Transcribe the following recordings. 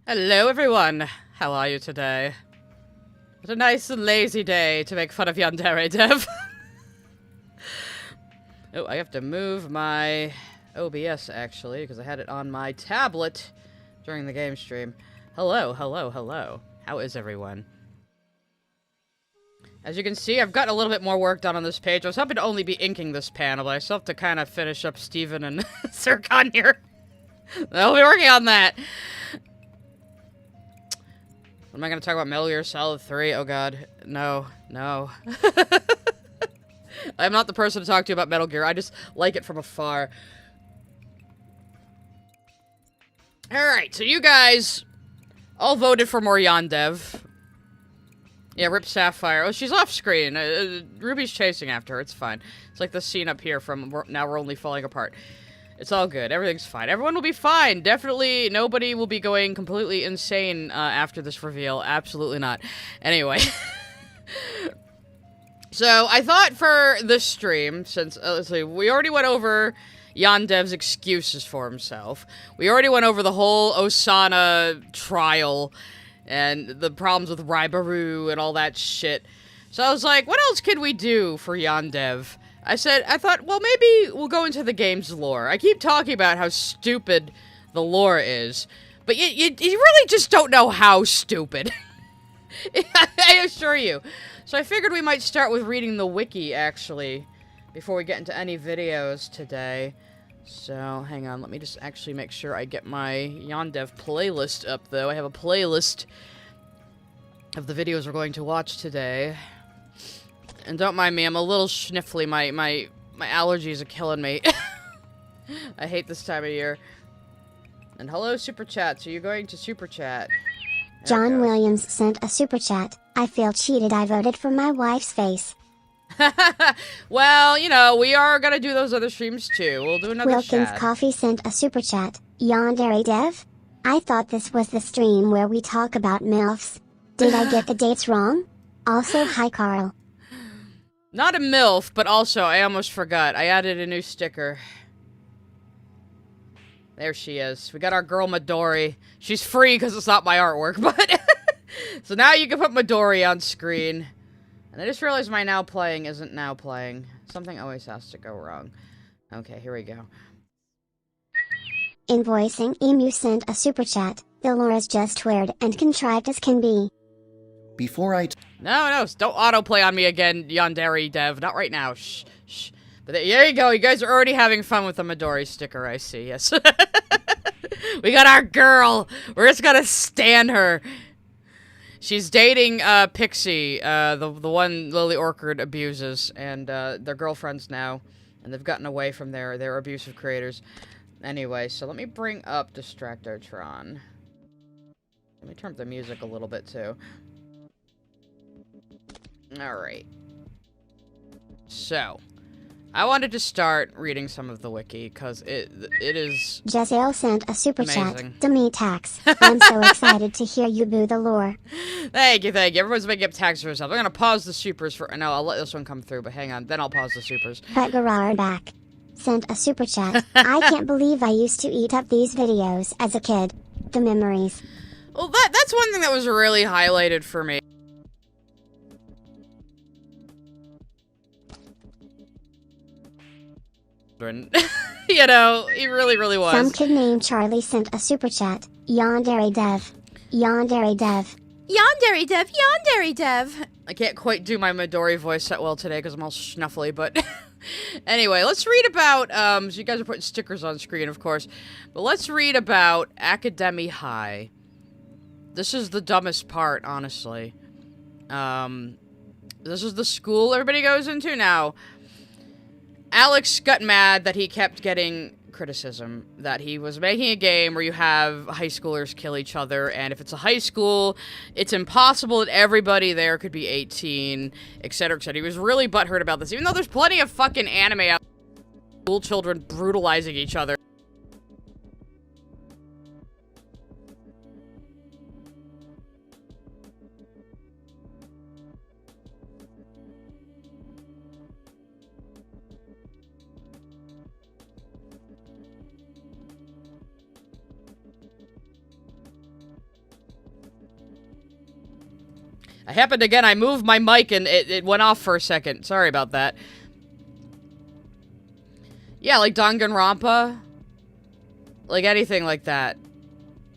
Hello everyone, how are you today? What a nice and lazy day to make fun of Yandere, Dev. Oh, I have to move my OBS actually, because I had it on my tablet during the game stream. Hello, hello, hello. How is everyone? As you can see, I've gotten a little bit more work done on this page. I was hoping to only be inking this panel, but I still have to kind of finish up Steven and Sircon here. I'll be working on that. Am I going to talk about Metal Gear Solid 3? Oh god. No. No. I'm not the person to talk to about Metal Gear. I just like it from afar. Alright, so you guys all voted for more Yandev. Yeah, Rip Sapphire. Oh, she's off screen. Ruby's chasing after her. It's fine. It's like the scene up here from Now We're Only Falling Apart. It's all good. Everything's fine. Everyone will be fine. Definitely nobody will be going completely insane after this reveal. Absolutely not. Anyway. So, I thought for this stream, since, let's see, we already went over Yandev's excuses for himself. We already went over the whole Osana trial and the problems with Raibaru and all that shit. So I was like, what else could we do for Yandev? I thought, well, maybe we'll go into the game's lore. I keep talking about how stupid the lore is, but you really just don't know how stupid. I assure you. So I figured we might start with reading the wiki, actually, before we get into any videos today. So, hang on, let me just actually make sure I get my Yandev playlist up, though. I have a playlist of the videos we're going to watch today. And don't mind me, I'm a little sniffly. My allergies are killing me. I hate this time of year. And hello, Super Chat. So you're going to Super Chat. John Williams sent a Super Chat. I feel cheated. I voted for my wife's face. Well, you know, we are gonna do those other streams too. We'll do another Wilkins chat. Coffee sent a Super Chat. Yandere Dev? I thought this was the stream where we talk about MILFs. Did I get the dates wrong? Also, hi Carl. Not a MILF, but also, I almost forgot. I added a new sticker. There she is. We got our girl Midori. She's free because it's not my artwork, but... So now you can put Midori on screen. And I just realized my now playing isn't now playing. Something always has to go wrong. Okay, here we go. Invoicing Emu sent a Super Chat. The lore is just weird and contrived as can be. Before I... No, don't autoplay on me again, Yandere Dev. Not right now. Shh, shh. But there you go. You guys are already having fun with the Midori sticker, I see. Yes. We got our girl. We're just gonna stan her. She's dating, Pixie, the one Lily Orchard abuses, and, they're girlfriends now, and they've gotten away from their abusive creators. Anyway, so let me bring up Distractotron. Let me turn up the music a little bit, too. Alright. So, I wanted to start reading some of the wiki, because it is Jezeel sent a Super amazing. Chat. Demi Tax. I'm so excited to hear you boo the lore. Thank you, thank you. Everyone's making up tags for herself. I'm gonna pause the supers for... No, I'll let this one come through, but hang on. Then I'll pause the supers. Petgarar back. Sent a Super Chat. I can't believe I used to eat up these videos as a kid. The memories. Well, that's one thing that was really highlighted for me. You know, he really, really was. Some kid named Charlie sent a Super Chat. Yandere Dev. Yandere Dev. Yandere Dev, Yandere Dev. I can't quite do my Midori voice that well today because I'm all snuffly, but... Anyway, let's read about, so you guys are putting stickers on screen, of course, but let's read about Academy High. This is the dumbest part, honestly. This is the school everybody goes into now. Alex got mad that he kept getting criticism, that he was making a game where you have high schoolers kill each other, and if it's a high school, it's impossible that everybody there could be 18, etc., etc. He was really butthurt about this, even though there's plenty of fucking anime out there, school children brutalizing each other. I happened again. I moved my mic and it went off for a second. Sorry about that. Yeah, like Danganronpa. Like anything like that.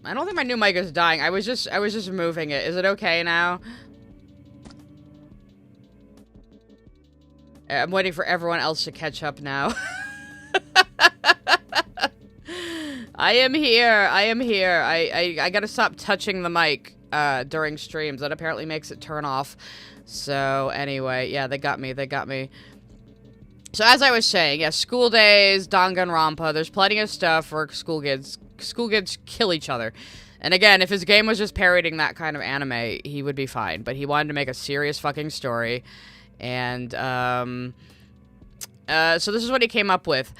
I don't think my new mic is dying. I was just moving it. Is it okay now? I'm waiting for everyone else to catch up now. I am here. I am here. I gotta stop touching the mic during streams. That apparently makes it turn off. So anyway, yeah, they got me. They got me. So as I was saying, yeah, school days, Danganronpa, there's plenty of stuff where school kids kill each other. And again, if his game was just parodying that kind of anime, he would be fine. But he wanted to make a serious fucking story. And, so this is what he came up with.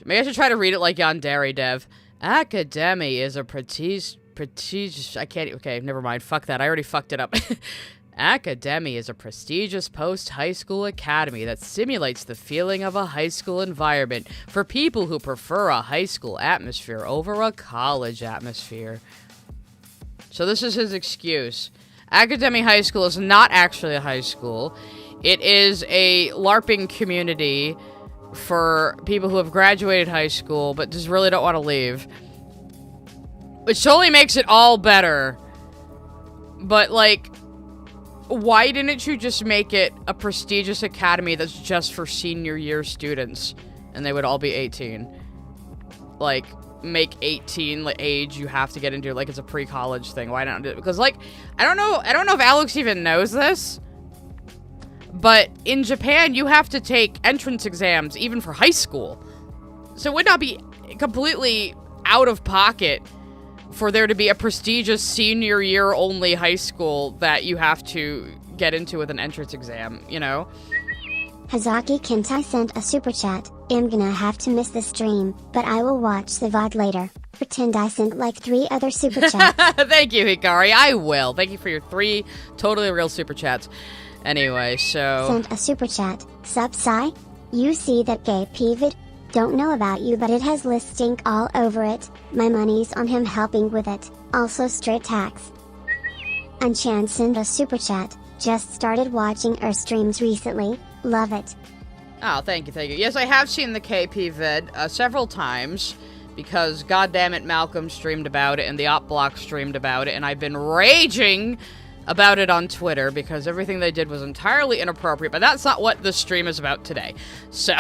Maybe I should try to read it like Yandere Dev. Academy is a prestigious, I can't, okay, never mind, fuck that, I already fucked it up. Academy is a prestigious post-high school academy that simulates the feeling of a high school environment for people who prefer a high school atmosphere over a college atmosphere. So this is his excuse. Academy High School is not actually a high school. It is a LARPing community for people who have graduated high school but just really don't want to leave. Which totally makes it all better. But, like, why didn't you just make it a prestigious academy that's just for senior year students? And they would all be 18. Like, make 18 the age you have to get into, like it's a pre-college thing. Why not do it? Because, like, I don't know if Alex even knows this, but in Japan, you have to take entrance exams even for high school. So it would not be completely out of pocket for there to be a prestigious senior year only high school that you have to get into with an entrance exam, you know? Hazaki Kentai sent a super chat. I'm gonna have to miss the stream, but I will watch the VOD later. Pretend I sent like 3 other super chats. Thank you, Hikari. I will. Thank you for your 3 totally real super chats. Anyway, so... Sent a super chat. Sup, Sai? You see that gay peevid? Don't know about you, but it has list stink all over it. My money's on him helping with it. Also straight tax. Unchan sent a super chat. Just started watching her streams recently. Love it. Oh, thank you, thank you. Yes, I have seen the KP vid several times, because goddammit Malcolm streamed about it, and the Op Block streamed about it, and I've been raging about it on Twitter, because everything they did was entirely inappropriate, but that's not what the stream is about today. So...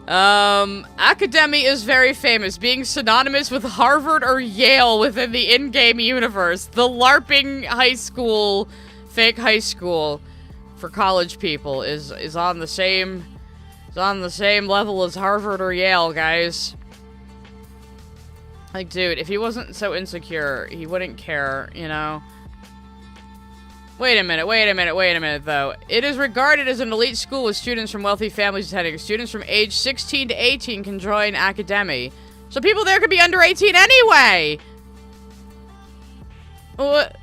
Academy is very famous, being synonymous with Harvard or Yale within the in-game universe. The LARPing high school, fake high school for college people is on the same level as Harvard or Yale, guys. Like, dude, if he wasn't so insecure, he wouldn't care, you know? Wait a minute, though. It is regarded as an elite school with students from wealthy families attending. Students from age 16 to 18 can join Academy. So people there could be under 18 anyway! What?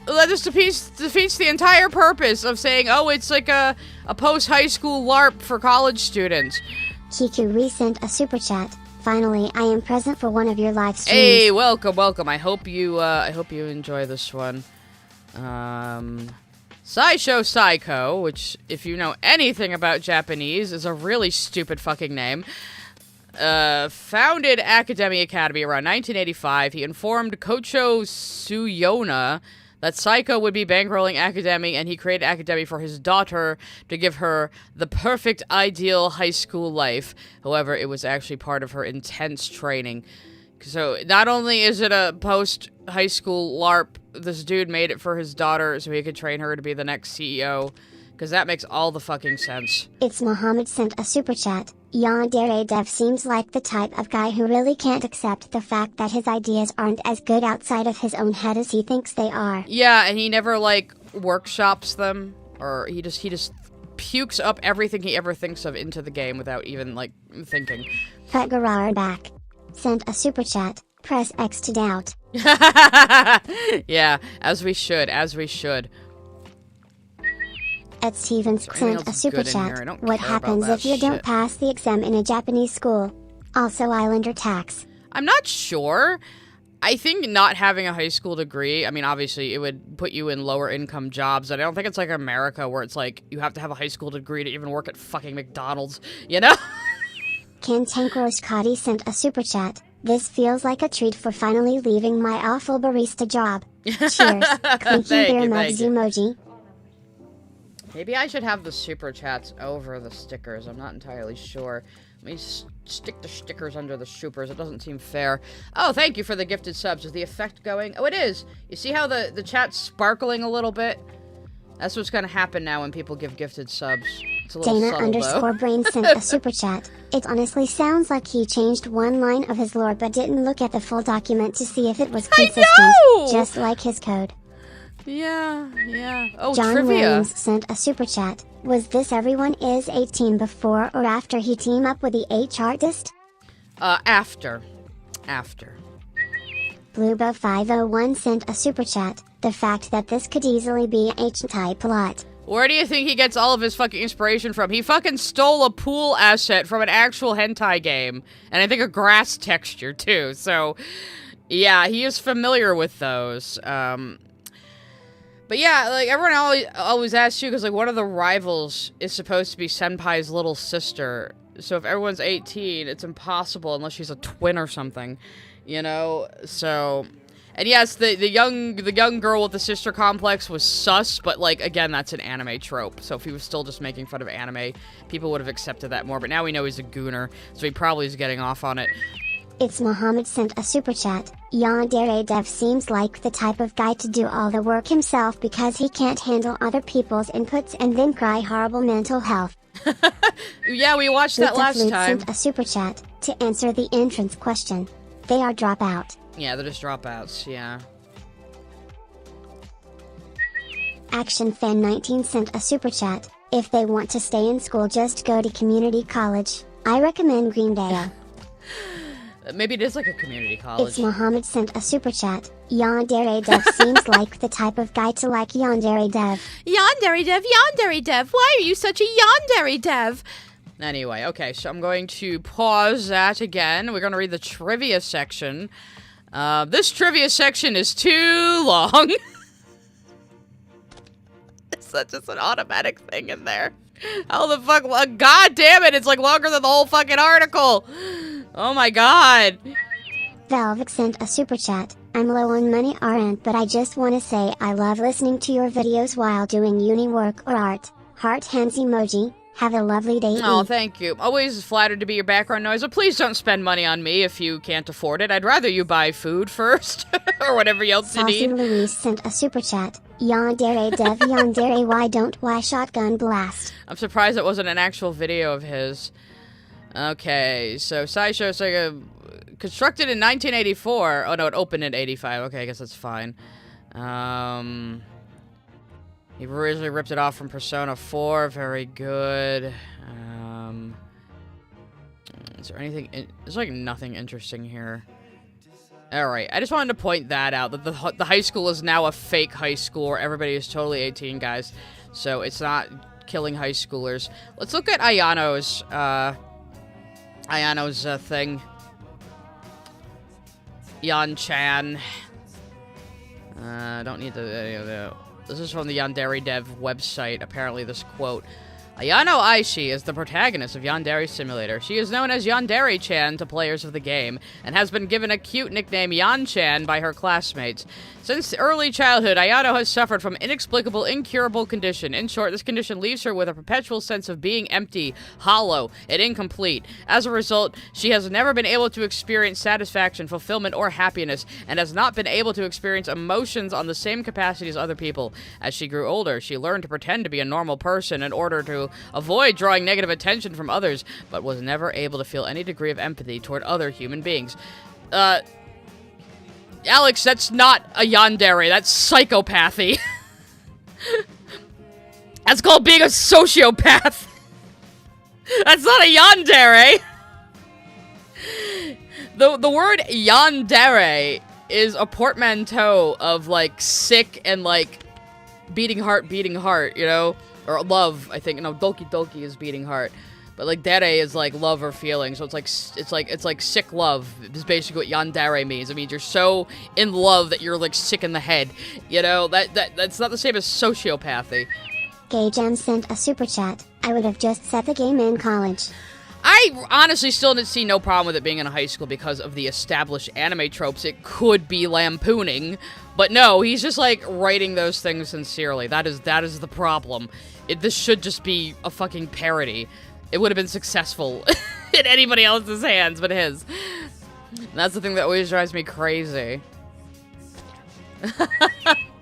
That just defeats the entire purpose of saying, oh, it's like a post-high school LARP for college students. Kiku resent a super chat. Finally, I am present for one of your live streams. Hey, welcome. I hope you enjoy this one. Sideshow Psycho, which, if you know anything about Japanese, is a really stupid fucking name, founded Academy Academy around 1985. He informed Kocho Suyona that Psycho would be bankrolling Academy, and he created Academy for his daughter to give her the perfect ideal high school life. However, it was actually part of her intense training. So, not only is it a post-high school LARP, this dude made it for his daughter so he could train her to be the next CEO. Because that makes all the fucking sense. It's Mohammed sent a super chat. Yandere Dev seems like the type of guy who really can't accept the fact that his ideas aren't as good outside of his own head as he thinks they are. Yeah, and he never, like, workshops them. Or he just pukes up everything he ever thinks of into the game without even, like, thinking. Petgarar back. Sent a super chat. Press X to doubt. Yeah, as we should. Ed Stevens sent a super chat. What happens if you don't pass the exam in a Japanese school? Also Islander tax. I'm not sure. I think not having a high school degree, I mean, obviously, it would put you in lower income jobs. And I don't think it's like America where it's like you have to have a high school degree to even work at fucking McDonald's, you know? Cantankerous Cotty sent a super chat. This feels like a treat for finally leaving my awful barista job. Cheers. Clinking beer mugs emoji. Maybe I should have the super chats over the stickers. I'm not entirely sure. Let me stick the stickers under the supers. It doesn't seem fair. Oh, thank you for the gifted subs. Is the effect going? Oh, it is. You see how the chat's sparkling a little bit? That's what's going to happen now when people give gifted subs. It's a little Dana subtle, though. _brain sent a super chat. It honestly sounds like he changed one line of his lore but didn't look at the full document to see if it was consistent. I know! Just like his code. Yeah. Oh, John trivia. Williams sent a super chat. Was this everyone is 18 before or after he teamed up with the H artist? After. Bluebo501 sent a super chat. The fact that this could easily be a H-type plot. Where do you think he gets all of his fucking inspiration from? He fucking stole a pool asset from an actual hentai game. And I think a grass texture, too. So, yeah, he is familiar with those. But yeah, like, everyone always asks you, because, like, one of the rivals is supposed to be Senpai's little sister. So if everyone's 18, it's impossible unless she's a twin or something, you know? So, and yes, the young girl with the sister complex was sus, but, like, again, that's an anime trope. So if he was still just making fun of anime, people would have accepted that more. But now we know he's a gooner, so he probably is getting off on it. It's Mohammed sent a super chat. Yandere Dev seems like the type of guy to do all the work himself because he can't handle other people's inputs and then cry horrible mental health. Yeah, we watched that last time. Sent a super chat to answer the entrance question. They are dropout. Yeah, they're just dropouts, yeah. Action Fan 19 sent a super chat. If they want to stay in school, just go to community college. I recommend Greendale. Maybe it is like a community college. It's Mohammed sent a super chat. Yandere Dev seems like the type of guy to like Yandere Dev. Yandere Dev, why are you such a Yandere Dev? Anyway, okay, so I'm going to pause that again. We're going to read the trivia section. This trivia section is too long. It's just an automatic thing in there. How the fuck? God damn it, it's like longer than the whole fucking article. Oh my god. Velvic sent a super chat. I'm low on money RN, but I just want to say I love listening to your videos while doing uni work or art. Heart hands emoji. Have a lovely day. Oh, thank you. Always flattered to be your background noise, but please don't spend money on me if you can't afford it. I'd rather you buy food first, or whatever else you Saucy need. Louise sent a super chat. Yandere Dev Yandere why shotgun blast. I'm surprised it wasn't an actual video of his. Okay, so Sideshow Sega constructed in 1984. Oh no, it opened in 85. Okay, I guess that's fine. He originally ripped it off from Persona 4. Very good. Is there anything? There's like nothing interesting here. Alright, I just wanted to point that out, that the high school is now a fake high school where everybody is totally 18, guys. So it's not killing high schoolers. Let's look at Ayano's thing. Yan-chan. Don't need to... This is from the Yandere Dev website, apparently this quote. Ayano Aishi is the protagonist of Yandere Simulator. She is known as Yandere-chan to players of the game, and has been given a cute nickname Yan-chan by her classmates. Since early childhood, Ayano has suffered from inexplicable, incurable condition. In short, this condition leaves her with a perpetual sense of being empty, hollow, and incomplete. As a result, she has never been able to experience satisfaction, fulfillment, or happiness, and has not been able to experience emotions on the same capacity as other people. As she grew older, she learned to pretend to be a normal person in order to avoid drawing negative attention from others, but was never able to feel any degree of empathy toward other human beings. Alex, that's not a yandere, that's psychopathy. That's called being a sociopath. That's not a yandere. The word yandere is a portmanteau of, like, sick and, like, beating heart, you know? Or love, I think. No, Doki Doki is beating heart. But like dere is like love or feeling, so it's like sick love is basically what yandere means. It means you're so in love that you're like sick in the head. You know, that's not the same as sociopathy. Gaygen sent a super chat. I would have just set the game in college. I honestly still see no problem with it being in high school because of the established anime tropes it could be lampooning. But no, he's just like writing those things sincerely. That is the problem. This should just be a fucking parody. It would have been successful in anybody else's hands but his. And that's the thing that always drives me crazy.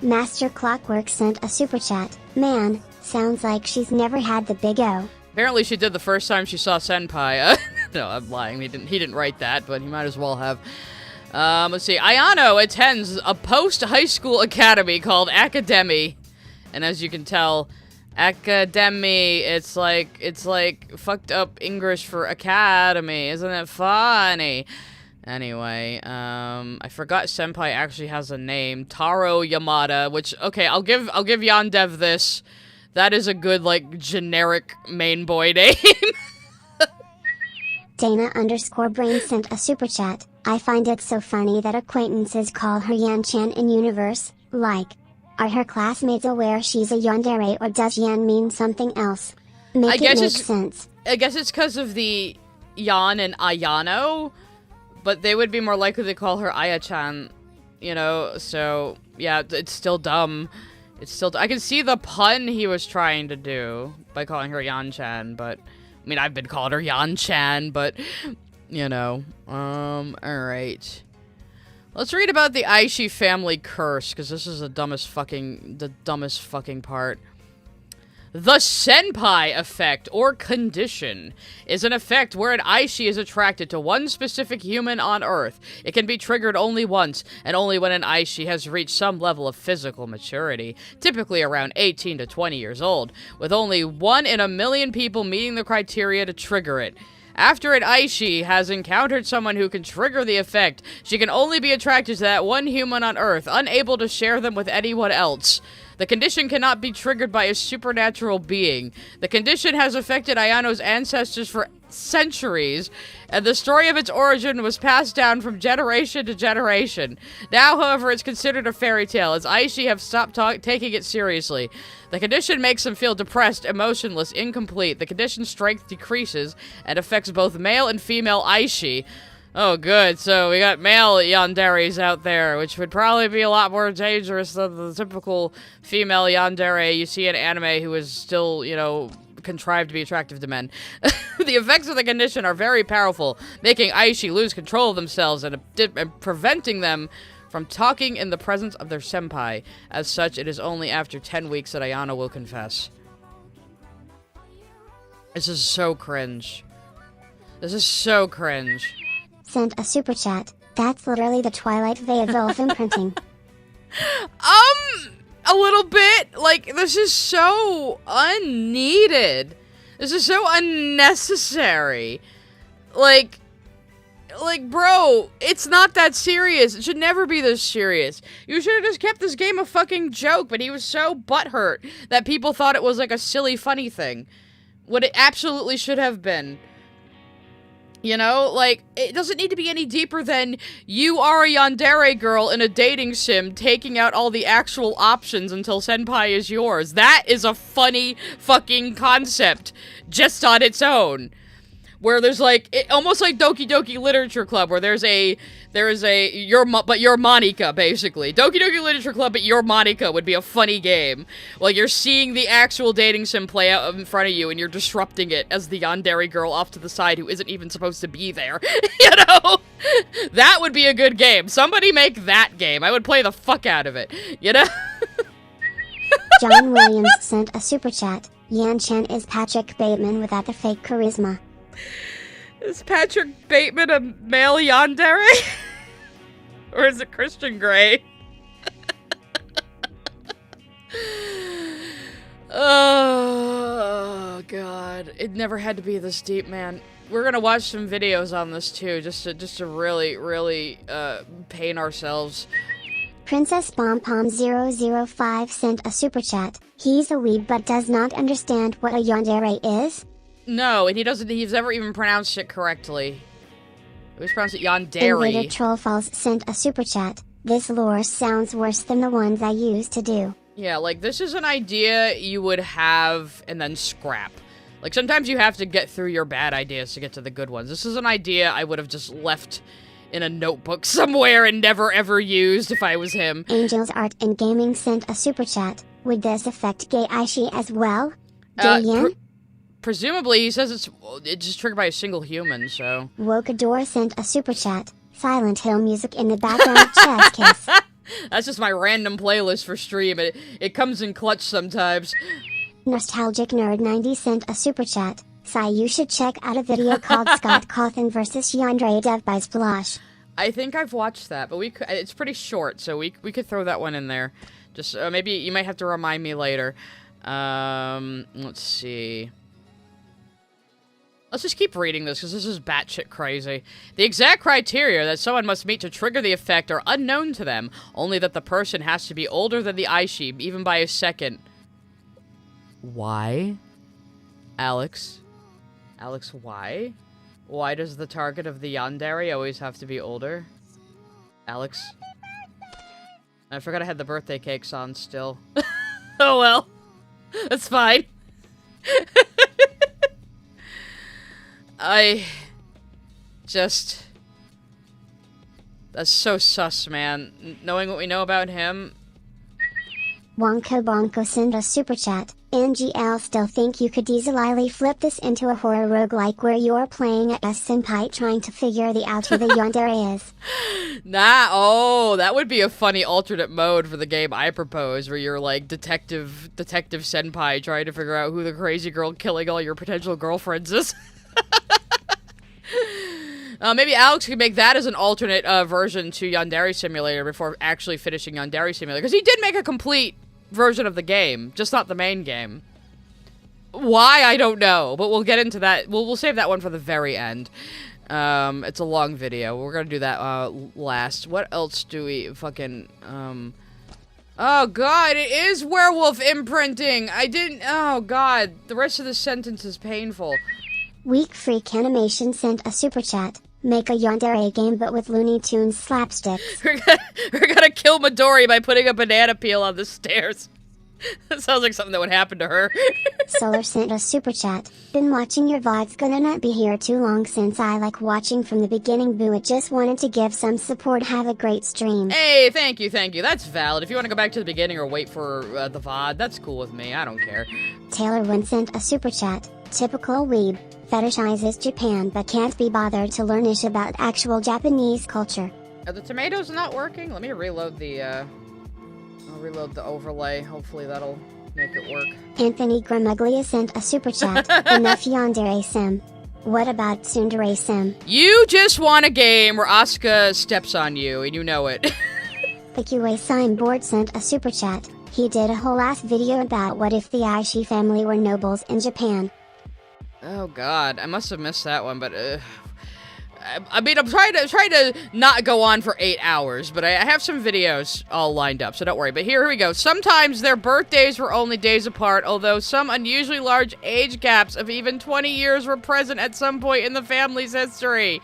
Master Clockwork sent a super chat. Man, sounds like she's never had the big O. Apparently she did the first time she saw Senpai. No, I'm lying. He didn't write that, but he might as well have. Let's see. Ayano attends a post-high school academy called Academy. And as you can tell, Academy, it's like fucked up English for academy. Isn't it funny? Anyway, I forgot Senpai actually has a name. Taro Yamada, which, okay, I'll give Yandev this. That is a good, like, generic main boy name. Dana_Brain sent a super chat. I find it so funny that acquaintances call her Yan-chan in universe. Like, are her classmates aware she's a yandere, or does Yan mean something else? Make sense. I guess it's because of the Yan and Ayano, but they would be more likely to call her Aya-chan, you know, so, yeah, it's still dumb. I can see the pun he was trying to do by calling her Yan-chan, but, I mean, I've been called her Yan-chan, but, you know, alright. Let's read about the Aishi family curse, because this is the dumbest fucking part. The Senpai effect, or condition, is an effect where an Aishi is attracted to one specific human on Earth. It can be triggered only once, and only when an Aishi has reached some level of physical maturity, typically around 18 to 20 years old, with only 1 in a million people meeting the criteria to trigger it. After an Aishi has encountered someone who can trigger the effect, she can only be attracted to that one human on Earth, unable to share them with anyone else. The condition cannot be triggered by a supernatural being. The condition has affected Ayano's ancestors for centuries, and the story of its origin was passed down from generation to generation. Now, however, it's considered a fairy tale, as Aishi have stopped taking it seriously. The condition makes them feel depressed, emotionless, incomplete. The condition's strength decreases, and affects both male and female Aishi. Oh, good. So we got male yanderes out there, which would probably be a lot more dangerous than the typical female yandere you see in anime who is still, you know, contrived to be attractive to men. The effects of the condition are very powerful, making Aishi lose control of themselves and preventing them from talking in the presence of their senpai. As such, it is only after 10 weeks that Ayano will confess. This is so cringe. This is so cringe. Sent a super chat. That's literally the Twilight Veil's imprinting. A little bit. Like, this is so unneeded. This is so unnecessary. Like, bro, it's not that serious. It should never be this serious. You should have just kept this game a fucking joke, but he was so butthurt that people thought it was like a silly, funny thing. What it absolutely should have been. You know, like, it doesn't need to be any deeper than you are a yandere girl in a dating sim taking out all the actual options until senpai is yours. That is a funny fucking concept just on its own. Where there's like, almost like Doki Doki Literature Club, where you're Monica, basically. Doki Doki Literature Club, but you're Monica would be a funny game. Like, you're seeing the actual dating sim play out in front of you, and you're disrupting it as the yandere girl off to the side who isn't even supposed to be there. You know? That would be a good game. Somebody make that game. I would play the fuck out of it. You know? John Williams sent a super chat. Yan Chen is Patrick Bateman without the fake charisma. Is Patrick Bateman a male yandere? Or is it Christian Grey? Oh, God. It never had to be this deep, man. We're gonna watch some videos on this, too, just to really, really, pain ourselves. Princess Pompom 005 sent a super chat. He's a weeb but does not understand what a yandere is. No, and he's never even pronounced it correctly. He always pronounced it Invader Yandere. Trollfalls sent a super chat. This lore sounds worse than the ones I used to do. Yeah, like, this is an idea you would have and then scrap. Like, sometimes you have to get through your bad ideas to get to the good ones. This is an idea I would have just left in a notebook somewhere and never ever used if I was him. Angels Art and Gaming sent a super chat. Would this affect gay Aishi as well? Gay Presumably, he says it's just triggered by a single human, so... Wokador sent a super chat. Silent Hill music in the background, chest kiss. That's just my random playlist for stream. It comes in clutch sometimes. Nostalgic Nerd 90 sent a super chat. Sai, you should check out a video called Scott Cawthon vs. Yandere Dev by Splash. I think I've watched that, but it's pretty short, so we could throw that one in there. Just, maybe you might have to remind me later. Let's see... Let's just keep reading this, because this is batshit crazy. The exact criteria that someone must meet to trigger the effect are unknown to them, only that the person has to be older than the Aishi, even by a second. Why? Alex? Alex, why? Why does the target of the Yandere always have to be older? Alex? I forgot I had the birthday cakes on still. Oh well. That's fine. That's so sus, man. Knowing what we know about him. Wonko Bonko sent a super chat. NGL still think you could easily flip this into a horror roguelike where you're playing a senpai trying to figure out who the yandere is. That would be a funny alternate mode for the game I propose, where you're like detective senpai trying to figure out who the crazy girl killing all your potential girlfriends is. Maybe Alex could make that as an alternate version to Yandere Simulator before actually finishing Yandere Simulator. Because he did make a complete version of the game, just not the main game. Why, I don't know, but we'll get into that. We'll save that one for the very end. It's a long video. We're gonna do that last. What else do we fucking... Oh god, it is werewolf imprinting! Oh god, the rest of the sentence is painful. Weak Freak Animation sent a super chat. Make a Yandere game but with Looney Tunes slapsticks. We're gonna kill Midori by putting a banana peel on the stairs. That sounds like something that would happen to her. Solar sent a super chat. Been watching your vlogs, gonna not be here too long since I like watching from the beginning. Boo, it just wanted to give some support. Have a great stream. Hey, thank you. That's valid. If you want to go back to the beginning or wait for the VOD, that's cool with me. I don't care. Taylor Wynn sent a super chat. Typical weeb. Fetishizes Japan but can't be bothered to learn ish about actual Japanese culture. Are the tomatoes not working? Let me reload the, I'll reload the overlay. Hopefully that'll make it work. Anthony Gramuglia sent a super chat. Enough Yandere Sim. What about Tsundere Sim? You just want a game where Asuka steps on you, and you know it. The QA Signboard sent a super chat. He did a whole ass video about what if the Aishi family were nobles in Japan. Oh god, I must have missed that one, but I mean, I'm trying to not go on for 8 hours, but I have some videos all lined up, so don't worry. But here we go. Sometimes their birthdays were only days apart, although some unusually large age gaps of even 20 years were present at some point in the family's history.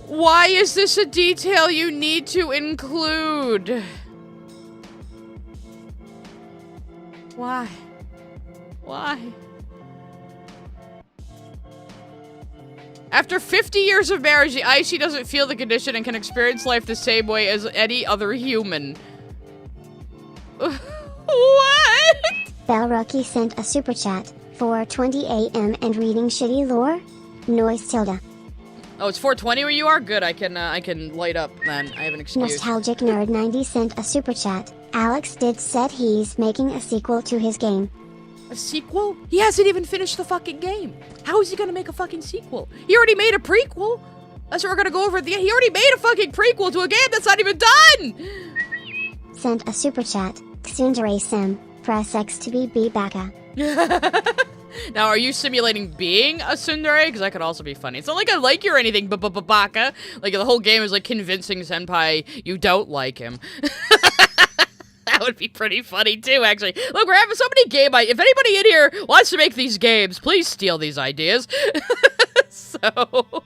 Why is this a detail you need to include? Why? Why? After 50 years of marriage, the Aishi doesn't feel the condition and can experience life the same way as any other human. What? Belrucky sent a super chat. 4:20 a.m. and reading shitty lore? Noise tilde. Oh, it's 4:20 where you are? Good, I can light up then. I have an excuse. Nostalgic Nerd 90 sent a super chat. Alex did said he's making a sequel to his game. A sequel? He hasn't even finished the fucking game. How is he gonna make a fucking sequel? He already made a prequel. That's what we're gonna go over at the end. He already made a fucking prequel to a game that's not even done! Sent a super chat. Tsundere Sim. Press X to be Baka. Now, are you simulating being a tsundere? Because that could also be funny. It's not like I like you or anything, baka. Like, the whole game is like convincing senpai you don't like him. That would be pretty funny, too, actually. Look, we're having so many game ideas. If anybody in here wants to make these games, please steal these ideas. So,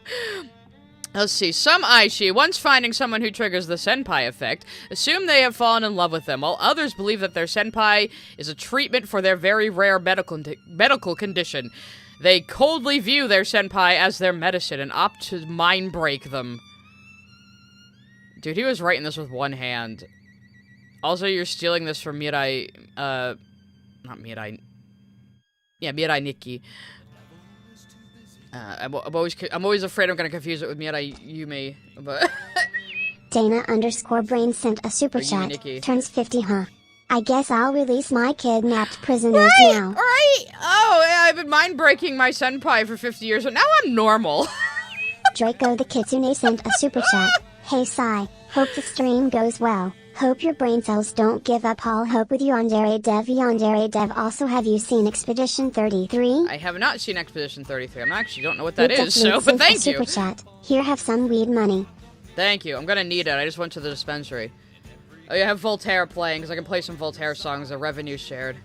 let's see. Some Aishi, once finding someone who triggers the senpai effect, assume they have fallen in love with them, while others believe that their senpai is a treatment for their very rare medical condition. They coldly view their senpai as their medicine and opt to mind break them. Dude, he was writing this with one hand. Also, you're stealing this from Mirai, not Mirai. Yeah, Mirai Nikki. I'm always afraid I'm gonna confuse it with Mirai Yumi, but... Dana_Brain sent a super chat. Turns 50, huh? I guess I'll release my kidnapped prisoners now. Right! Oh, yeah, I've been mind-breaking my senpai for 50 years, but now I'm normal. Draco the Kitsune sent a super chat. Hey, Sai. Hope the stream goes well. Hope your brain cells don't give up all hope with Yandere Dev. Yandere Dev, also, have you seen Expedition 33? I have not seen Expedition 33. I actually don't know what that is, so, but thank you. Super chat. Here, have some weed money. Thank you. I'm gonna need it. I just went to the dispensary. Oh, you have Voltaire playing, because I can play some Voltaire songs. The revenue shared.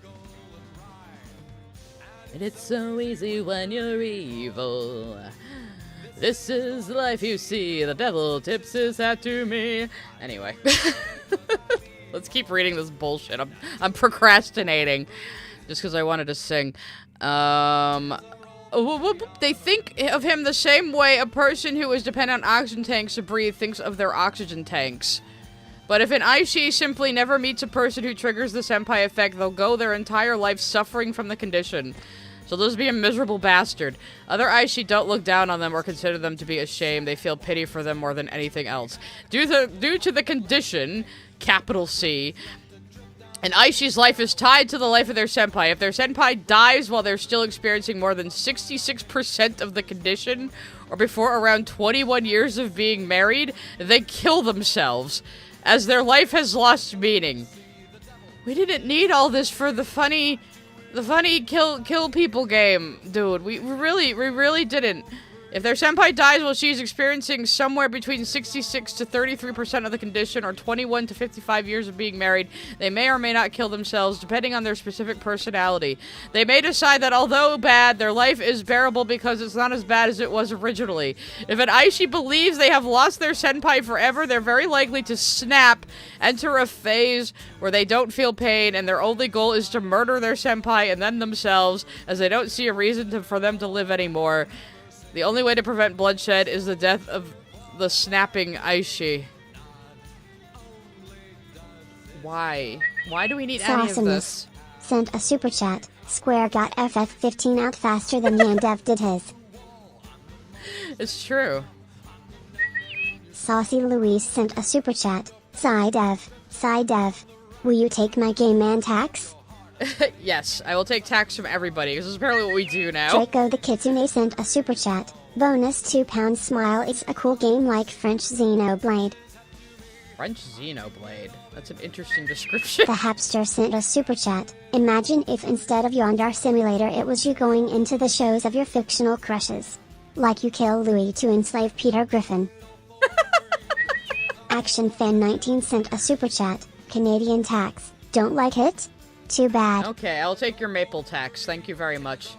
And it's so easy when you're evil. This is the life you see. The devil tips his hat to me. Anyway. Let's keep reading this bullshit. I'm procrastinating. Just because I wanted to sing. They think of him the same way a person who is dependent on oxygen tanks to breathe thinks of their oxygen tanks. But if an Aishi simply never meets a person who triggers the senpai effect, they'll go their entire life suffering from the condition. So they'll just be a miserable bastard. Other Aishi don't look down on them or consider them to be a shame. They feel pity for them more than anything else. Due to the condition, capital C, an Aishi's life is tied to the life of their senpai. If their senpai dies while they're still experiencing more than 66% of the condition, or before around 21 years of being married, they kill themselves, as their life has lost meaning. We didn't need all this for the funny kill people game, dude. We really didn't. If their senpai dies while she's experiencing somewhere between 66 to 33% of the condition, or 21 to 55 years of being married, they may or may not kill themselves, depending on their specific personality. They may decide that although bad, their life is bearable because it's not as bad as it was originally. If an Aishi believes they have lost their senpai forever, they're very likely to snap, enter a phase where they don't feel pain, and their only goal is to murder their senpai and then themselves, as they don't see a reason for them to live anymore. The only way to prevent bloodshed is the death of the snapping Aishi. Why? Why do we need any of this? Sent a super chat. Square got FF15 out faster than Yandev did his. It's true. Saucy Louise sent a super chat. Side Dev. Will you take my game man tax? Yes, I will take tax from everybody, because this is apparently what we do now. Draco the Kitsune sent a super chat. Bonus £2 smile. It's a cool game like French Xenoblade. French Xenoblade? That's an interesting description. The Hapster sent a super chat. Imagine if instead of Yandere Simulator it was you going into the shows of your fictional crushes. Like you kill Louis to enslave Peter Griffin. Action Fan 19 sent a super chat. Canadian tax. Don't like it? Too bad. Okay, I'll take your maple tax. Thank you very much.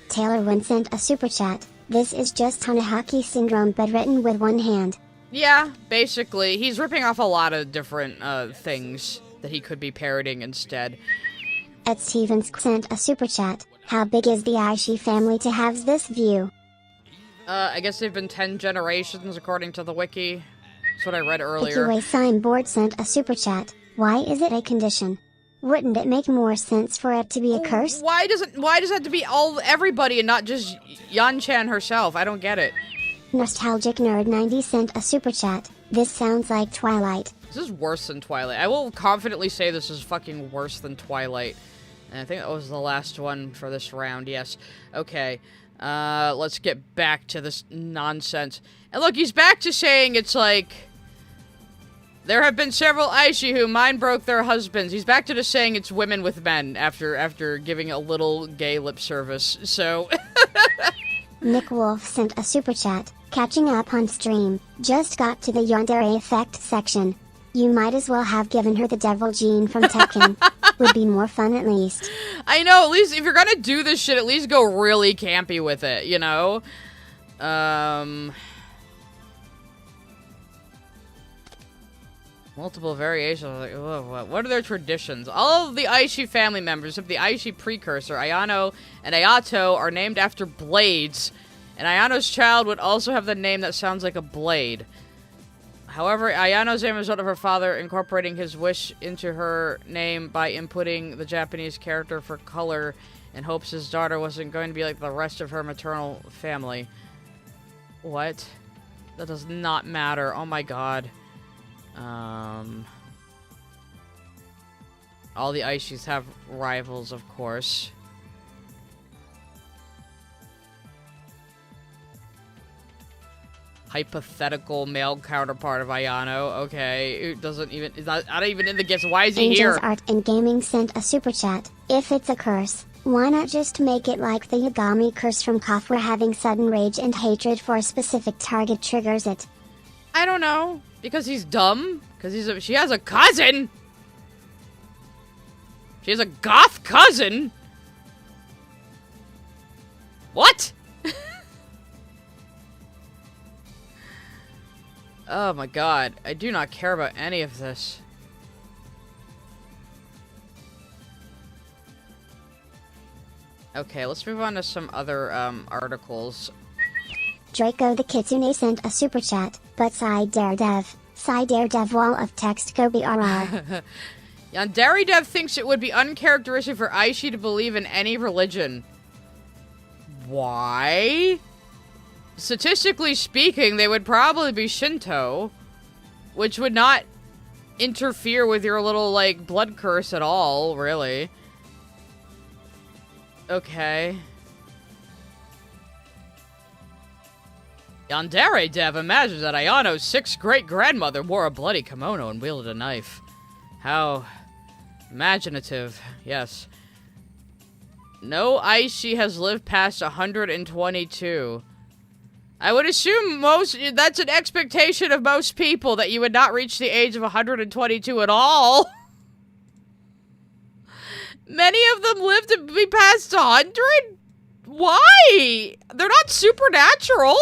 Taylor Wynn sent a super chat. This is just Tanahaki syndrome but written with one hand. Yeah, basically. He's ripping off a lot of different things that he could be parroting instead. Ed Stevens sent a super chat. How big is the Aishi family to have this view? I guess they've been 10 generations according to the wiki. That's what I read earlier. Ikiway Signboard sent a super chat. Why is it a condition? Wouldn't it make more sense for it to be a curse? Why does it have to be everybody and not just Yan-chan herself? I don't get it. Nostalgic Nerd 90 sent a super chat. This sounds like Twilight. This is worse than Twilight. I will confidently say this is fucking worse than Twilight. And I think that was the last one for this round, yes. Okay, let's get back to this nonsense. And look, he's back to saying it's like... There have been several Aishi who mind broke their husbands. He's back to just saying it's women with men after giving a little gay lip service. So... Nick Wolf sent a super chat. Catching up on stream. Just got to the Yandere effect section. You might as well have given her the devil gene from Tekken. Would be more fun at least. I know, at least if you're gonna do this shit, at least go really campy with it, you know? Multiple variations. Like, what are their traditions? All of the Aishi family members of the Aishi precursor, Ayano and Ayato, are named after blades, and Ayano's child would also have the name that sounds like a blade. However, Ayano's name is result of her father incorporating his wish into her name by inputting the Japanese character for color in hopes his daughter wasn't going to be like the rest of her maternal family. What? That does not matter. Oh my god. All the Aishis have rivals, of course. Hypothetical male counterpart of Ayano. Okay, it doesn't even. It's not even in the gifts. Why is he Angels here? Art and Gaming sent a super chat. If it's a curse, why not just make it like the Yagami curse from Koth, where having sudden rage and hatred for a specific target triggers it? I don't know. Because he's dumb? Because she has a cousin? She has a goth cousin? What? Oh my god. I do not care about any of this. Okay, let's move on to some other articles. Draco the Kitsune sent a super chat, but side Daredev wall of text go BRR. Yandere Dev thinks it would be uncharacteristic for Aishi to believe in any religion. Why? Statistically speaking, they would probably be Shinto, which would not interfere with your little, like, blood curse at all, really. Okay. Yandere Dev imagines that Ayano's 6th great-grandmother wore a bloody kimono and wielded a knife. How imaginative, yes. No Aishi has lived past 122. I would assume that's an expectation of most people, that you would not reach the age of 122 at all. Many of them live to be past 100? Why? They're not supernatural.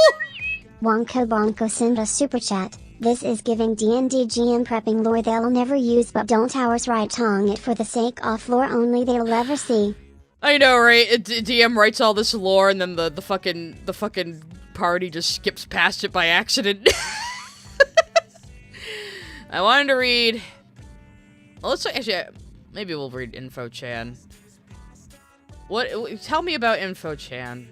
Wonko Bonko sent a super chat. This is giving D&D GM prepping lore they'll never use, but don't ours right tongue it for the sake of lore only they'll ever see. I know, right? DM writes all this lore and then the fucking party just skips past it by accident. I wanted to read... Well, let's actually... Maybe we'll read Info-chan. Tell me about Info-chan.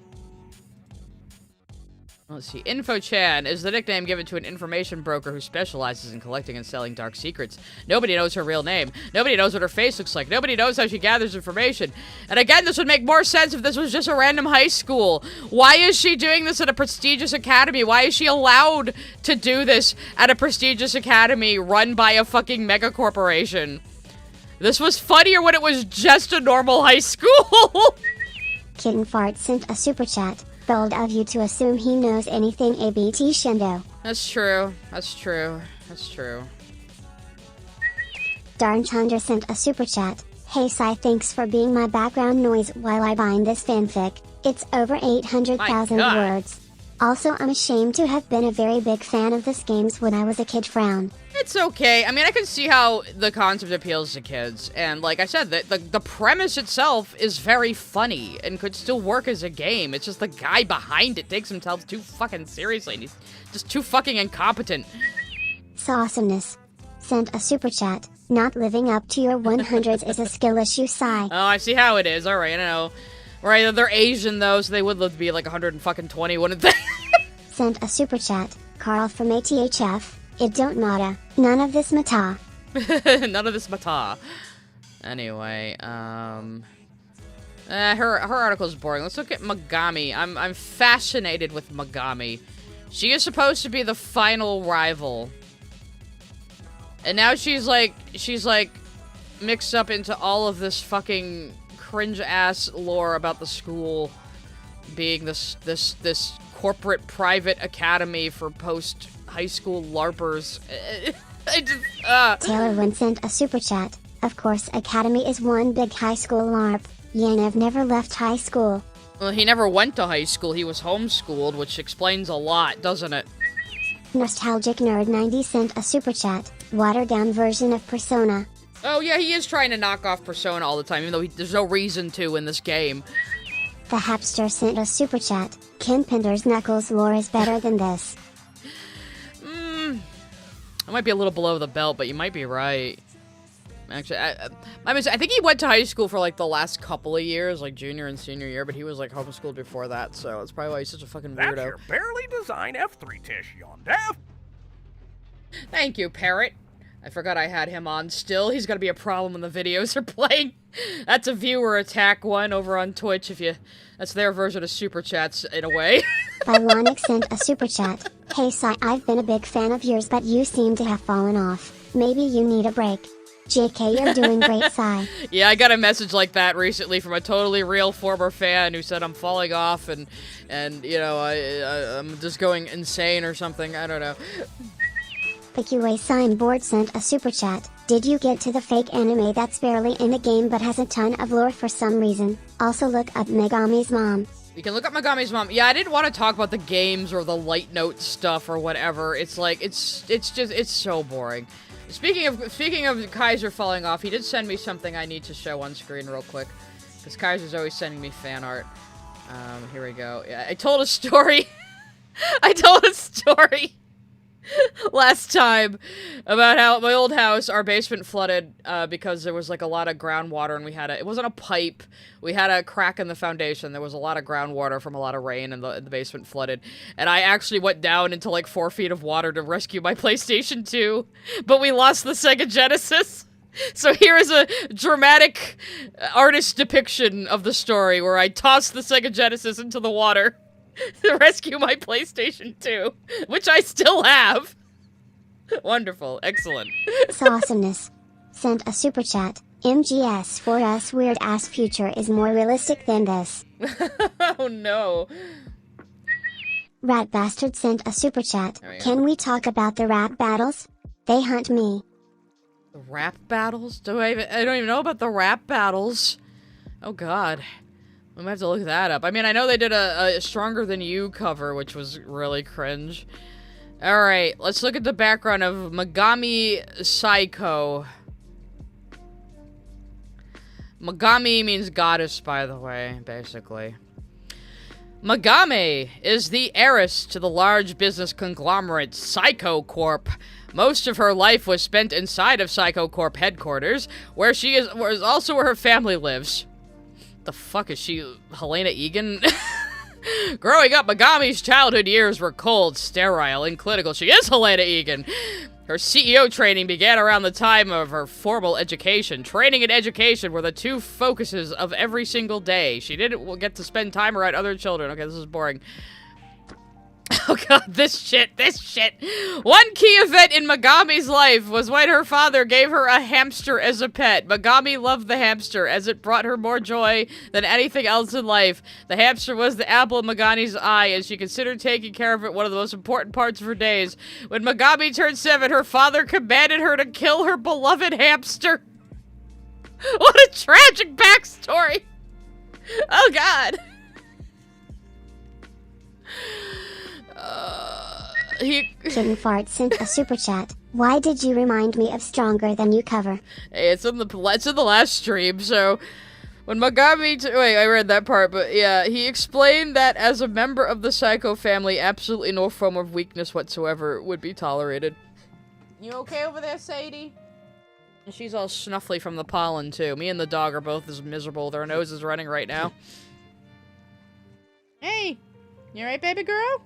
Let's see. Info-chan is the nickname given to an information broker who specializes in collecting and selling dark secrets. Nobody knows her real name. Nobody knows what her face looks like. Nobody knows how she gathers information. And again, this would make more sense if this was just a random high school. Why is she doing this at a prestigious academy? Why is she allowed to do this at a prestigious academy run by a fucking mega corporation? This was funnier when it was just a normal high school. Kitten Fart sent a super chat. Bold of you to assume he knows anything ABT Shindo. That's true. That's true. That's true. Darn Chandra sent a super chat. Hey Sai, thanks for being my background noise while I bind this fanfic. It's over 800,000 words. Also, I'm ashamed to have been a very big fan of this games when I was a kid. Frown. It's okay. I mean, I can see how the concept appeals to kids. And like I said, the premise itself is very funny and could still work as a game. It's just the guy behind it takes himself too fucking seriously. And he's just too fucking incompetent. Awesomeness. Sent a super chat. Not living up to your 100s is a skill issue, Sai. Oh, I see how it is. All right, I know. Right, they're Asian though, so they would live to be like 120, wouldn't they? Sent a super chat. Carl from ATHF. It don't matter. None of this matter. None of this matter. Anyway, her article is boring. Let's look at Megami. I'm fascinated with Megami. She is supposed to be the final rival. And now she's like mixed up into all of this fucking cringe-ass lore about the school being this corporate private academy for post-high school LARPers. I just, Taylor Wynn sent a super chat. Of course, Academy is one big high school LARP. Yandev never left high school. Well, he never went to high school. He was homeschooled, which explains a lot, doesn't it? Nostalgic Nerd 90 sent a super chat. Watered down version of Persona. Oh, yeah, he is trying to knock off Persona all the time, even though there's no reason to in this game. The Hapster sent a super chat. Ken Pinder's Knuckles lore is better than this. I might be a little below the belt, but you might be right. Actually, I think he went to high school for, like, the last couple of years, like, junior and senior year, but he was, like, homeschooled before that, so that's probably why he's such a fucking weirdo. That's your barely designed F3 Tish, Yandev. Thank you, Parrot. I forgot I had him on still. He's gonna be a problem when the videos are playing. That's a viewer attack one over on Twitch, that's their version of Super Chats, in a way. Bylonic sent a super chat. Hey Sai, I've been a big fan of yours, but you seem to have fallen off. Maybe you need a break. JK, you're doing great, Sai. Yeah, I got a message like that recently from a totally real former fan who said I'm falling off and you know, I'm just going insane or something. I don't know. PQA Signboard sent a super chat. Did you get to the fake anime that's barely in the game but has a ton of lore for some reason? Also look up Megami's mom. You can look up Megami's mom. Yeah, I didn't want to talk about the games or the light note stuff or whatever. It's like, it's so boring. Speaking of Kaiser falling off, he did send me something I need to show on screen real quick. Because Kaiser's always sending me fan art. Here we go. Yeah, I told a story. I told a story last time about how at my old house, our basement flooded because there was like a lot of groundwater and it wasn't a pipe, we had a crack in the foundation, there was a lot of groundwater from a lot of rain and the basement flooded, and I actually went down into like 4 feet of water to rescue my PlayStation 2, but we lost the Sega Genesis. So here is a dramatic artist depiction of the story where I tossed the Sega Genesis into the water to rescue my PlayStation 2, which I still have. Wonderful. Excellent. Awesomeness sent a super chat. MGS for us weird ass future is more realistic than this. Oh no. Rat Bastard sent a super chat. We Can we talk about the rap battles? They hunt me. The rap battles? I don't even know about the rap battles. Oh god. We might have to look that up. I mean, I know they did a Stronger Than You cover, which was really cringe. Alright, let's look at the background of Megami Psycho. Megami means goddess, by the way, basically. Megami is the heiress to the large business conglomerate Psycho Corp. Most of her life was spent inside of Psycho Corp headquarters, where also where her family lives. The fuck is she, Helena Egan? Growing up, Megami's childhood years were cold, sterile, and clinical. She is Helena Egan. Her CEO training began around the time of her formal education. Training and education were the two focuses of every single day. She didn't get to spend time around other children. Okay, this is boring. Oh god, this shit. One key event in Megami's life was when her father gave her a hamster as a pet. Megami loved the hamster as it brought her more joy than anything else in life. The hamster was the apple of Megami's eye, and she considered taking care of it one of the most important parts of her days. When Megami turned 7, her father commanded her to kill her beloved hamster. What a tragic backstory. Oh god. Kitten Fart sent a super chat. Why did you remind me of Stronger Than You cover? Hey, it's in the last stream, so when Megami wait, I read that part, but yeah, he explained that as a member of the Psycho family, absolutely no form of weakness whatsoever would be tolerated. You okay over there, Sadie? And she's all snuffly from the pollen, too. Me and the dog are both as miserable with our noses running right now. Hey! You alright, baby girl?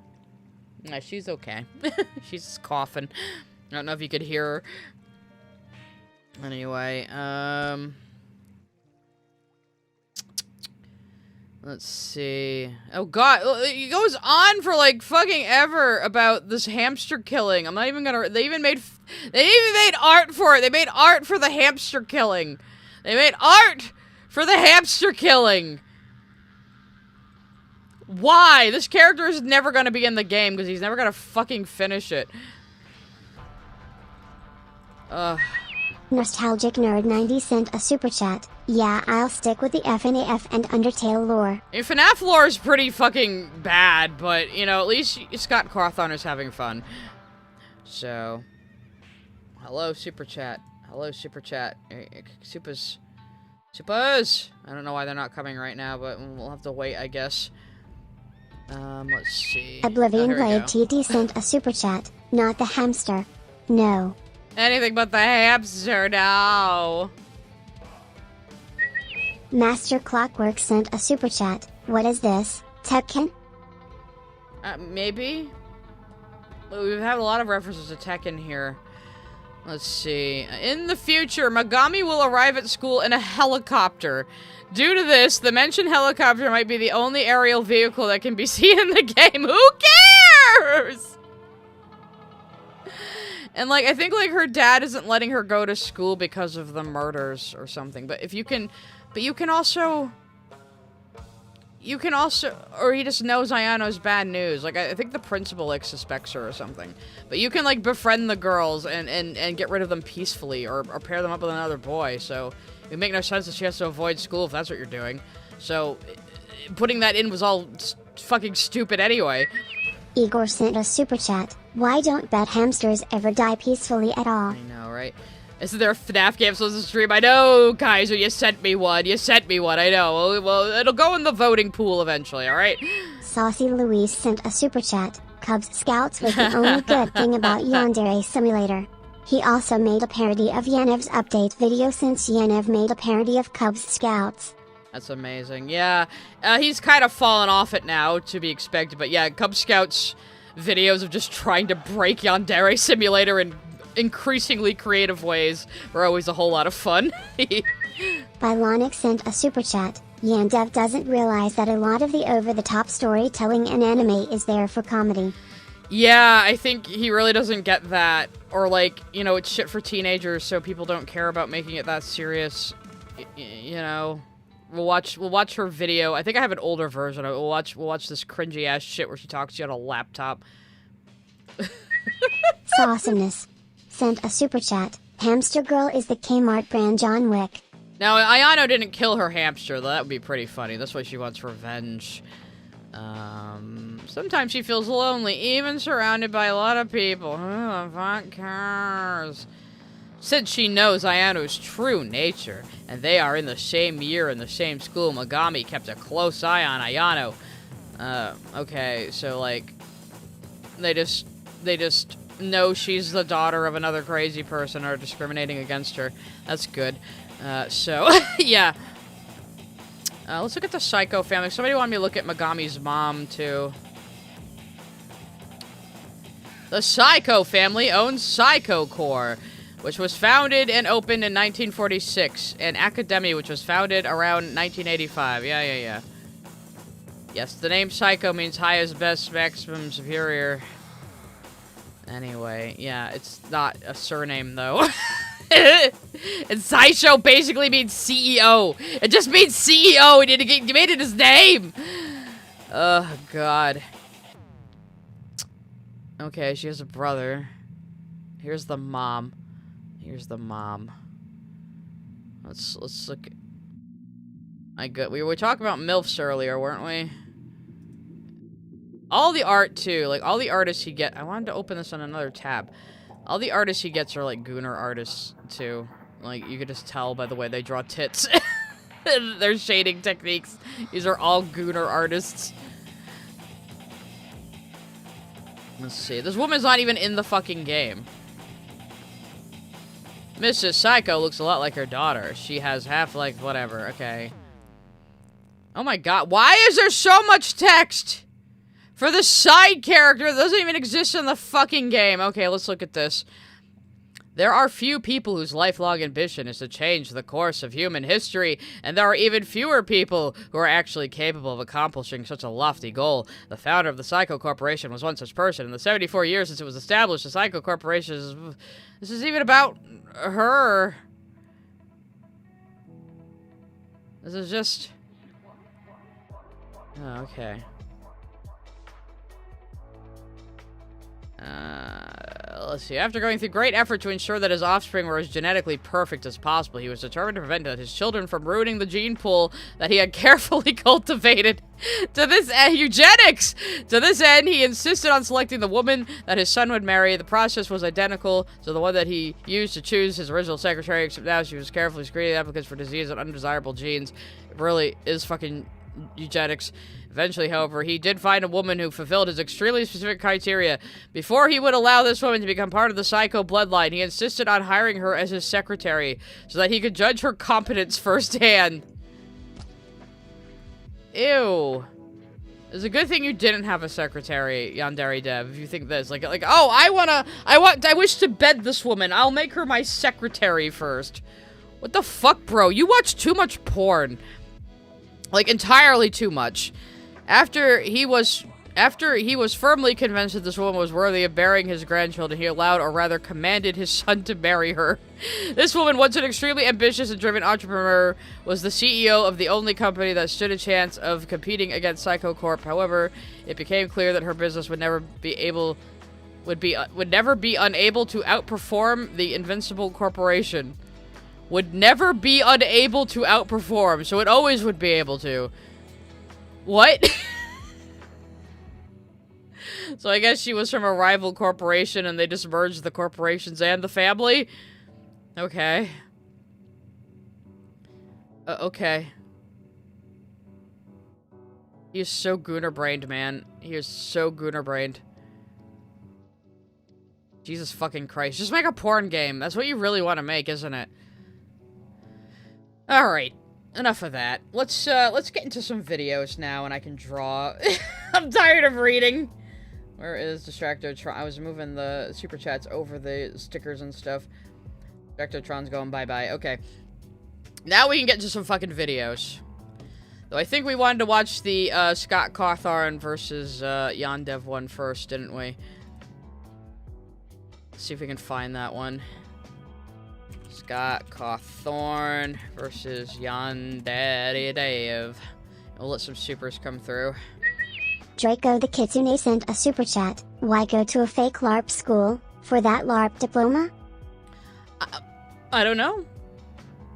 Nah, she's okay. She's just coughing. I don't know if you could hear her. Anyway, let's see. Oh god, it goes on for like fucking ever about this hamster killing. I'm not even gonna, they even made art for it. They made art for the hamster killing. They made art for the hamster killing. Why? This character is never gonna be in the game because he's never gonna fucking finish it. Nostalgic Nerd 90 sent a super chat. Yeah, I'll stick with the FNAF and Undertale lore. FNAF lore is pretty fucking bad, but, you know, at least Scott Cawthon is having fun. So, hello, super chat. Hello, super chat. Supers. I don't know why they're not coming right now, but we'll have to wait, I guess. Let's see. Oblivion Blade TT sent a super chat. Not the hamster. No. Anything but the hamster, no. Master Clockwork sent a super chat. What is this? Tekken? Maybe? We've had a lot of references to Tekken here. Let's see. In the future, Megami will arrive at school in a helicopter. Due to this, the mentioned helicopter might be the only aerial vehicle that can be seen in the game. Who cares? And, like, I think, like, her dad isn't letting her go to school because of the murders or something. But if you can... But you can also... Or he just knows Ayano's bad news. Like, I think the principal, like, suspects her or something. But you can, like, befriend the girls and get rid of them peacefully. Or pair them up with another boy. So, it would make no sense that she has to avoid school if that's what you're doing. So, putting that in was all fucking stupid anyway. Igor sent a super chat. Why don't bad hamsters ever die peacefully at all? I know, right? Isn't there a FNAF game supposed to stream? I know, Kaiser, you sent me one. You sent me one, I know. Well, it'll go in the voting pool eventually, alright? Saucy Louise sent a super chat. Cubs Scouts was the only good thing about Yandere Simulator. He also made a parody of Yandev's update video since Yandev made a parody of Cubs Scouts. That's amazing. Yeah, he's kind of fallen off it now, to be expected. But yeah, Cub Scouts videos of just trying to break Yandere Simulator in increasingly creative ways are always a whole lot of fun. Bylonic sent a super chat. Yandev doesn't realize that a lot of the over-the-top storytelling in anime is there for comedy. Yeah, I think he really doesn't get that. Or like, you know, it's shit for teenagers, so people don't care about making it that serious. You know... We'll watch her video. I think I have an older version of it. We'll watch this cringy ass shit where she talks to you on a laptop. Awesomeness sent a super chat. Hamster Girl is the Kmart brand John Wick. Now, Ayano didn't kill her hamster, though. That would be pretty funny. That's why she wants revenge. Sometimes she feels lonely, even surrounded by a lot of people. Who the fuck cares? Since she knows Ayano's true nature, and they are in the same year in the same school, Megami kept a close eye on Ayano. Okay, so, like, they just know she's the daughter of another crazy person or discriminating against her. That's good. So, yeah. Let's look at the Psycho family. Somebody wanted me to look at Megami's mom, too. The Psycho family owns Psycho Corps, which was founded and opened in 1946, and Academy, which was founded around 1985. Yeah. Yes, the name Psycho means highest, best, maximum, superior. Anyway, yeah, it's not a surname, though. And Sideshow basically means CEO. It just means CEO, and he made it his name! Oh, God. Okay, she has a brother. Here's the mom. Here's the mom. Let's look. We were talking about MILFs earlier, weren't we? All the art too, like all the artists he get. I wanted to open this on another tab. All the artists he gets are like Gooner artists too. Like you could just tell by the way they draw tits. Their shading techniques. These are all Gooner artists. Let's see. This woman's not even in the fucking game. Mrs. Psycho looks a lot like her daughter. She has half-length whatever. Okay. Oh my god. Why is there so much text? For the side character that doesn't even exist in the fucking game. Okay, let's look at this. There are few people whose lifelong ambition is to change the course of human history, and there are even fewer people who are actually capable of accomplishing such a lofty goal. The founder of the Psycho Corporation was one such person. In the 74 years since it was established, the Psycho Corporation is... This is even about her. This is just... Oh, okay. Let's see. After going through great effort to ensure that his offspring were as genetically perfect as possible, he was determined to prevent his children from ruining the gene pool that he had carefully cultivated. To this end, eugenics! To this end, he insisted on selecting the woman that his son would marry. The process was identical to the one that he used to choose his original secretary, except now she was carefully screening applicants for disease and undesirable genes. It really is fucking eugenics. Eventually, however, he did find a woman who fulfilled his extremely specific criteria. Before he would allow this woman to become part of the Psycho bloodline, he insisted on hiring her as his secretary so that he could judge her competence firsthand. Ew. It's a good thing you didn't have a secretary, Yandere Dev, if you think this. Like, oh, I wish to bed this woman. I'll make her my secretary first. What the fuck, bro? You watch too much porn. Like, entirely too much. After he was firmly convinced that this woman was worthy of bearing his grandchildren, he allowed, or rather commanded, his son to marry her. This woman, once an extremely ambitious and driven entrepreneur, was the CEO of the only company that stood a chance of competing against Psycho Corp. However, it became clear that her business would never be unable to outperform the Invincible Corporation. Would never be unable to outperform, so it always would be able to. What? So I guess she was from a rival corporation and they just merged the corporations and the family? Okay. Okay. He is so gooner-brained, man. He is so gooner-brained. Jesus fucking Christ. Just make a porn game. That's what you really want to make, isn't it? Alright. Enough of that. Let's get into some videos now and I can draw. I'm tired of reading. Where is Distractotron? I was moving the super chats over the stickers and stuff. Distractotron's going bye-bye. Okay. Now we can get into some fucking videos. Though I think we wanted to watch the Scott Cawthorn versus Yandev one first, didn't we? Let's see if we can find that one. Scott Cawthorn versus Yandev. We'll let some supers come through. Draco the Kitsune sent a super chat. Why go to a fake LARP school for that LARP diploma? I don't know.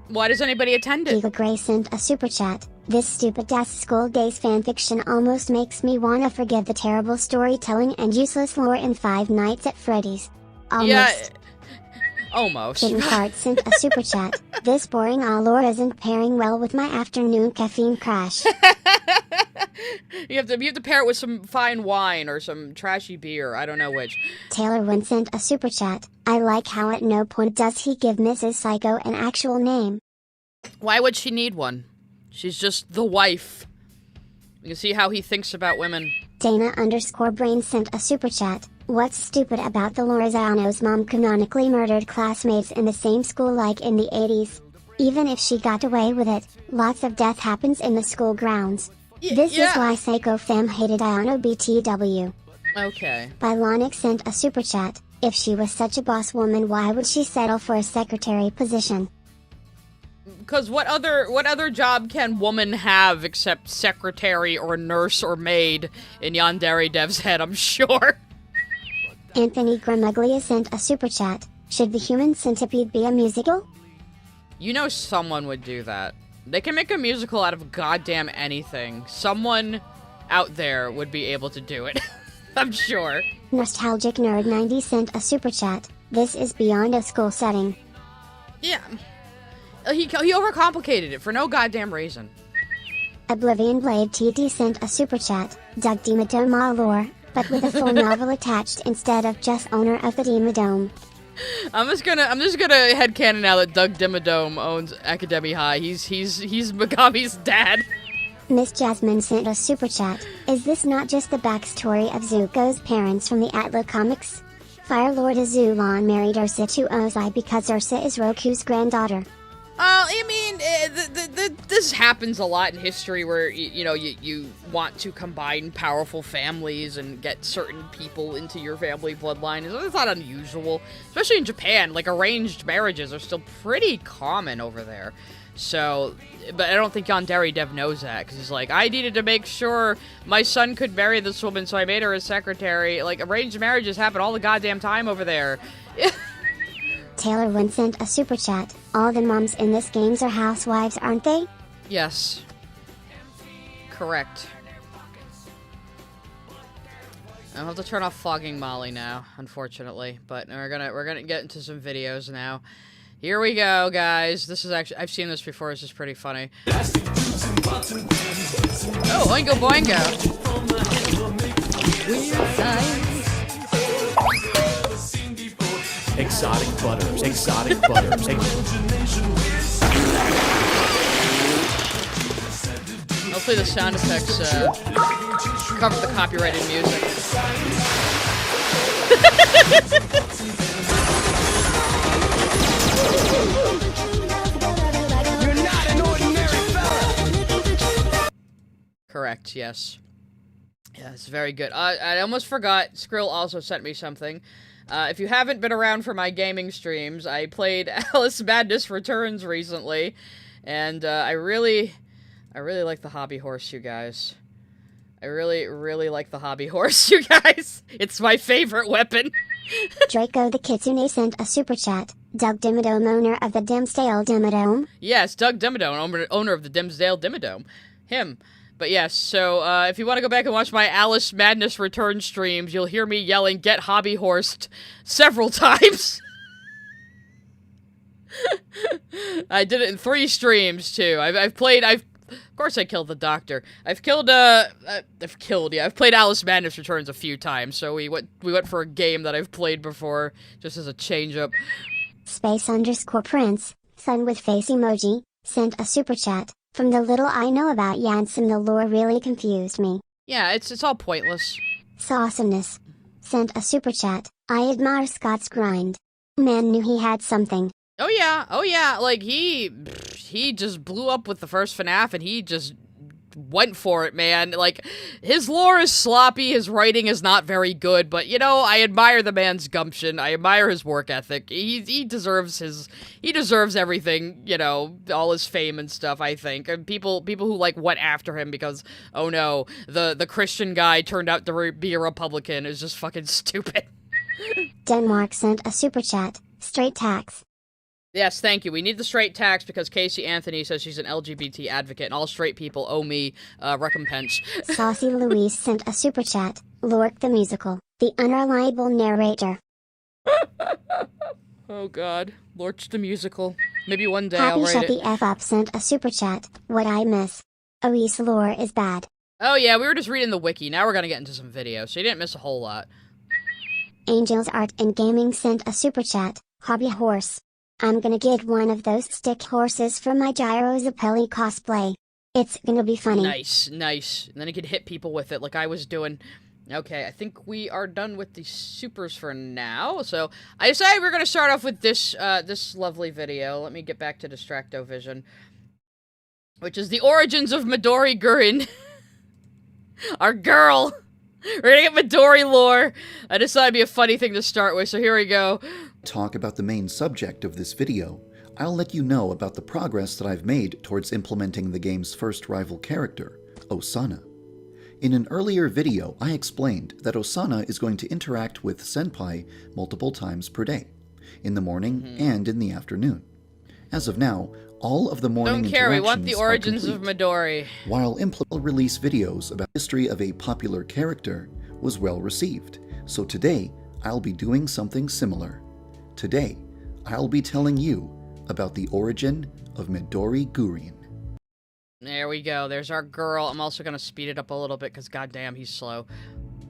Why does anybody attend it? Eagle Gray sent a super chat. This stupid ass school days fanfiction almost makes me wanna forgive the terrible storytelling and useless lore in Five Nights at Freddy's. Almost. Yeah, almost. Kitten Cart sent a super chat. This boring lore isn't pairing well with my afternoon caffeine crash. You have to pair it with some fine wine or some trashy beer. I don't know which. Taylor Wynn sent a super chat. I like how at no point does he give Mrs. Psycho an actual name. Why would she need one? She's just the wife. You can see how he thinks about women. Dana_Brain sent a super chat. What's stupid about the Lorizano's mom canonically murdered classmates in the same school like in the 80s? Even if she got away with it, lots of death happens in the school grounds. This is why Psycho Fam hated Ayano BTW. Okay. Bylonic sent a super chat. If she was such a boss woman, why would she settle for a secretary position? Because what other job can woman have except secretary or nurse or maid in Yandere Dev's head, I'm sure. Anthony Gramuglia sent a super chat. Should the Human Centipede be a musical? You know someone would do that. They can make a musical out of goddamn anything. Someone out there would be able to do it. I'm sure. Nostalgic Nerd 90 sent a super chat. This is beyond a school setting. Yeah. He overcomplicated it for no goddamn reason. Oblivion Blade TT sent a super chat. Doug Dimmadome lore, but with a full novel attached instead of just owner of the Dimmadome. I'm just gonna headcanon now that Doug Dimmadome owns Academy High. He's Megami's dad. Miss Jasmine sent a super chat. Is this not just the backstory of Zuko's parents from the Atla comics? Fire Lord Azulon married Ursa to Ozai because Ursa is Roku's granddaughter. I mean, this happens a lot in history where, you want to combine powerful families and get certain people into your family bloodline. It's not unusual. Especially in Japan, like, arranged marriages are still pretty common over there. So, but I don't think Yandere Dev knows that, because he's like, I needed to make sure my son could marry this woman, so I made her his secretary. Like, arranged marriages happen all the goddamn time over there. Taylor Wynn sent a super chat. All the moms in this games are housewives, aren't they? Yes. Correct. I'll have to turn off Flogging Molly now, unfortunately. But we're gonna get into some videos now. Here we go, guys. This is actually, I've seen this before. This is pretty funny. Oh, Oingo Boingo. Exotic butters, exotic butters. Hopefully the sound effects cover the copyrighted music. You're not an ordinary fella. Correct, yes. Yeah, it's very good. I almost forgot, Skrill also sent me something. If you haven't been around for my gaming streams, I played Alice Madness Returns recently, and I really like the hobby horse, you guys. I really like the hobby horse, you guys. It's my favorite weapon. Draco the Kitsune sent a super chat. Doug Dimmadome, owner of the Dimsdale Dimmadome. Yes, Doug Dimmadome, owner of the Dimsdale Dimmadome. Him. But yes, so if you want to go back and watch my Alice Madness Return streams, you'll hear me yelling, "Get hobby horsed," several times. I did it in 3 streams, too. Of course I killed the doctor. I've played Alice Madness Returns a few times, so we went for a game that I've played before, just as a change-up. Space_Prince, sun with face emoji, sent a super chat. From the little I know about Yansen, the lore really confused me. Yeah, it's all pointless. Sawesomeness sent a super chat. I admire Scott's grind. Man knew he had something. Oh yeah, like he just blew up with the first FNAF and he just went for it, man. Like, his lore is sloppy, his writing is not very good, but, you know, I admire the man's gumption, I admire his work ethic. He deserves everything, you know, all his fame and stuff, I think. And people who, like, went after him because, oh no, the Christian guy turned out to be a Republican is just fucking stupid. Denmark sent a super chat. Straight tax. Yes, thank you. We need the straight tax because Casey Anthony says she's an LGBT advocate and all straight people owe me recompense. Saucy Louise sent a super chat. Lork the musical, the unreliable narrator. Oh god, Lorch the musical. Maybe one day Happy I'll write Shut it. the F Up sent a super chat. What I miss. Ois lore is bad. Oh yeah, we were just reading the wiki. Now we're gonna get into some videos, so you didn't miss a whole lot. Angels Art and Gaming sent a super chat. Hobby horse. I'm gonna get one of those stick horses from my Gyro Zappelli cosplay. It's gonna be funny. Nice. And then you could hit people with it like I was doing. Okay, I think we are done with the supers for now. So I decided we're gonna start off with this this lovely video. Let me get back to Distractovision, which is the origins of Midori Gurin. Our girl. We're gonna get Midori lore. I decided it'd be a funny thing to start with, so here we go. Talk about the main subject of this video, I'll let you know about the progress that I've made towards implementing the game's first rival character, Osana. In an earlier video, I explained that Osana is going to interact with Senpai multiple times per day, in the morning and in the afternoon. As of now, all of the morning Don't care, we want the interactions are origins of complete. Midori. While release videos about the history of a popular character was well received, so today I'll be doing something similar. Today, I'll be telling you about the origin of Midori Gurin. There we go, there's our girl. I'm also gonna speed it up a little bit because goddamn he's slow.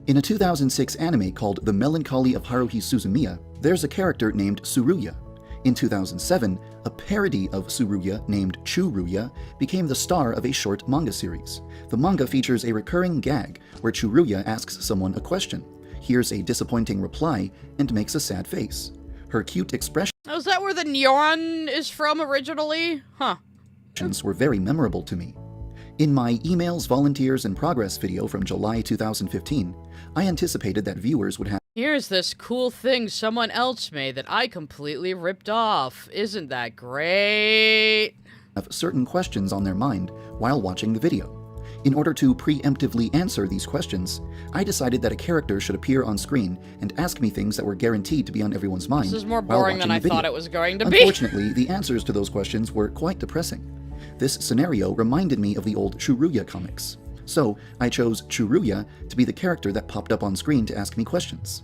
In a 2006 anime called The Melancholy of Haruhi Suzumiya, there's a character named Tsuruya. In 2007, a parody of Tsuruya named Churuya became the star of a short manga series. The manga features a recurring gag where Churuya asks someone a question, hears a disappointing reply, and makes a sad face. Her cute expressions Oh, is that where the Nyan is from originally? Huh. were very memorable to me. In my Emails, Volunteers, and Progress video from July 2015, I anticipated that viewers would have Here's this cool thing someone else made that I completely ripped off. Isn't that great? have certain questions on their mind while watching the video. In order to preemptively answer these questions, I decided that a character should appear on screen and ask me things that were guaranteed to be on everyone's mind. This is more while boring than I watching the thought video. it was going to be. Unfortunately, the answers to those questions were quite depressing. This scenario reminded me of the old Churuya comics. So, I chose Churuya to be the character that popped up on screen to ask me questions.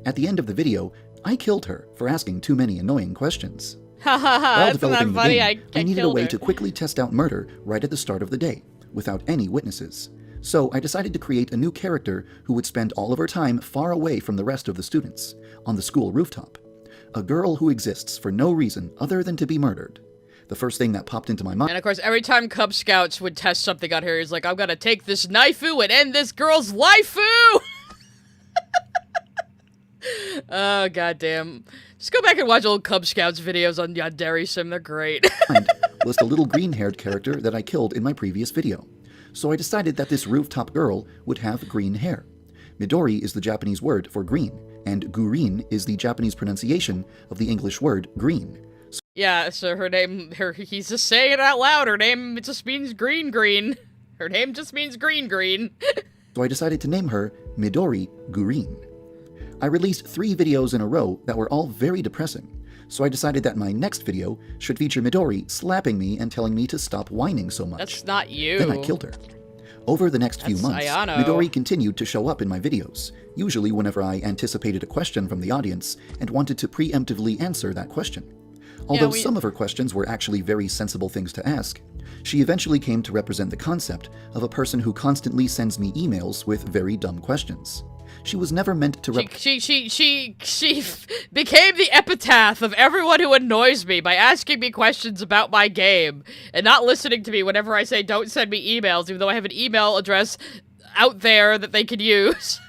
At the end of the video, I killed her for asking too many annoying questions. While While developing the game, I I needed a killed way her. to quickly test out murder right at the start of the day, without any witnesses. So I decided to create a new character who would spend all of her time far away from the rest of the students, on the school rooftop. A girl who exists for no reason other than to be murdered. The first thing that popped into my mind And of course, every time Cub Scouts would test something out here, he's like, I'm gonna take this knifeu and end this girl's lifeu! Oh, goddamn. Just go back and watch old Cub Scouts videos on Yandere Sim, they're great. was the little green-haired character that I killed in my previous video. So I decided that this rooftop girl would have green hair. Midori is the Japanese word for green, and gurin is the Japanese pronunciation of the English word green. Yeah, so he's just saying it out loud, her name just means green. Her name just means green. So I decided to name her Midori Gurin. I released 3 videos in a row that were all very depressing, so I decided that my next video should feature Midori slapping me and telling me to stop whining so much. That's not you. Then I killed her. Over the next few That's months, Ayano. Midori continued to show up in my videos, usually whenever I anticipated a question from the audience and wanted to preemptively answer that question. Although some of her questions were actually very sensible things to ask, she eventually came to represent the concept of a person who constantly sends me emails with very dumb questions. She was never meant to She became the epitaph of everyone who annoys me by asking me questions about my game and not listening to me whenever I say don't send me emails, even though I have an email address out there that they could use.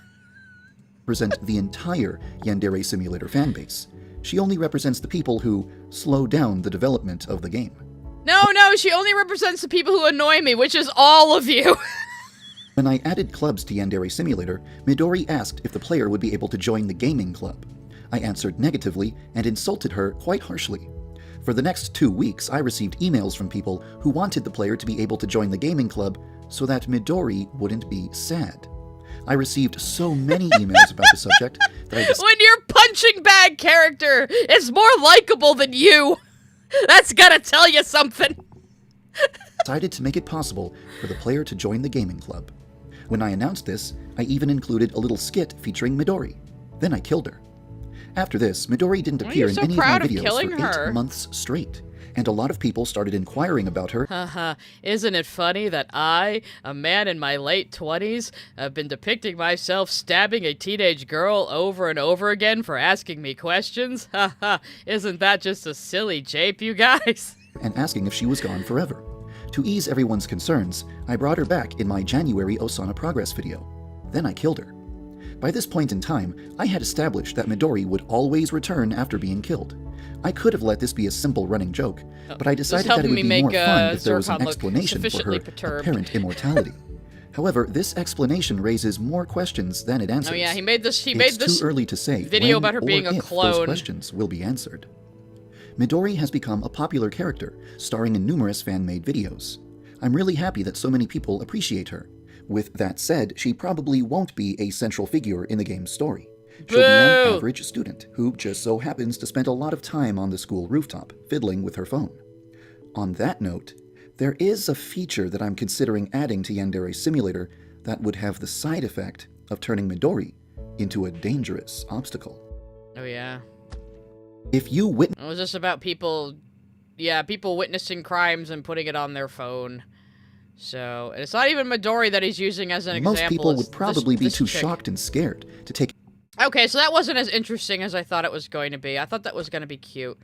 represent the entire Yandere Simulator fanbase. She only represents the people who slow down the development of the game. No, she only represents the people who annoy me, which is all of you. When I added clubs to Yandere Simulator, Midori asked if the player would be able to join the gaming club. I answered negatively and insulted her quite harshly. For the next 2 weeks, I received emails from people who wanted the player to be able to join the gaming club so that Midori wouldn't be sad. I received so many emails about the subject that I When your punching bag character is more likable than you, that's gotta tell you something. decided to make it possible for the player to join the gaming club. When I announced this, I even included a little skit featuring Midori. Then I killed her. After this, Midori didn't appear in any of my videos for 8 months straight, and a lot of people started inquiring about her. Haha, isn't it funny that I, a man in my late 20s, have been depicting myself stabbing a teenage girl over and over again for asking me questions? Haha, isn't that just a silly jape, you guys? And asking if she was gone forever. To ease everyone's concerns, I brought her back in my January Osana progress video. Then I killed her. By this point in time, I had established that Midori would always return after being killed. I could have let this be a simple running joke, but I decided that it would be more fun if there was an explanation for her apparent immortality. However, this explanation raises more questions than it answers. Oh yeah, he made this It's too early to say video when about her being or a if clone. those questions will be answered. Midori has become a popular character, starring in numerous fan-made videos. I'm really happy that so many people appreciate her. With that said, she probably won't be a central figure in the game's story. She'll be an average student who just so happens to spend a lot of time on the school rooftop, fiddling with her phone. On that note, there is a feature that I'm considering adding to Yandere Simulator that would have the side effect of turning Midori into a dangerous obstacle. Oh yeah. If you witness It was just about people witnessing crimes and putting it on their phone. So, it's not even Midori that he's using as an example. most people it's would probably be this too chick. shocked and scared to take Okay, so that wasn't as interesting as I thought it was going to be. I thought that was going to be cute.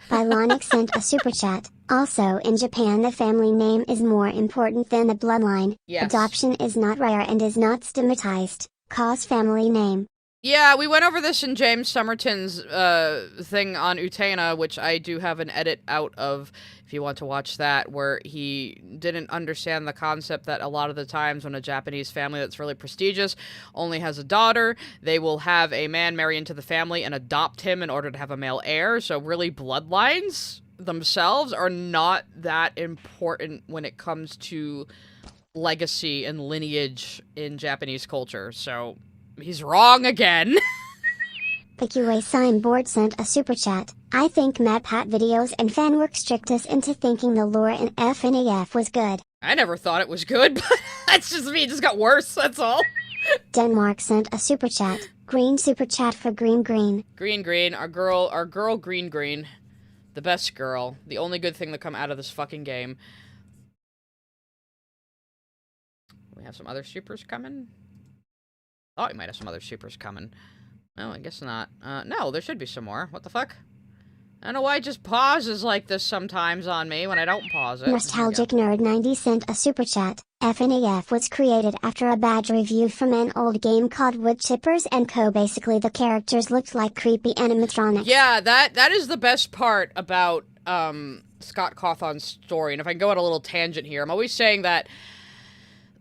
Bylonic sent a super chat. Also, in Japan, the family name is more important than the bloodline. Yes. Adoption is not rare and is not stigmatized. Cause family name. Yeah, we went over this in James Somerton's thing on Utena, which I do have an edit out of if you want to watch that, where he didn't understand the concept that a lot of the times when a Japanese family that's really prestigious only has a daughter, they will have a man marry into the family and adopt him in order to have a male heir, so really bloodlines themselves are not that important when it comes to legacy and lineage in Japanese culture. So he's wrong again. The QA signboard sent a super chat. I think MadPat videos and fanwork tricked us into thinking the lore in FNAF was good. I never thought it was good, but that's just me. It just got worse, that's all. Denmark sent a super chat. Green super chat for Green Green. Green Green, our girl Green Green. The best girl. The only good thing to come out of this fucking game. We have some other supers coming? Oh, we might have some other supers coming. No, I guess not. No, there should be some more. What the fuck? I don't know why it just pauses like this sometimes on me when I don't pause it. Nostalgic Nerd 90 sent a super chat. FNAF was created after a bad review from an old game called Wood Chippers & Co. Basically, the characters looked like creepy animatronics. Yeah, that is the best part about Scott Cawthon's story. And if I can go on a little tangent here, I'm always saying that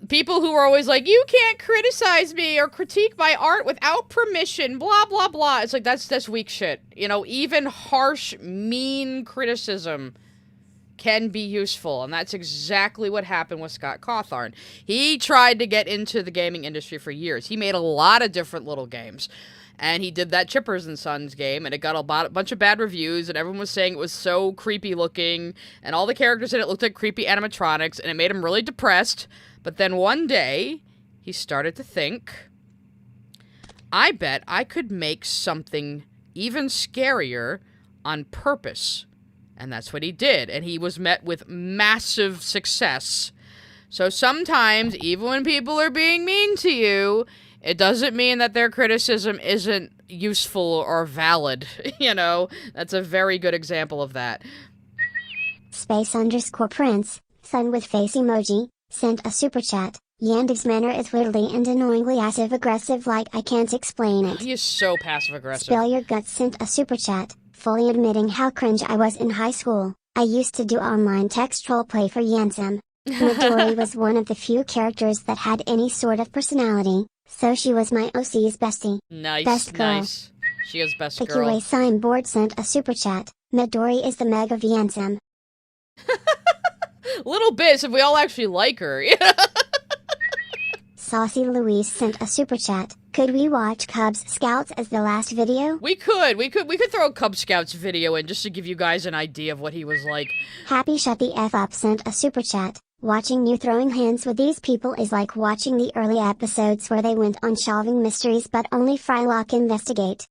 people who are always like, you can't criticize me or critique my art without permission, blah, blah, blah. It's like, that's weak shit. You know, even harsh, mean criticism can be useful, and that's exactly what happened with Scott Cawthon. He tried to get into the gaming industry for years. He made a lot of different little games, and he did that Chippers and Sons game, and it got a bunch of bad reviews, and everyone was saying it was so creepy looking, and all the characters in it looked like creepy animatronics, and it made him really depressed. But then one day, he started to think, I bet I could make something even scarier on purpose. And that's what he did. And he was met with massive success. So sometimes, even when people are being mean to you, it doesn't mean that their criticism isn't useful or valid. You know, that's a very good example of that. Space_Prince, sun with face emoji, sent a super chat. Yandev's manner is weirdly and annoyingly passive-aggressive, like I can't explain it. He is so passive-aggressive. Spill Your Guts sent a super chat, fully admitting how cringe I was in high school. I used to do online text roleplay for Yansem. Midori was one of the few characters that had any sort of personality, so she was my OC's bestie. Nice, best girl. nice. She is best the girl. QA signboard sent a super chat. Midori is the Meg of Yansem. Little bits if we all actually like her. Saucy Louise sent a super chat. Could we watch Cubs Scouts as the last video? We could throw a Cub Scouts video in just to give you guys an idea of what he was like. Happy Shut the F Up sent a super chat. Watching you throwing hands with these people is like watching the early episodes where they went on solving mysteries but only Frylock investigate.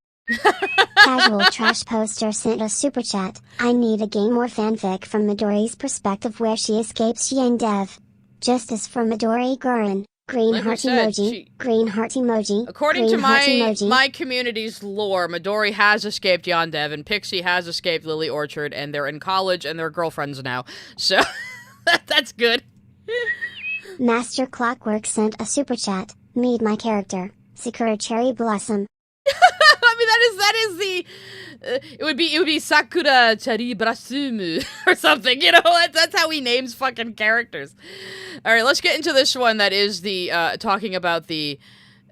Casual Trash Poster sent a super chat. I need a game or fanfic from Midori's perspective where she escapes Yandev. Justice for Midori Gurren. Green Like we heart said, emoji. Green heart emoji. According green to heart emoji. my community's lore, Midori has escaped Yandev and Pixie has escaped Lily Orchard, and they're in college and they're girlfriends now. So that's good. Master Clockwork sent a super chat. Meet my character, Sakura Cherry Blossom. I mean, that is the. It would be Sakura Cherry Blossom or something. You know, that's how he names fucking characters. All right, let's get into this one. That is the talking about the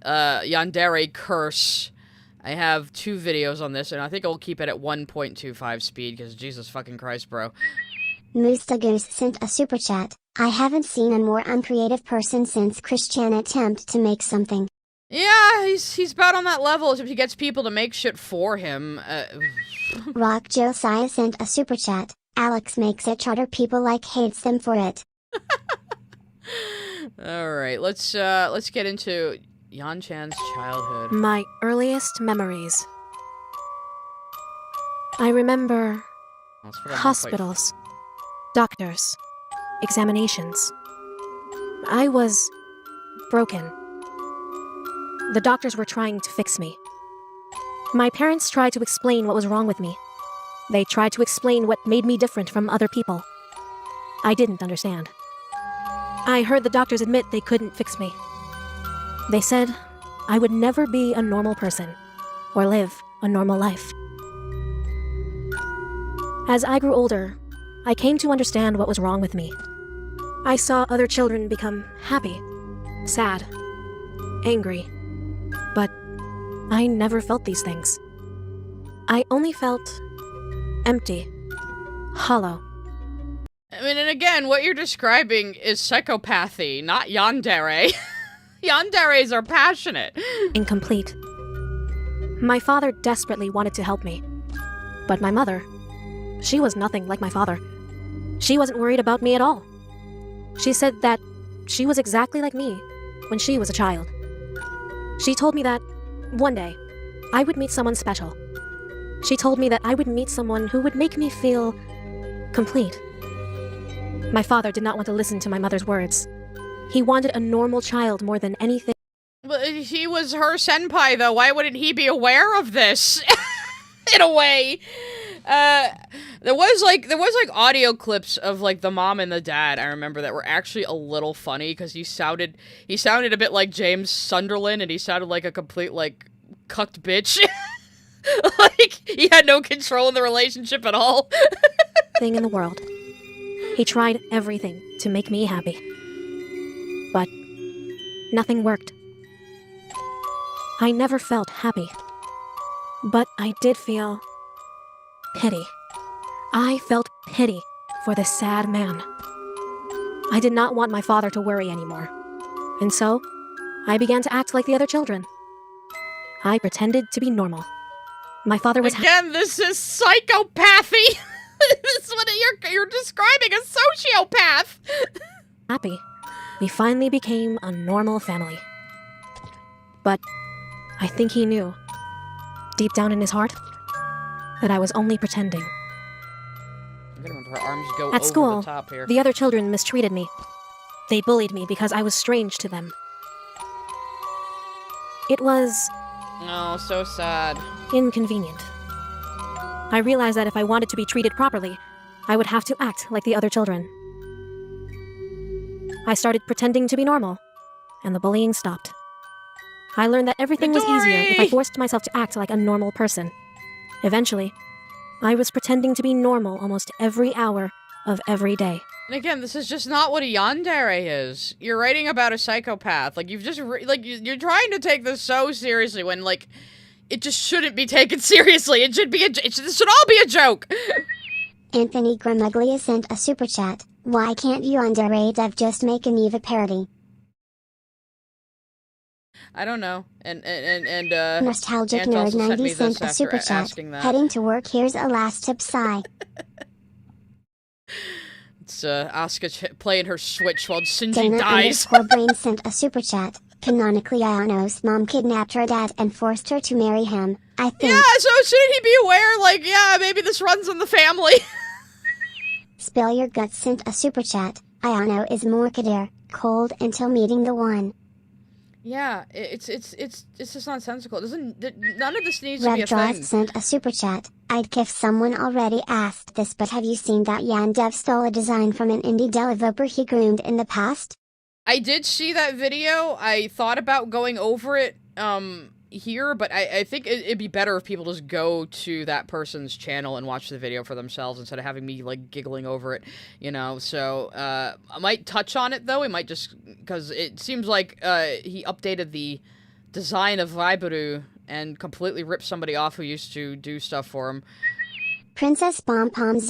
Yandere curse. I have 2 videos on this, and I think I'll keep it at 1.25 speed because Jesus fucking Christ, bro. Moosta Goose sent a super chat. I haven't seen a more uncreative person since Christian attempt to make something. Yeah, he's about on that level if he gets people to make shit for him. Rock Josiah sent a super chat. Alex makes it charter people like hates them for it. All right, let's get into Yan Chan's childhood. My earliest memories. I remember Let's forget how hospitals, doctors, examinations. I was broken. The doctors were trying to fix me. My parents tried to explain what was wrong with me. They tried to explain what made me different from other people. I didn't understand. I heard the doctors admit they couldn't fix me. They said I would never be a normal person or live a normal life. As I grew older, I came to understand what was wrong with me. I saw other children become happy, sad, angry, but I never felt these things. I only felt empty, hollow. I mean, and again, what you're describing is psychopathy, not yandere. Yanderes are passionate. Incomplete. My father desperately wanted to help me. But my mother, she was nothing like my father. She wasn't worried about me at all. She said that she was exactly like me when she was a child. She told me that one day I would meet someone special. She told me that I would meet someone who would make me feel complete. My father did not want to listen to my mother's words. He wanted a normal child more than anything. Well, he was her senpai, though. Why wouldn't he be aware of this? In a way. There was like audio clips of like the mom and the dad, I remember, that were actually a little funny because he sounded a bit like James Sunderland, and he sounded like a complete like cucked bitch. Like he had no control in the relationship at all. Thing in the world. He tried everything to make me happy. But nothing worked. I never felt happy. But I did feel pity. I felt pity for this sad man. I did not want my father to worry anymore. And so, I began to act like the other children. I pretended to be normal. My father was Again, this is psychopathy. This is what you're describing, a sociopath. happy. We finally became a normal family. But I think he knew, deep down in his heart, that I was only pretending. I'm gonna remember her arms go At over school, the top here. the other children mistreated me. They bullied me because I was strange to them. It was Oh, so sad. inconvenient. I realized that if I wanted to be treated properly, I would have to act like the other children. I started pretending to be normal, and the bullying stopped. I learned that everything was easier if I forced myself to act like a normal person. Eventually, I was pretending to be normal almost every hour of every day. And again, this is just not what a yandere is. You're writing about a psychopath. Like, you've just, you're trying to take this so seriously when, like, it just shouldn't be taken seriously. It should be this should all be a joke. Anthony Gramaglia sent a super chat. Why can't you Yandev just make an Eva parody? I don't know. And Nostalgic Ant Nerd also sent 90 me sent this a after super chat. asking that. Heading to work, here's a last tip, sigh. It's Asuka playing her Switch while Shinji Dana dies. _brain sent a super chat. Canonically, Ayano's mom kidnapped her dad and forced her to marry him. I think. Yeah, so shouldn't he be aware? Like, yeah, maybe this runs in the family. Spill Your Guts sent a super chat. Ayano is more Kadir, cold until meeting the one. Yeah, it's just nonsensical. None of this needs to be a Red thing. sent a super chat. I'd if someone already asked this, but have you seen that Yandev stole a design from an indie developer he groomed in the past? I did see that video. I thought about going over it here, but I think it'd be better if people just go to that person's channel and watch the video for themselves instead of having me, like, giggling over it, you know? So, I might touch on it, though. We might just... Because it seems like he updated the design of Vaibaru and completely ripped somebody off who used to do stuff for him. Princess Pompom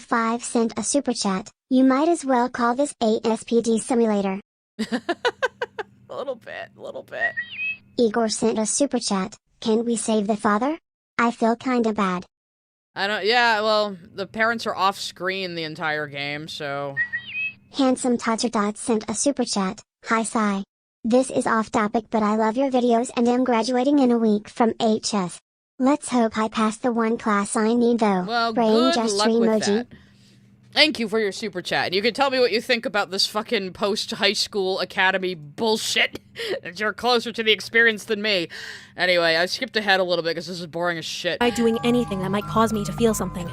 005 sent a super chat. You might as well call this a SPD simulator. A little bit. Igor sent a super chat. Can we save the father? I feel kinda bad. Yeah, well, the parents are off screen the entire game, so... Handsome Dot sent a super chat. Hi Sai. This is off topic, but I love your videos and am graduating in a week from HS. Let's hope I pass the one class I need though. Well, Brain good gesture luck with emoji. that. Thank you for your super chat. And you can tell me what you think about this fucking post-high school academy bullshit. You're closer to the experience than me. Anyway, I skipped ahead a little bit because this is boring as shit. By doing anything that might cause me to feel something.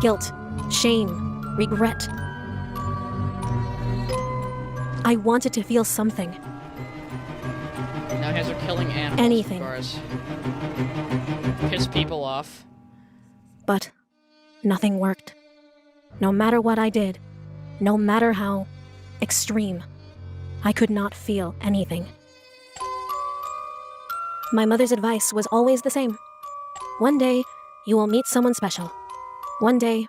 Guilt, shame, regret. I wanted to feel something. Now guys are killing animals, Anything. of course. Piss people off. But nothing worked. No matter what I did, no matter how extreme, I could not feel anything. My mother's advice was always the same. One day, you will meet someone special. One day,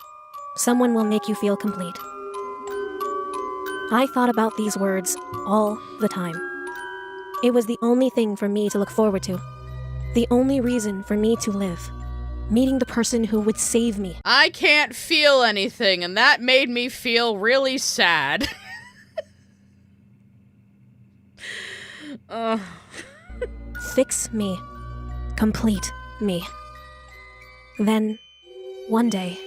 someone will make you feel complete. I thought about these words all the time. It was the only thing for me to look forward to. The only reason for me to live. Meeting the person who would save me. I can't feel anything, and that made me feel really sad. Fix me. Complete me. Then, one day...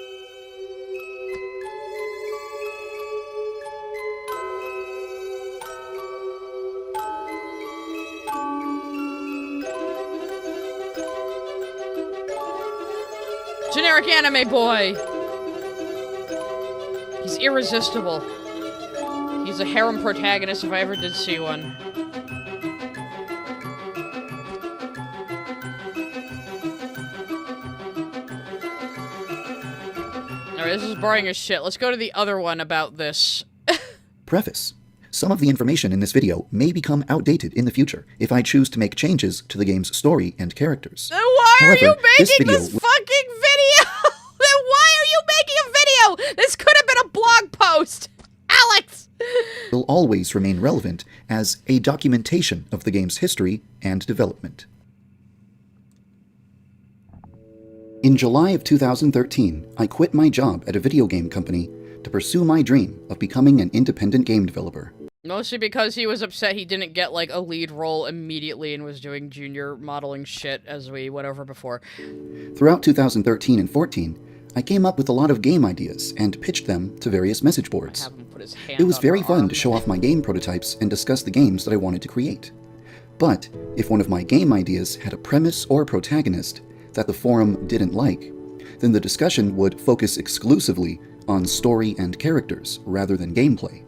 Generic anime boy. He's irresistible. He's a harem protagonist if I ever did see one. Alright, this is boring as shit. Let's go to the other one about this. Preface. Some of the information in this video may become outdated in the future if I choose to make changes to the game's story and characters. Then why are However, you this making video this fucking video? Then why are you making a video? This could have been a blog post. Alex! will always remain relevant as a documentation of the game's history and development. In July of 2013, I quit my job at a video game company to pursue my dream of becoming an independent game developer. Mostly because he was upset he didn't get, like, a lead role immediately and was doing junior modeling shit, as we went over before. Throughout 2013 and 14, I came up with a lot of game ideas and pitched them to various message boards. Have him put his hand It was on very her fun arm. to show off my game prototypes and discuss the games that I wanted to create. But if one of my game ideas had a premise or protagonist that the forum didn't like, then the discussion would focus exclusively on story and characters rather than gameplay.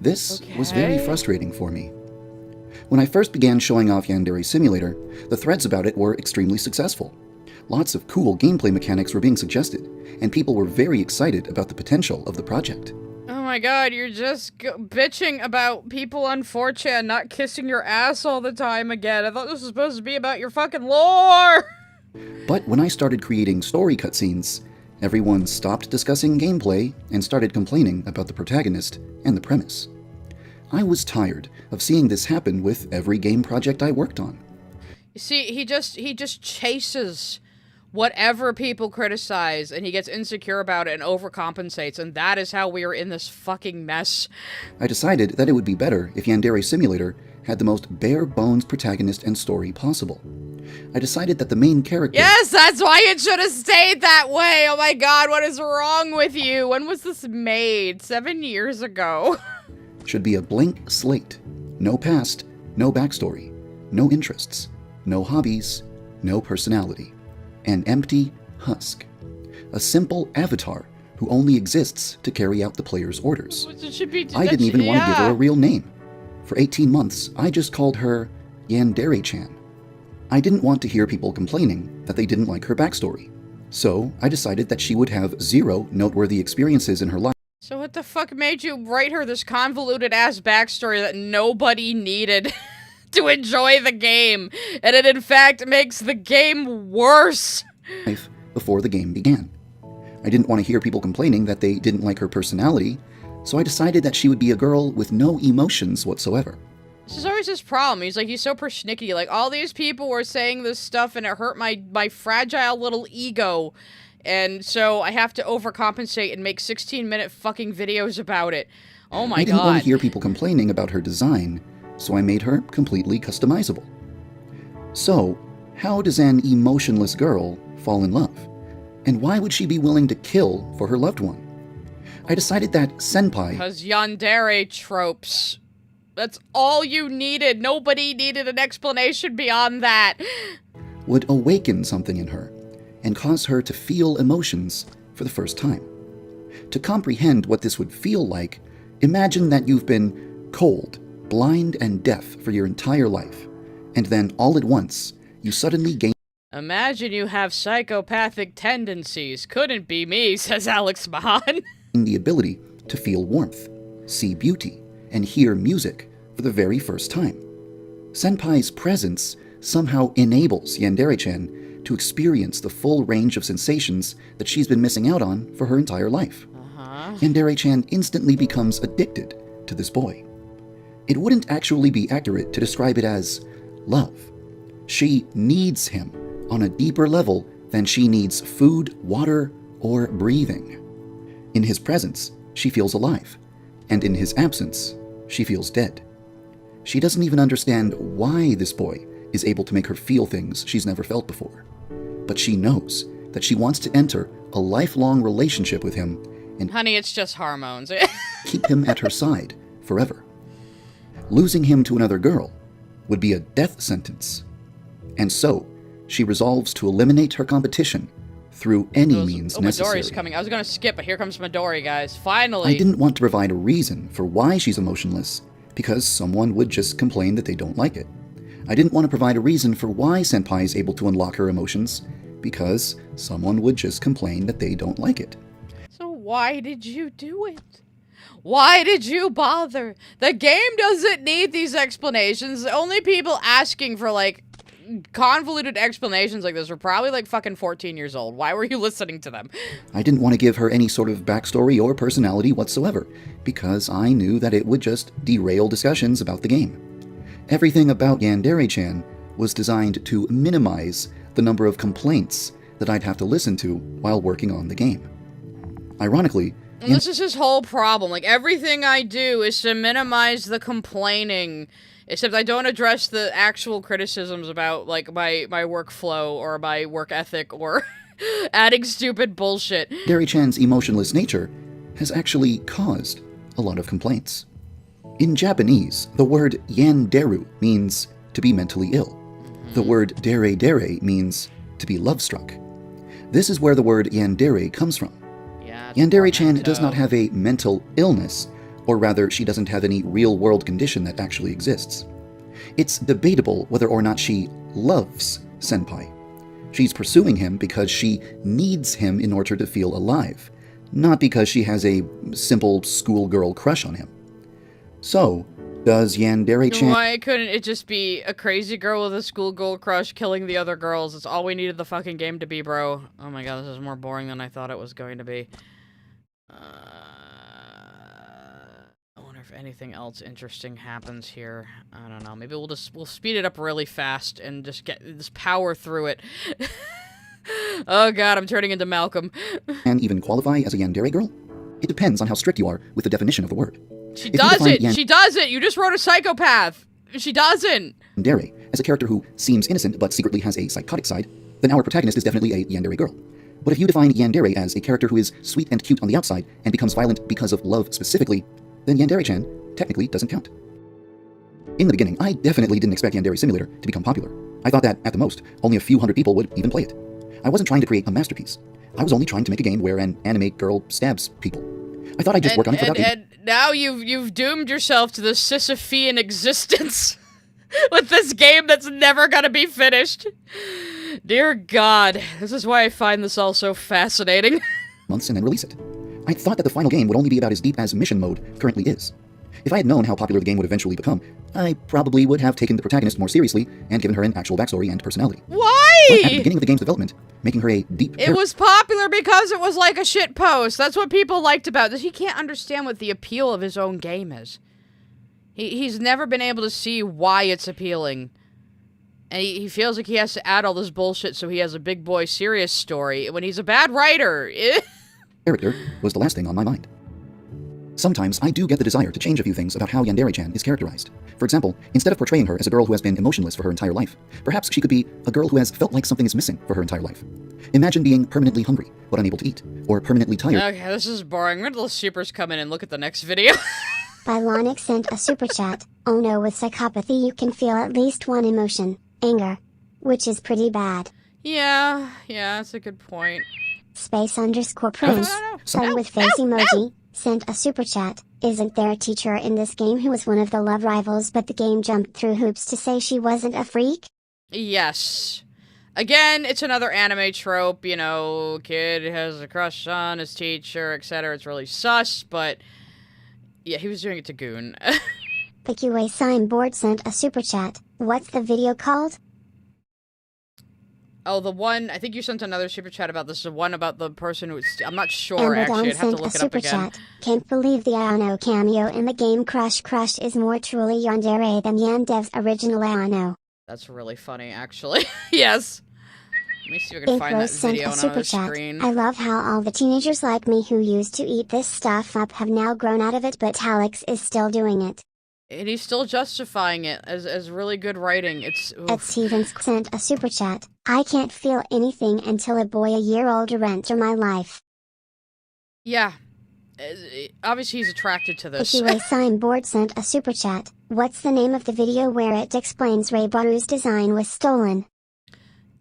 This was very frustrating for me. When I first began showing off Yandere Simulator, the threads about it were extremely successful. Lots of cool gameplay mechanics were being suggested, and people were very excited about the potential of the project. Oh my god, you're just bitching about people on 4chan not kissing your ass all the time again. I thought this was supposed to be about your fucking lore! But when I started creating story cutscenes, everyone stopped discussing gameplay and started complaining about the protagonist and the premise. I was tired of seeing this happen with every game project I worked on. You see, he just chases whatever people criticize, and he gets insecure about it and overcompensates, and that is how we are in this fucking mess. I decided that it would be better if Yandere Simulator had the most bare-bones protagonist and story possible. I decided that the main character... Yes, that's why it should have stayed that way! Oh my god, what is wrong with you? When was this made? 7 years ago. should be a blank slate. No past, no backstory, no interests, no hobbies, no personality. An empty husk. A simple avatar who only exists to carry out the player's orders. I didn't even want to give her a real name. For 18 months, I just called her Yandere-chan. I didn't want to hear people complaining that they didn't like her backstory. So, I decided that she would have 0 noteworthy experiences in her life. So what the fuck made you write her this convoluted-ass backstory that nobody needed to enjoy the game? And it in fact makes the game worse! Before the game began. I didn't want to hear people complaining that they didn't like her personality, so I decided that she would be a girl with no emotions whatsoever. This is always his problem. He's so persnickety. Like, all these people were saying this stuff and it hurt my fragile little ego. And so I have to overcompensate and make 16-minute fucking videos about it. Oh my god. I didn't want to hear people complaining about her design, so I made her completely customizable. So, how does an emotionless girl fall in love? And why would she be willing to kill for her loved one? I decided that senpai... Because yandere tropes. That's all you needed. Nobody needed an explanation beyond that. Would awaken something in her and cause her to feel emotions for the first time. To comprehend what this would feel like, imagine that you've been cold, blind, and deaf for your entire life, and then all at once, you suddenly gain... Imagine you have psychopathic tendencies. Couldn't be me, says Alex Mahan. the ability to feel warmth, see beauty, and hear music for the very first time. Senpai's presence somehow enables Yandere-chan to experience the full range of sensations that she's been missing out on for her entire life. Yandere-chan instantly becomes addicted to this boy. It wouldn't actually be accurate to describe it as love. She needs him on a deeper level than she needs food, water, or breathing. In his presence, she feels alive, and in his absence, she feels dead. She doesn't even understand why this boy is able to make her feel things she's never felt before. But she knows that she wants to enter a lifelong relationship with him and Honey, it's just hormones. keep him at her side forever. Losing him to another girl would be a death sentence. And so, she resolves to eliminate her competition through any means necessary. Midori's coming. I was gonna skip, but here comes Midori, guys. Finally! I didn't want to provide a reason for why she's emotionless, because someone would just complain that they don't like it. I didn't want to provide a reason for why Senpai is able to unlock her emotions, because someone would just complain that they don't like it. So why did you do it? Why did you bother? The game doesn't need these explanations. The only people asking for, like, convoluted explanations like this are probably, like, fucking 14 years old. Why were you listening to them? I didn't want to give her any sort of backstory or personality whatsoever, because I knew that it would just derail discussions about the game. Everything about Yandere-chan was designed to minimize the number of complaints that I'd have to listen to while working on the game. Ironically, and this is his whole problem. Like, everything I do is to minimize the complaining, except I don't address the actual criticisms about, like, my workflow or my work ethic or adding stupid bullshit. Yandere-chan's emotionless nature has actually caused a lot of complaints. In Japanese, the word yanderu means to be mentally ill. The word dere means to be love-struck. This is where the word yandere comes from. Yandere-chan does not have a mental illness, or rather, she doesn't have any real-world condition that actually exists. It's debatable whether or not she loves Senpai. She's pursuing him because she needs him in order to feel alive, not because she has a simple schoolgirl crush on him. So, does Yandere-chan... Why couldn't it just be a crazy girl with a schoolgirl crush killing the other girls? That's all we needed the fucking game to be, bro. Oh my god, this is more boring than I thought it was going to be. I wonder if anything else interesting happens here. I don't know. Maybe we'll speed it up really fast and just power through it. Oh god, I'm turning into Malcolm. And even qualify as a Yandere girl? It depends on how strict you are with the definition of the word. She doesn't! She doesn't! You just wrote a psychopath! She doesn't! Yandere, as a character who seems innocent but secretly has a psychotic side, then our protagonist is definitely a Yandere girl. But if you define Yandere as a character who is sweet and cute on the outside and becomes violent because of love specifically, then Yandere-chan technically doesn't count. In the beginning, I definitely didn't expect Yandere Simulator to become popular. I thought that, at the most, only a few hundred people would even play it. I wasn't trying to create a masterpiece. I was only trying to make a game where an anime girl stabs people. I thought I'd just work on it for about And now you've doomed yourself to the Sisyphean existence with this game that's never gonna be finished. Dear God, this is why I find this all so fascinating. months and then release it. I thought that the final game would only be about as deep as mission mode currently is. If I had known how popular the game would eventually become, I probably would have taken the protagonist more seriously and given her an actual backstory and personality. Why? But at the beginning of the game's development, making her a deep... It was popular because it was like a shit post. That's what people liked about this. He can't understand what the appeal of his own game is. He's never been able to see why it's appealing. And he feels like he has to add all this bullshit so he has a big boy serious story when he's a bad writer. Character was the last thing on my mind. Sometimes I do get the desire to change a few things about how Yandere-chan is characterized. For example, instead of portraying her as a girl who has been emotionless for her entire life, perhaps she could be a girl who has felt like something is missing for her entire life. Imagine being permanently hungry, but unable to eat, or permanently tired. Okay, this is boring. When do the supers come in and look at the next video? Bylonic sent a super chat. Oh no, with psychopathy you can feel at least one emotion, anger. Which is pretty bad. Yeah, that's a good point. Space_Prince, son with face emoji, sent a super chat. Isn't there a teacher in this game who was one of the love rivals but the game jumped through hoops to say she wasn't a freak? Yes. Again, it's another anime trope, you know, kid has a crush on his teacher, etc. It's really sus, but yeah, he was doing it to Goon. PQA Signboard sent a super chat. What's the video called? Oh, the one, I think you sent another super chat about this. The one about the person who was, I'm not sure, And actually. I'd have to sent look a it up super again. chat. Can't believe the Ayano cameo in the game Crush is more truly Yandere than Yandev's original Ayano. That's really funny, actually. Yes. Let me see if I can find that Rose sent video a on super another chat. screen. I love how all the teenagers like me who used to eat this stuff up have now grown out of it, but Alex is still doing it. And he's still justifying it as really good writing. It's... Ed Stevens sent a super chat. I can't feel anything until a boy a year older enters my life. Yeah. Obviously he's attracted to this. Ikiway Signboard sent a super chat. What's the name of the video where it explains Reibaru's design was stolen?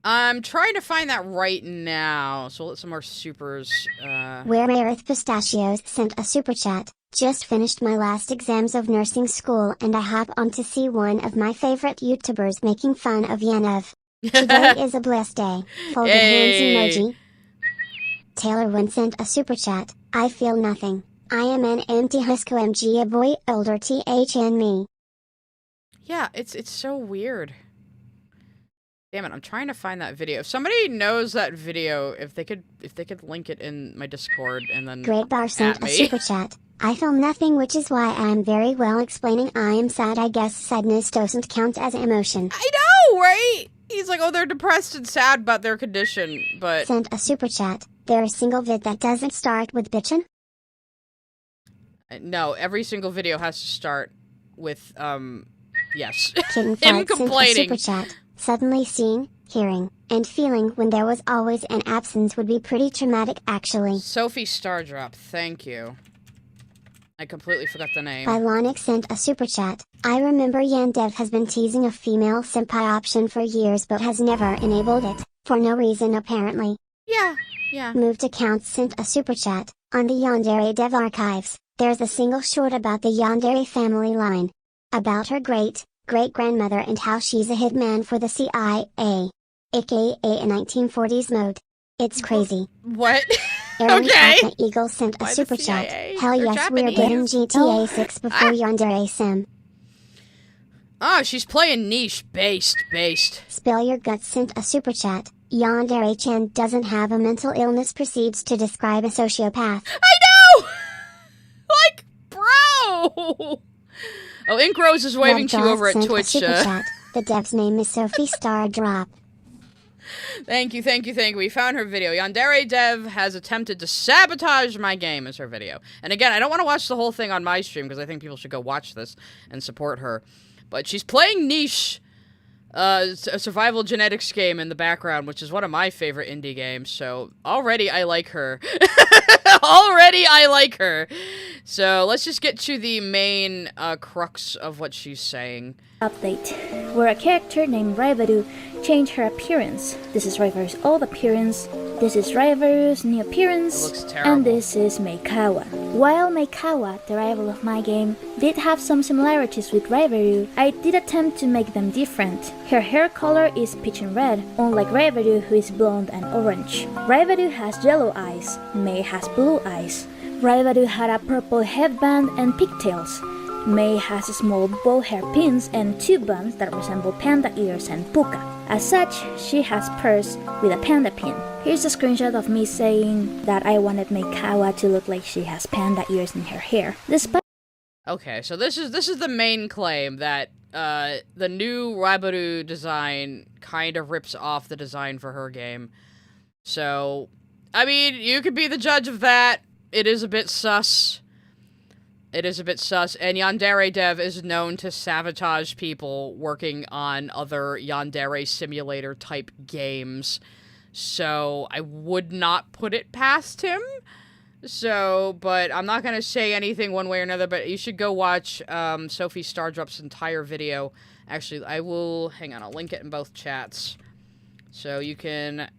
I'm trying to find that right now. So let's some more supers. Where Earth Pistachios sent a super chat. Just finished my last exams of nursing school and I hop on to see one of my favorite YouTubers making fun of Yandev. Today is a blessed day. Folded hands emoji. Taylor Wynn sent a super chat. I feel nothing. I am an empty husko MG a boy older THN me. Yeah, it's so weird. Damn it, I'm trying to find that video. If somebody knows that video, if they could link it in my Discord and then Great Bar sent a super chat. I feel nothing, which is why I am very well explaining I am sad. I guess sadness doesn't count as emotion. I know, right? He's like, oh, they're depressed and sad about their condition, but... Sent a super chat. There a single vid that doesn't start with bitchin'? No, every single video has to start with, yes. Kitten Him Fart sent a complaining. super chat. Suddenly seeing, hearing, and feeling when there was always an absence would be pretty traumatic actually. Sophie Stardrop, thank you. I completely forgot the name. Bylonic sent a super chat. I remember Yandev has been teasing a female senpai option for years but has never enabled it, for no reason apparently. Yeah. Moved Accounts sent a super chat. On the Yandere Dev archives, there's a single short about the Yandere family line. About her great-grandmother and how she's a hitman for the CIA, aka a 1940s mode. It's crazy. What? Aaron Okay. Kappa Eagle sent a Why the super chat. CIA? Hell They're yes, we're Japanese. getting GTA 6 before Yandere Sim. Oh, she's playing niche. Based. Spill Your Guts sent a super chat. Yandere-chan doesn't have a mental illness, proceeds to describe a sociopath. I know! Like, bro! Oh, Ink Rose is waving to you over at sent a Twitch. super chat. The dev's name is Sophie Stardrop. Thank you. We found her video. Yandere Dev has attempted to sabotage my game is her video. And again, I don't want to watch the whole thing on my stream because I think people should go watch this and support her. But she's playing Niche, a survival genetics game in the background, which is one of my favorite indie games. So already I like her. So let's just get to the main crux of what she's saying. Update, where a character named Raivaru changed her appearance. This is Raivaru's old appearance, this is Raivaru's new appearance, It looks terrible. and this is Meikawa. While Meikawa, the rival of my game, did have some similarities with Raivaru, I did attempt to make them different. Her hair color is peach and red, unlike Raivaru who is blonde and orange. Raivaru has yellow eyes, Mei has blue eyes. Raivaru had a purple headband and pigtails. Mei has small bow hair pins and two buns that resemble panda ears and puka. As such, she has purse with a panda pin. Here's a screenshot of me saying that I wanted Meikawa to look like she has panda ears in her hair. Despite Okay, so this is the main claim that the new Raibaru design kind of rips off the design for her game. So, I mean, you could be the judge of that. It is a bit sus. And Yandere Dev is known to sabotage people working on other Yandere simulator type games. So, I would not put it past him. So, but I'm not going to say anything one way or another, but you should go watch Sophie Stardrop's entire video. Actually, I will, hang on, I'll link it in both chats. So you can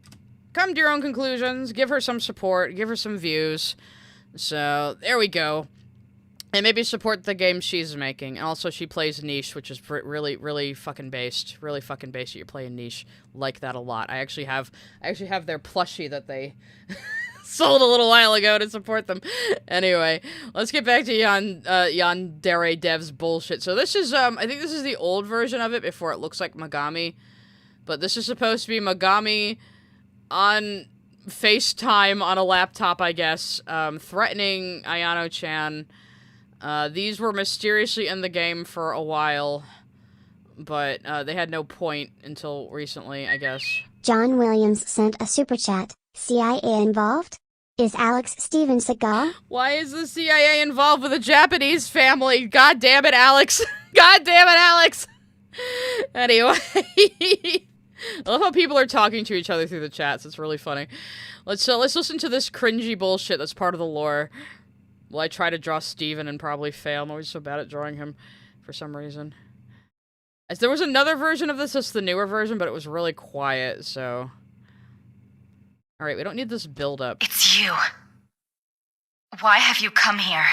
come to your own conclusions, give her some support, give her some views. So, there we go. And maybe support the game she's making. And also, she plays Niche, which is really fucking based. Really fucking based. You're playing Niche. Like that a lot. I actually have their plushie that they sold a little while ago to support them. Anyway, let's get back to Yandere Dev's bullshit. So this is, I think this is the old version of it before it looks like Megami. But this is supposed to be Megami on FaceTime on a laptop, I guess, threatening Ayano-chan. These were mysteriously in the game for a while, but they had no point until recently, I guess. John Williams sent a super chat. CIA involved? Is Alex Steven Seagal? Why is the CIA involved with a Japanese family? God damn it, Alex! God damn it, Alex! Anyway, I love how people are talking to each other through the chats. It's really funny. Let's listen to this cringy bullshit that's part of the lore. Well, I try to draw Steven and probably fail. I'm always so bad at drawing him for some reason. As there was another version of this, that's the newer version, but it was really quiet, so... Alright, we don't need this build-up. It's you. Why have you come here?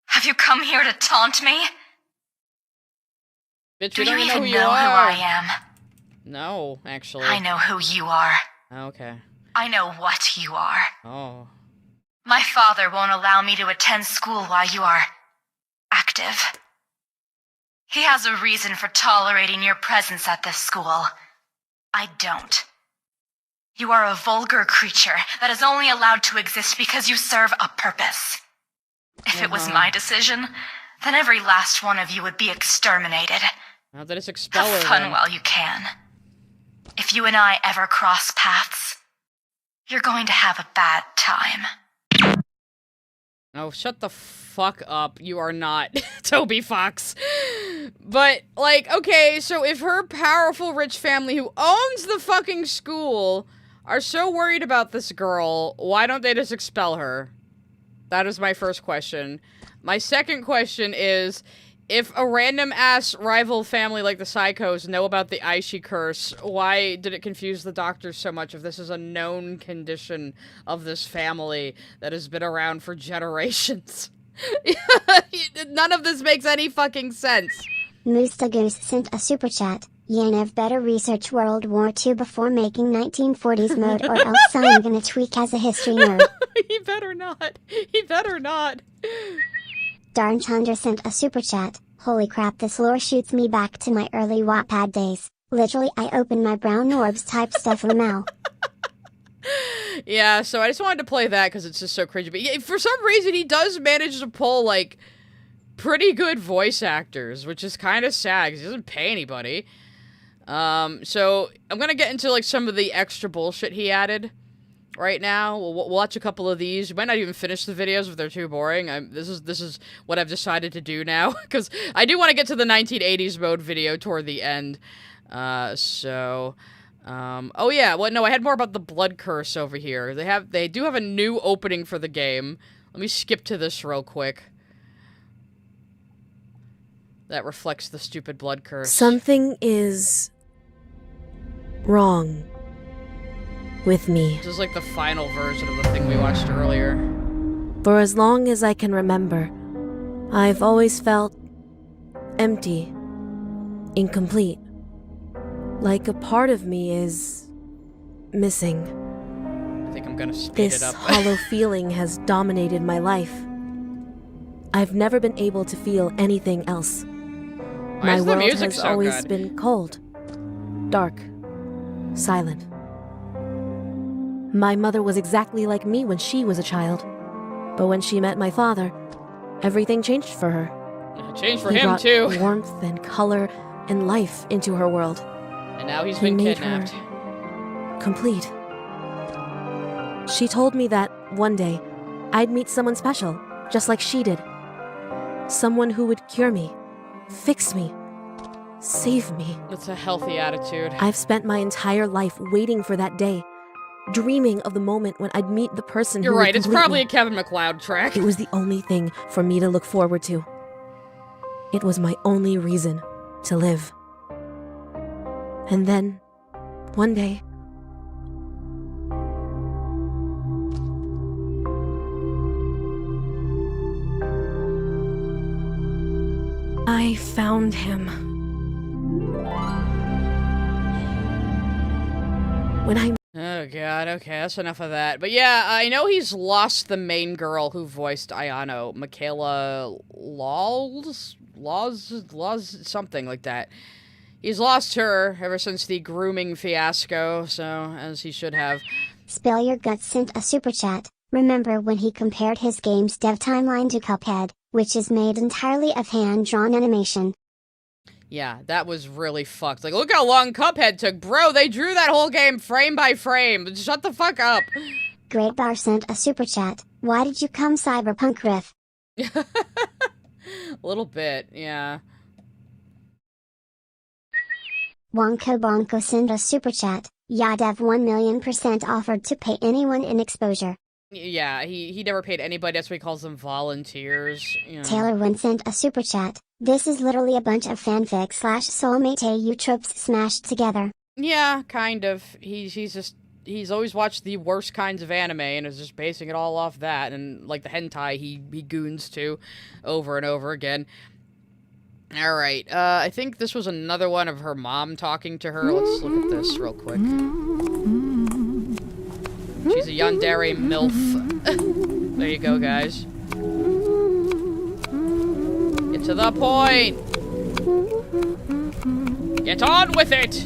Have you come here to taunt me? Bitch, Do we you don't even know who you know who are. I am? No, actually. I know who you are. Okay. I know what you are. Oh. My father won't allow me to attend school while you are active. He has a reason for tolerating your presence at this school. I don't. You are a vulgar creature that is only allowed to exist because you serve a purpose. If it was my decision, then every last one of you would be exterminated. Now that it's expeller, Have fun then. while you can. If you and I ever cross paths, you're going to have a bad time. Oh, shut the fuck up. You are not Toby Fox. But, like, okay, so if her powerful rich family who owns the fucking school are so worried about this girl, why don't they just expel her? That is my first question. My second question is, if a random-ass rival family like the Psychos know about the Aishi curse, why did it confuse the doctors so much if this is a known condition of this family that has been around for generations? None of this makes any fucking sense. Moose sent a super chat. Yandev better research World War II before making 1940s mode or else I'm gonna tweak as a history nerd. He better not. He better not. Darn Chandra sent a super chat. Holy crap, this lore shoots me back to my early Wattpad days. Literally, I open my brown orbs type stuff now. Yeah, so I just wanted to play that because it's just so cringy. But yeah, for some reason, he does manage to pull, like, pretty good voice actors, which is kind of sad because he doesn't pay anybody. So I'm gonna get into, like, some of the extra bullshit he added right now. We'll watch a couple of these. We might not even finish the videos if they're too boring. This is what I've decided to do now, because I do want to get to the 1980s mode video toward the end. Oh yeah, well, no, I had more about the blood curse over here. They do have a new opening for the game. Let me skip to this real quick. That reflects the stupid blood curse. Something is wrong with me. This is like the final version of the thing we watched earlier. For as long as I can remember, I've always felt empty, incomplete. Like a part of me is missing. I think I'm gonna speed This it up. hollow feeling has dominated my life. I've never been able to feel anything else. Why My is the world music has so always good? been cold, dark, silent. My mother was exactly like me when she was a child. But when she met my father, everything changed for her. It changed for He him brought too. warmth and color and life into her world. And now he's He been made kidnapped. her complete. She told me that one day I'd meet someone special, just like she did. Someone who would cure me, fix me, save me. That's a healthy attitude. I've spent my entire life waiting for that day, dreaming of the moment when I'd meet the person You're who would right, it's complete probably me. a Kevin MacLeod track. It was the only thing for me to look forward to. It was my only reason to live. And then, one day, I found him. When I Oh god, okay, that's enough of that. But yeah, I know he's lost the main girl who voiced Ayano, Michaela Laws, something like that. He's lost her ever since the grooming fiasco, so, as he should have. Spill Your Guts sent a super chat. Remember when he compared his game's dev timeline to Cuphead, which is made entirely of hand-drawn animation? Yeah, that was really fucked. Like, look how long Cuphead took. Bro, they drew that whole game frame by frame. Shut the fuck up. Great Bar sent a super chat. Why did you come Cyberpunk riff? A little bit, yeah. Wonko Bonko sent a super chat. Yandev 1,000,000% offered to pay anyone in exposure. Yeah, he never paid anybody. That's what he calls them, volunteers. You know. Taylor Wynn sent a super chat. This is literally a bunch of fanfic / soulmate AU tropes smashed together. Yeah, kind of. He's always watched the worst kinds of anime and is just basing it all off that, and like the hentai he goons to over and over again. Alright, I think this was another one of her mom talking to her. Let's look at this real quick. She's a Yandere MILF. There you go, guys. Get to the point! Get on with it!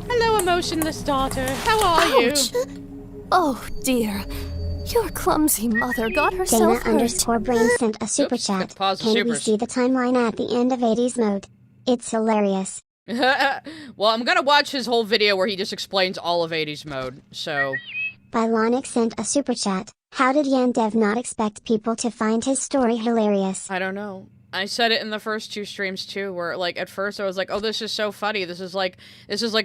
Hello, emotionless daughter. How are you? Oh, dear. Your clumsy mother got herself hurt. Dana_Brain sent a super chat. Pause the Can we supers. see the timeline at the end of 80s mode? It's hilarious. Well, I'm gonna watch his whole video where he just explains all of 80s mode, so... Bylonic sent a super chat. How did Yandev not expect people to find his story hilarious? I don't know. I said it in the first 2 streams too, where like at first I was like, oh, this is so funny. This is like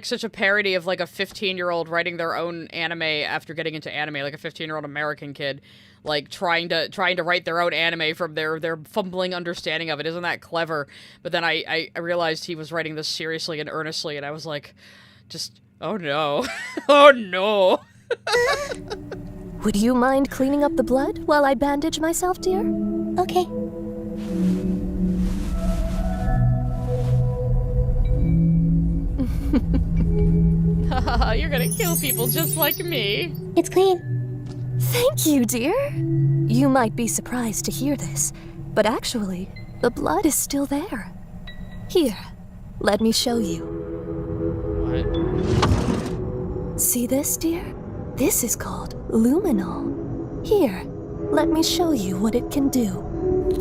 such a parody of like a 15-year-old writing their own anime after getting into anime, like a 15-year-old American kid, like trying to write their own anime from their fumbling understanding of it. Isn't that clever? But then I realized he was writing this seriously and earnestly, and I was like, just, oh no. Oh no. Would you mind cleaning up the blood while I bandage myself, dear? Okay. You're gonna kill people just like me. It's clean. Thank you, dear. You might be surprised to hear this, but actually, the blood is still there. Here, let me show you. What? See this, dear? This is called luminol. Here, let me show you what it can do.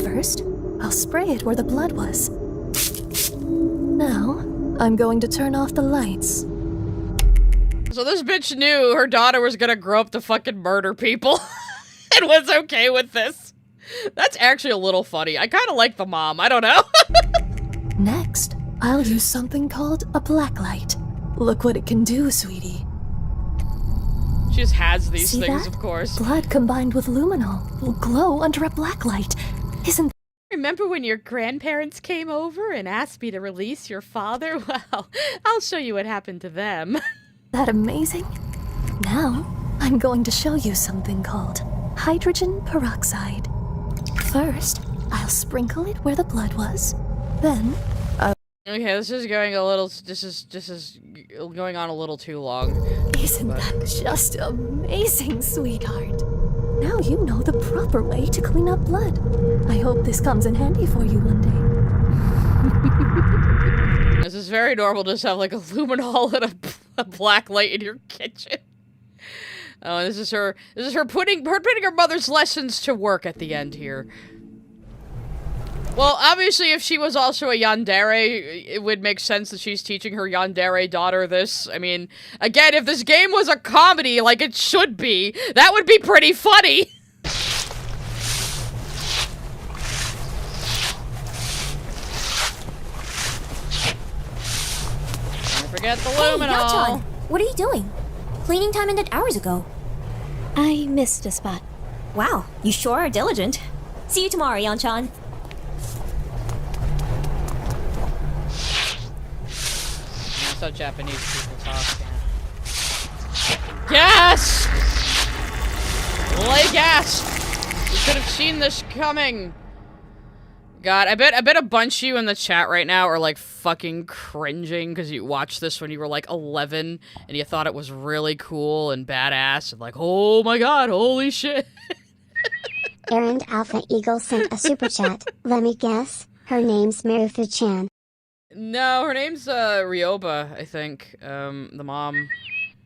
First, I'll spray it where the blood was. Now, I'm going to turn off the lights. So this bitch knew her daughter was gonna grow up to fucking murder people and was okay with this. That's actually a little funny. I kinda like the mom, I don't know. Next, I'll use something called a blacklight. Look what it can do, sweetie. She just has these See things, that? of course. Blood combined with luminol will glow under a blacklight. Isn't Remember when your grandparents came over and asked me to release your father? Well, I'll show you what happened to them. that amazing? Now, I'm going to show you something called hydrogen peroxide. First, I'll sprinkle it where the blood was. Then, Okay, this is going a little. This is going on a little too long. isn't that just amazing, sweetheart? Now you know the proper way to clean up blood. I hope this comes in handy for you one day. This is very normal to just have like a luminol and a black light in your kitchen. Oh, this is her putting her mother's lessons to work at the end here. Well, obviously, if she was also a Yandere, it would make sense that she's teaching her Yandere daughter this. I mean, again, if this game was a comedy like it should be, that would be pretty funny. Don't forget the luminol. Yachan, what are you doing? Cleaning time ended hours ago. I missed a spot. Wow, you sure are diligent. See you tomorrow, Yanchan. That's how Japanese people talk. Gas! Lay gas! You could have seen this coming. God, I bet a bunch of you in the chat right now are like fucking cringing because you watched this when you were like 11 and you thought it was really cool and badass and like, oh my god, holy shit. Errand Alpha Eagle sent a super chat. Let me guess. Her name's Marutha-chan. No, her name's Ryoba, I think. The mom.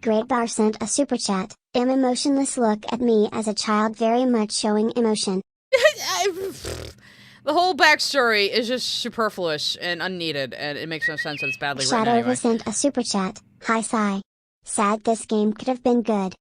Great Bar sent a super chat. Am emotionless look at me as a child, very much showing emotion. The whole backstory is just superfluous and unneeded, and it makes no sense that it's badly written Shadova anyway. sent a super chat. Hi Sai. Sad this game could have been good.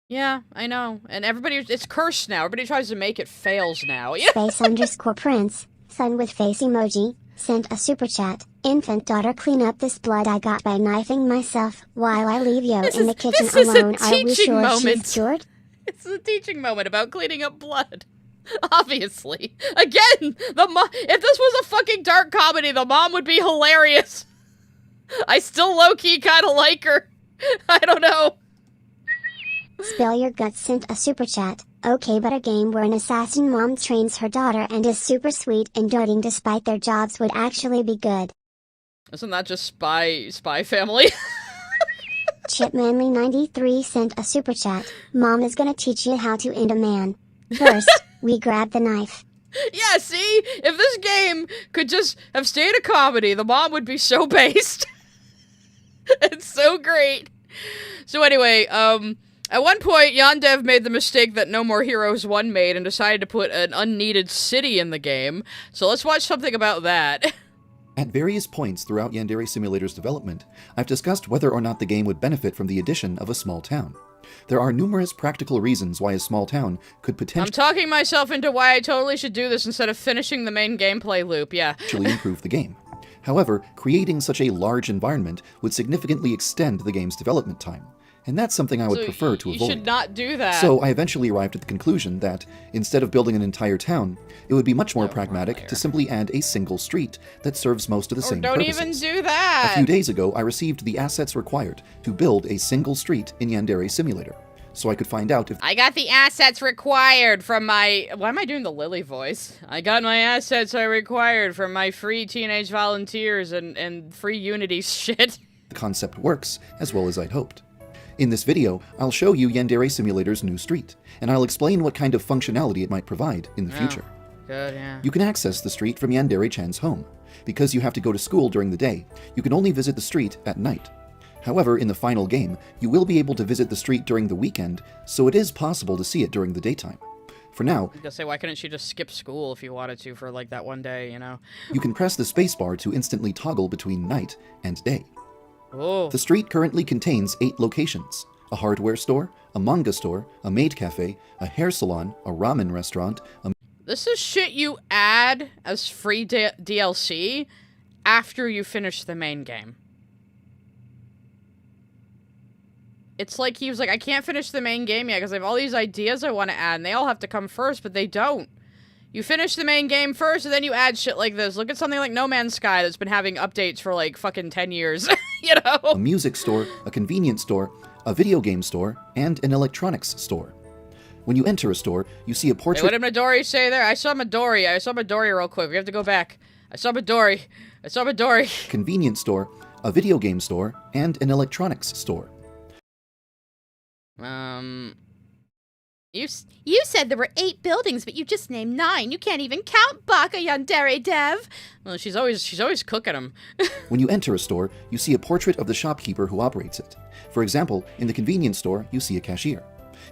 Yeah, I know. And it's cursed now. Everybody tries to make it fails now. Yeah. Space_Prince, son with face emoji, sent a super chat. Infant daughter, clean up this blood I got by knifing myself while I leave Yo in the kitchen alone. Are we sure she's cured? It's a teaching moment about cleaning up blood. Obviously. Again, if this was a fucking dark comedy, the mom would be hilarious. I still low-key kind of like her. I don't know. Spill Your Guts sent a super chat. Okay, but a game where an assassin mom trains her daughter and is super sweet and doting despite their jobs would actually be good. Isn't that just Spy Family? Chipmanly93 sent a super chat. Mom is gonna teach you how to end a man. First, we grab the knife. Yeah, see? If this game could just have stayed a comedy, the mom would be so based. It's so great. So anyway, at one point, Yandev made the mistake that No More Heroes 1 made and decided to put an unneeded city in the game. So let's watch something about that. At various points throughout Yandere Simulator's development, I've discussed whether or not the game would benefit from the addition of a small town. There are numerous practical reasons why a small town could potentially I'm talking myself into why I totally should do this instead of finishing the main gameplay loop, yeah. actually improve the game. However, creating such a large environment would significantly extend the game's development time, and that's something I would prefer to avoid. You should not do that. So I eventually arrived at the conclusion that, instead of building an entire town, it would be much more pragmatic to simply add a single street that serves most of the same don't purposes. even do that! A few days ago, I received the assets required to build a single street in Yandere Simulator, so I could find out if I got the assets required from my... Why am I doing the Lily voice? I got my assets I required from my free teenage volunteers and free Unity shit. the concept works as well as I'd hoped. In this video, I'll show you Yandere Simulator's new street, and I'll explain what kind of functionality it might provide in the future. Good, yeah. You can access the street from Yandere-chan's home. Because you have to go to school during the day, you can only visit the street at night. However, in the final game, you will be able to visit the street during the weekend, so it is possible to see it during the daytime. For now, I was gonna say, why couldn't she just skip school if you wanted to for like that one day, you know? you can press the spacebar to instantly toggle between night and day. Oh. The street currently contains 8 locations: a hardware store, a manga store, a maid cafe, a hair salon, a ramen restaurant, This is shit you add as free DLC after you finish the main game. It's like he was like, I can't finish the main game yet because I have all these ideas I want to add, and they all have to come first, but they don't. You finish the main game first, and then you add shit like this. Look at something like No Man's Sky that's been having updates for like fucking 10 years, you know? a music store, a convenience store, a video game store, and an electronics store. When you enter a store, you see a portrait... Hey, what did Midori say there? I saw Midori real quick. We have to go back. I saw Midori. Convenience store, a video game store, and an electronics store. You said there were 8 buildings, but you just named 9. You can't even count, Baka Yandere Dev. Well, she's always cooking them. When you enter a store, you see a portrait of the shopkeeper who operates it. For example, in the convenience store, you see a cashier.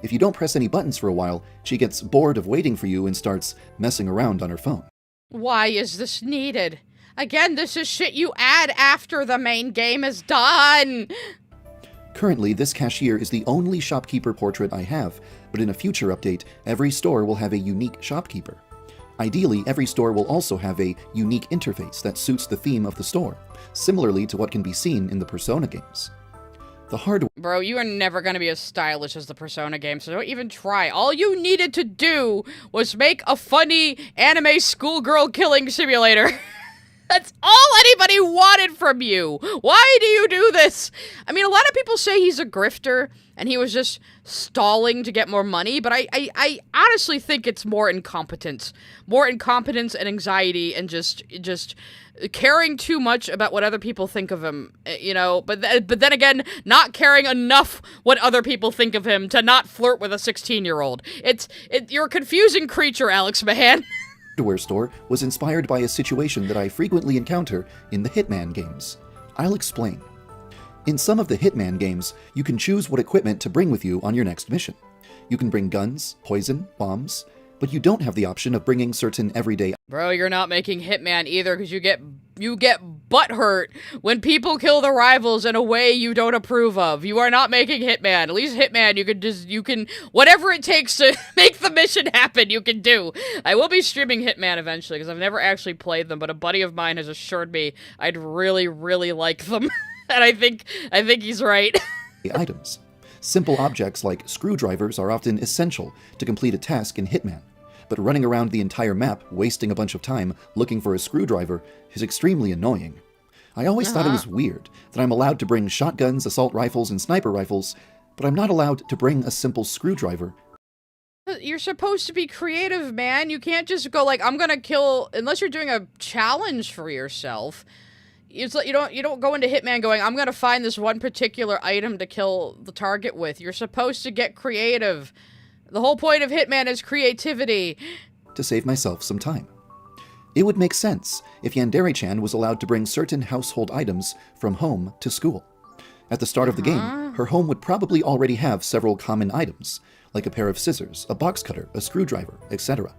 If you don't press any buttons for a while, she gets bored of waiting for you and starts messing around on her phone. Why is this needed? Again, this is shit you add after the main game is done. Currently, this cashier is the only shopkeeper portrait I have, but in a future update, every store will have a unique shopkeeper. Ideally, every store will also have a unique interface that suits the theme of the store, similarly to what can be seen in the Persona games. The hardware... Bro, you are never gonna be as stylish as the Persona game, so don't even try. All you needed to do was make a funny anime schoolgirl killing simulator. That's all anybody wanted from you. Why do you do this? I mean, a lot of people say he's a grifter and he was just stalling to get more money, but I honestly think it's more incompetence. More incompetence and anxiety and just caring too much about what other people think of him, you know, but then again, not caring enough what other people think of him to not flirt with a 16-year-old. You're a confusing creature, Alex Mahan. hardware store was inspired by a situation that I frequently encounter in the Hitman games. I'll explain. In some of the Hitman games, you can choose what equipment to bring with you on your next mission. You can bring guns, poison, bombs, but you don't have the option of bringing certain everyday. Bro, you're not making Hitman either, because you get butthurt when people kill the rivals in a way you don't approve of. You are not making Hitman. At least Hitman, you can, whatever it takes to make the mission happen, you can do. I will be streaming Hitman eventually, because I've never actually played them, but a buddy of mine has assured me I'd really, really like them. And I think he's right. Items. Simple objects like screwdrivers are often essential to complete a task in Hitman, but running around the entire map, wasting a bunch of time looking for a screwdriver is extremely annoying. I always thought it was weird that I'm allowed to bring shotguns, assault rifles, and sniper rifles, but I'm not allowed to bring a simple screwdriver. You're supposed to be creative, man. You can't just go like, I'm gonna kill, unless you're doing a challenge for yourself. It's like you don't go into Hitman going, I'm gonna find this one particular item to kill the target with. You're supposed to get creative. The whole point of Hitman is creativity. To save myself some time. It would make sense if Yandere-chan was allowed to bring certain household items from home to school. At the start of the game, her home would probably already have several common items, like a pair of scissors, a box cutter, a screwdriver, etc.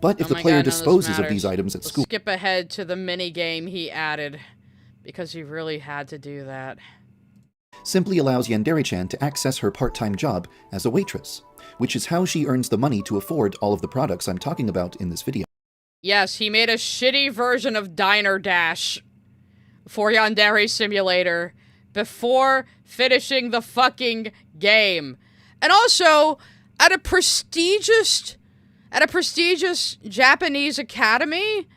But if the player disposes of these items at school... Skip ahead to the mini-game he added, because he really had to do that. Simply allows Yandere-chan to access her part-time job as a waitress, which is how she earns the money to afford all of the products I'm talking about in this video. Yes, he made a shitty version of Diner Dash for Yandere Simulator before finishing the fucking game. And also, at a prestigious Japanese academy,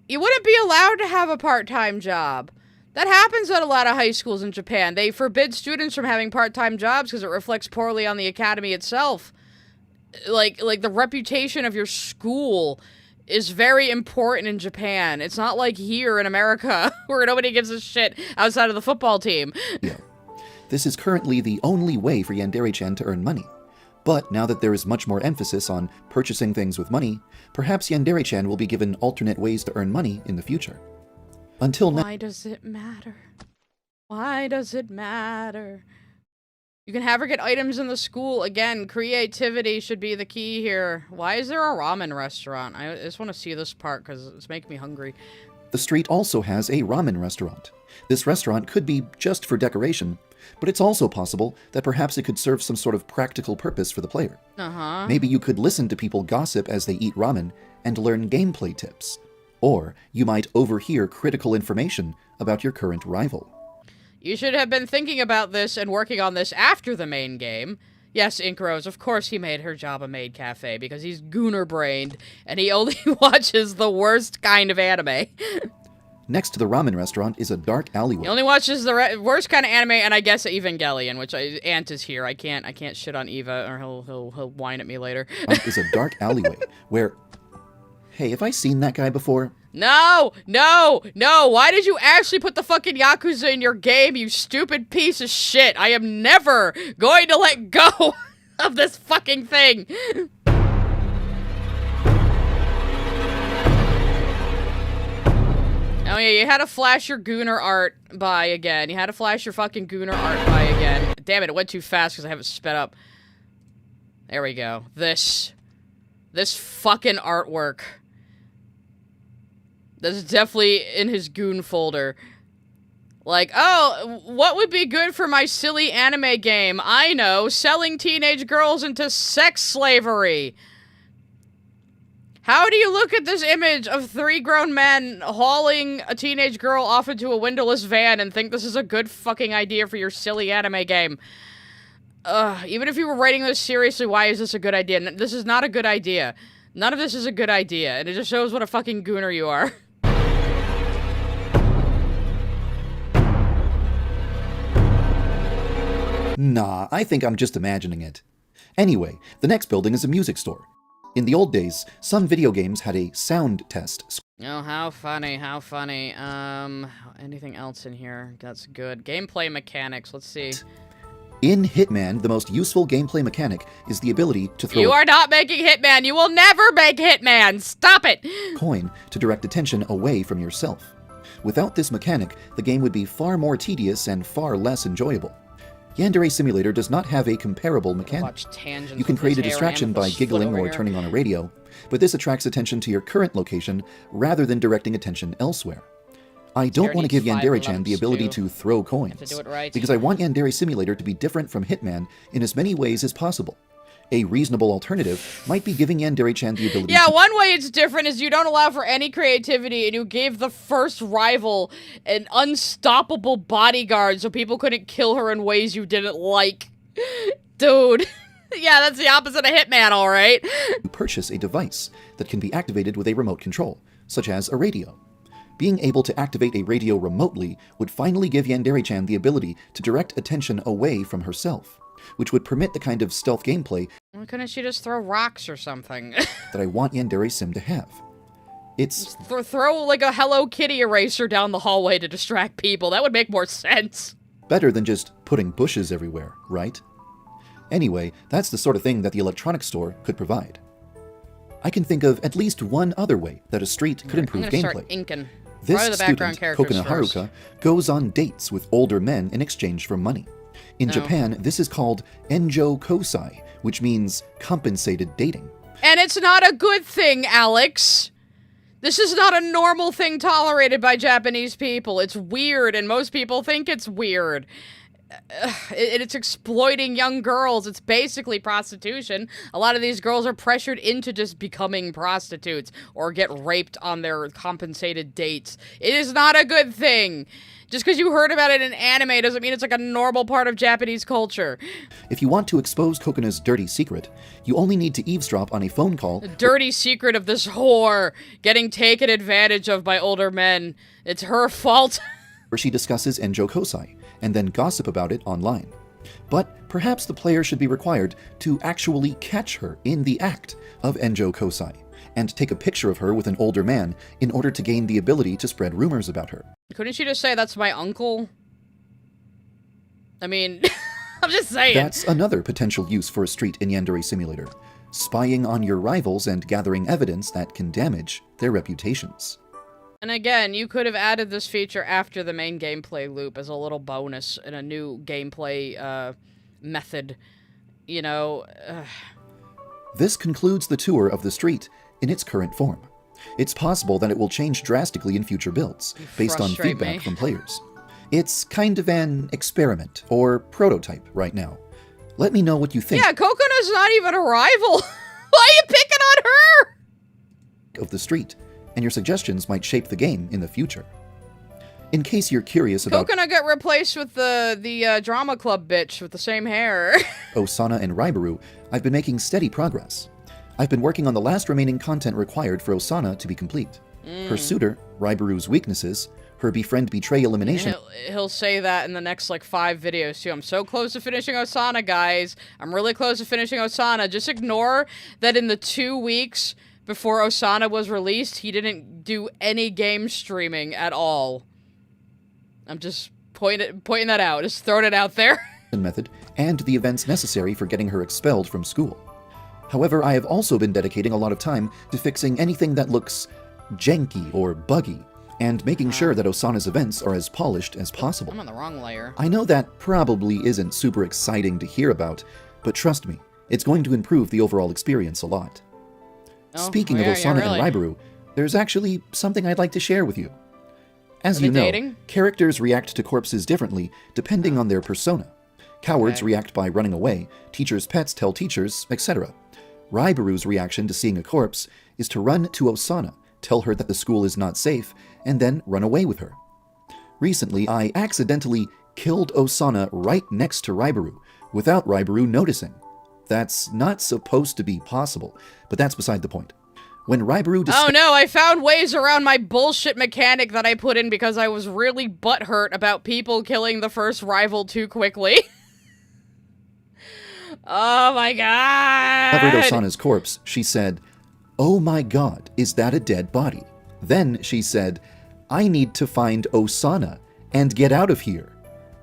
you wouldn't be allowed to have a part-time job. That happens at a lot of high schools in Japan. They forbid students from having part-time jobs because it reflects poorly on the academy itself. Like the reputation of your school is very important in Japan. It's not like here in America where nobody gives a shit outside of the football team. Yeah. This is currently the only way for Yandere-chan to earn money. But now that there is much more emphasis on purchasing things with money, perhaps Yandere-chan will be given alternate ways to earn money in the future. Until now... Why does it matter? Why does it matter? You can have her get items in the school. Again, creativity should be the key here. Why is there a ramen restaurant? I just want to see this part because it's making me hungry. The street also has a ramen restaurant. This restaurant could be just for decoration, but it's also possible that perhaps it could serve some sort of practical purpose for the player. Maybe you could listen to people gossip as they eat ramen and learn gameplay tips. Or you might overhear critical information about your current rival. You should have been thinking about this and working on this after the main game. Yes, Inkrose, of course he made her job a maid cafe because he's gooner-brained and he only watches the worst kind of anime. Next to the ramen restaurant is a dark alleyway. He only watches the worst kind of anime, and I guess Evangelion, which Ant is here. I can't shit on Eva, or he'll whine at me later. Is a dark alleyway where... Hey, have I seen that guy before? No! Why did you actually put the fucking Yakuza in your game, you stupid piece of shit? I am never going to let go of this fucking thing! Oh yeah, you had to flash your Gooner art by again. You had to flash your fucking Gooner art by again. Damn it went too fast because I have it sped up. There we go. This fucking artwork. That's definitely in his Goon folder. Like, oh, what would be good for my silly anime game? I know, selling teenage girls into sex slavery. How do you look at this image of 3 grown men hauling a teenage girl off into a windowless van and think this is a good fucking idea for your silly anime game? Even if you were writing this seriously, why is this a good idea? This is not a good idea. None of this is a good idea, and it just shows what a fucking gooner you are. Nah, I think I'm just imagining it. Anyway, the next building is a music store. In the old days, some video games had a sound test. Oh, how funny, how funny. Anything else in here? That's good. Gameplay mechanics, let's see. In Hitman, the most useful gameplay mechanic is the ability to throw You are not making Hitman. You will never make Hitman. Stop it. a coin to direct attention away from yourself. Without this mechanic, the game would be far more tedious and far less enjoyable. Yandere Simulator does not have a comparable mechanic. Watch tangents You can with create a his hair distraction and by his foot giggling over or here. turning on a radio, but this attracts attention to your current location rather than directing attention elsewhere. I don't want to give needs 5 Yandere-chan the lumps, ability too. to throw coins, To do it right. because I want Yandere Simulator to be different from Hitman in as many ways as possible. A reasonable alternative might be giving Yandere-chan the ability Yeah, to one way it's different is you don't allow for any creativity and you gave the first rival an unstoppable bodyguard so people couldn't kill her in ways you didn't like. Dude. Yeah, that's the opposite of Hitman, alright? purchase a device that can be activated with a remote control, such as a radio. Being able to activate a radio remotely would finally give Yandere-chan the ability to direct attention away from herself, which would permit the kind of stealth gameplay Why couldn't she just throw rocks or something? that I want Yandere Sim to have. It's Throw like a Hello Kitty eraser down the hallway to distract people. That would make more sense. better than just putting bushes everywhere, right? Anyway, that's the sort of thing that the electronics store could provide. I can think of at least one other way that a street could improve I'm gonna gameplay. start inking. This Probably the background student, characters Kokona first. Haruka, goes on dates with older men in exchange for money. In Oh. Japan, this is called enjo kosai, which means compensated dating. And it's not a good thing, Alex. This is not a normal thing tolerated by Japanese people. It's weird, and most people think it's weird. It's exploiting young girls. It's basically prostitution. A lot of these girls are pressured into just becoming prostitutes or get raped on their compensated dates. It is not a good thing. Just because you heard about it in anime doesn't mean it's like a normal part of Japanese culture. If you want to expose Kokona's dirty secret, you only need to eavesdrop on a phone call The dirty secret of this whore getting taken advantage of by older men. It's her fault. where she discusses enjo kosai, and then gossip about it online. But perhaps the player should be required to actually catch her in the act of enjo kosai, and take a picture of her with an older man in order to gain the ability to spread rumors about her. Couldn't she just say that's my uncle? I mean, I'm just saying. That's another potential use for a street in Yandere Simulator, spying on your rivals and gathering evidence that can damage their reputations. And again, you could have added this feature after the main gameplay loop as a little bonus in a new gameplay method. You know, This concludes the tour of the street in its current form. It's possible that it will change drastically in future builds, based on frustrate feedback me. from players. It's kind of an experiment, or prototype, right now. Let me know what you think yeah, Coconuts not even a rival. Why are you picking on her? of the street, and your suggestions might shape the game in the future. In case you're curious about Coconut got replaced with the drama club bitch with the same hair. Osana and Raibaru, I've been making steady progress. I've been working on the last remaining content required for Osana to be complete. Her suitor, Raibaru's weaknesses, her befriend betray elimination, He'll say that in the next, like, 5 videos, too. I'm so close to finishing Osana, guys. I'm really close to finishing Osana. Just ignore that in the 2 weeks before Osana was released, he didn't do any game streaming at all. I'm just pointing that out. Just throwing it out there. method, and the events necessary for getting her expelled from school. However, I have also been dedicating a lot of time to fixing anything that looks janky or buggy, and making sure that Osana's events are as polished as possible. I'm on the wrong layer. I know that probably isn't super exciting to hear about, but trust me, it's going to improve the overall experience a lot. Speaking of Osana really. and Raibaru, there's actually something I'd like to share with you. As Are you they know, dating? characters react to corpses differently depending on their persona. Cowards Okay. react by running away, teachers' pets tell teachers, etc. Raibaru's reaction to seeing a corpse is to run to Osana, tell her that the school is not safe, and then run away with her. Recently, I accidentally killed Osana right next to Raibaru, without Raibaru noticing. That's not supposed to be possible, but that's beside the point. When Raibaru Oh no, I found ways around my bullshit mechanic that I put in because I was really butthurt about people killing the first rival too quickly. Oh my god! discovered Osana's corpse, she said, "Oh my god, is that a dead body?" Then she said, "I need to find Osana and get out of here."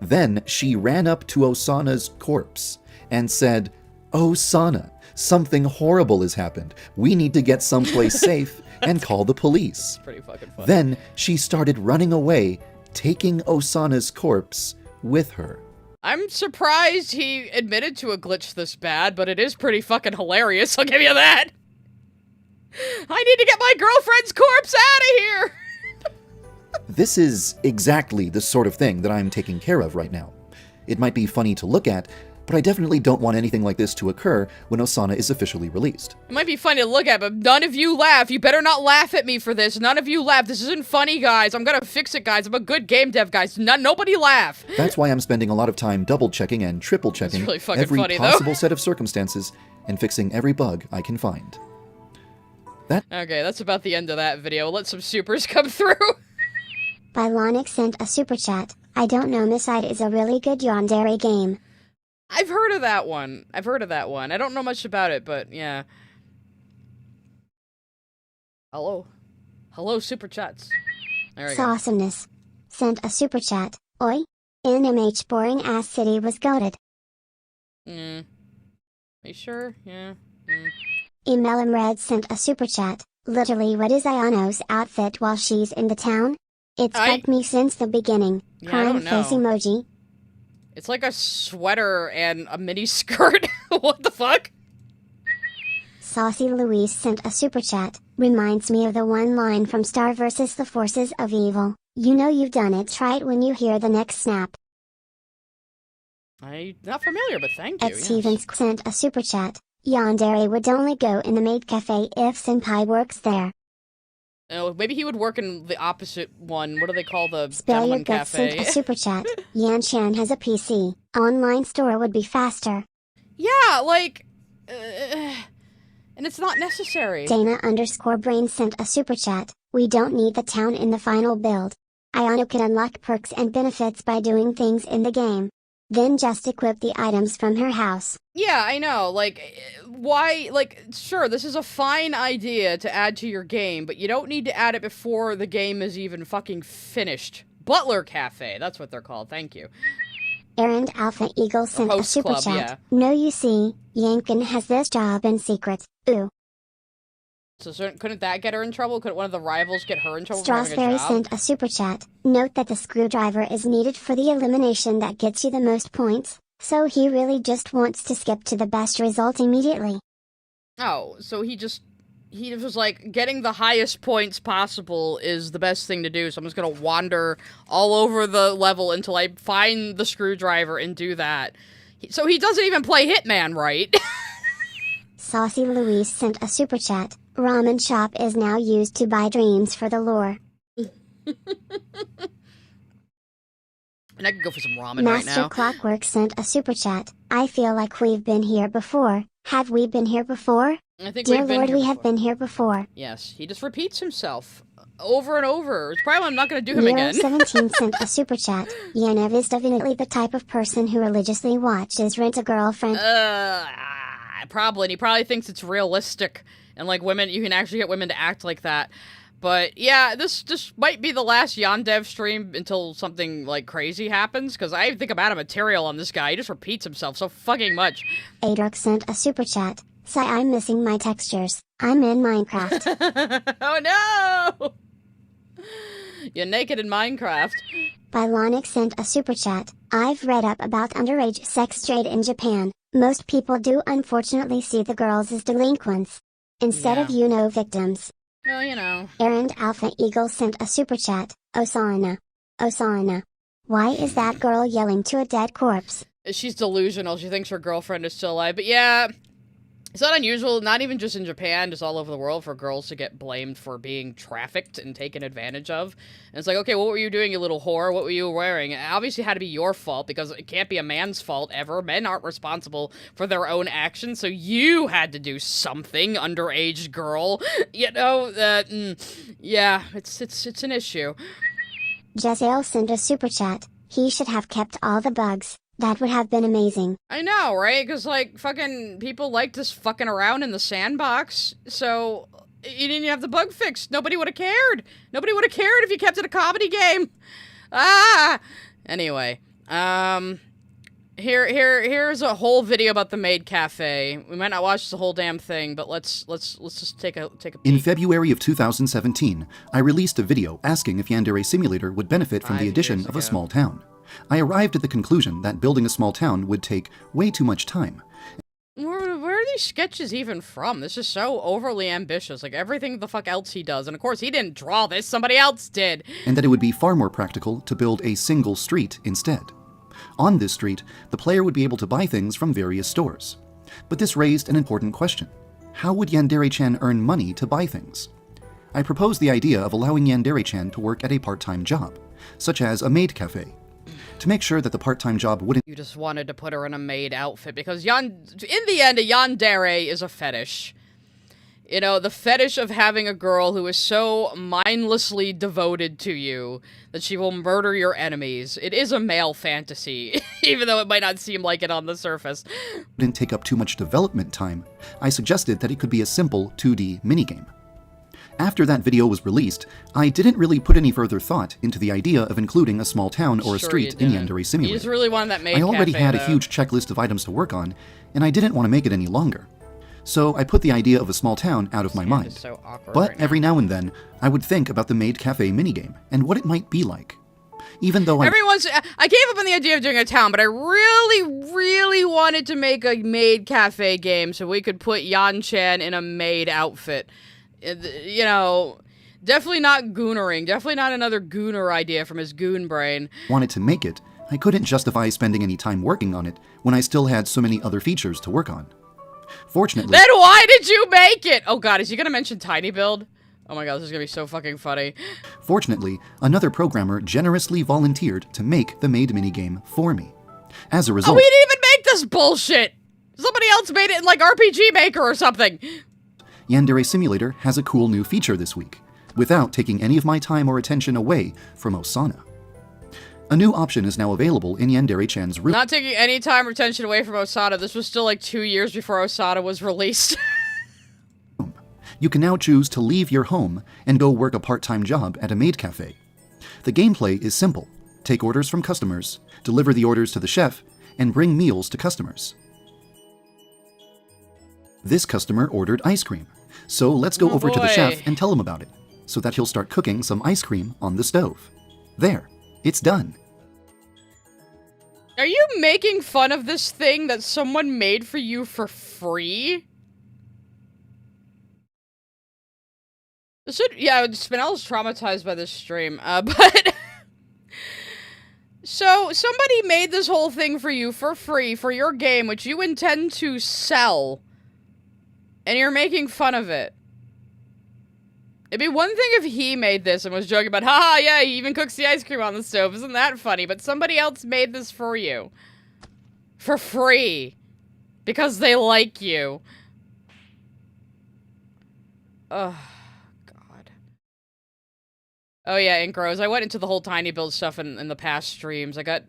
Then she ran up to Osana's corpse and said, "Osana, something horrible has happened. We need to get someplace safe and call the police." Pretty fucking funny. Then she started running away, taking Osana's corpse with her. I'm surprised he admitted to a glitch this bad, but it is pretty fucking hilarious, I'll give you that. I need to get my girlfriend's corpse out of here! This is exactly the sort of thing that I'm taking care of right now. It might be funny to look at, but I definitely don't want anything like this to occur when Osana is officially released. It might be funny to look at, but none of you laugh. You better not laugh at me for this. None of you laugh. This isn't funny, guys. I'm gonna fix it, guys. I'm a good game dev, guys. Nobody laugh. That's why I'm spending a lot of time double-checking and triple-checking really fucking every funny, possible set of circumstances and fixing every bug I can find. Okay, that's about the end of that video. Let some supers come through. Bylonic sent a super chat. I don't know, Misside is a really good Yandere game. I've heard of that one. I don't know much about it, but yeah. Hello, super chats. There we go. Awesomeness sent a super chat. Oi, NMH boring ass city was goated. Are you sure? Yeah. Emelum Red sent a super chat. Literally, what is Ayano's outfit while she's in the town? It's bugged me since the beginning. Yeah, I Crying don't face know. emoji. It's like a sweater and a mini skirt. What the fuck? Saucy Louise sent a super chat. Reminds me of the one line from Star vs. the Forces of Evil. You know you've done it, try it when you hear the next snap. I'm not familiar, but thank you. Ed Stevens sent a super chat. Yandere would only go in the maid cafe if Senpai works there. Oh, maybe he would work in the opposite one. What do they call the Spell your gentleman guts cafe? sent a super chat. Yanshan has a PC. Online store would be faster. Yeah, like... and it's not necessary. Dana_brain sent a super chat. We don't need the town in the final build. Ayano can unlock perks and benefits by doing things in the game. Then just equip the items from her house. Yeah, I know. Like, why? Like, sure, this is a fine idea to add to your game, but you don't need to add it before the game is even fucking finished. Butler Cafe, that's what they're called. Thank you. Errand Alpha Eagle sent a Host super Club, chat. yeah. No, you see, Yankin has this job in secret. Ooh. So couldn't that get her in trouble? Couldn't one of the rivals get her in trouble for having a Strasberry job? sent a super chat. Note that the screwdriver is needed for the elimination that gets you the most points, so he really just wants to skip to the best result immediately. Oh, so he was like, getting the highest points possible is the best thing to do, so I'm just gonna wander all over the level until I find the screwdriver and do that. So he doesn't even play Hitman right. Saucy Louise sent a super chat. Ramen shop is now used to buy dreams for the lore. And I could go for some ramen Master right now. Clockwork sent a super chat. I feel like we've been here before. Have we been here before? I think Dear we've been Lord, here we have before. been here before. Yes, he just repeats himself over and over. It's probably why I'm not going to do him again. 17 sent a super chat. Yandev is definitely the type of person who religiously watches Rent a Girlfriend. Probably. And he probably thinks it's realistic. And, like, women, you can actually get women to act like that. But, yeah, this might be the last Yandev stream until something, like, crazy happens. Because I think I'm out of material on this guy. He just repeats himself so fucking much. Adruk sent a super chat. Sigh, I'm missing my textures. I'm in Minecraft. Oh, no! You're naked in Minecraft. Bylonic sent a super chat. I've read up about underage sex trade in Japan. Most people do unfortunately see the girls as delinquents, instead of victims. Well, you know. Errand Alpha Eagle sent a super chat. Osana. Osana. Why is that girl yelling to a dead corpse? She's delusional. She thinks her girlfriend is still alive. But yeah, it's not unusual, not even just in Japan, just all over the world, for girls to get blamed for being trafficked and taken advantage of. And it's like, okay, what were you doing, you little whore? What were you wearing? It obviously had to be your fault, because it can't be a man's fault ever. Men aren't responsible for their own actions, so you had to do something, underage girl. You know, yeah, it's an issue. Jezeel sent a super chat. He should have kept all the bugs. That would have been amazing. I know, right? Because, like, fucking people like just fucking around in the sandbox, so you didn't have the bug fixed. Nobody would have cared. Nobody would have cared if you kept it a comedy game. Anyway, Here's a whole video about the maid cafe. We might not watch the whole damn thing, but let's just take a peek. In February of 2017, I released a video asking if Yandere Simulator would benefit from the addition of a small town. I arrived at the conclusion that building a small town would take way too much time. Where are these sketches even from? This is so overly ambitious, like everything the fuck else he does. And of course, he didn't draw this, somebody else did. And that it would be far more practical to build a single street instead. On this street, the player would be able to buy things from various stores. But this raised an important question. How would Yandere-chan earn money to buy things? I proposed the idea of allowing Yandere-chan to work at a part-time job, such as a maid cafe, to make sure that the part-time job wouldn't— You just wanted to put her in a maid outfit, because in the end, a yandere is a fetish. You know, the fetish of having a girl who is so mindlessly devoted to you that she will murder your enemies. It is a male fantasy, even though it might not seem like it on the surface. Didn't take up too much development time. I suggested that it could be a simple 2D minigame. After that video was released, I didn't really put any further thought into the idea of including a small town or a street in Yandere Simulator. You just really wanted that maid I already cafe, had though. a huge checklist of items to work on, and I didn't want to make it any longer. So I put the idea of a small town out of my mind. So awkward But right every now and then, I would think about the maid cafe minigame and what it might be like. Even though I gave up on the idea of doing a town, but I really wanted to make a maid cafe game so we could put Yan-chan in a maid outfit. You know, definitely not goonering. Definitely not another gooner idea from his goon brain. Wanted to make it, I couldn't justify spending any time working on it when I still had so many other features to work on. Fortunately— Then why did you make it? Oh god, is he gonna mention Tiny Build? Oh my god, this is gonna be so fucking funny. Fortunately, another programmer generously volunteered to make the maid minigame for me. As a result— Oh, we didn't even make this bullshit! Somebody else made it in, like, RPG Maker or something! Yandere Simulator has a cool new feature this week, without taking any of my time or attention away from Osana. A new option is now available in Yandere-chan's room. Not taking any time or attention away from Osana. This was still like 2 years before Osana was released. You can now choose to leave your home and go work a part-time job at a maid cafe. The gameplay is simple. Take orders from customers, deliver the orders to the chef, and bring meals to customers. This customer ordered ice cream, so let's go over to the chef and tell him about it, so that he'll start cooking some ice cream on the stove. There, it's done. Are you making fun of this thing that someone made for you for free? Yeah, Spinell's traumatized by this stream, but... So, somebody made this whole thing for you for free for your game, which you intend to sell, and you're making fun of it. It'd be one thing if he made this and was joking about, haha, yeah, he even cooks the ice cream on the stove, isn't that funny? But somebody else made this for you. For free. Because they like you. Ugh. Oh yeah, Incros. I went into the whole Tiny Build stuff in the past streams. I got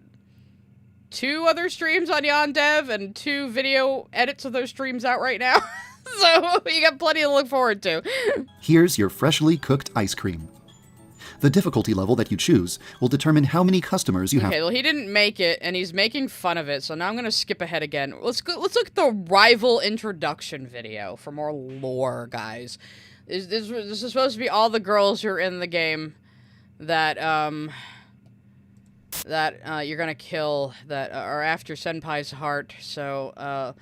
2 other streams on Yandev and 2 video edits of those streams out right now. So you got plenty to look forward to. Here's your freshly cooked ice cream. The difficulty level that you choose will determine how many customers you have. Okay, well he didn't make it, and he's making fun of it, so now I'm gonna skip ahead again. Let's look at the rival introduction video for more lore, guys. This is supposed to be all the girls who are in the game that you're gonna kill, that are after Senpai's heart. So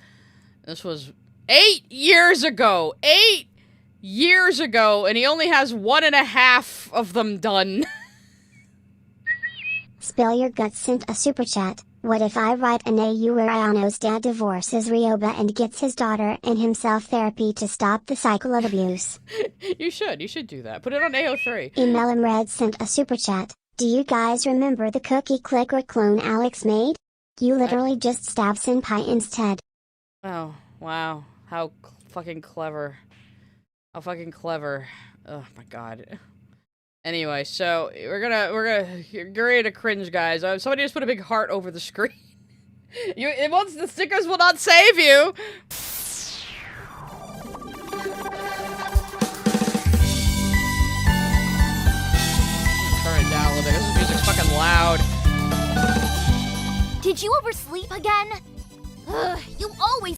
this was 8 years ago. 8 years ago, and he only has 1.5 of them done. Spill Your Guts sent a super chat. What if I write an AU where Ayano's dad divorces Ryoba and gets his daughter and himself therapy to stop the cycle of abuse? You should do that. Put it on AO3. Emelum Red sent a super chat. Do you guys remember the cookie clicker clone Alex made? You literally just stabbed Senpai instead. Oh, wow. How fucking clever. How fucking clever. Oh my god. Anyway, so we're gonna get ready to cringe, guys. Somebody just put a big heart over the screen. The stickers will not save you. Turn it down a little bit. This music's fucking loud. Did you oversleep again? Ugh, you always.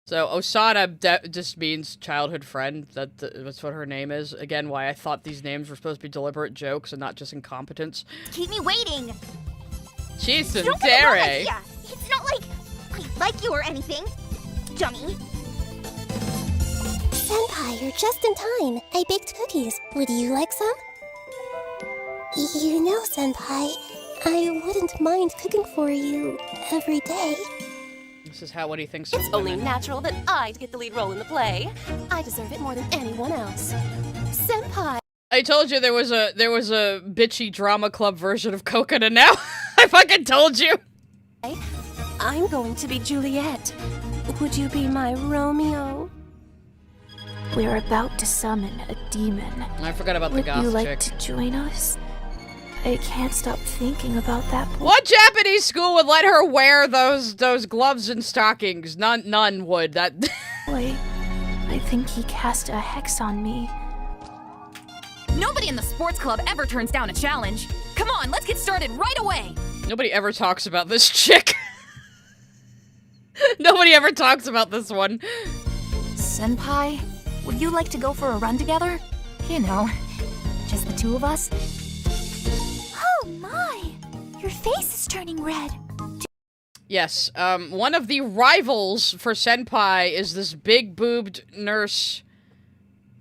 So Osana just means childhood friend. That's what her name is. Again, why I thought these names were supposed to be deliberate jokes and not just incompetence. Keep me waiting. She's You don't get it wrong, Yandere. Ikea. It's not like I like you or anything, dummy. Senpai, you're just in time. I baked cookies. Would you like some? You know, Senpai, I wouldn't mind cooking for you every day. This is what he thinks. It's only natural that I'd get the lead role in the play. I deserve it more than anyone else. Senpai. I told you there was a bitchy drama club version of Coconut now. I fucking told you. I'm going to be Juliet. Would you be my Romeo? We're about to summon a demon. I forgot about the Would goth you like chick. to join us? I can't stop thinking about that. What Japanese school would let her wear those gloves and stockings? None would. That. Boy, I think he cast a hex on me. Nobody in the sports club ever turns down a challenge. Come on, let's get started right away. Nobody ever talks about this chick. Nobody ever talks about this one. Senpai, would you like to go for a run together? You know, just the two of us. Oh my! Your face is turning red. Yes, one of the rivals for Senpai is this big-boobed nurse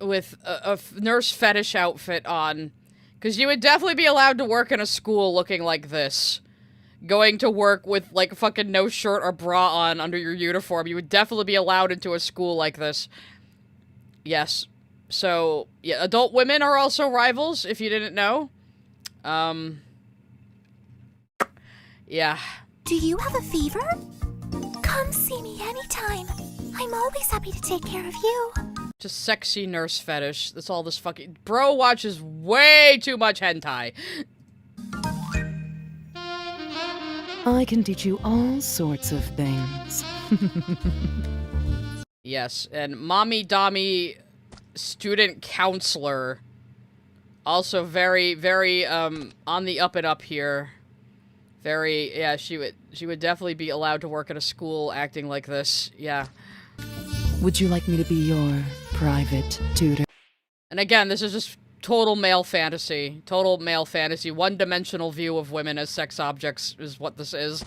with a nurse fetish outfit on. Because you would definitely be allowed to work in a school looking like this. Going to work with, like, fucking no shirt or bra on under your uniform. You would definitely be allowed into a school like this. Yes. So, yeah, adult women are also rivals, if you didn't know. Yeah. Do you have a fever? Come see me anytime. I'm always happy to take care of you. Just sexy nurse fetish. That's all this fucking... Bro watches way too much hentai. I can teach you all sorts of things. Yes, and Mommy Dami student counselor. Also very, very, on the up and up here. Very, yeah, she would definitely be allowed to work at a school acting like this, yeah. Would you like me to be your private tutor? And again, this is just total male fantasy. Total male fantasy. One-dimensional view of women as sex objects is what this is.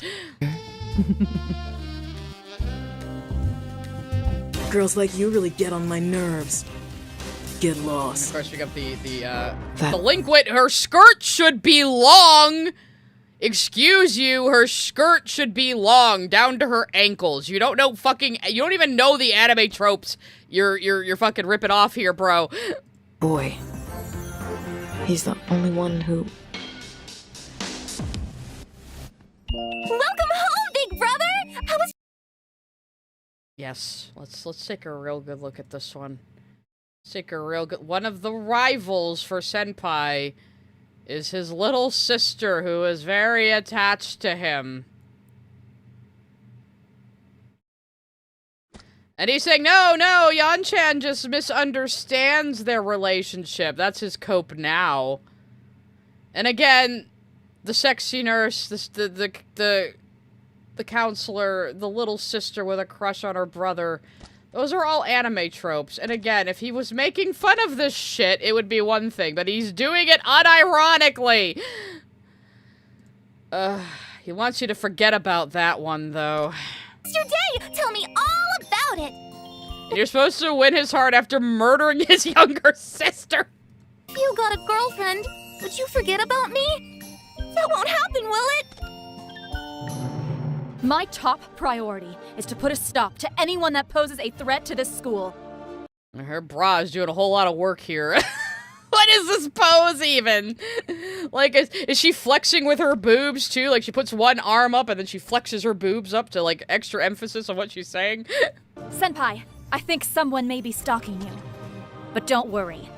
Girls like you really get on my nerves. Get lost. And of course, we got the delinquent. Her skirt should be long! Excuse you, her skirt should be long, down to her ankles. You don't know you don't even know the anime tropes. You're fucking ripping off here, bro. Boy. He's the only one who... Welcome home, big brother! How was... Yes, let's take a real good look at this one. Let's take a real good... One of the rivals for Senpai is his little sister, who is very attached to him. And he's saying, no, Yan-chan just misunderstands their relationship. That's his cope now. And again, the sexy nurse, the counselor, the little sister with a crush on her brother, those are all anime tropes. And again, if he was making fun of this shit, it would be one thing, but he's doing it unironically. He wants you to forget about that one, though. It's your day! Tell me all about it! And you're supposed to win his heart after murdering his younger sister. If you got a girlfriend, would you forget about me? That won't happen, will it? My top priority is to put a stop to anyone that poses a threat to this school. Her bra is doing a whole lot of work here. What is this pose, even? Like, is she flexing with her boobs, too? Like, she puts one arm up and then she flexes her boobs up to, like, extra emphasis on what she's saying? Senpai, I think someone may be stalking you. But don't worry.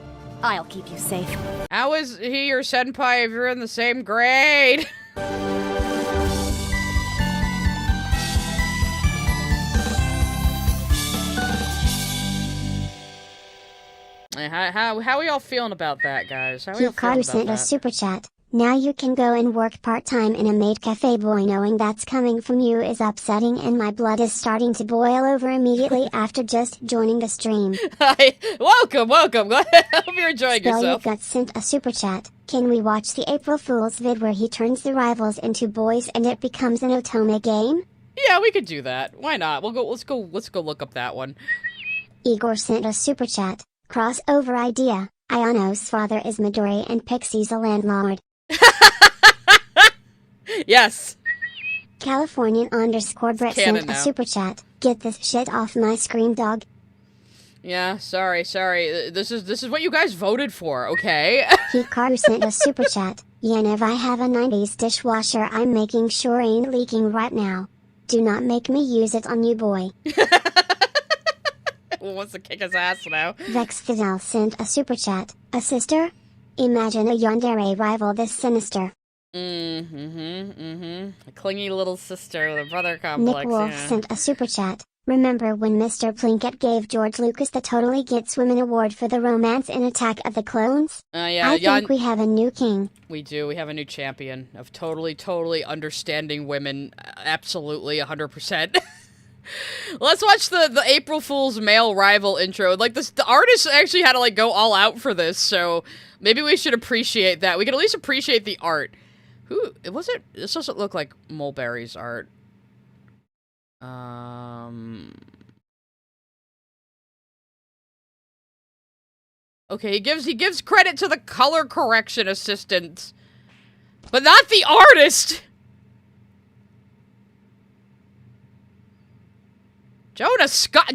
I'll keep you safe. How is he your senpai if you're in the same grade? How are y'all feeling about that, guys? How are y'all feeling Hikaru about sent that? a super chat. Now you can go and work part-time in a maid cafe. Boy, knowing that's coming from you is upsetting, and my blood is starting to boil over immediately after just joining the stream. Hi. Welcome. I hope you're enjoying Spell Your yourself. Guts sent a super chat. Can we watch the April Fool's vid where he turns the rivals into boys and it becomes an otome game? Yeah, we could do that. Why not? Let's go look up that one. Igor sent a super chat. Crossover idea. Ayano's father is Midori and Pixie's a landlord. Yes. Californian_Brit Canon sent a now. super chat. Get this shit off my screen, dog. Yeah, sorry. This is what you guys voted for, okay? Hikaru sent a super chat. Yandev, I have a 90s dishwasher I'm making sure ain't leaking right now. Do not make me use it on you, boy. Who wants to kick his ass now? Vex Fidel sent a super chat. A sister? Imagine a Yandere rival this sinister. A clingy little sister with a brother complex. Nick Wolf Yeah. sent a super chat. Remember when Mr. Plinkett gave George Lucas the Totally Gets Women award for the romance in Attack of the Clones? Yeah, I think we have a new king. We do. We have a new champion of totally understanding women. Absolutely, 100%. Let's watch the April Fool's male rival intro. Like, the artist actually had to, like, go all out for this, so maybe we should appreciate that. We can at least appreciate the art. This doesn't look like Mulberry's art. Okay, he gives credit to the color correction assistant, but not the artist. Jonah Scott!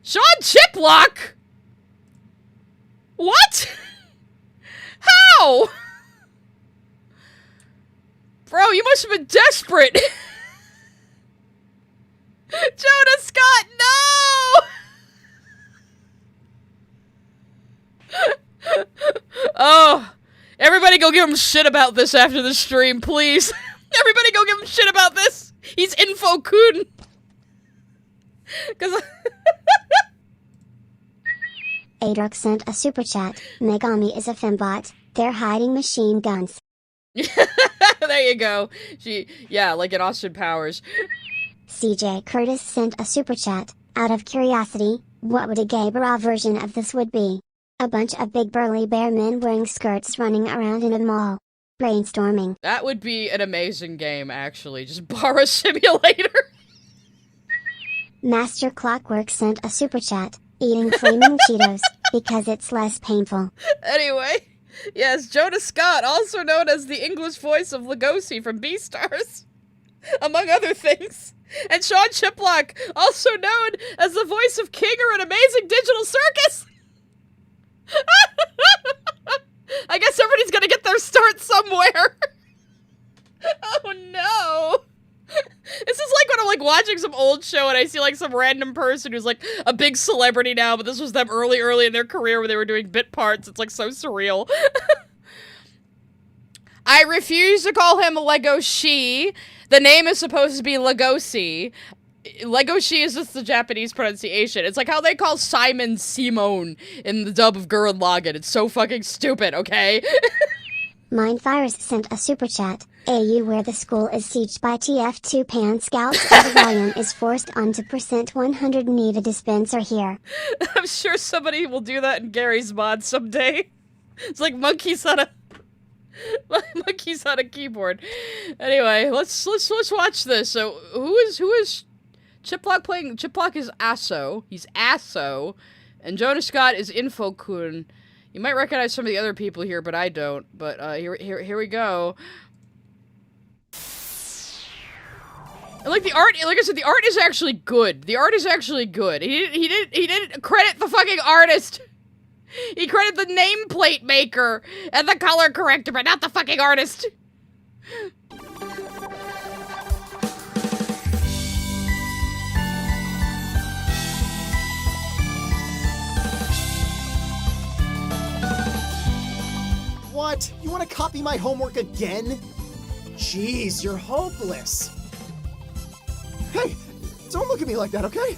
Sean Chiplock! What? How? Bro, you must have been desperate. Jonah Scott, no! Oh, everybody go give him shit about this after the stream, please. Everybody go give him shit about this. He's Info-kun. Cause Adruk sent a super chat. Megami is a fembot. They're hiding machine guns. there you go. Yeah, like in Austin Powers. CJ Curtis sent a super chat. Out of curiosity, what would a gay bra version of this would be? A bunch of big burly bear men wearing skirts running around in a mall. Brainstorming. That would be an amazing game, actually. Just Bar Simulator. Master Clockwork sent a super chat. Eating flaming Cheetos, because it's less painful. Anyway, yes, Jonah Scott, also known as the English voice of Lugosi from Beastars, among other things. And Sean Chiplock, also known as the voice of Kinger in Amazing Digital Circus. I guess everybody's gonna get their start somewhere. Oh no. This is like when I'm like watching some old show and I see like some random person who's like a big celebrity now, but this was them early in their career when they were doing bit parts. It's like so surreal. I refuse to call him Lego Shi. The name is supposed to be Legosi. Lego Shi is just the Japanese pronunciation. It's like how they call Simon Simone in the dub of Gurren Lagann. It's so fucking stupid, okay? Mindfires sent a super chat. AU where the school is sieged by TF2 Pan Scouts and the volume is forced onto %100 need a dispenser here. I'm sure somebody will do that in Gary's mod someday. It's like monkeys on a keyboard. Anyway, let's watch this. So who is Chiplock playing? Chiplock is Asso. He's Asso. And Jonah Scott is Info-kun. You might recognize some of the other people here, but I don't. But here we go. And like the art, like I said, the art is actually good. The art is actually good. He didn't credit the fucking artist. He credited the nameplate maker and the color corrector, but not the fucking artist. What? You want to copy my homework again? Jeez, you're hopeless. Hey, don't look at me like that, okay?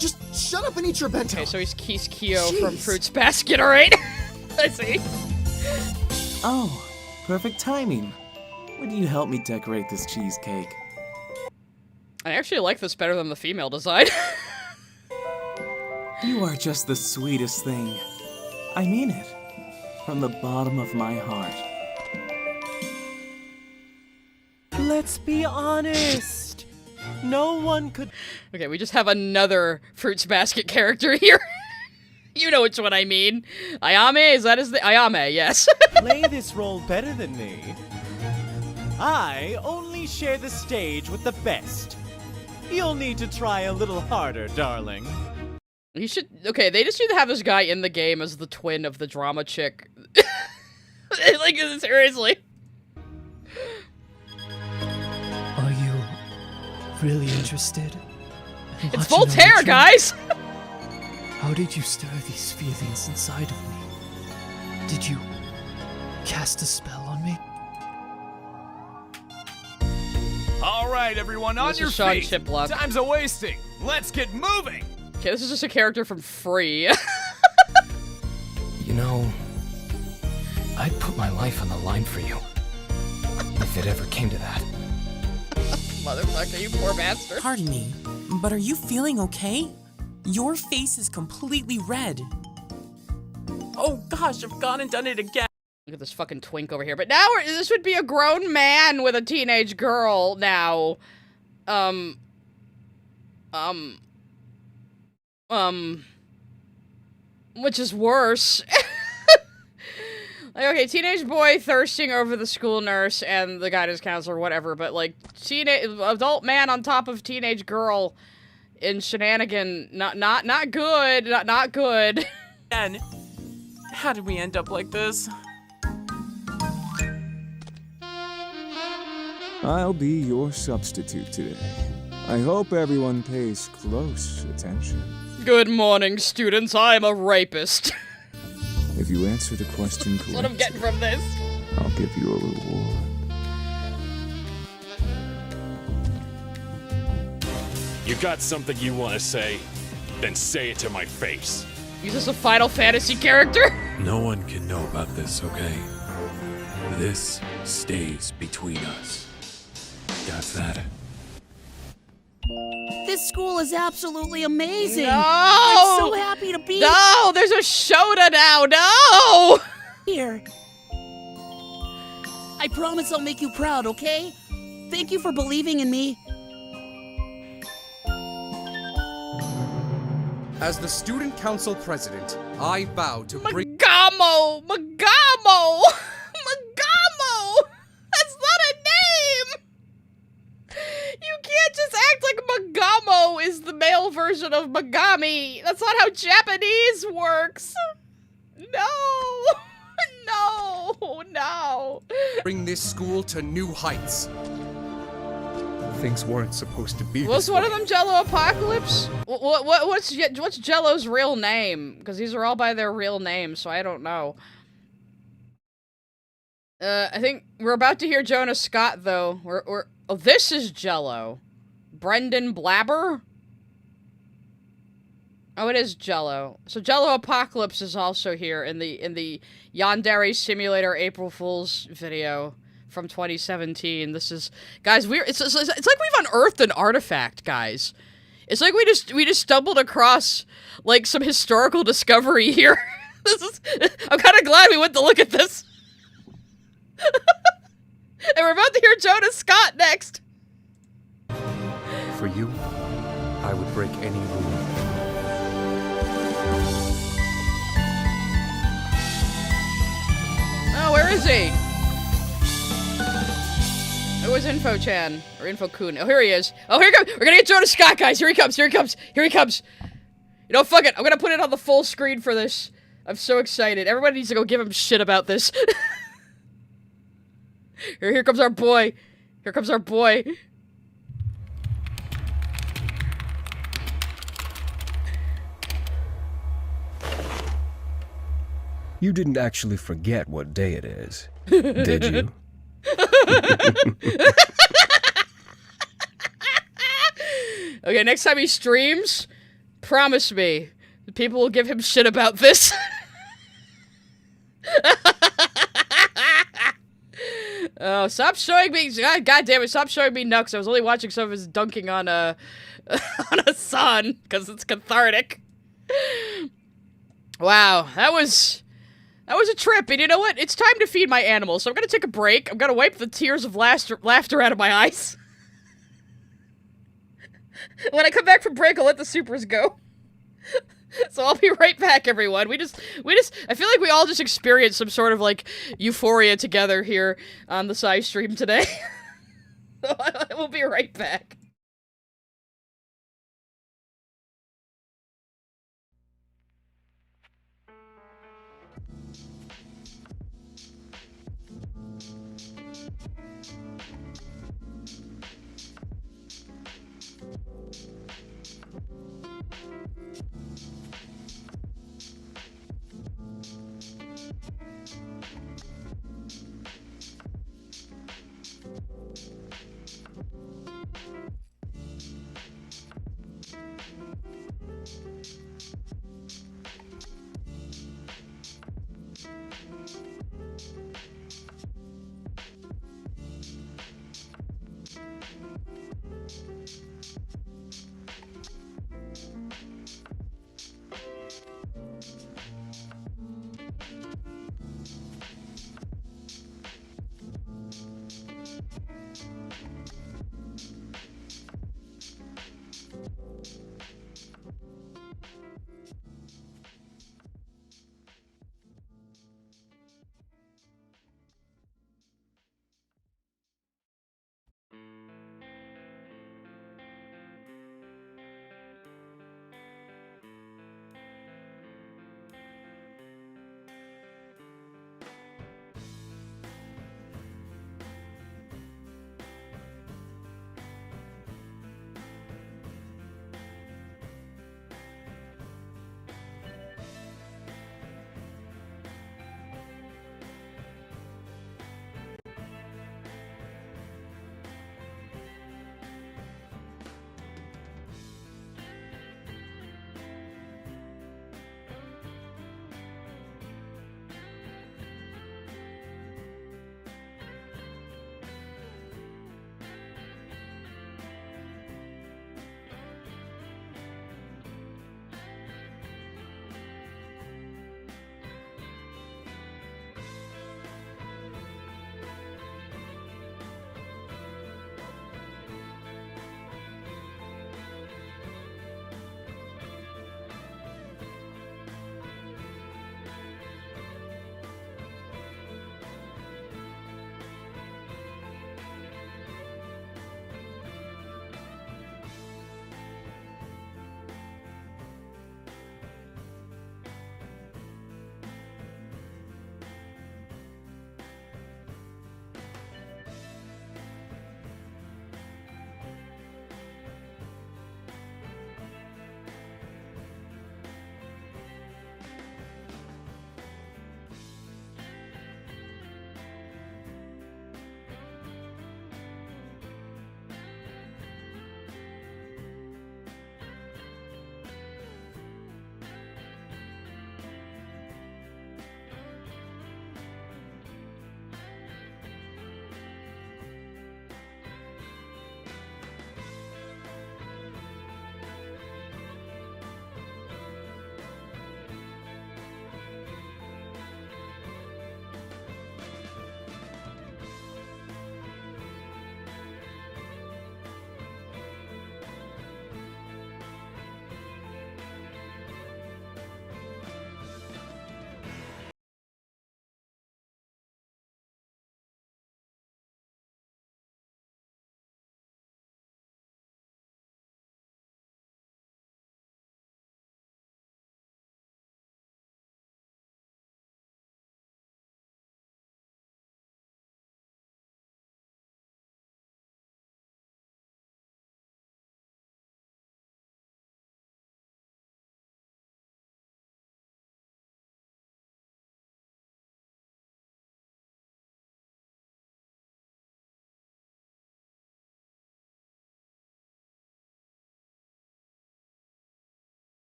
Just shut up and eat your bento. Okay, so he's Kyo from Fruits Basket, alright? I see. Oh, perfect timing. Would you help me decorate this cheesecake? I actually like this better than the female design. You are just the sweetest thing. I mean it. From the bottom of my heart. Let's be honest. No one could... Okay, we just have another Fruits Basket character here. You know which one I mean. Ayame, is that his name? Ayame, yes. play this role better than me. I only share the stage with the best. You'll need to try a little harder, darling. You should... Okay, they just need to have this guy in the game as the twin of the drama chick. Like, seriously. Are you really interested? It's Voltaire, guys! How did you stir these feelings inside of me? Did you cast a spell on me? All right, everyone, on your feet. Chiplock. Time's a wasting. Let's get moving. Okay, this is just a character from Free. You know, I'd put my life on the line for you. If it ever came to that. Motherfucker, you poor bastard. Pardon me, but are you feeling okay? Your face is completely red. Oh gosh, I've gone and done it again. Look at this fucking twink over here. But now this would be a grown man with a teenage girl now. Which is worse. Like, okay, teenage boy thirsting over the school nurse and the guidance counselor, whatever, but like, adult man on top of teenage girl in shenanigan, not good, not good. And how did we end up like this? I'll be your substitute today. I hope everyone pays close attention. Good morning, students. I'm a rapist. If you answer the question correctly, what I'm getting from this. I'll give you a reward. You got something you want to say? Then say it to my face. Is this a Final Fantasy character? No one can know about this, okay? This stays between us. Got that? This school is absolutely amazing. No! I'm so happy to be. No, there's a Shota now. No! Here. I promise I'll make you proud, okay? Thank you for believing in me. As the student council president, I vow to bring... Magamo! Magamo! Magamo! That's not a name! You can't just act like Magamo is the male version of Magami. That's not how Japanese works. No! No! No! Bring this school to new heights. Things weren't supposed to be Was this one way. of them Jello Apocalypse? What's Jello's real name? Because these are all by their real names, so I don't know. I think we're about to hear Jonah Scott, though. Oh, this is Jello. Brendan Blabber? Oh, it is Jello. So Jello Apocalypse is also here in the Yandere Simulator April Fool's video from 2017. This is, guys, it's like we've unearthed an artifact, guys. It's like we just stumbled across like some historical discovery here. I'm kind of glad we went to look at this. And we're about to hear Jonah Scott next. For you, I would break any rule. Oh, where is he? It was Info-chan, or Info-kun. Oh, here he is. Oh, here he comes. We're gonna get Jonah Scott, guys. Here he comes, here he comes, here he comes. You know, fuck it. I'm gonna put it on the full screen for this. I'm so excited. Everybody needs to go give him shit about this. Here comes our boy. Here comes our boy. You didn't actually forget what day it is, did you? Okay, next time he streams, promise me, people will give him shit about this. Oh, stop showing me. God damn it, stop showing me Nux. I was only watching some of his dunking on a sun because it's cathartic. Wow, that was a trip. And you know what? It's time to feed my animals. So I'm gonna take a break. I'm gonna wipe the tears of laughter out of my eyes. When I come back from break, I'll let the supers go. So I'll be right back, everyone. I feel like we all just experienced some sort of, like, euphoria together here on the side stream today. So I will be right back.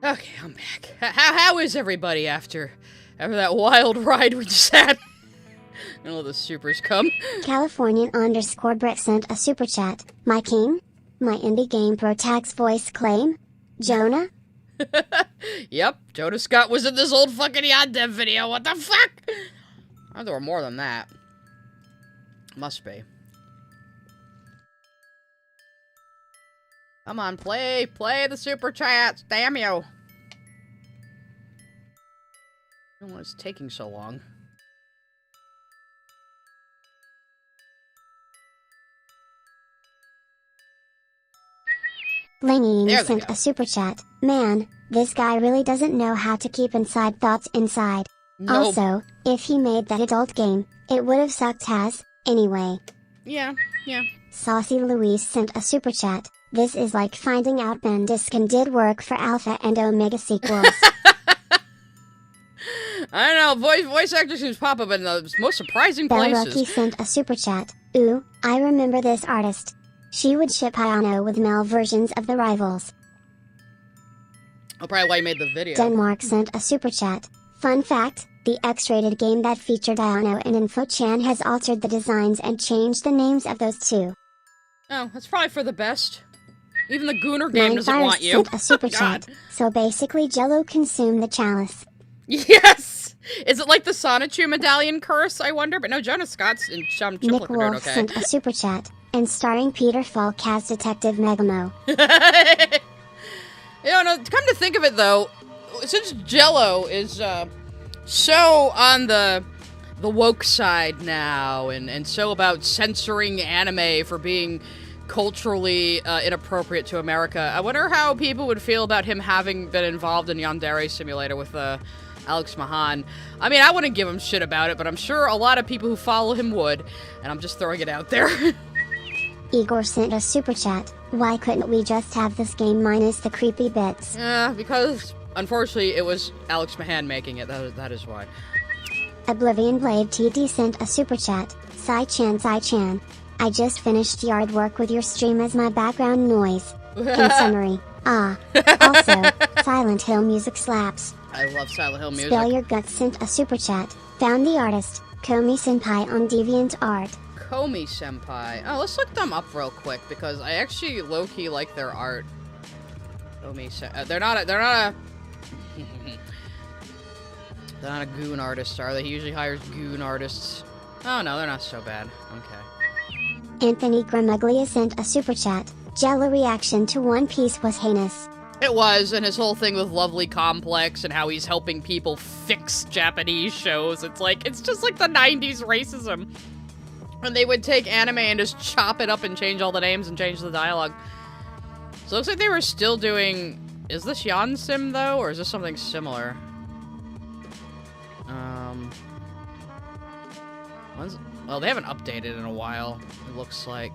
Okay, I'm back. How is everybody after that wild ride we just had? None of the supers come. Californian_Brit sent a super chat. My king? My indie game pro tax voice claim? Jonah? Yep, Jonah Scott was in this old fucking Yandev video. What the fuck? Oh, there were more than that. Must be. Come on, play the super chats. Damn you. I don't know why it's taking so long. Langine sent a super chat. Man, this guy really doesn't know how to keep inside thoughts inside. Nope. Also, if he made that adult game, it would have sucked ass, anyway. Yeah. Saucy Louise sent a super chat. This is like finding out Bandiskin did work for Alpha and Omega sequels. I don't know, voice actors seems pop up in the most surprising places. Bellucky sent a super chat. Ooh, I remember this artist. She would ship Ayano with Mel versions of the rivals. Oh, probably why you made the video. Denmark sent a super chat. Fun fact, the X-rated game that featured Ayano and Info-chan has altered the designs and changed the names of those two. Oh, that's probably for the best. Even the Gooner game doesn't Virus want you. sent a super chat. So basically Jello consumed the chalice. Yes! Is it like the Sonichu medallion curse, I wonder? But no, Jonah Scott's in some Nick Chiplet Wolf okay. sent a super chat. And starring Peter Falk as Detective Megamo. You know, come to think of it though, since Jello is so on the woke side now, and so about censoring anime for being culturally inappropriate to America, I wonder how people would feel about him having been involved in Yandere Simulator with Alex Mahan. I mean, I wouldn't give him shit about it, but I'm sure a lot of people who follow him would, and I'm just throwing it out there. Igor sent a super chat. Why couldn't we just have this game minus the creepy bits? Yeah, because unfortunately it was Alex Mahan making it. That is why. Oblivion Blade TT sent a super chat. Sai-chan. I just finished yard work with your stream as my background noise. In summary, also, Silent Hill music slaps. I love Silent Hill music. Spell Your Guts sent a super chat. Found the artist, Komi Senpai on DeviantArt. Komi Senpai. Oh, let's look them up real quick because I actually low-key like their art. Komi Senpai. They're not a goon artist, are they? He usually hires goon artists. Oh no, they're not so bad. Okay. Anthony Gramuglia sent a super chat. Jello reaction to One Piece was heinous. It was, and his whole thing with Lovely Complex and how he's helping people fix Japanese shows. It's just like the 90s racism. And they would take anime and just chop it up and change all the names and change the dialogue. So it looks like they were still doing... Is this Yansim, though? Or is this something similar? Well, they haven't updated in a while, it looks like.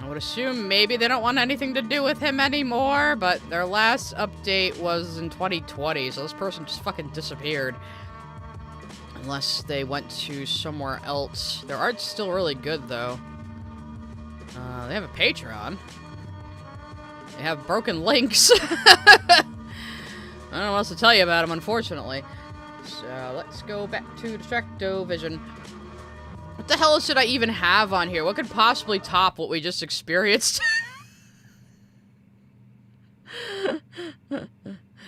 I would assume maybe they don't want anything to do with him anymore, but their last update was in 2020, so this person just fucking disappeared. Unless they went to somewhere else. Their art's still really good, though. They have a Patreon. They have broken links. I don't know what else to tell you about them, unfortunately. So, let's go back to Distractovision. What the hell should I even have on here? What could possibly top what we just experienced?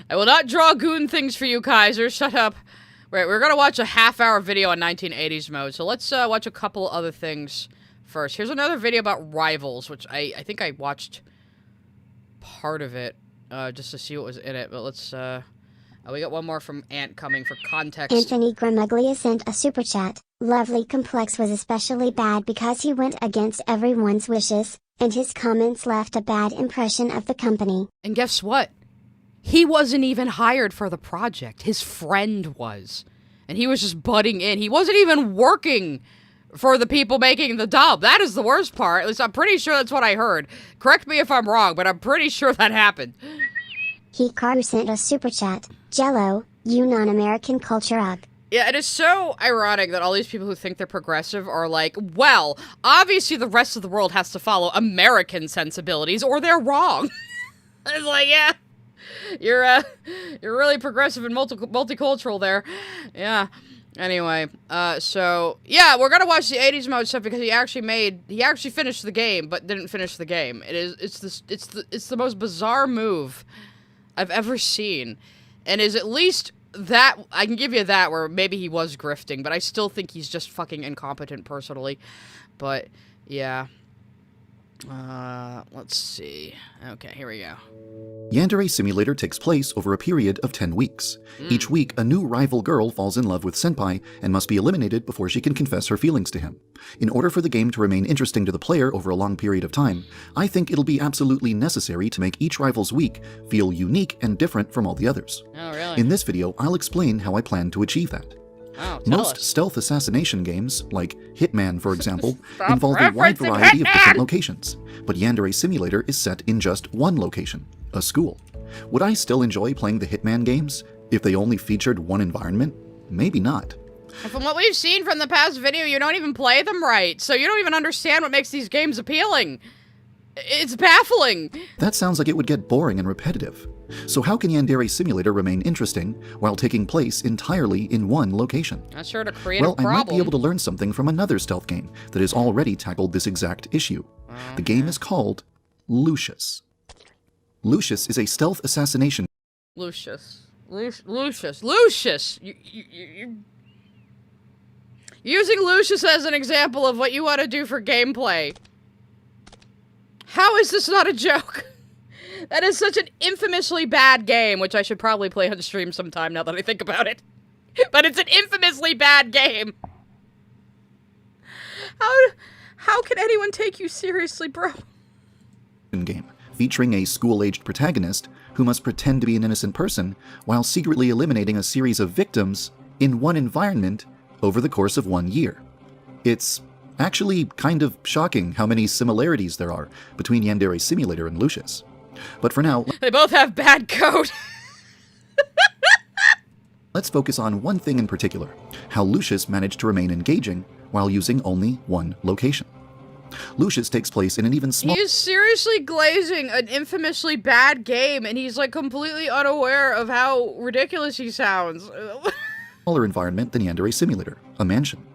I will not draw goon things for you, Kaiser. Shut up. Right, we're gonna watch a half-hour video on 1980s mode, so let's watch a couple other things first. Here's another video about Rivals, which I think I watched part of it, just to see what was in it, but let's, we got one more from Ant coming for context. Anthony Gramuglia sent a super chat. Lovely Complex was especially bad because he went against everyone's wishes, and his comments left a bad impression of the company. And guess what? He wasn't even hired for the project. His friend was. And he was just butting in. He wasn't even working for the people making the dub. That is the worst part. At least I'm pretty sure that's what I heard. Correct me if I'm wrong, but I'm pretty sure that happened. Hikaru sent a super chat. Jello, you non-American culture ugh. Yeah, it is so ironic that all these people who think they're progressive are like, well, obviously the rest of the world has to follow American sensibilities or they're wrong. It's like, yeah. You're really progressive and multicultural there. Yeah. Anyway, so yeah, we're gonna watch the 80s mode stuff because he actually finished the game, but didn't finish the game. It's the most bizarre move I've ever seen, and is at least that I can give you that where maybe he was grifting, but I still think he's just fucking incompetent personally. But yeah. Let's see. Okay, here we go. Yandere Simulator takes place over a period of 10 weeks. Each week, a new rival girl falls in love with Senpai and must be eliminated before she can confess her feelings to him. In order for the game to remain interesting to the player over a long period of time, I think it'll be absolutely necessary to make each rival's week feel unique and different from all the others. Oh, really? In this video, I'll explain how I plan to achieve that. Most stealth assassination games, like Hitman for example, involve a wide variety of different locations, but Yandere Simulator is set in just one location, a school. Would I still enjoy playing the Hitman games if they only featured one environment? Maybe not. From what we've seen from the past video, you don't even play them right, so you don't even understand what makes these games appealing. It's baffling. That sounds like it would get boring and repetitive. So how can Yandere Simulator remain interesting while taking place entirely in one location? Not sure to create a problem. problem. I might be able to learn something from another stealth game that has already tackled this exact issue. The game is called Lucius. Lucius is a stealth assassination. Lucius. Lucius! You're using Lucius as an example of what you want to do for gameplay. How is this not a joke? That is such an infamously bad game, which I should probably play on stream sometime now that I think about it. But it's an infamously bad game. How can anyone take you seriously, bro? Game featuring a school-aged protagonist who must pretend to be an innocent person while secretly eliminating a series of victims in one environment over the course of 1 year. It's actually kind of shocking how many similarities there are between Yandere Simulator and Lucius. But for now, they both have bad code. Let's focus on one thing in particular, how Lucius managed to remain engaging while using only one location. Lucius takes place in an even smaller... He is seriously glazing an infamously bad game, and he's like completely unaware of how ridiculous he sounds. smaller environment than Yandere Simulator, a mansion.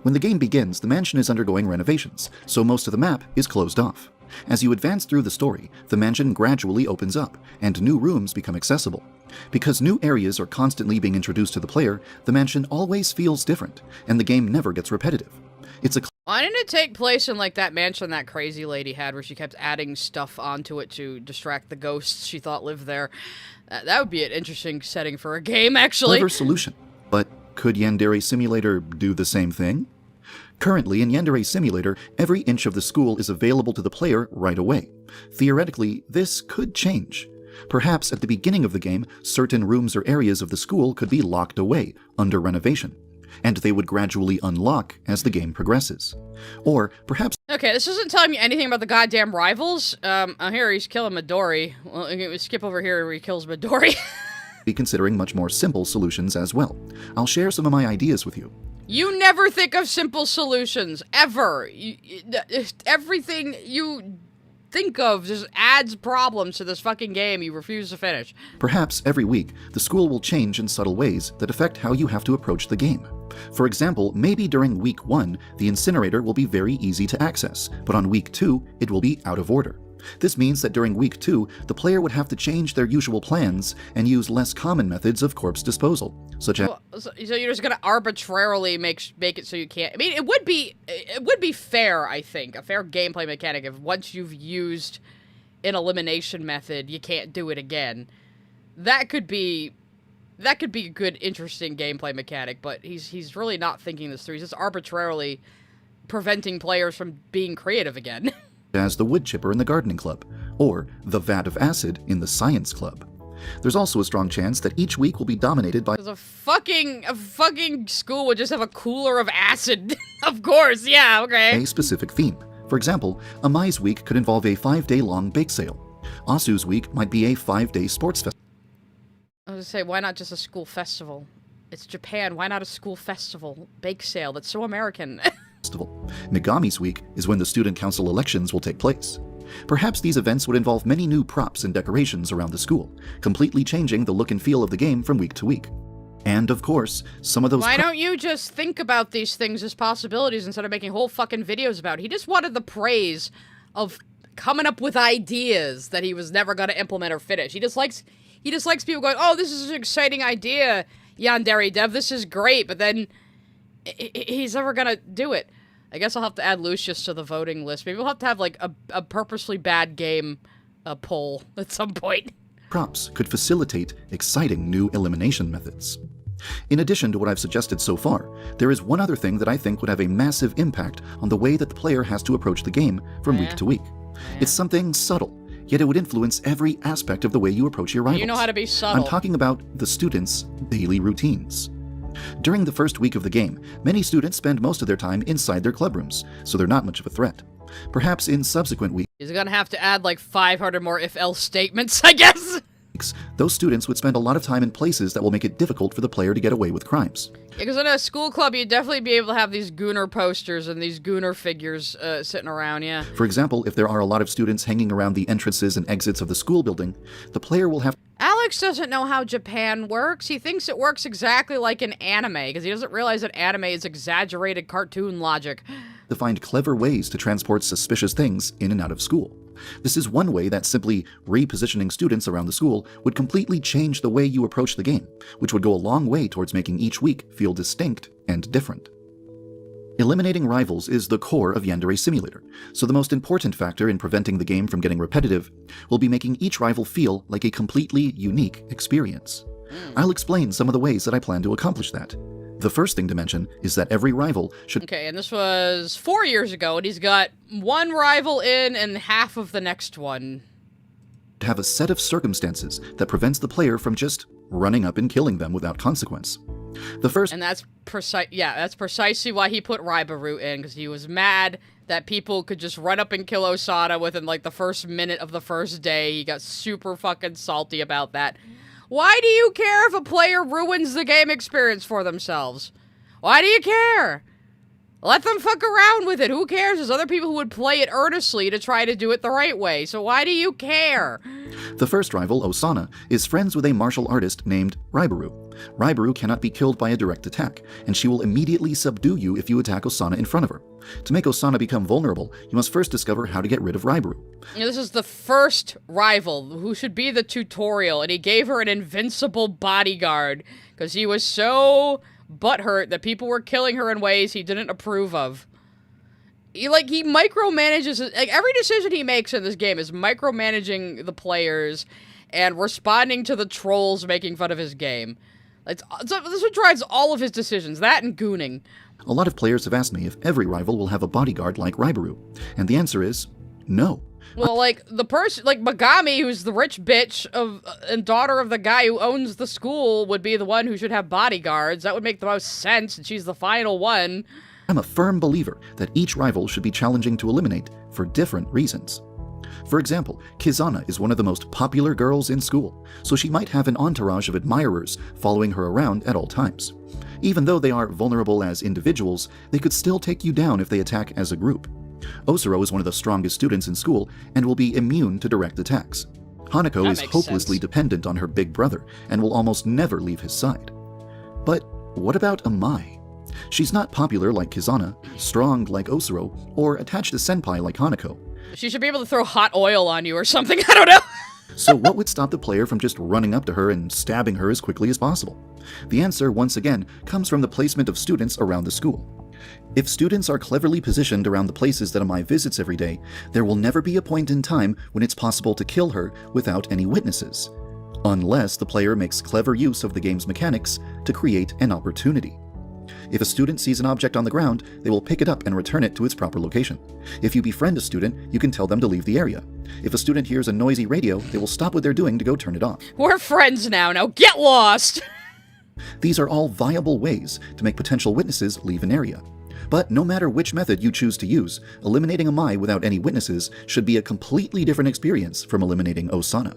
When the game begins, the mansion is undergoing renovations, so most of the map is closed off. As you advance through the story, the mansion gradually opens up, and new rooms become accessible. Because new areas are constantly being introduced to the player, the mansion always feels different, and the game never gets repetitive. It's a... Why didn't it take place in, like, that mansion that crazy lady had, where she kept adding stuff onto it to distract the ghosts she thought lived there? That would be an interesting setting for a game, actually. Clever solution. But could Yandere Simulator do the same thing? Currently, in Yandere Simulator, every inch of the school is available to the player right away. Theoretically, this could change. Perhaps at the beginning of the game, certain rooms or areas of the school could be locked away, under renovation, and they would gradually unlock as the game progresses. Or perhaps... Okay, this isn't telling me anything about the goddamn rivals. Here he's killing Midori. Well, we skip over here where he kills Midori. be considering much more simple solutions as well. I'll share some of my ideas with you. You never think of simple solutions, ever. Everything you think of just adds problems to this fucking game you refuse to finish. Perhaps every week, the school will change in subtle ways that affect how you have to approach the game. For example, maybe during week 1, the incinerator will be very easy to access, but on week 2, it will be out of order. This means that during week 2, the player would have to change their usual plans and use less common methods of corpse disposal, such as... So you're just gonna arbitrarily make it so you can't... I mean, it would be fair, I think, a fair gameplay mechanic if once you've used an elimination method, you can't do it again. That could be a good, interesting gameplay mechanic, but he's really not thinking this through. He's just arbitrarily preventing players from being creative again. as the wood chipper in the gardening club, or the vat of acid in the science club. There's also a strong chance that each week will be dominated by... A fucking school would just have a cooler of acid. Of course, yeah, okay. a specific theme. For example, a Mai's week could involve a 5-day-long bake sale. Asu's week might be a 5-day sports festival. I was gonna say, why not just a school festival? It's Japan, why not a school festival? Bake sale, that's so American. Megami's week is when the student council elections will take place. Perhaps these events would involve many new props and decorations around the school, completely changing the look and feel of the game from week to week. And of course, some of those... Why don't you just think about these things as possibilities instead of making whole fucking videos about it? He just wanted the praise of coming up with ideas that he was never going to implement or finish. He just likes people going, oh, this is an exciting idea, Yandere Dev, this is great, but then he's never going to do it. I guess I'll have to add Lucius to the voting list. Maybe we'll have to have, like, a purposely bad game poll at some point. Props could facilitate exciting new elimination methods. In addition to what I've suggested so far, there is one other thing that I think would have a massive impact on the way that the player has to approach the game from week to week. It's something subtle, yet it would influence every aspect of the way you approach your rivals. You know how to be subtle. I'm talking about the students' daily routines. During the first week of the game, many students spend most of their time inside their club rooms, so they're not much of a threat. Perhaps in subsequent weeks, He's gonna have to add like 500 more if-else statements, I guess. those students would spend a lot of time in places that will make it difficult for the player to get away with crimes. Because in a school club, you'd definitely be able to have these Gooner posters and these Gooner figures sitting around, yeah. For example, if there are a lot of students hanging around the entrances and exits of the school building, the player will have... Alex doesn't know how Japan works. He thinks it works exactly like an anime, because he doesn't realize that anime is exaggerated cartoon logic. To find clever ways to transport suspicious things in and out of school. This is one way that simply repositioning students around the school would completely change the way you approach the game, which would go a long way towards making each week feel distinct and different. Eliminating rivals is the core of Yandere Simulator, so the most important factor in preventing the game from getting repetitive will be making each rival feel like a completely unique experience. I'll explain some of the ways that I plan to accomplish that. The first thing to mention is that every rival should... Okay, and this was 4 years ago, and he's got one rival in and half of the next one. ...have a set of circumstances that prevents the player from just running up and killing them without consequence. The first... And that's precisely why he put Ribaru in, because he was mad that people could just run up and kill Osada within, like, the first minute of the first day. He got super fucking salty about that. Why do you care if a player ruins the game experience for themselves? Why do you care? Let them fuck around with it. Who cares? There's other people who would play it earnestly to try to do it the right way. So why do you care? The first rival, Osana, is friends with a martial artist named Ribaru. Ribaru cannot be killed by a direct attack, and she will immediately subdue you if you attack Osana in front of her. To make Osana become vulnerable, you must first discover how to get rid of Ribaru. You know, this is the first rival who should be the tutorial, and he gave her an invincible bodyguard because he was so butthurt that people were killing her in ways he didn't approve of. He micromanages, like, every decision he makes in this game is micromanaging the players and responding to the trolls making fun of his game. This what drives all of his decisions, that and gooning. A lot of players have asked me if every rival will have a bodyguard like Ribaru, and the answer is no. Well, like, the person, like, Megami, who's the rich bitch and daughter of the guy who owns the school, would be the one who should have bodyguards. That would make the most sense, and she's the final one. I'm a firm believer that each rival should be challenging to eliminate for different reasons. For example, Kizana is one of the most popular girls in school, so she might have an entourage of admirers following her around at all times. Even though they are vulnerable as individuals, they could still take you down if they attack as a group. Osuro is one of the strongest students in school and will be immune to direct attacks. Hanako is hopelessly dependent on her big brother and will almost never leave his side. But what about Amai? She's not popular like Kizana, strong like Osuro, or attached to Senpai like Hanako. She should be able to throw hot oil on you or something, I don't know. So what would stop the player from just running up to her and stabbing her as quickly as possible? The answer, once again, comes from the placement of students around the school. If students are cleverly positioned around the places that Amai visits every day, there will never be a point in time when it's possible to kill her without any witnesses, unless the player makes clever use of the game's mechanics to create an opportunity. If a student sees an object on the ground, they will pick it up and return it to its proper location. If you befriend a student, you can tell them to leave the area. If a student hears a noisy radio, they will stop what they're doing to go turn it off. We're friends now get lost! These are all viable ways to make potential witnesses leave an area. But no matter which method you choose to use, eliminating Amai without any witnesses should be a completely different experience from eliminating Osana.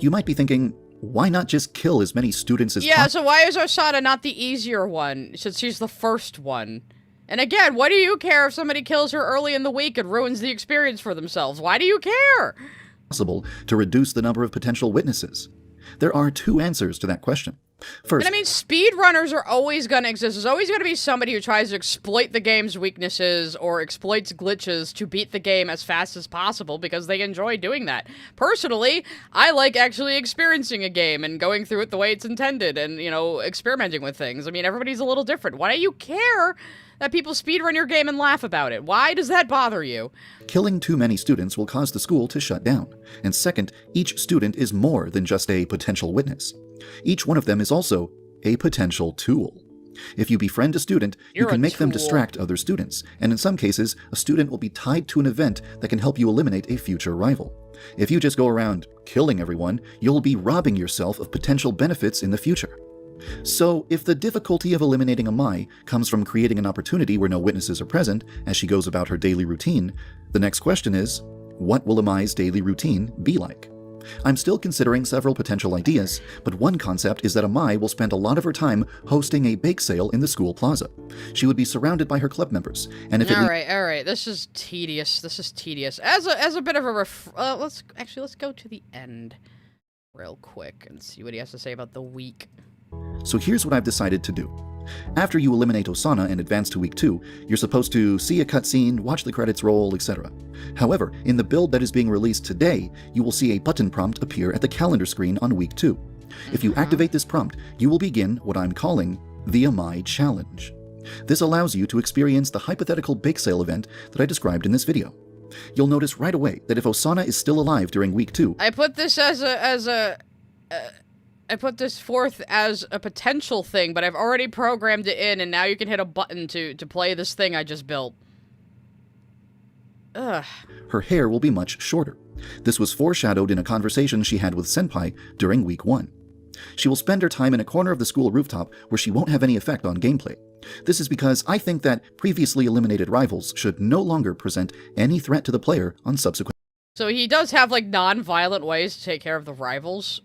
You might be thinking, why not just kill as many students as possible? Yeah, so why is Osana not the easier one, since she's the first one? And again, what do you care if somebody kills her early in the week and ruins the experience for themselves? Why do you care? Possible to reduce the number of potential witnesses? There are two answers to that question. First, and I mean, speedrunners are always going to exist. There's always going to be somebody who tries to exploit the game's weaknesses or exploits glitches to beat the game as fast as possible because they enjoy doing that. Personally, I like actually experiencing a game and going through it the way it's intended and, you know, experimenting with things. I mean, everybody's a little different. Why do you care that people speedrun your game and laugh about it? Why does that bother you? killing too many students will cause the school to shut down. And second, each student is more than just a potential witness. Each one of them is also a potential tool. If you befriend a student, you can make them distract other students, and in some cases, a student will be tied to an event that can help you eliminate a future rival. If you just go around killing everyone, you'll be robbing yourself of potential benefits in the future. So, if the difficulty of eliminating Amai comes from creating an opportunity where no witnesses are present as she goes about her daily routine, the next question is, what will Amai's daily routine be like? I'm still considering several potential ideas, but one concept is that Amai will spend a lot of her time hosting a bake sale in the school plaza. She would be surrounded by her club members, and if all right, this is tedious. As a bit of a let's go to the end real quick and see what he has to say about the week. So here's what I've decided to do. After you eliminate Osana and advance to week 2, you're supposed to see a cutscene, watch the credits roll, etc. However, in the build that is being released today, you will see a button prompt appear at the calendar screen on week 2. If you activate this prompt, you will begin what I'm calling the Amai Challenge. This allows you to experience the hypothetical bake sale event that I described in this video. You'll notice right away that if Osana is still alive during week 2... I put this I put this forth as a potential thing, but I've already programmed it in, and now you can hit a button to play this thing I just built. Ugh. Her hair will be much shorter. This was foreshadowed in a conversation she had with Senpai during week 1. She will spend her time in a corner of the school rooftop where she won't have any effect on gameplay. This is because I think that previously eliminated rivals should no longer present any threat to the player on subsequent... So he does have, like, non-violent ways to take care of the rivals.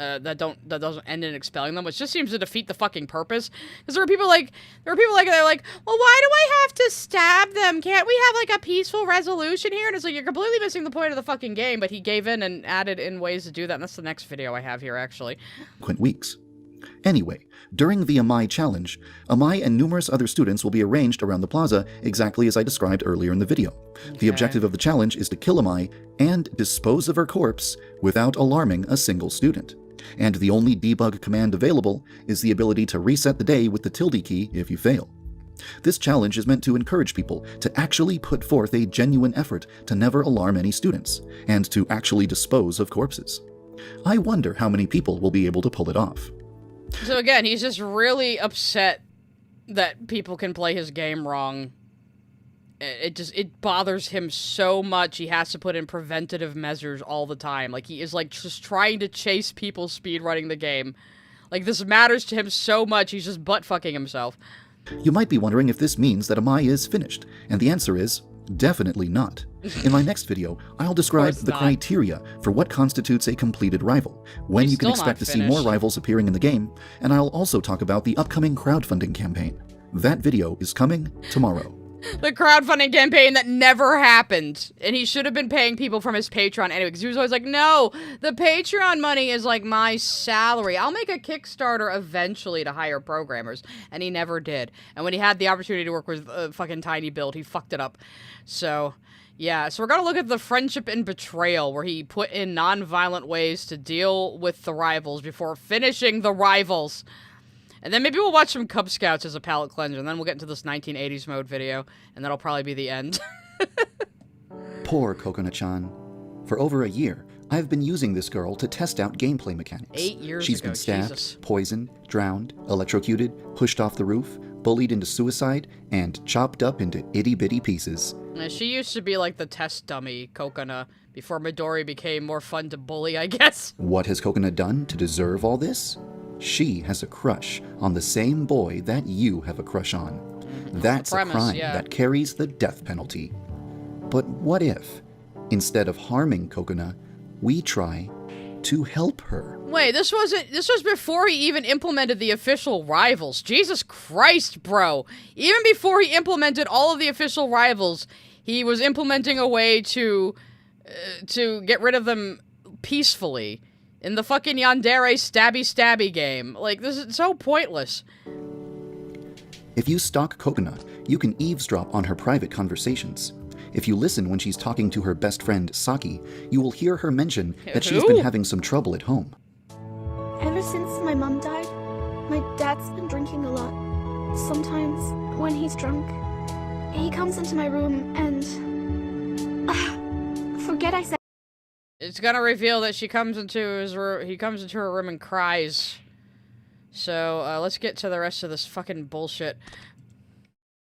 That doesn't end in expelling them, which just seems to defeat the fucking purpose. Because there are people like they're like, well, why do I have to stab them? Can't we have like a peaceful resolution here? And it's like you're completely missing the point of the fucking game. But he gave in and added in ways to do that. And that's the next video I have here, actually. Weeks. Anyway, during the Amai Challenge, Amai and numerous other students will be arranged around the plaza exactly as I described earlier in the video. Okay. The objective of the challenge is to kill Amai and dispose of her corpse without alarming a single student. And the only debug command available is the ability to reset the day with the tilde key if you fail. This challenge is meant to encourage people to actually put forth a genuine effort to never alarm any students, and to actually dispose of corpses. I wonder how many people will be able to pull it off. So again, he's just really upset that people can play his game wrong. It bothers him so much he has to put in preventative measures all the time. Like, he is, like, just trying to chase people speedrunning the game. Like, this matters to him so much, he's just butt-fucking himself. You might be wondering if this means that Amai is finished, and the answer is definitely not. In my next video, I'll describe the criteria for what constitutes a completed rival, when you can expect to see more rivals appearing in the game, and I'll also talk about the upcoming crowdfunding campaign. That video is coming tomorrow. The crowdfunding campaign that never happened. And he should have been paying people from his Patreon anyway, because he was always like, no, the Patreon money is like my salary. I'll make a Kickstarter eventually to hire programmers. And he never did. And when he had the opportunity to work with a fucking Tiny Build, he fucked it up. So, yeah. So we're going to look at the friendship and betrayal, where he put in non-violent ways to deal with the rivals before finishing the rivals. And then maybe we'll watch some Cub Scouts as a palate cleanser, and then we'll get into this 1980s mode video, and that'll probably be the end. Poor Coconut-chan. For over a year, I've been using this girl to test out gameplay mechanics. 8 years She's ago, been stabbed, Jesus. poisoned, drowned, electrocuted, pushed off the roof, bullied into suicide, and chopped up into itty-bitty pieces. She used to be like the test dummy, Coconut, before Midori became more fun to bully, I guess. What has Coconut done to deserve all this? She has a crush on the same boy that you have a crush on. That's a crime that carries the death penalty. But what if, instead of harming Coconut, we try to help her? Wait, this was before he even implemented the official rivals. Jesus Christ, bro. Even before he implemented all of the official rivals, he was implementing a way to get rid of them peacefully in the fucking Yandere stabby game. Like, this is so pointless. If you stalk Coconut, you can eavesdrop on her private conversations. If you listen when she's talking to her best friend, Saki, you will hear her mention that she's been having some trouble at home. Ever since my mom died, my dad's been drinking a lot. Sometimes, when he's drunk, he comes into my room and... forget I said... It's gonna reveal that he comes into her room and cries. So, let's get to the rest of this fucking bullshit.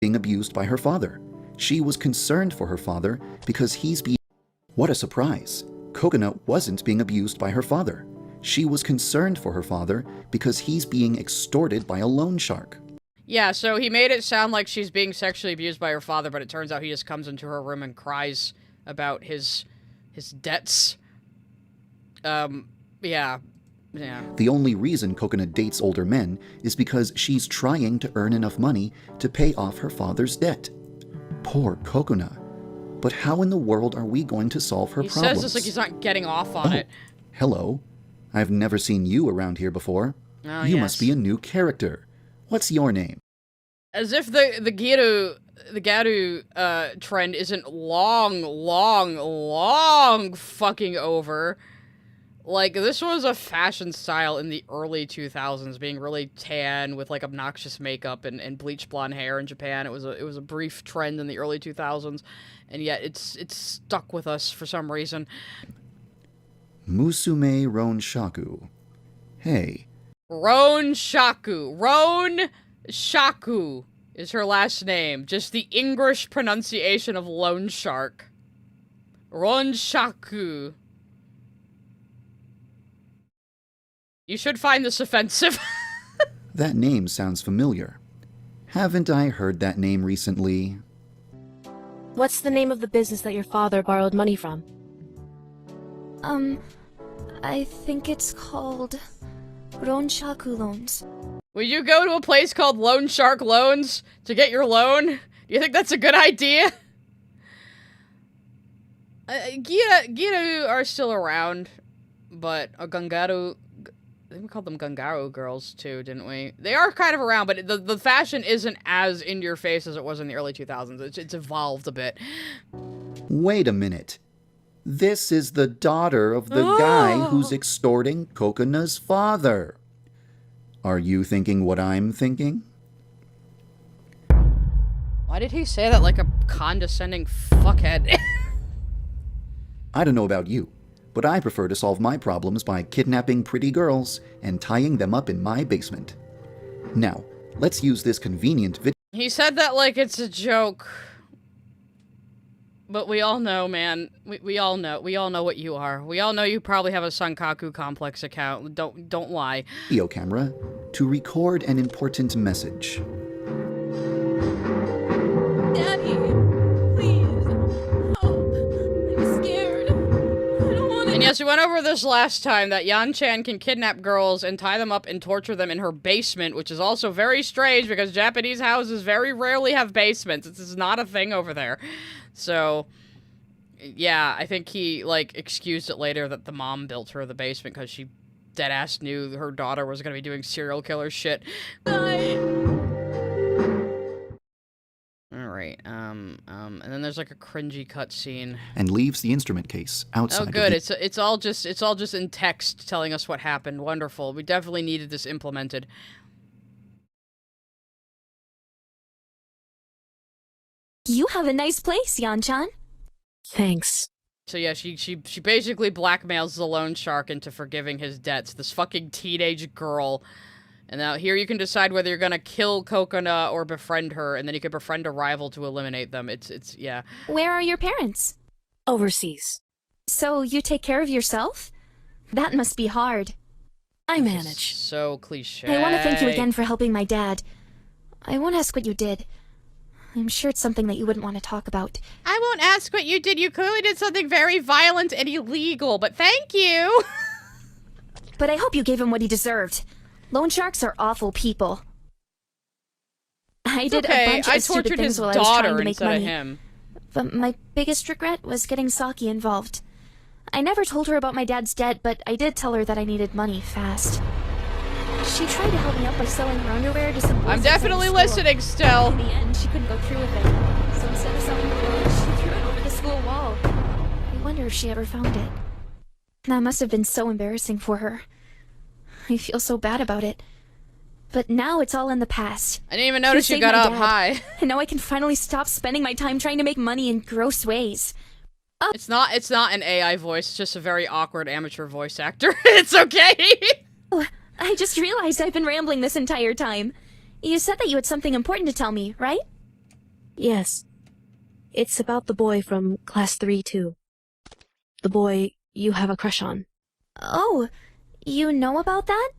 Being abused by her father. She was concerned for her father because he's being... What a surprise. Coconut wasn't being abused by her father. She was concerned for her father because he's being extorted by a loan shark. Yeah, so he made it sound like she's being sexually abused by her father, but it turns out he just comes into her room and cries about his debts. Yeah. The only reason Coconut dates older men is because she's trying to earn enough money to pay off her father's debt. Poor Coconut. But how in the world are we going to solve her problems? He says this like he's not getting off on it. Hello. I've never seen you around here before. Oh, you yes. must be a new character. What's your name? As if the Garu trend isn't long fucking over. Like, this was a fashion style in the early 2000s, being really tan with, like, obnoxious makeup and bleach blonde hair in Japan. It was a brief trend in the early 2000s, and yet it's stuck with us for some reason. Musume Ronshaku. Hey. Ronshaku is her last name. Just the English pronunciation of loan shark. Ronshaku. You should find this offensive. That name sounds familiar. Haven't I heard that name recently? What's the name of the business that your father borrowed money from? I think it's called Ronshaku Loans. Will you go to a place called Loan Shark Loans to get your loan? Do you think that's a good idea? Giru are still around, but Gangaru... I think we called them Gangaru girls, too, didn't we? They are kind of around, but the fashion isn't as in your face as it was in the early 2000s. It's evolved a bit. Wait a minute. This is the daughter of the guy who's extorting Cocona's father. Are you thinking what I'm thinking? Why did he say that like a condescending fuckhead? I don't know about you, but I prefer to solve my problems by kidnapping pretty girls and tying them up in my basement. Now, let's use this convenient video. He said that like it's a joke. But we all know, man. We all know. We all know what you are. We all know you probably have a Sankaku Complex account. Don't lie. Video camera to record an important message. Daddy, please. Oh, I'm scared. I don't want to. And yes, we went over this last time, that Yan-chan can kidnap girls and tie them up and torture them in her basement, which is also very strange because Japanese houses very rarely have basements. This is not a thing over there. So, yeah, I think he, like, excused it later that the mom built her the basement because she deadass knew her daughter was gonna be doing serial killer shit. Alright, and then there's, like, a cringy cutscene. And leaves the instrument case outside. Oh, good. It's all just in text telling us what happened. Wonderful. We definitely needed this implemented. You have a nice place, Yan-chan. Thanks. So yeah, she basically blackmails the loan shark into forgiving his debts. This fucking teenage girl. And now here you can decide whether you're gonna kill Coconut or befriend her, and then you can befriend a rival to eliminate them. It's yeah. Where are your parents? Overseas. So you take care of yourself? That must be hard. I manage. So cliche. I want to thank you again for helping my dad. I won't ask what you did. I'm sure it's something that you wouldn't want to talk about. I won't ask what you did. You clearly did something very violent and illegal, but thank you. but I hope you gave him what he deserved. Loan sharks are awful people. I did a bunch of stupid things while I was trying to make money. Him. But my biggest regret was getting Saki involved. I never told her about my dad's debt, but I did tell her that I needed money fast. She tried to help me out by selling her underwear to some boys. I'm definitely listening still. In the end, she couldn't go through with it. So instead of selling the clothes, she threw it over the school wall. I wonder if she ever found it. That must have been so embarrassing for her. I feel so bad about it. But now it's all in the past. I didn't even notice you got up high. And now I can finally stop spending my time trying to make money in gross ways. It's not an AI voice, it's just a very awkward amateur voice actor. It's okay. I just realized I've been rambling this entire time. You said that you had something important to tell me, right? Yes. It's about the boy from Class 3-2. The boy you have a crush on. Oh, you know about that?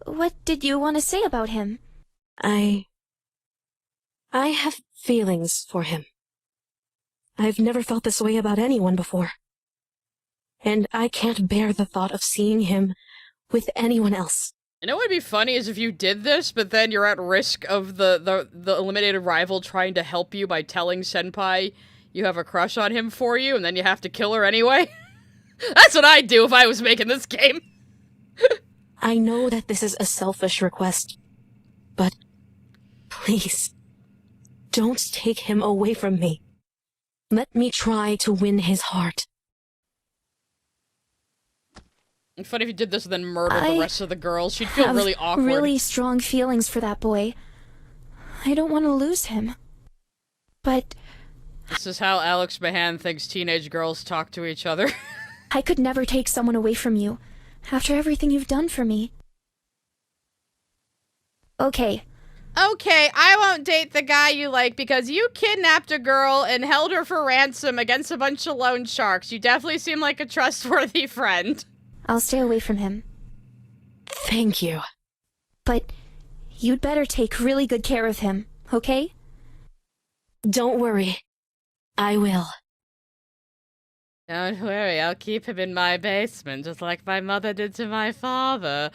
What did you want to say about him? I have feelings for him. I've never felt this way about anyone before. And I can't bear the thought of seeing him with anyone else. You know what would be funny is if you did this, but then you're at risk of the eliminated rival trying to help you by telling Senpai you have a crush on him for you, and then you have to kill her anyway. That's what I'd do if I was making this game. I know that this is a selfish request, but please, don't take him away from me. Let me try to win his heart. It'd be funny if you did this and then murdered the rest of the girls. She'd feel really awkward. Really strong feelings for that boy. I don't want to lose him. But this is how Alex Mahan thinks teenage girls talk to each other. I could never take someone away from you. After everything you've done for me. Okay, I won't date the guy you like because you kidnapped a girl and held her for ransom against a bunch of loan sharks. You definitely seem like a trustworthy friend. I'll stay away from him. Thank you. But you'd better take really good care of him, okay? Don't worry. I will. Don't worry, I'll keep him in my basement, just like my mother did to my father.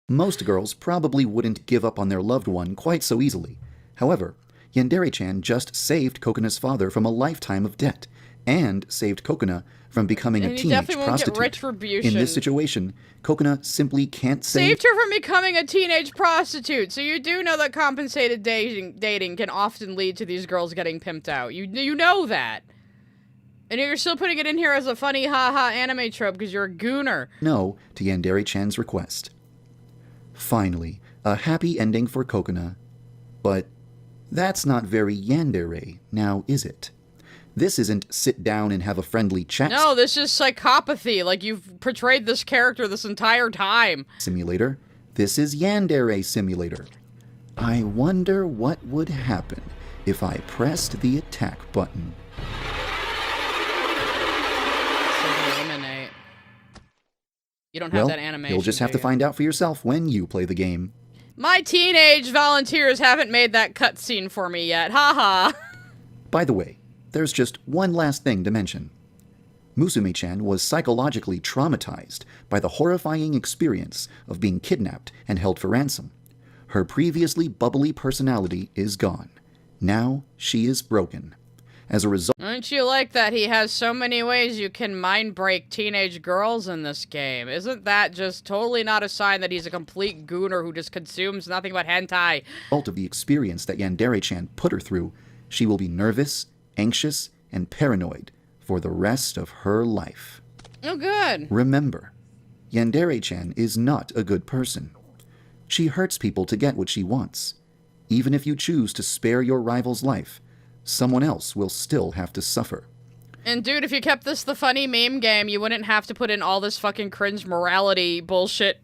Most girls probably wouldn't give up on their loved one quite so easily. However, Yandere-chan just saved Kokona's father from a lifetime of debt, and saved Kokona from becoming a teenage prostitute. Retribution. In this situation, Kokona simply can't say— Saved her from becoming a teenage prostitute, so you do know that compensated dating can often lead to these girls getting pimped out. You know that. And you're still putting it in here as a funny haha anime trope because you're a gooner. no to Yandere-chan's request. Finally, a happy ending for Kokona. But that's not very Yandere, now is it? This isn't sit down and have a friendly chat. No, this is psychopathy. Like, you've portrayed this character this entire time. Simulator. This is Yandere Simulator. I wonder what would happen if I pressed the attack button. Eliminate. You don't have that animation. You'll just have to find out for yourself when you play the game. My teenage volunteers haven't made that cutscene for me yet. Haha. By the way, there's just one last thing to mention. Musume-chan was psychologically traumatized by the horrifying experience of being kidnapped and held for ransom. Her previously bubbly personality is gone. Now she is broken. As a result— Don't you like that he has so many ways you can mind break teenage girls in this game? Isn't that just totally not a sign that he's a complete gooner who just consumes nothing but hentai? Result of the experience that Yandere-chan put her through, she will be nervous, anxious, and paranoid for the rest of her life. Oh, good. Remember, Yandere-chan is not a good person. She hurts people to get what she wants. Even if you choose to spare your rival's life, someone else will still have to suffer. And dude, if you kept this the funny meme game, you wouldn't have to put in all this fucking cringe morality bullshit.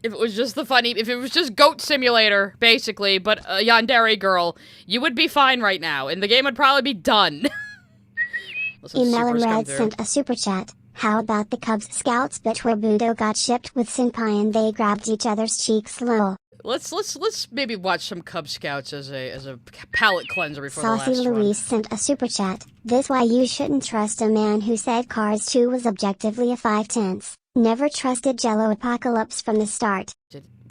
If it was just if it was just Goat Simulator, basically, but a Yandere girl, you would be fine right now, and the game would probably be done. Melon Red sent a super chat. How about the Cubs Scouts bit where Budo got shipped with Senpai and they grabbed each other's cheeks lol? let's maybe watch some Cub Scouts as a palate cleanser before Saucy the last Louise sent a super chat. This why you shouldn't trust a man who said Cars 2 was objectively a 5/10. Never trusted Jello Apocalypse from the start.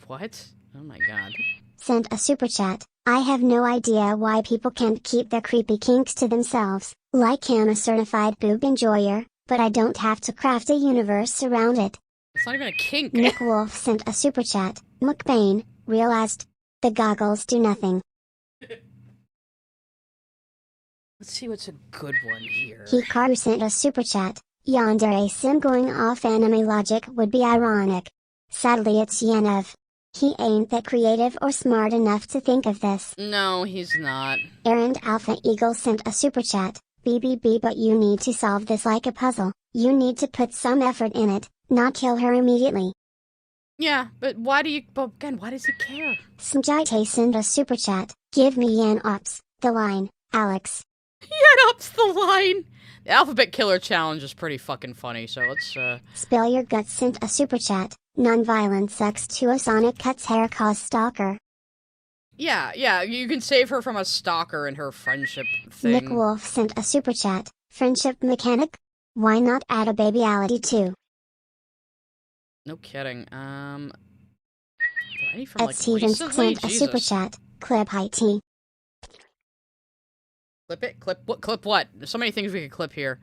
What? Oh my god. Sent a super chat. I have no idea why people can't keep their creepy kinks to themselves. Like I'm a certified boob enjoyer, but I don't have to craft a universe around it. It's not even a kink. Nick Wolf sent a super chat. McBain realized the goggles do nothing. Let's see what's a good one here. Hikaru sent a super chat. Yandere sim going off anime logic would be ironic. Sadly it's Yandev. He ain't that creative or smart enough to think of this. No, he's not. Errand Alpha Eagle sent a super chat. BBB, but you need to solve this like a puzzle. You need to put some effort in it, not kill her immediately. Yeah, but why do you... But again, why does he care? Smjite sent a super chat. Give me Yan Ops, the line, Alex. Yan Ops, the line! The Alphabet Killer Challenge is pretty fucking funny, so let's, Spill Your Guts sent a super chat. Non-violent sex to a Sonic cuts hair cause stalker. Yeah, you can save her from a stalker and her friendship thing. Nick Wolf sent a super chat. Friendship mechanic? Why not add a babyality too? No kidding. Any from, Ed like, Stevens recently? sent a super chat. Clip high tea. Clip it? Clip what? There's so many things we could clip here.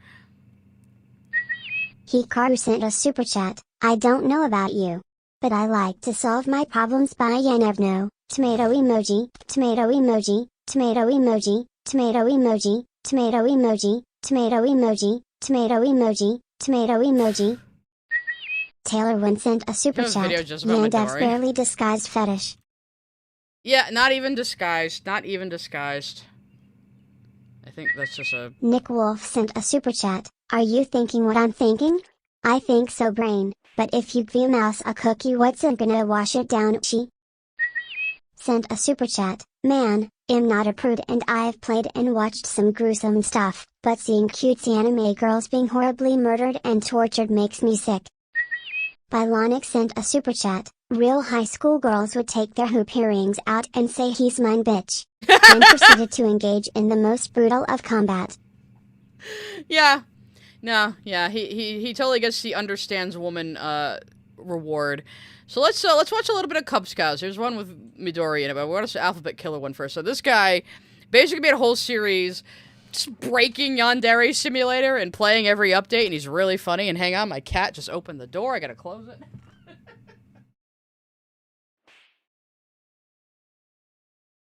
Hikaru sent a super chat. I don't know about you, but I like to solve my problems by Yanevno. Tomato emoji, tomato emoji, tomato emoji, tomato emoji, tomato emoji, tomato emoji, tomato emoji, tomato emoji. Taylor Wynn sent a super chat. Yandev's barely disguised fetish. Yeah, not even disguised. Not even disguised. I think that's just a... Nick Wolf sent a super chat. Are you thinking what I'm thinking? I think so, brain. But if you give a mouse a cookie, what's it gonna wash it down? She sent a super chat. Man, I'm not a prude and I've played and watched some gruesome stuff, but seeing cutesy anime girls being horribly murdered and tortured makes me sick. Bylonic sent a super chat. Real high school girls would take their hoop earrings out and say he's mine bitch. And proceeded to engage in the most brutal of combat. Yeah. No, yeah, he totally gets the understands woman reward. So let's watch a little bit of Cub Scouts. There's one with Midori in it, but we want to Alphabet Killer one first. So this guy basically made a whole series just breaking Yandere Simulator and playing every update, and he's really funny. And hang on, my cat just opened the door. I gotta close it.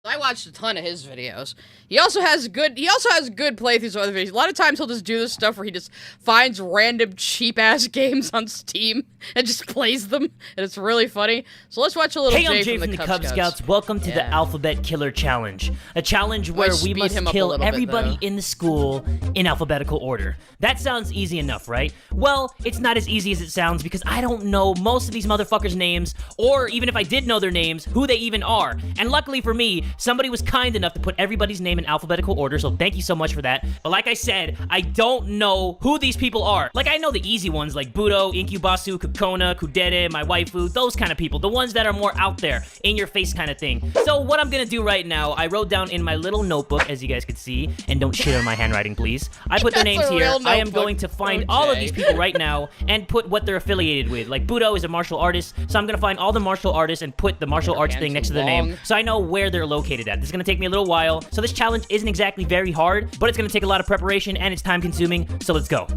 I watched a ton of his videos. He also has good playthroughs of other videos. A lot of times he'll just do this stuff where he just finds random cheap-ass games on Steam and just plays them, and it's really funny. So let's watch a little Hey, I'm Jay from the Cub Scouts. Welcome to the Alphabet Killer Challenge. A challenge where we must kill everybody in the school in alphabetical order. That sounds easy enough, right? Well, it's not as easy as it sounds because I don't know most of these motherfuckers' names, or even if I did know their names, who they even are. And luckily for me, somebody was kind enough to put everybody's name in alphabetical order, so thank you so much for that. But like I said, I don't know who these people are. Like, I know the easy ones, like Budo, Inkubasu, Kukona, Kudere, my waifu, those kind of people. The ones that are more out there, in your face kind of thing. So what I'm gonna do right now, I wrote down in my little notebook, as you guys could see, and don't shit on my handwriting, please. I put their names here. I am going to find all of these people right now and put what they're affiliated with. Like, Budo is a martial artist, so I'm gonna find all the martial artists and put the martial arts thing next to their name, so I know where they're located at. This is gonna take me a little while, so this challenge isn't exactly very hard, but it's gonna take a lot of preparation and it's time consuming, so let's go.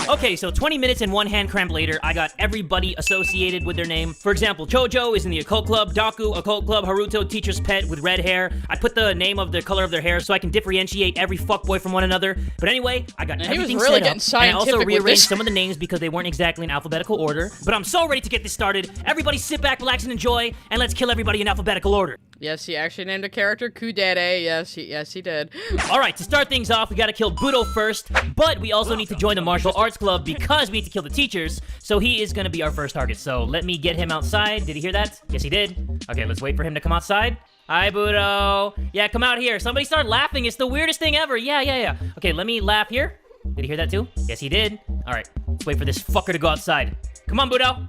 Okay, so 20 minutes and one hand cramp later, I got everybody associated with their name. For example, Chojo is in the Occult Club, Daku, Occult Club, Haruto, Teacher's Pet with red hair. I put the name of the color of their hair so I can differentiate every fuckboy from one another. But anyway, I got everything set up, and I also rearranged some of the names because they weren't exactly in alphabetical order. But I'm so ready to get this started. Everybody sit back, relax, and enjoy, and let's kill everybody in alphabetical order. Yes, he actually named a character Kudere. Yes, he did. Alright, to start things off, we gotta kill Budo first, but we also need to join the martial arts club because we need to kill the teachers, so he is gonna be our first target. So let me get him outside. Did he hear that? Yes, he did. Okay, let's wait for him to come outside. Hi, Budo. Yeah, come out here. Somebody start laughing. It's the weirdest thing ever. Yeah. Okay, let me laugh here. Did he hear that too? Yes, he did. Alright, let's wait for this fucker to go outside. Come on, Budo.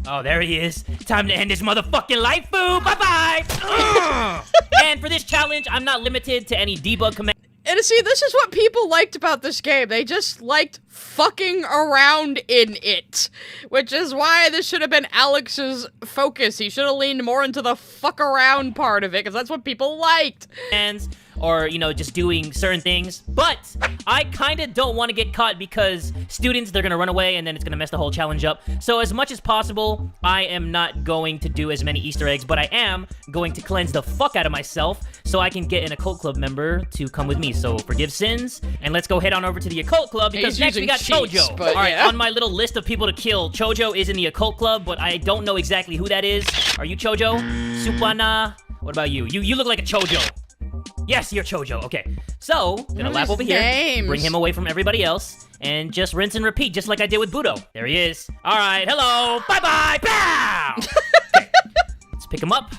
Oh, there he is. Time to end his motherfucking life, boo. Bye-bye. And for this challenge, I'm not limited to any debug command. And see, this is what people liked about this game. They just liked fucking around in it. Which is why this should have been Alex's focus. He should have leaned more into the fuck around part of it, because that's what people liked. Or, you know, just doing certain things. But I kind of don't want to get caught because students, they're going to run away and then it's going to mess the whole challenge up. So as much as possible, I am not going to do as many Easter eggs, but I am going to cleanse the fuck out of myself so I can get an occult club member to come with me. So forgive sins, and let's go head on over to the occult club because next we got Chojo. But all right, on my little list of people to kill, Chojo is in the occult club, but I don't know exactly who that is. Are you Chojo? Supana? What about you? You look like a Chojo. Yes, you're Chojo. Okay, so gonna lap over here, bring him away from everybody else, and just rinse and repeat, just like I did with Budo. There he is. All right, hello, bye-bye, pow! Okay, let's pick him up,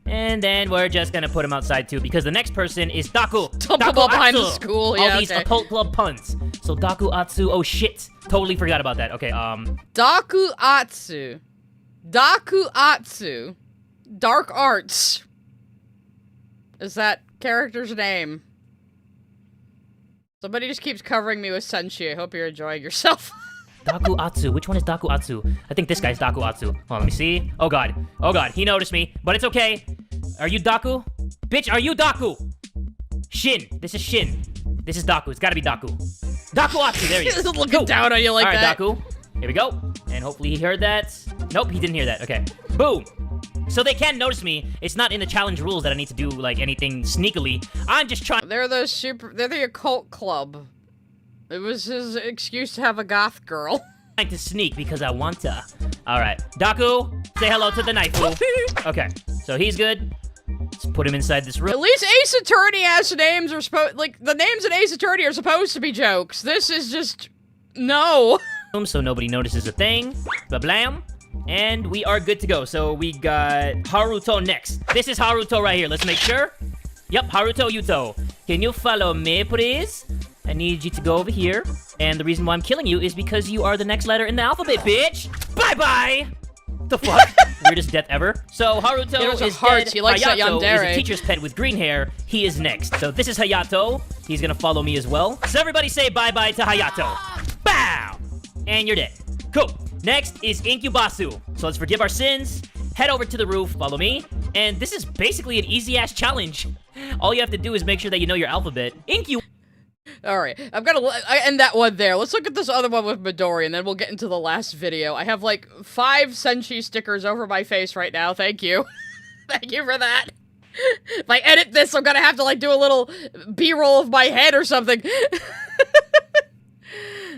and then we're just gonna put him outside too, because the next person is Daku. Dump him all behind the school. Yeah, all these occult club puns. So Daku Atsu. Oh shit, totally forgot about that. Okay, Daku Atsu. Daku Atsu. Dark Arts. Is that character's name? Somebody just keeps covering me with senshi. I hope you're enjoying yourself. Daku Atsu. Which one is Daku Atsu? I think this guy's Daku Atsu. Hold on, let me see. Oh god. Oh god. He noticed me, but it's okay. Are you Daku? Bitch, are you Daku? Shin. This is Shin. This is Daku. It's gotta be Daku. Daku Atsu. There he is. He's looking down on you like that. All right, Daku. Here we go. And hopefully he heard that. Nope, he didn't hear that. Okay. Boom. So they can't notice me. It's not in the challenge rules that I need to do, like, anything sneakily. I'm just trying. They're the occult club. It was his excuse to have a goth girl. Trying to sneak because I want to. All right. Daku, say hello to the knife. Okay. So he's good. Let's put him inside this room. At least Ace Attorney has names are the names in Ace Attorney are supposed to be jokes. This is just, no. So nobody notices a thing. Ba-blam. And we are good to go. So we got Haruto next. This is Haruto right here. Let's make sure. Yep, Haruto Yuto. Can you follow me, please? I need you to go over here. And the reason why I'm killing you is because you are the next letter in the alphabet, bitch. Bye-bye. The fuck? Weirdest death ever. So Haruto is dead. He likes that Yandere. Is a teacher's pet with green hair. He is next. So this is Hayato. He's gonna follow me as well. So everybody say bye-bye to Hayato. Bow! And you're dead. Cool. Next is Incubasu. So let's forgive our sins, head over to the roof, follow me, and this is basically an easy-ass challenge. All you have to do is make sure that you know your alphabet. Alright, I end that one there. Let's look at this other one with Midori, and then we'll get into the last video. I have, like, 5 senshi stickers over my face right now. Thank you. Thank you for that. If I edit this, I'm gonna have to, like, do a little B-roll of my head or something.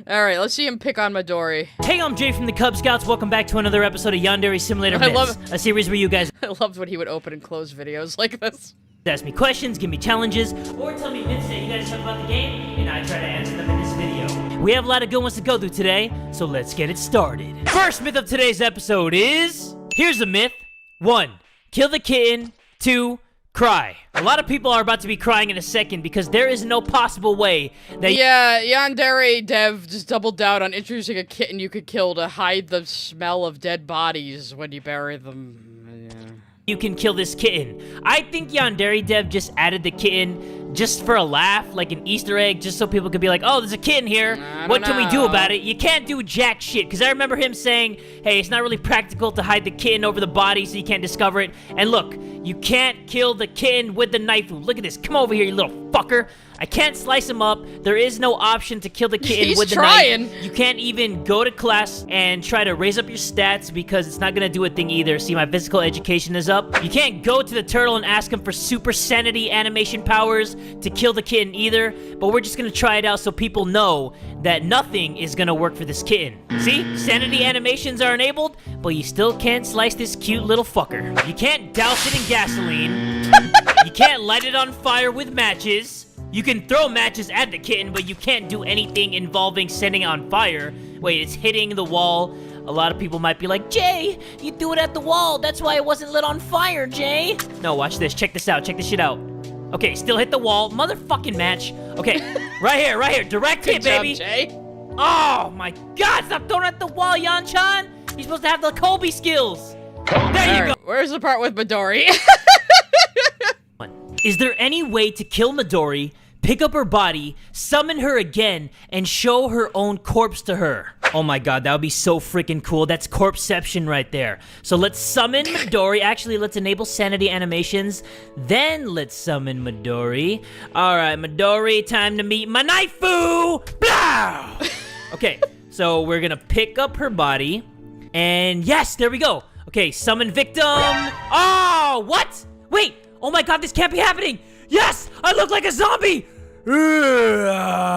Alright, let's see him pick on Midori. Hey, I'm Jay from the Cub Scouts. Welcome back to another episode of Yandere Simulator Myths, a series where you guys... I loved when he would open and close videos like this. Ask me questions, give me challenges, or tell me myths that you guys talk about the game, and I try to answer them in this video. We have a lot of good ones to go through today, so let's get it started. First myth of today's episode is... Here's the myth. 1. Kill the kitten. 2. Cry. A lot of people are about to be crying in a second because there is no possible way that... Yeah, Yandere Dev just doubled down on introducing a kitten you could kill to hide the smell of dead bodies when you bury them. Yeah. You can kill this kitten. I think Yandere Dev just added the kitten just for a laugh, like an Easter egg, just so people could be like, oh, there's a kitten here. What can we do about it? You can't do jack shit, because I remember him saying, hey, it's not really practical to hide the kitten over the body so you can't discover it. And look, you can't kill the kitten with the knife. Look at this. Come over here, you little fucker. I can't slice him up. There is no option to kill the kitten with the knife. You can't even go to class and try to raise up your stats because it's not gonna do a thing either. See, my physical education is up. You can't go to the turtle and ask him for super sanity animation powers to kill the kitten either. But we're just gonna try it out so people know that nothing is gonna work for this kitten. See, sanity animations are enabled, but you still can't slice this cute little fucker. You can't douse it in gasoline. You can't light it on fire with matches. You can throw matches at the kitten, but you can't do anything involving setting it on fire. Wait, it's hitting the wall. A lot of people might be like, Jay, you threw it at the wall. That's why it wasn't lit on fire, Jay. No, watch this. Check this out. Check this shit out. Okay, still hit the wall. Motherfucking match. Okay, right here. Direct hit, baby. Good job, Jay. Oh, my God. Stop throwing at the wall, Yan-chan. He's supposed to have the Kobe skills. There you go. Where's the part with Midori? Is there any way to kill Midori, pick up her body, summon her again, and show her own corpse to her? Oh my god, that would be so freaking cool. That's corpseception right there. So let's summon Midori. Actually, let's enable sanity animations. Then let's summon Midori. Alright, Midori, time to meet my Naifu! Blah! Okay, so we're gonna pick up her body. And yes, there we go. Okay, summon victim. Oh, what? Wait! Oh my god, this can't be happening! Yes! I look like a zombie! Midori,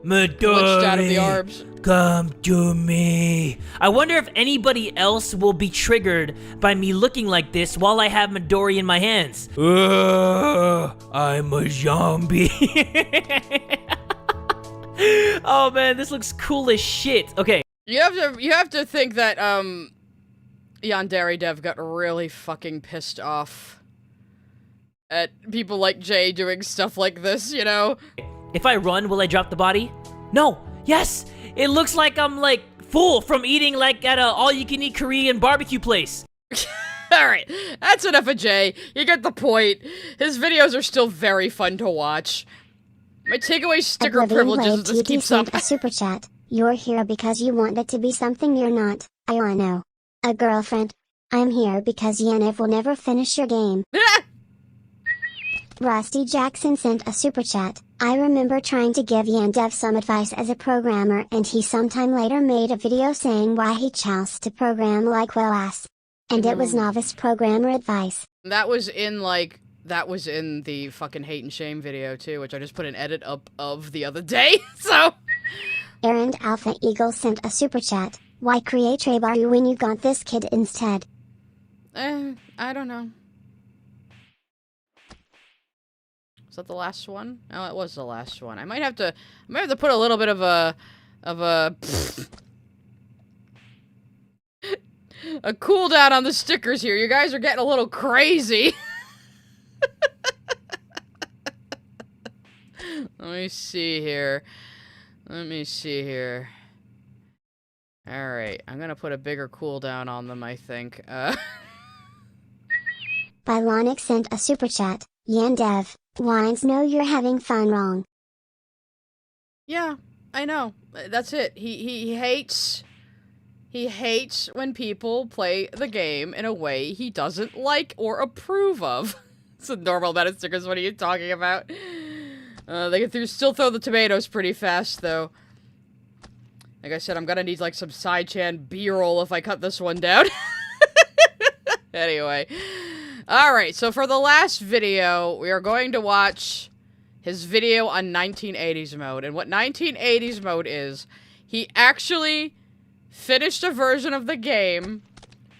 Glitched out of the arms. come to me. I wonder if anybody else will be triggered by me looking like this while I have Midori in my hands. I'm a zombie. Oh man, this looks cool as shit. Okay. You have to think that Yandere Dev got really fucking pissed off at people like Jay doing stuff like this, you know? If I run, will I drop the body? No. Yes. It looks like I'm like full from eating like at a all-you-can-eat Korean barbecue place. Alright, that's enough of Jay. You get the point. His videos are still very fun to watch. My takeaway sticker privileges just keeps up. A super chat. You're here because you want it to be something you're not. I know. A girlfriend. I'm here because Yandev will never finish your game. Rusty Jackson sent a super chat. I remember trying to give Yandev some advice as a programmer and he sometime later made a video saying why he chose to program like well ass. And it was novice programmer advice. That was in the fucking hate and shame video too, which I just put an edit up of the other day, so. Aaron Alpha Eagle sent a super chat. Why create Trebaru when you got this kid instead? I don't know. Is that the last one? Oh, it was the last one. I might have to put a little bit of a cooldown on the stickers here. You guys are getting a little crazy. Let me see here. Alright, I'm gonna put a bigger cooldown on them, I think. Bylonic sent a super chat. Yandev, wines know you're having fun wrong. Yeah, I know. That's it. He hates when people play the game in a way he doesn't like or approve of. It's a normal amount of stickers. What are you talking about? They can still throw the tomatoes pretty fast, though. Like I said, I'm gonna need, like, some side-chan B-roll if I cut this one down. Anyway. Alright, so for the last video, we are going to watch his video on 1980s mode. And what 1980s mode is, he actually finished a version of the game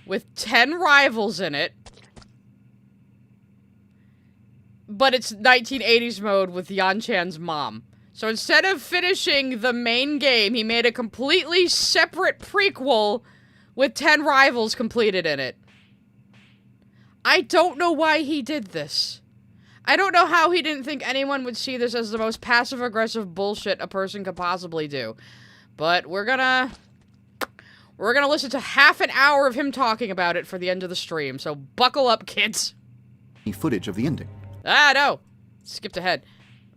with 10 rivals in it. But it's 1980s mode with Yan-chan's mom. So instead of finishing the main game, he made a completely separate prequel with 10 rivals completed in it. I don't know why he did this. I don't know how he didn't think anyone would see this as the most passive-aggressive bullshit a person could possibly do. But we're gonna listen to half an hour of him talking about it for the end of the stream, so buckle up, kids. Footage of the ending. Ah, no! Skipped ahead.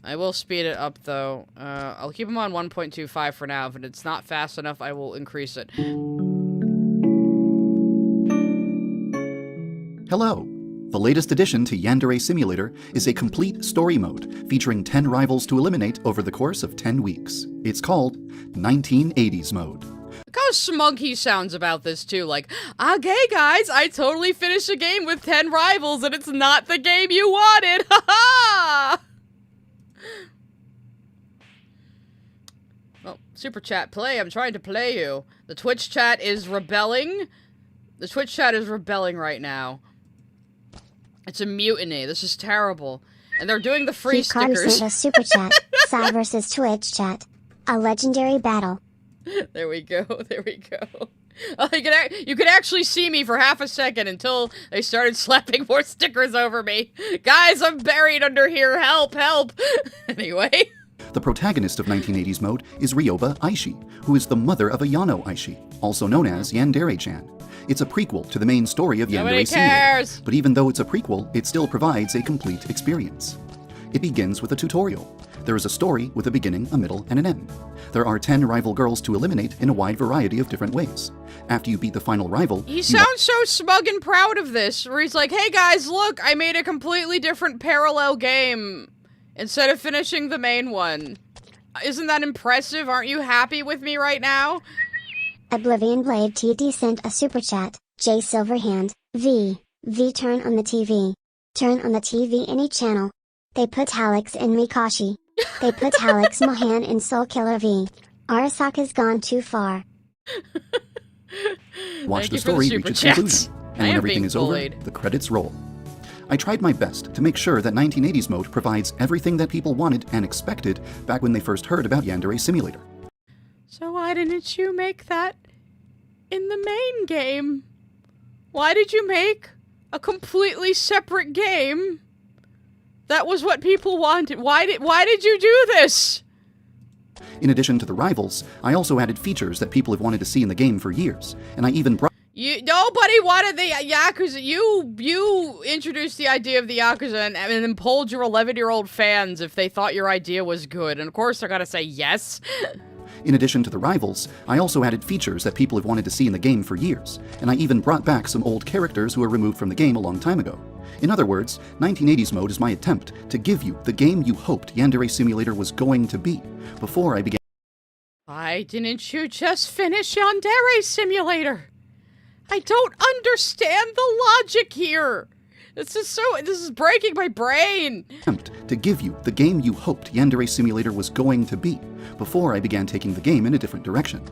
I will speed it up, though. I'll keep him on 1.25 for now. If it's not fast enough, I will increase it. Hello! The latest addition to Yandere Simulator is a complete story mode featuring 10 rivals to eliminate over the course of 10 weeks. It's called 1980s mode. Look how smug he sounds about this, too. Like, okay, guys, I totally finished a game with 10 rivals, and it's not the game you wanted! Ha ha! Well, Super Chat, play. I'm trying to play you. The Twitch chat is rebelling. The Twitch chat is rebelling right now. It's a mutiny. This is terrible. And they're doing the free stickers. Sent a super chat. Psy versus Twitch chat. A legendary battle. There we go. There we go. Oh, you could actually see me for half a second until they started slapping more stickers over me. Guys, I'm buried under here. Help, help. Anyway. The protagonist of 1980s mode is Ryoba Aishi, who is the mother of Ayano Aishi, also known as Yandere-chan. It's a prequel to the main story of Yandere Simulator, but even though it's a prequel, it still provides a complete experience. It begins with a tutorial. There is a story with a beginning, a middle, and an end. There are 10 rival girls to eliminate in a wide variety of different ways. After you beat the final rival... He sounds so smug and proud of this, where he's like, hey guys, look, I made a completely different parallel game instead of finishing the main one. Isn't that impressive? Aren't you happy with me right now? Oblivion Blade TD sent a super chat. J Silverhand, V turn on the TV. Turn on the TV any channel. They put Alex in Mikashi. They put Alex Mahan in Soul Killer V. Arasaka's gone too far. Watch the story reach its conclusion, and when everything is over, the credits roll. I tried my best to make sure that 1980s mode provides everything that people wanted and expected back when they first heard about Yandere Simulator. So why didn't you make that in the main game? Why did you make a completely separate game? That was what people wanted. Why did you do this? In addition to the rivals, I also added features that people have wanted to see in the game for years, and I even brought... Nobody wanted the Yakuza. You introduced the idea of the Yakuza and then polled your 11-year-old fans if they thought your idea was good. And of course they're gonna say yes. In addition to the rivals, I also added features that people have wanted to see in the game for years, and I even brought back some old characters who were removed from the game a long time ago. In other words, 1980s mode is my attempt to give you the game you hoped Yandere Simulator was going to be before I began. Why didn't you just finish Yandere Simulator? I don't understand the logic here. This is breaking my brain. To give you the game you hoped Yandere Simulator was going to be before I began taking the game in a different direction.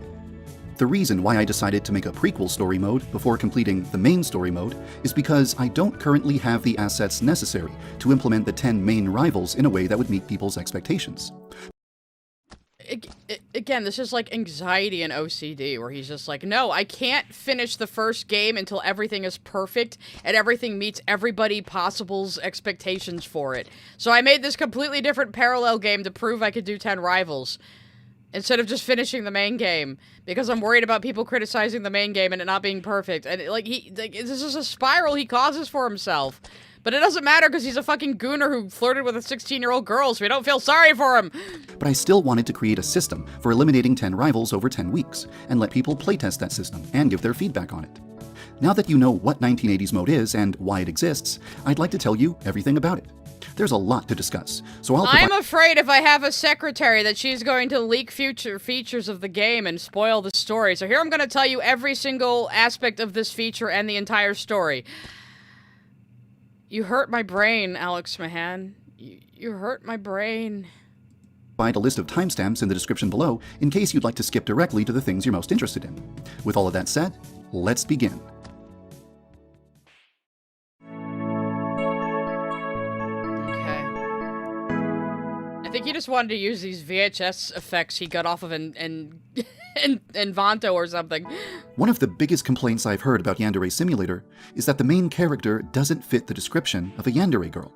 The reason why I decided to make a prequel story mode before completing the main story mode is because I don't currently have the assets necessary to implement the 10 main rivals in a way that would meet people's expectations. Again, this is like anxiety and OCD, where he's just like, no, I can't finish the first game until everything is perfect and everything meets everybody possible's expectations for it. So I made this completely different parallel game to prove I could do 10 rivals instead of just finishing the main game, because I'm worried about people criticizing the main game and it not being perfect. And this is a spiral he causes for himself. But it doesn't matter because he's a fucking gooner who flirted with a 16-year-old girl, so we don't feel sorry for him. But I still wanted to create a system for eliminating 10 rivals over 10 weeks, and let people playtest that system and give their feedback on it. Now that you know what 1980s mode is and why it exists, I'd like to tell you everything about it. There's a lot to discuss, so I'm afraid if I have a secretary that she's going to leak future features of the game and spoil the story. So here I'm going to tell you every single aspect of this feature and the entire story. You hurt my brain, Alex Mahan. You hurt my brain. Provide a list of timestamps in the description below in case you'd like to skip directly to the things you're most interested in. With all of that said, let's begin. Okay. I think he just wanted to use these VHS effects he got off of in Vanto or something. One of the biggest complaints I've heard about Yandere Simulator is that the main character doesn't fit the description of a Yandere girl.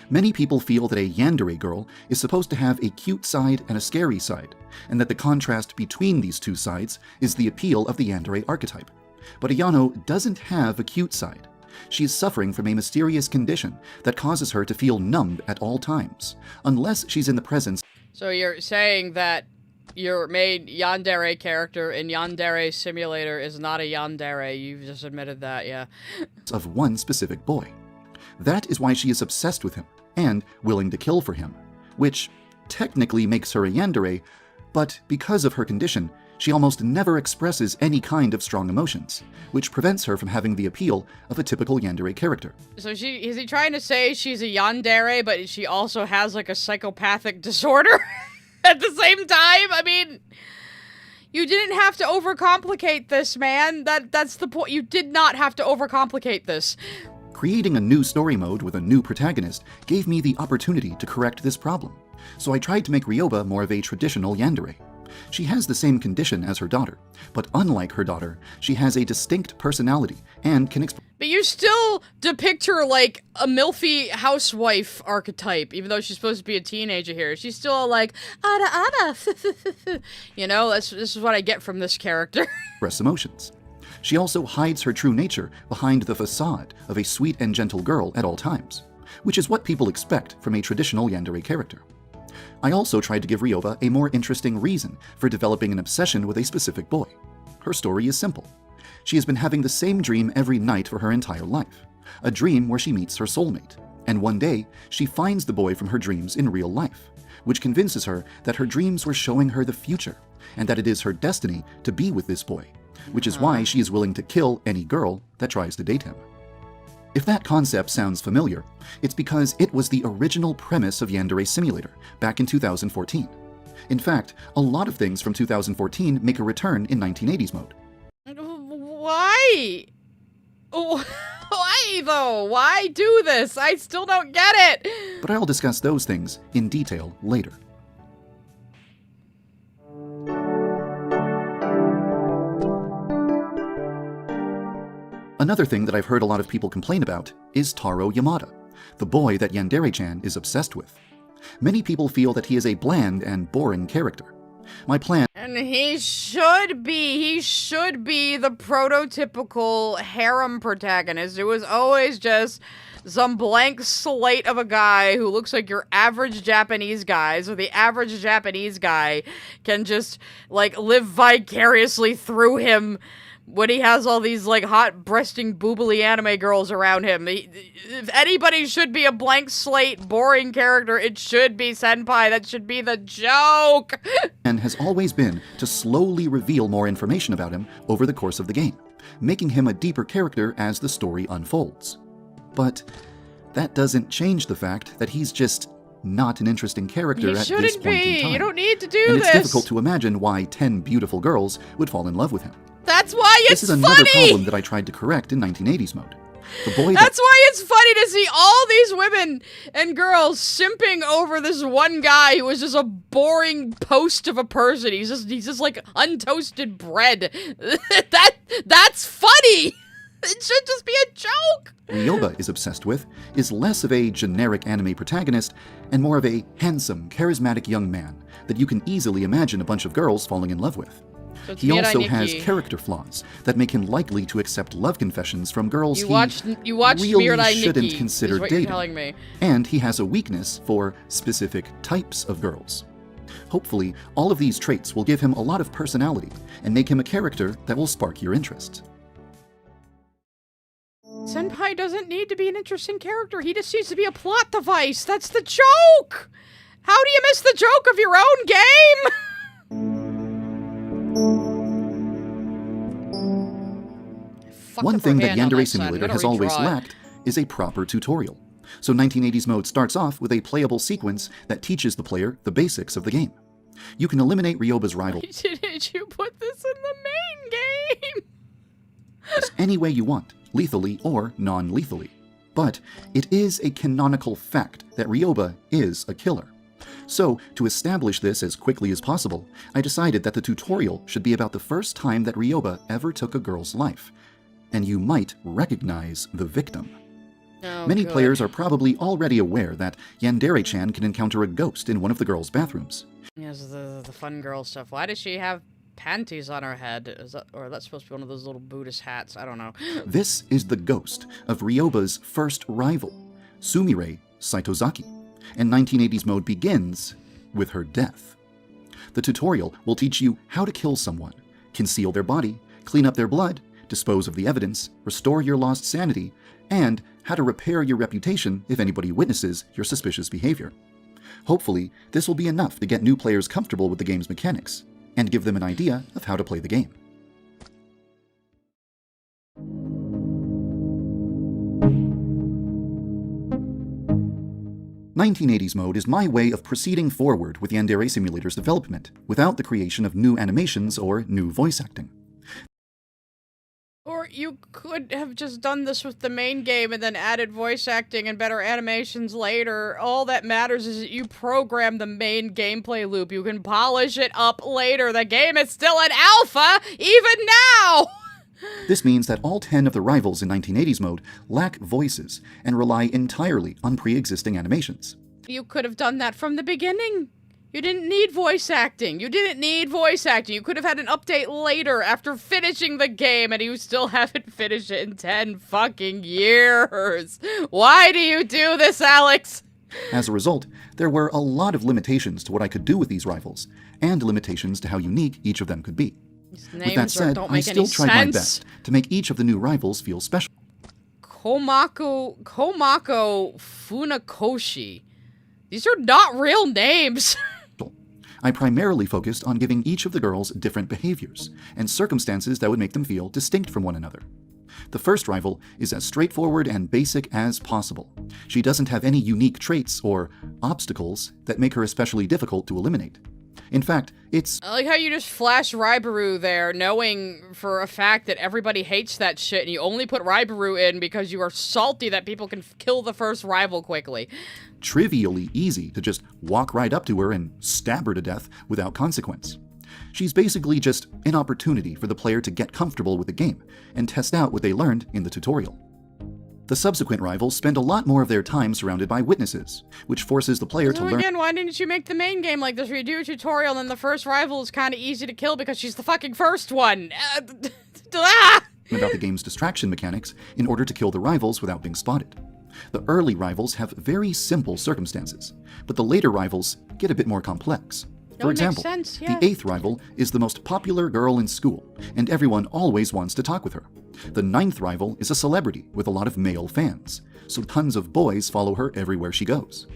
Many people feel that a Yandere girl is supposed to have a cute side and a scary side, and that the contrast between these two sides is the appeal of the Yandere archetype. But Ayano doesn't have a cute side. She is suffering from a mysterious condition that causes her to feel numb at all times, unless she's in the presence. So you're saying that your main Yandere character in Yandere Simulator is not a Yandere. You've just admitted that, yeah. Of one specific boy. That is why she is obsessed with him and willing to kill for him, which technically makes her a Yandere, but because of her condition, she almost never expresses any kind of strong emotions, which prevents her from having the appeal of a typical Yandere character. So is he trying to say she's a Yandere, but she also has like a psychopathic disorder? At the same time, I mean, you didn't have to overcomplicate this, man. That's the point. You did not have to overcomplicate this. Creating a new story mode with a new protagonist gave me the opportunity to correct this problem. So I tried to make Ryoba more of a traditional Yandere. She has the same condition as her daughter, but unlike her daughter, she has a distinct personality and can But you still depict her like a milfy housewife archetype, even though she's supposed to be a teenager here. She's still like, Ada. You know, this is what I get from this character. express emotions. She also hides her true nature behind the facade of a sweet and gentle girl at all times, which is what people expect from a traditional Yandere character. I also tried to give Ryoba a more interesting reason for developing an obsession with a specific boy. Her story is simple. She has been having the same dream every night for her entire life, a dream where she meets her soulmate, and one day she finds the boy from her dreams in real life, which convinces her that her dreams were showing her the future, and that it is her destiny to be with this boy, which is why she is willing to kill any girl that tries to date him. If that concept sounds familiar, it's because it was the original premise of Yandere Simulator back in 2014. In fact, a lot of things from 2014 make a return in 1980s mode. Why? Why, though? Why do this? I still don't get it! But I'll discuss those things in detail later. Another thing that I've heard a lot of people complain about is Taro Yamada, the boy that Yandere-chan is obsessed with. Many people feel that he is a bland and boring character. My plan— And he should be the prototypical harem protagonist who is always just some blank slate of a guy who looks like your average Japanese guy, so the average Japanese guy can just, like, live vicariously through him when he has all these, like, hot-breasting, boobily anime girls around him. If anybody should be a blank slate, boring character, it should be Senpai. That should be the joke! And has always been to slowly reveal more information about him over the course of the game, making him a deeper character as the story unfolds. But that doesn't change the fact that he's just not an interesting character at this point in time. You don't need to do and this! It's difficult to imagine why 10 beautiful girls would fall in love with him. That's why it's funny! This is another problem that I tried to correct in 1980s mode. The boy That's why it's funny to see all these women and girls simping over this one guy who is just a boring post of a person. He's just like untoasted bread. That's funny! It should just be a joke! Ryoba is obsessed with is less of a generic anime protagonist and more of a handsome, charismatic young man that you can easily imagine a bunch of girls falling in love with. So he also has character flaws that make him likely to accept love confessions from girls you he watched really Mirai shouldn't Nikki, consider is what dating. You're telling me. And he has a weakness for specific types of girls. Hopefully, all of these traits will give him a lot of personality and make him a character that will spark your interest. Senpai doesn't need to be an interesting character. He just needs to be a plot device. That's the joke! How do you miss the joke of your own game? One thing that Yandere Simulator has always lacked is a proper tutorial. So 1980s mode starts off with a playable sequence that teaches the player the basics of the game. You can eliminate Ryoba's rival Did you put this in the main game? any way you want, lethally or non-lethally. But it is a canonical fact that Ryoba is a killer. So, to establish this as quickly as possible, I decided that the tutorial should be about the first time that Ryoba ever took a girl's life, and you might recognize the victim. Many players are probably already aware that Yandere-chan can encounter a ghost in one of the girls' bathrooms. Yes, the fun girl stuff. Why does she have panties on her head? Or that's supposed to be one of those little Buddhist hats. I don't know. This is the ghost of Ryoba's first rival, Sumire Saitozaki, and 1980s mode begins with her death. The tutorial will teach you how to kill someone, conceal their body, clean up their blood, dispose of the evidence, restore your lost sanity, and how to repair your reputation if anybody witnesses your suspicious behavior. Hopefully, this will be enough to get new players comfortable with the game's mechanics, and give them an idea of how to play the game. "1980s mode is my way of proceeding forward with Yandere Simulator's development, without the creation of new animations or new voice acting. Or you could have just done this with the main game and then added voice acting and better animations later. All that matters is that you program the main gameplay loop. You can polish it up later. The game is still in alpha, even now! This means that all 10 of the rivals in 1980s mode lack voices and rely entirely on pre-existing animations. You could have done that from the beginning. You didn't need voice acting. You could have had an update later after finishing the game, and you still haven't finished it in 10 fucking years. Why do you do this, Alex? As a result, there were a lot of limitations to what I could do with these rivals, and limitations to how unique each of them could be. With that said, I still tried my best to make each of the new rivals feel special. Komako Funakoshi. These are not real names. I primarily focused on giving each of the girls different behaviors and circumstances that would make them feel distinct from one another. The first rival is as straightforward and basic as possible. She doesn't have any unique traits or obstacles that make her especially difficult to eliminate. In fact, it's... I like how you just flash Raibaru there, knowing for a fact that everybody hates that shit, and you only put Raibaru in because you are salty that people can kill the first rival quickly. Trivially easy to just walk right up to her and stab her to death without consequence. She's basically just an opportunity for the player to get comfortable with the game and test out what they learned in the tutorial. The subsequent rivals spend a lot more of their time surrounded by witnesses, which forces the player to learn... Again, why didn't you make the main game like this, where you do a tutorial and then the first rival is kind of easy to kill because she's the fucking first one? About the game's distraction mechanics in order to kill the rivals without being spotted. The early rivals have very simple circumstances, but the later rivals get a bit more complex. For example, the 8th rival is the most popular girl in school, and everyone always wants to talk with her. The 9th rival is a celebrity with a lot of male fans, so tons of boys follow her everywhere she goes.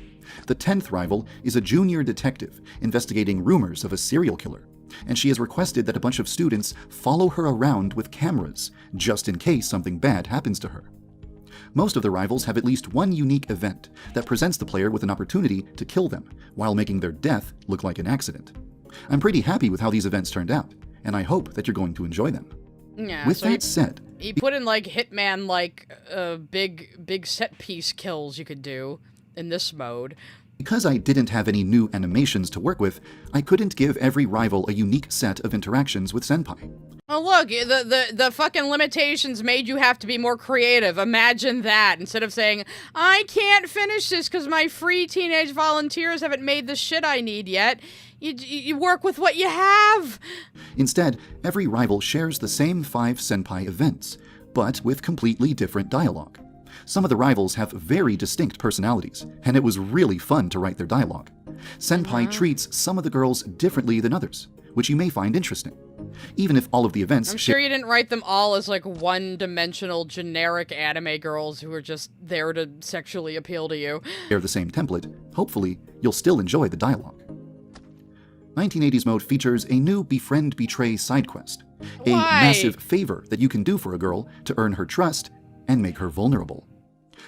The 10th rival is a junior detective investigating rumors of a serial killer, and she has requested that a bunch of students follow her around with cameras, just in case something bad happens to her. Most of the rivals have at least one unique event that presents the player with an opportunity to kill them, while making their death look like an accident. I'm pretty happy with how these events turned out, and I hope that you're going to enjoy them. Yeah, with that said... He put in, like, Hitman, like, big set-piece kills you could do in this mode. Because I didn't have any new animations to work with, I couldn't give every rival a unique set of interactions with Senpai. Oh, look, the fucking limitations made you have to be more creative. Imagine that. Instead of saying, I can't finish this because my free teenage volunteers haven't made the shit I need yet. You work with what you have. Instead, every rival shares the same 5 Senpai events, but with completely different dialogue. Some of the rivals have very distinct personalities, and it was really fun to write their dialogue. Senpai treats some of the girls differently than others, which you may find interesting. Even if all of the events... I'm sure you didn't write them all as, like, one-dimensional generic anime girls who are just there to sexually appeal to you. Share the same template, hopefully you'll still enjoy the dialogue. 1980s mode features a new Befriend Betray side quest, a massive favor that you can do for a girl to earn her trust and make her vulnerable.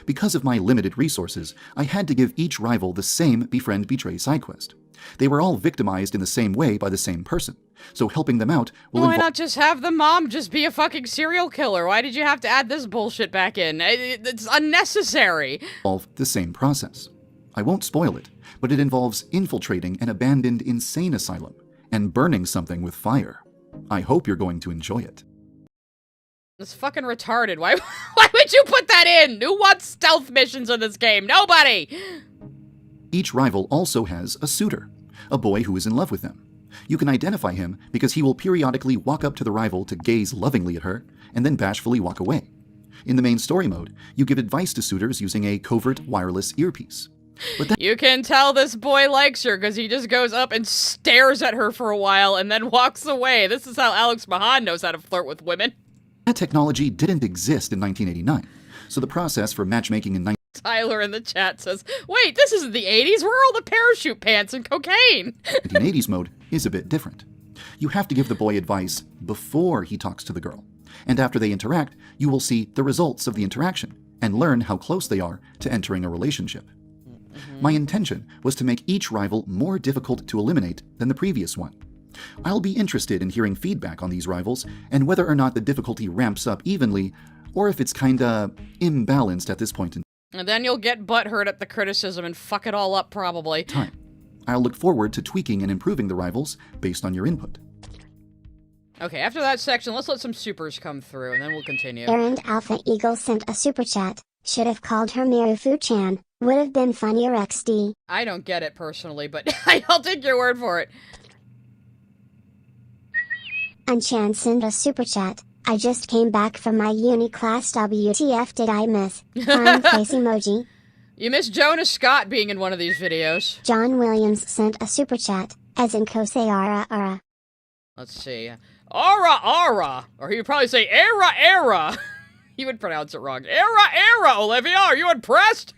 Because of my limited resources, I had to give each rival the same Befriend Betray side quest. They were all victimized in the same way by the same person, so helping them out will Why not just have the mom just be a fucking serial killer? Why did you have to add this bullshit back in? It's unnecessary. Involve the same process. I won't spoil it, but it involves infiltrating an abandoned insane asylum and burning something with fire. I hope you're going to enjoy it. It's fucking retarded. Why would you put that in? Who wants stealth missions in this game? Nobody! Each rival also has a suitor, a boy who is in love with them. You can identify him because he will periodically walk up to the rival to gaze lovingly at her, and then bashfully walk away. In the main story mode, you give advice to suitors using a covert wireless earpiece. But you can tell this boy likes her because he just goes up and stares at her for a while and then walks away. This is how Alex Mahan knows how to flirt with women. That technology didn't exist in 1989, so the process for matchmaking in Tyler in the chat says, wait, this isn't the 80s, where are all the parachute pants and cocaine? 1980s mode is a bit different. You have to give the boy advice before he talks to the girl, and after they interact, you will see the results of the interaction and learn how close they are to entering a relationship. My intention was to make each rival more difficult to eliminate than the previous one. I'll be interested in hearing feedback on these rivals and whether or not the difficulty ramps up evenly or if it's kinda imbalanced at this point in And then you'll get butthurt at the criticism and fuck it all up probably. time. I'll look forward to tweaking and improving the rivals based on your input. Okay, after that section, let's let some supers come through, and then we'll continue. Errand Alpha Eagle sent a super chat. Should have called her Mirufu-chan. Would have been funnier XD. I don't get it personally, but I'll take your word for it. And Chan sent a super chat. I just came back from my uni class. WTF did I miss? Crying face emoji. You missed Jonas Scott being in one of these videos. John Williams sent a super chat. As in Kosei ara ara. Let's see. Ara ara. Or he would probably say era era. He would pronounce it wrong. Era era, Olivia, are you impressed?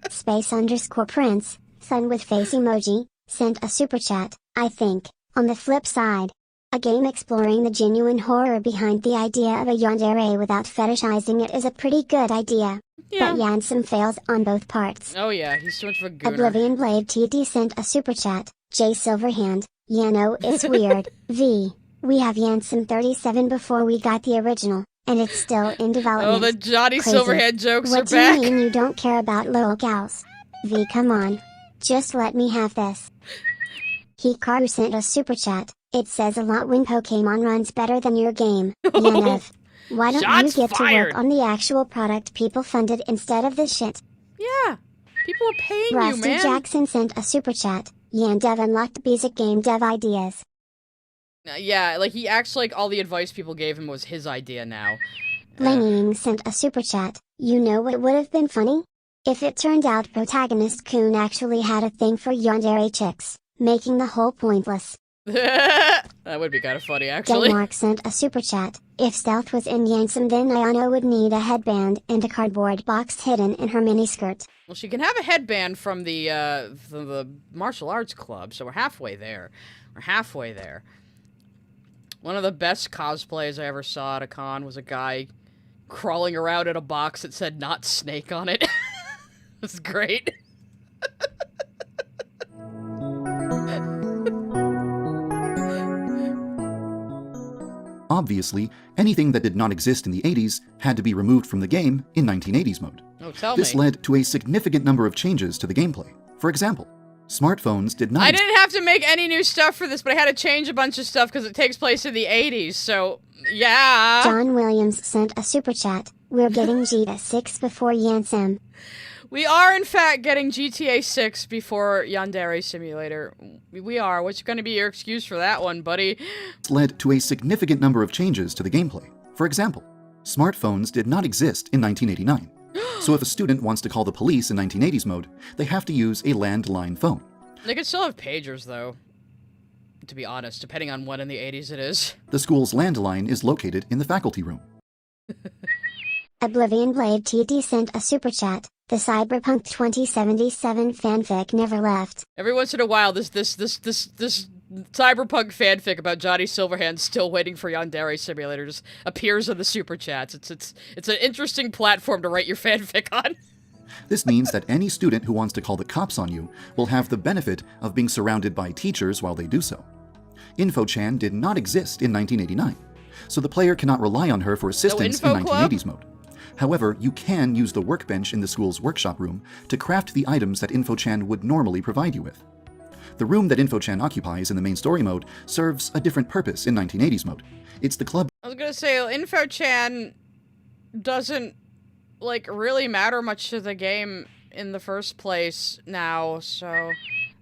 Space_Prince, son with face emoji, sent a super chat. I think, on the flip side, a game exploring the genuine horror behind the idea of a yandere without fetishizing it is a pretty good idea. Yeah. But Yansum fails on both parts. Oh yeah, he's too much of a gooner. Oblivion Blade TT sent a super chat. J Silverhand, Yano, it's weird. V. We have Yansum 37 before we got the original, and it's still in development. Oh, the Johnny Crazy. Silverhand jokes what are back. What do you mean you don't care about little cows? V, come on. Just let me have this. Hikaru sent a super chat. It says a lot when Pokemon runs better than your game. Yandev. Why don't Shots you get fired. to work on the actual product people funded instead of this shit? Yeah, people are paying Rusty you, man. Jackson sent a super chat. Yandev unlocked basic game dev ideas. Yeah, like he acts like all the advice people gave him was his idea now. Blaneying sent a super chat. You know what would have been funny? If it turned out protagonist Kun actually had a thing for yandere chicks, making the whole pointless. That would be kind of funny, actually. Denmark sent a super chat. If Stealth was in Yansum, then Ayano would need a headband and a cardboard box hidden in her miniskirt. Well, she can have a headband from the martial arts club, so we're halfway there. We're halfway there. One of the best cosplays I ever saw at a con was a guy crawling around in a box that said "Not Snake" on it. It's great. Obviously, anything that did not exist in the 80s had to be removed from the game in 1980s mode. Oh, tell This me. led to a significant number of changes to the gameplay. For example, smartphones did not I didn't have to make any new stuff for this, but I had to change a bunch of stuff because it takes place in the 80s, so yeah. John Williams sent a super chat. We're getting GTA 6 before Yansum. We are, in fact, getting GTA 6 before Yandere Simulator. We are. What's going to be your excuse for that one, buddy? led to a significant number of changes to the gameplay. For example, smartphones did not exist in 1989. So if a student wants to call the police in 1980s mode, they have to use a landline phone. They could still have pagers, though. To be honest, depending on what in the 80s it is. The school's landline is located in the faculty room. Oblivion Blade TT sent a super chat. The Cyberpunk 2077 fanfic never left. Every once in a while, this cyberpunk fanfic about Johnny Silverhand still waiting for Yandere Simulator just appears on the super chats. It's an interesting platform to write your fanfic on. This means that any student who wants to call the cops on you will have the benefit of being surrounded by teachers while they do so. InfoChan did not exist in 1989, so the player cannot rely on her for assistance in 1980s mode. However, you can use the workbench in the school's workshop room to craft the items that InfoChan would normally provide you with. The room that InfoChan occupies in the main story mode serves a different purpose in 1980s mode. It's the club. I was gonna say, InfoChan doesn't, like, really matter much to the game in the first place now, so...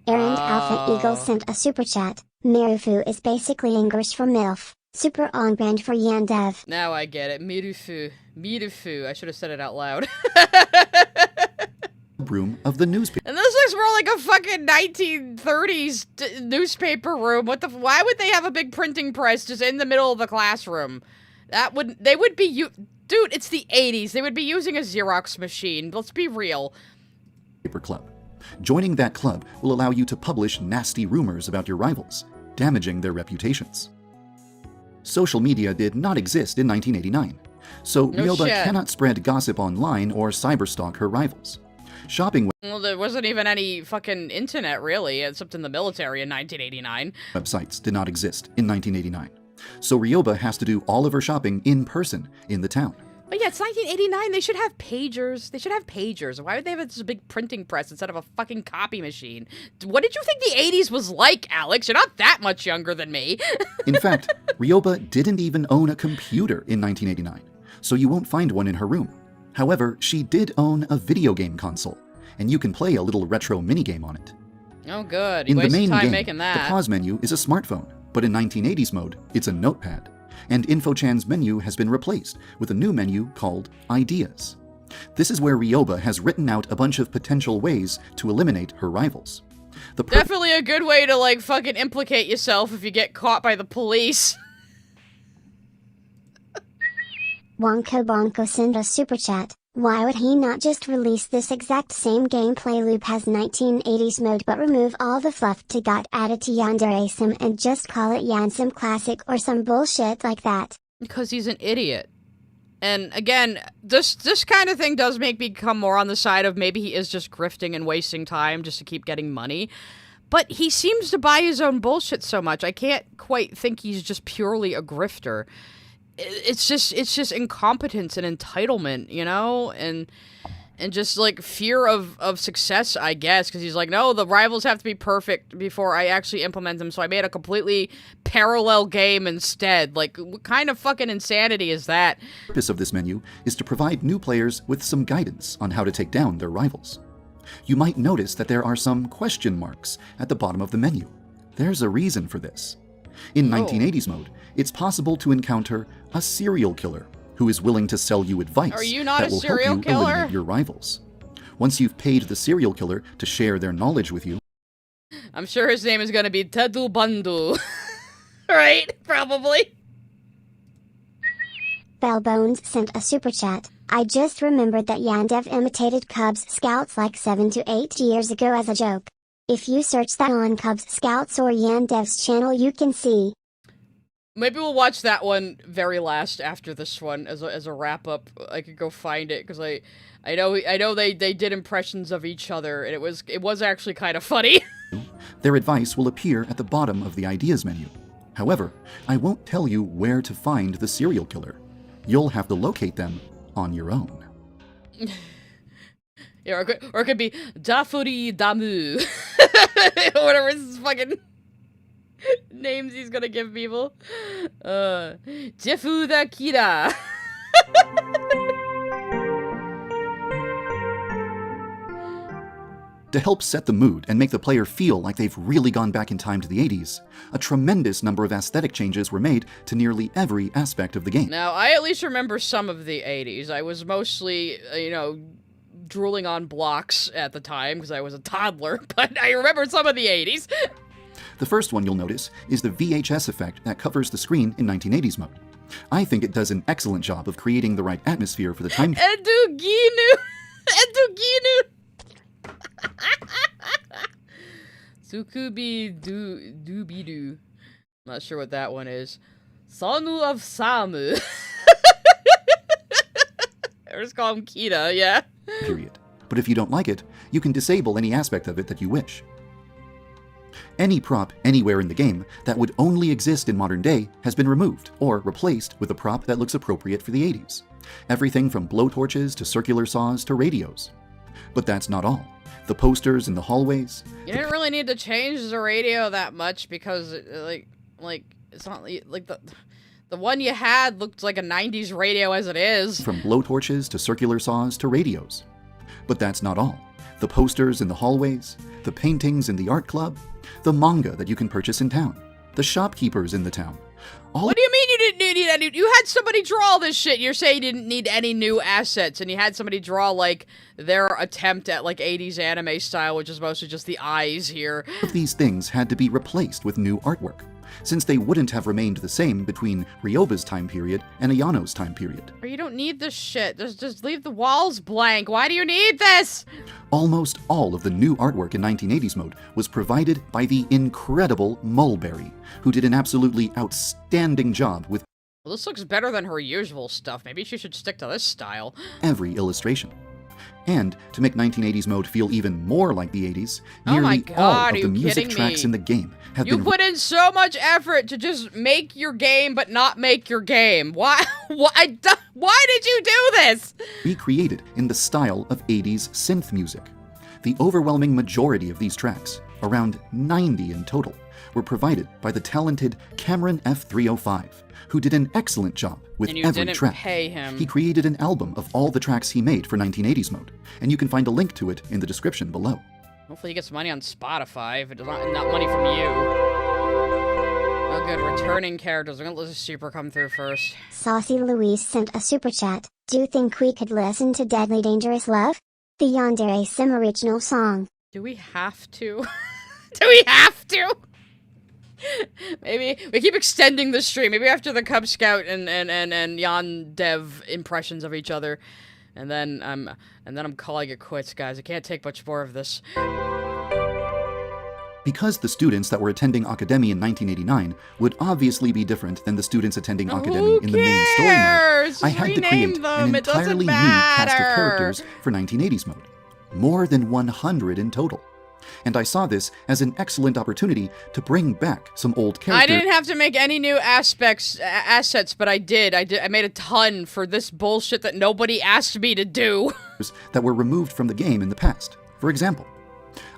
Errand Alpha Eagle sent a super chat. Mirufu is basically English for MILF. Super on brand for Yandev. Now I get it. Mirufu. Mirufu. I should have said it out loud. Room of the newspaper. And this looks more like a fucking 1930s newspaper room. Why would they have a big printing press just in the middle of the classroom? They would be dude, it's the 80s. They would be using a Xerox machine. Let's be real. Club. Joining that club will allow you to publish nasty rumors about your rivals, damaging their reputations. Social media did not exist in 1989, so No Ryoba shit. cannot spread gossip online or cyberstalk her rivals. Shopping Well, there wasn't even any fucking internet, really, except in the military in 1989. websites did not exist in 1989. So Ryoba has to do all of her shopping in person in the town. But yeah, it's 1989. They should have pagers. They should have pagers. Why would they have this big printing press instead of a fucking copy machine? What did you think the 80s was like, Alex? You're not that much younger than me. In fact, Ryoba didn't even own a computer in 1989, so you won't find one in her room. However, she did own a video game console, and you can play a little retro minigame on it. Oh, good. You In the wasted main time game, making that. the pause menu is a smartphone, but in 1980s mode, it's a notepad. And InfoChan's menu has been replaced with a new menu called Ideas. This is where Ryoba has written out a bunch of potential ways to eliminate her rivals. Definitely a good way to, like, fucking implicate yourself if you get caught by the police. Wonko Bonko sent a super chat. Why would he not just release this exact same gameplay loop as 1980s mode but remove all the fluff to got added to Yandere Sim and just call it Yansim Classic or some bullshit like that? Because he's an idiot. And again, this kind of thing does make me come more on the side of maybe he is just grifting and wasting time just to keep getting money. But he seems to buy his own bullshit so much. I can't quite think he's just purely a grifter. It's just incompetence and entitlement, you know, and just like fear of success, I guess, because he's like, no, the rivals have to be perfect before I actually implement them, so I made a completely parallel game instead. Like, what kind of fucking insanity is that? The purpose of this menu is to provide new players with some guidance on how to take down their rivals. You might notice that there are some question marks at the bottom of the menu. There's a reason for this. In 1980s mode, it's possible to encounter a serial killer who is willing to sell you advice Are you not that a will serial help you killer? eliminate your rivals. Once you've paid the serial killer to share their knowledge with you, I'm sure his name is gonna be Tadu Bandu. Right? Probably. Bellbones sent a super chat. I just remembered that Yandev imitated Cubs Scouts like 7 to 8 years ago as a joke. If you search that on Cubs Scouts or Yandev's channel, you can see. Maybe we'll watch that one very last after this one as a wrap up. I could go find it because I know they did impressions of each other and it was actually kind of funny. their advice will appear at the bottom of the Ideas menu. However, I won't tell you where to find the serial killer. You'll have to locate them on your own. Yeah, or it could be Dafuri Damu. Whatever his fucking names he's gonna give people. Jefuda Kira. To help set the mood and make the player feel like they've really gone back in time to the 80s, a tremendous number of aesthetic changes were made to nearly every aspect of the game. Now, I at least remember some of the 80s. I was mostly, drooling on blocks at the time because I was a toddler, but I remember some of the 80s. The first one you'll notice is the VHS effect that covers the screen in 1980s mode. I think it does an excellent job of creating the right atmosphere for the time. Eduginu! Sukubi Doobidu. Not sure what that one is. Sonu of Samu. Or just call him Kita, yeah. Period. But if you don't like it, you can disable any aspect of it that you wish. Any prop anywhere in the game that would only exist in modern day has been removed or replaced with a prop that looks appropriate for the 80s. Everything from blowtorches to circular saws to radios. But that's not all. The posters in the hallways. You didn't really need to change the radio that much because, like it's not like the one you had looked like a 90s radio as it is. From blowtorches to circular saws to radios. But that's not all. The posters in the hallways, the paintings in the art club, the manga that you can purchase in town, the shopkeepers in the town. What do you mean you didn't need any? You had somebody draw all this shit. You're saying you didn't need any new assets, and you had somebody draw, like, their attempt at, like, 80s anime style, which is mostly just the eyes here. All of these things had to be replaced with new artwork, since they wouldn't have remained the same between Ryoba's time period and Ayano's time period. You don't need this shit. Just leave the walls blank. Why do you need this? Almost all of the new artwork in 1980s mode was provided by the incredible Mulberry, who did an absolutely outstanding job with Well, this looks better than her usual stuff. Maybe she should stick to this style. every illustration. And to make 1980s mode feel even more like the 80s, Oh my nearly God, all are of the you music kidding tracks me? in the game have You been put in so much effort to just make your game, but not make your game. Why? Why did you do this? recreated in the style of 80s synth music. The overwhelming majority of these tracks, around 90 in total, were provided by the talented Cameron F305, who did an excellent job with And you every didn't track. pay him. He created an album of all the tracks he made for 1980s mode, and you can find a link to it in the description below. Hopefully he gets money on Spotify, if it's not money from you. Oh good, returning characters. I'm gonna let the super come through first. Saucy Louise sent a super chat. Do you think we could listen to Deadly Dangerous Love? The Yandere Sim original song. Do we have to? Do we have to? Maybe we keep extending the stream. Maybe after the Cub Scout and Yandev impressions of each other, and then I'm calling it quits, guys. I can't take much more of this. Because the students that were attending Academy in 1989 would obviously be different than the students attending Academy in the main story mode, I had to create an entirely new cast of characters for 1980s mode. More than 100 in total. And I saw this as an excellent opportunity to bring back some old characters. I didn't have to make any new assets, but I did. I made a ton for this bullshit that nobody asked me to do. that were removed from the game in the past. For example,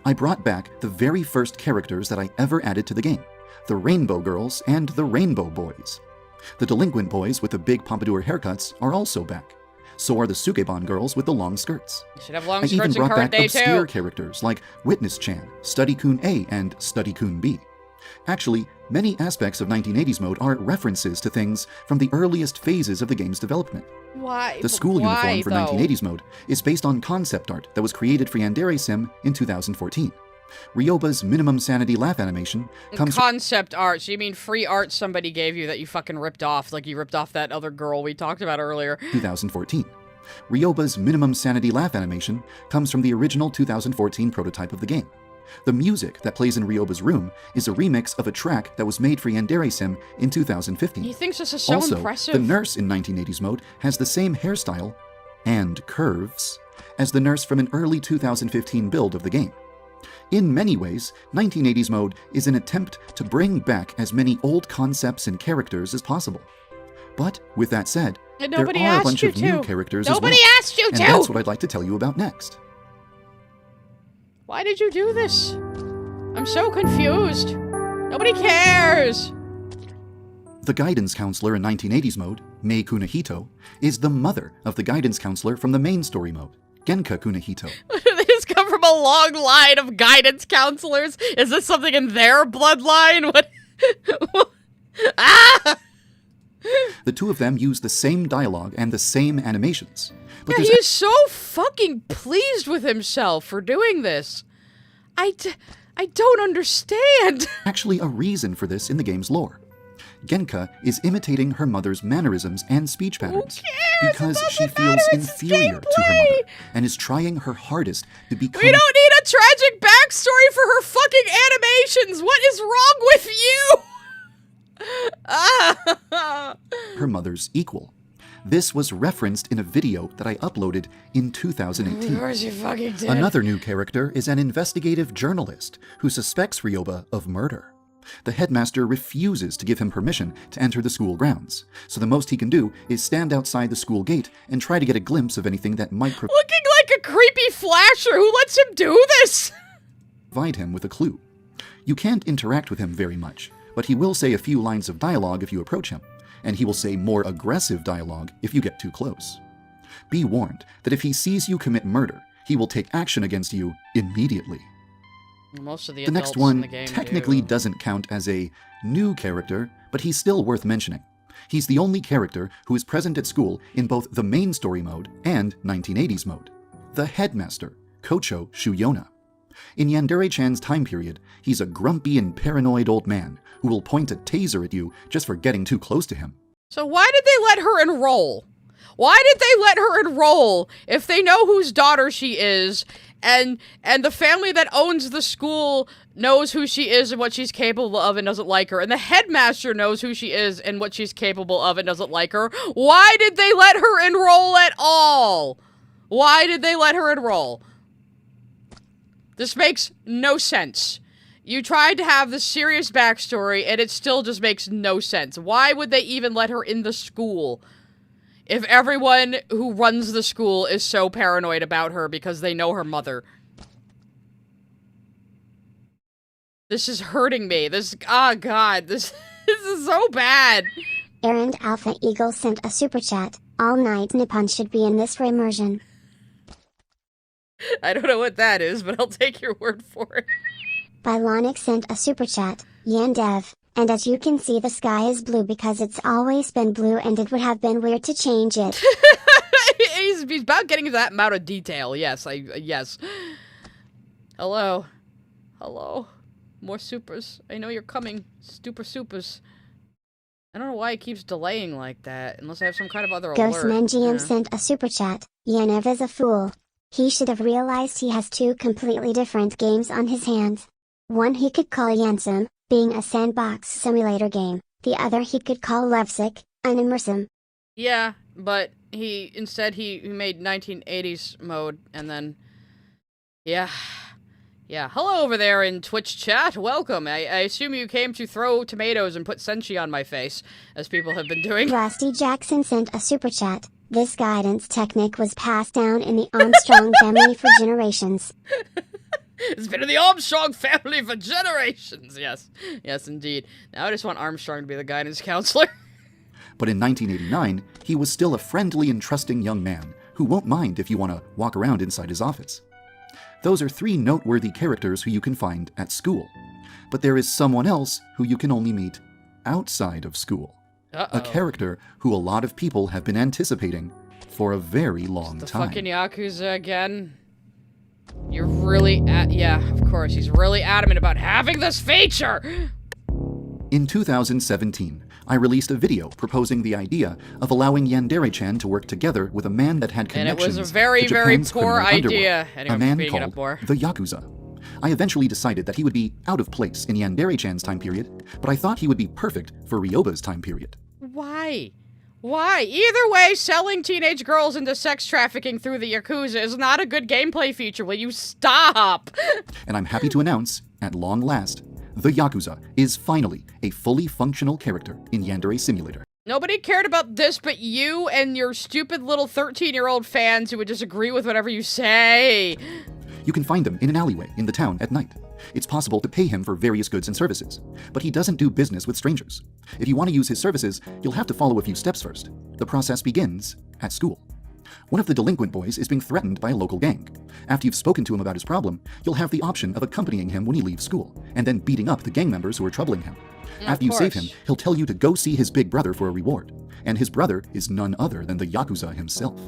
I brought back the very first characters that I ever added to the game, the Rainbow Girls and the Rainbow Boys. The delinquent boys with the big pompadour haircuts are also back. So are the Sukeban girls with the long skirts. You should have long I skirts even in brought current back day obscure too. characters like Witness-chan, Study-kun A, and Study-kun B. Actually, many aspects of 1980s mode are references to things from the earliest phases of the game's development. Why? The school uniform for though? 1980s mode is based on concept art that was created for Yandere Sim in 2014. Ryoba's minimum sanity laugh animation comes Concept art. So you mean free art somebody gave you that you fucking ripped off, like you ripped off that other girl we talked about earlier. 2014. Ryoba's minimum sanity laugh animation comes from the original 2014 prototype of the game. The music that plays in Ryoba's room is a remix of a track that was made for Yandere Sim in 2015. He thinks this is so also, impressive. the nurse in 1980s mode has the same hairstyle and curves as the nurse from an early 2015 build of the game. In many ways, 1980s mode is an attempt to bring back as many old concepts and characters as possible. But with that said, And there nobody are a asked bunch you of new to. characters Nobody as well. asked you and to! that's what I'd like to tell you about next. Why did you do this? I'm so confused. Nobody cares. The guidance counselor in 1980s mode, Mei Kunihito, is the mother of the guidance counselor from the main story mode, Genka Kunihito. They just come from a long line of guidance counselors. Is this something in their bloodline? What? Ah! The two of them use the same dialogue and the same animations. But Yeah, there's he's so fucking pleased with himself for doing this. I don't understand. actually a reason for this in the game's lore. Genka is imitating her mother's mannerisms and speech patterns because she feels inferior to her mother and is trying her hardest to become We don't need a tragic backstory for her fucking animations. What is wrong with you? her mother's equal. This was referenced in a video that I uploaded in 2018. Of course you fucking did. Another new character is an investigative journalist who suspects Ryoba of murder. The headmaster refuses to give him permission to enter the school grounds, so the most he can do is stand outside the school gate and try to get a glimpse of anything that might Looking like a creepy flasher. Who lets him do this? provide him with a clue. You can't interact with him very much, but he will say a few lines of dialogue if you approach him, and he will say more aggressive dialogue if you get too close. Be warned that if he sees you commit murder, he will take action against you immediately. Most of the The next adults in one the game technically do. doesn't count as a new character, but he's still worth mentioning. He's the only character who is present at school in both the main story mode and 1980s mode. The headmaster, Kocho Shuyona. In Yandere-chan's time period, he's a grumpy and paranoid old man who will point a taser at you just for getting too close to him. So why did they let her enroll? Why did they let her enroll if they know whose daughter she is, and the family that owns the school knows who she is and what she's capable of and doesn't like her, and the headmaster knows who she is and what she's capable of and doesn't like her? Why did they let her enroll at all? Why did they let her enroll? This makes no sense. You tried to have the serious backstory, and it still just makes no sense. Why would they even let her in the school? If everyone who runs the school is so paranoid about her because they know her mother. This is hurting me. Oh god, this is so bad. Errand Alpha Eagle sent a super chat. All Night Nippon should be in this immersion. I don't know what that is, but I'll take your word for it. Bylonic sent a super chat. Yandev. And as you can see, the sky is blue because it's always been blue, and it would have been weird to change it. He's about getting that amount of detail. Yes, yes. Hello. Hello. More supers. I know you're coming. Supers. I don't know why it keeps delaying like that, unless I have some kind of other alert. Ghostman sent a super chat. Yandev is a fool. He should have realized he has two completely different games on his hands. One he could call Yansum, being a sandbox simulator game. The other he could call Lovesick, an immersive. Yeah, but instead he made 1980s mode, and then, yeah. Hello over there in Twitch chat, welcome. I assume you came to throw tomatoes and put senshi on my face, as people have been doing. Rusty Jackson sent a super chat. This guidance technique was passed down in the Armstrong family for generations. It's been in the Armstrong family for generations. Yes, indeed. Now I just want Armstrong to be the guidance counselor. But in 1989, he was still a friendly and trusting young man who won't mind if you want to walk around inside his office. Those are three noteworthy characters who you can find at school. But there is someone else who you can only meet outside of school. A character who a lot of people have been anticipating for a very long time. The fucking Yakuza again. You're really yeah, of course, he's really adamant about having this feature! In 2017, I released a video proposing the idea of allowing Yandere-chan to work together with a man that had connections and it was a very, to Japan's very poor idea. Anyway, a man called the Yakuza. I eventually decided that he would be out of place in Yandere-chan's time period, but I thought he would be perfect for Ryoba's time period. Why? Either way, selling teenage girls into sex trafficking through the Yakuza is not a good gameplay feature. Will you stop? And I'm happy to announce, at long last, the Yakuza is finally a fully functional character in Yandere Simulator. Nobody cared about this but you and your stupid little 13-year-old fans who would disagree with whatever you say. You can find him in an alleyway in the town at night. It's possible to pay him for various goods and services, but he doesn't do business with strangers. If you want to use his services, you'll have to follow a few steps first. The process begins at school. One of the delinquent boys is being threatened by a local gang. After you've spoken to him about his problem, you'll have the option of accompanying him when he leaves school, and then beating up the gang members who are troubling him. After you save him, he'll tell you to go see his big brother for a reward, and his brother is none other than the Yakuza himself.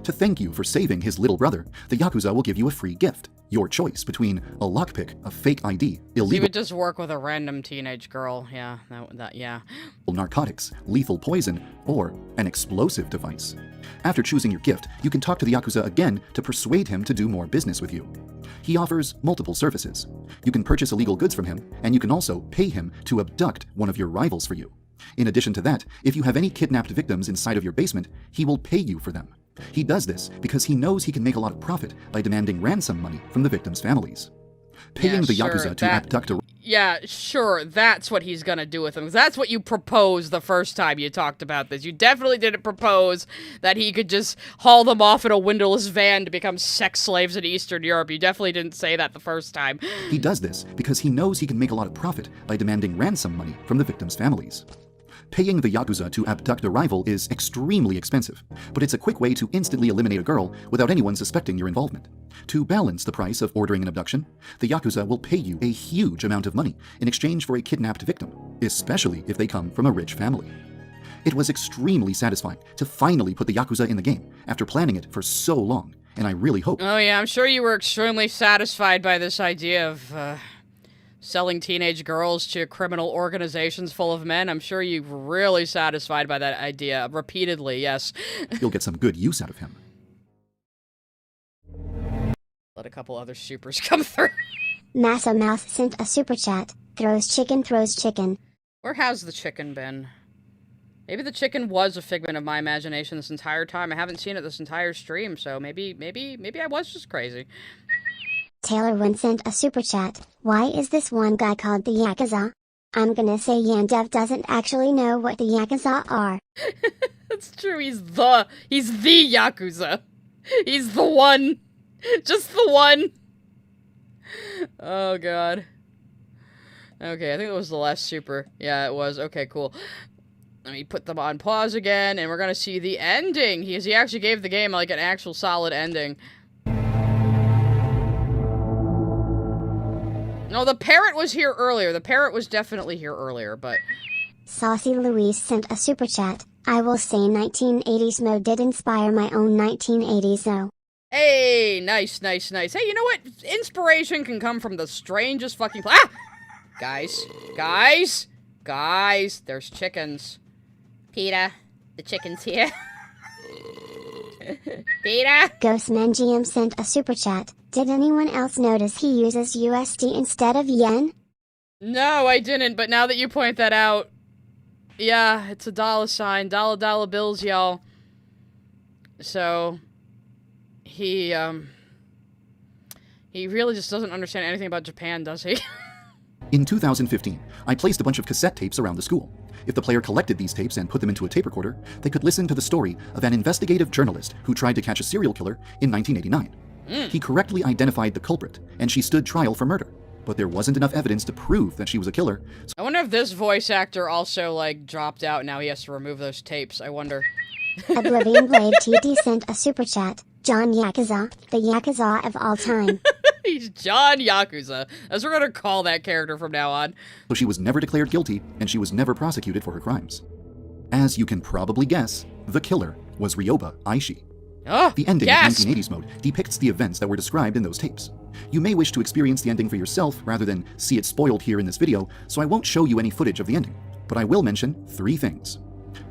To thank you for saving his little brother, the Yakuza will give you a free gift. Your choice between a lockpick, a fake ID, illegal... He would just work with a random teenage girl. Yeah, yeah. ...narcotics, lethal poison, or an explosive device. After choosing your gift, you can talk to the Yakuza again to persuade him to do more business with you. He offers multiple services. You can purchase illegal goods from him, and you can also pay him to abduct one of your rivals for you. In addition to that, if you have any kidnapped victims inside of your basement, he will pay you for them. He does this because he knows he can make a lot of profit by demanding ransom money from the victims' families. Paying the Yakuza to abduct a... Yeah, sure, that's what he's gonna do with them. That's what you proposed the first time you talked about this. You definitely didn't propose that he could just haul them off in a windowless van to become sex slaves in Eastern Europe. You definitely didn't say that the first time. He does this because he knows he can make a lot of profit by demanding ransom money from the victims' families. Paying the Yakuza to abduct a rival is extremely expensive, but it's a quick way to instantly eliminate a girl without anyone suspecting your involvement. To balance the price of ordering an abduction, the Yakuza will pay you a huge amount of money in exchange for a kidnapped victim, especially if they come from a rich family. It was extremely satisfying to finally put the Yakuza in the game after planning it for so long, and I really hope... Oh yeah, I'm sure you were extremely satisfied by this idea of, selling teenage girls to criminal organizations full of men. I'm sure you're really satisfied by that idea repeatedly, yes. You'll get some good use out of him. Let a couple other supers come through. Massa Mouth sent a super chat. Throws chicken. Where has the chicken been? Maybe the chicken was a figment of my imagination this entire time. I haven't seen it this entire stream, so maybe I was just crazy. Taylor Wynn sent a super chat. Why is this one guy called the Yakuza? I'm gonna say Yandev doesn't actually know what the Yakuza are. That's true, he's the Yakuza. He's the one. Just the one. Oh, God. Okay, I think that was the last super. Yeah, it was. Okay, cool. Let me put them on pause again, and we're gonna see the ending. He actually gave the game, like, an actual solid ending. No, the parrot was here earlier. The parrot was definitely here earlier, but... Saucy Louise sent a super chat. I will say 1980s mode did inspire my own 1980s though. Hey, nice, nice, nice. Hey, you know what? Inspiration can come from the strangest fucking place. Ah! Guys, there's chickens. PETA, the chicken's here. PETA! Ghostman GM sent a super chat. Did anyone else notice he uses USD instead of yen? No, I didn't, but now that you point that out, yeah, it's a dollar sign. Dollar bills, y'all. So, he really just doesn't understand anything about Japan, does he? In 2015, I placed a bunch of cassette tapes around the school. If the player collected these tapes and put them into a tape recorder, they could listen to the story of an investigative journalist who tried to catch a serial killer in 1989. He correctly identified the culprit, and she stood trial for murder. But there wasn't enough evidence to prove that she was a killer. I wonder if this voice actor also, like, dropped out and now he has to remove those tapes. I wonder. Oblivion Blade TT sent a super chat. John Yakuza, the Yakuza of all time. He's John Yakuza. As we're gonna call that character from now on. So she was never declared guilty, and she was never prosecuted for her crimes. As you can probably guess, the killer was Ryoba Aishi. Oh, the ending of 1980s mode depicts the events that were described in those tapes. You may wish to experience the ending for yourself rather than see it spoiled here in this video, so I won't show you any footage of the ending, but I will mention 3 things.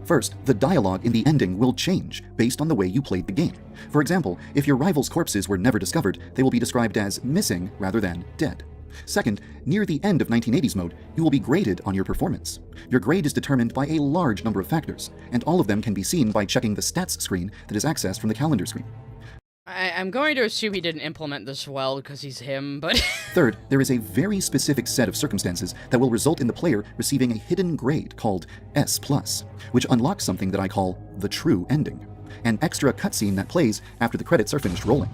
First, the dialogue in the ending will change based on the way you played the game. For example, if your rival's corpses were never discovered, they will be described as missing rather than dead. Second, near the end of 1980s mode, you will be graded on your performance. Your grade is determined by a large number of factors, and all of them can be seen by checking the stats screen that is accessed from the calendar screen. I'm going to assume he didn't implement this well because he's him, but... Third, there is a very specific set of circumstances that will result in the player receiving a hidden grade called S+, which unlocks something that I call the true ending, an extra cutscene that plays after the credits are finished rolling.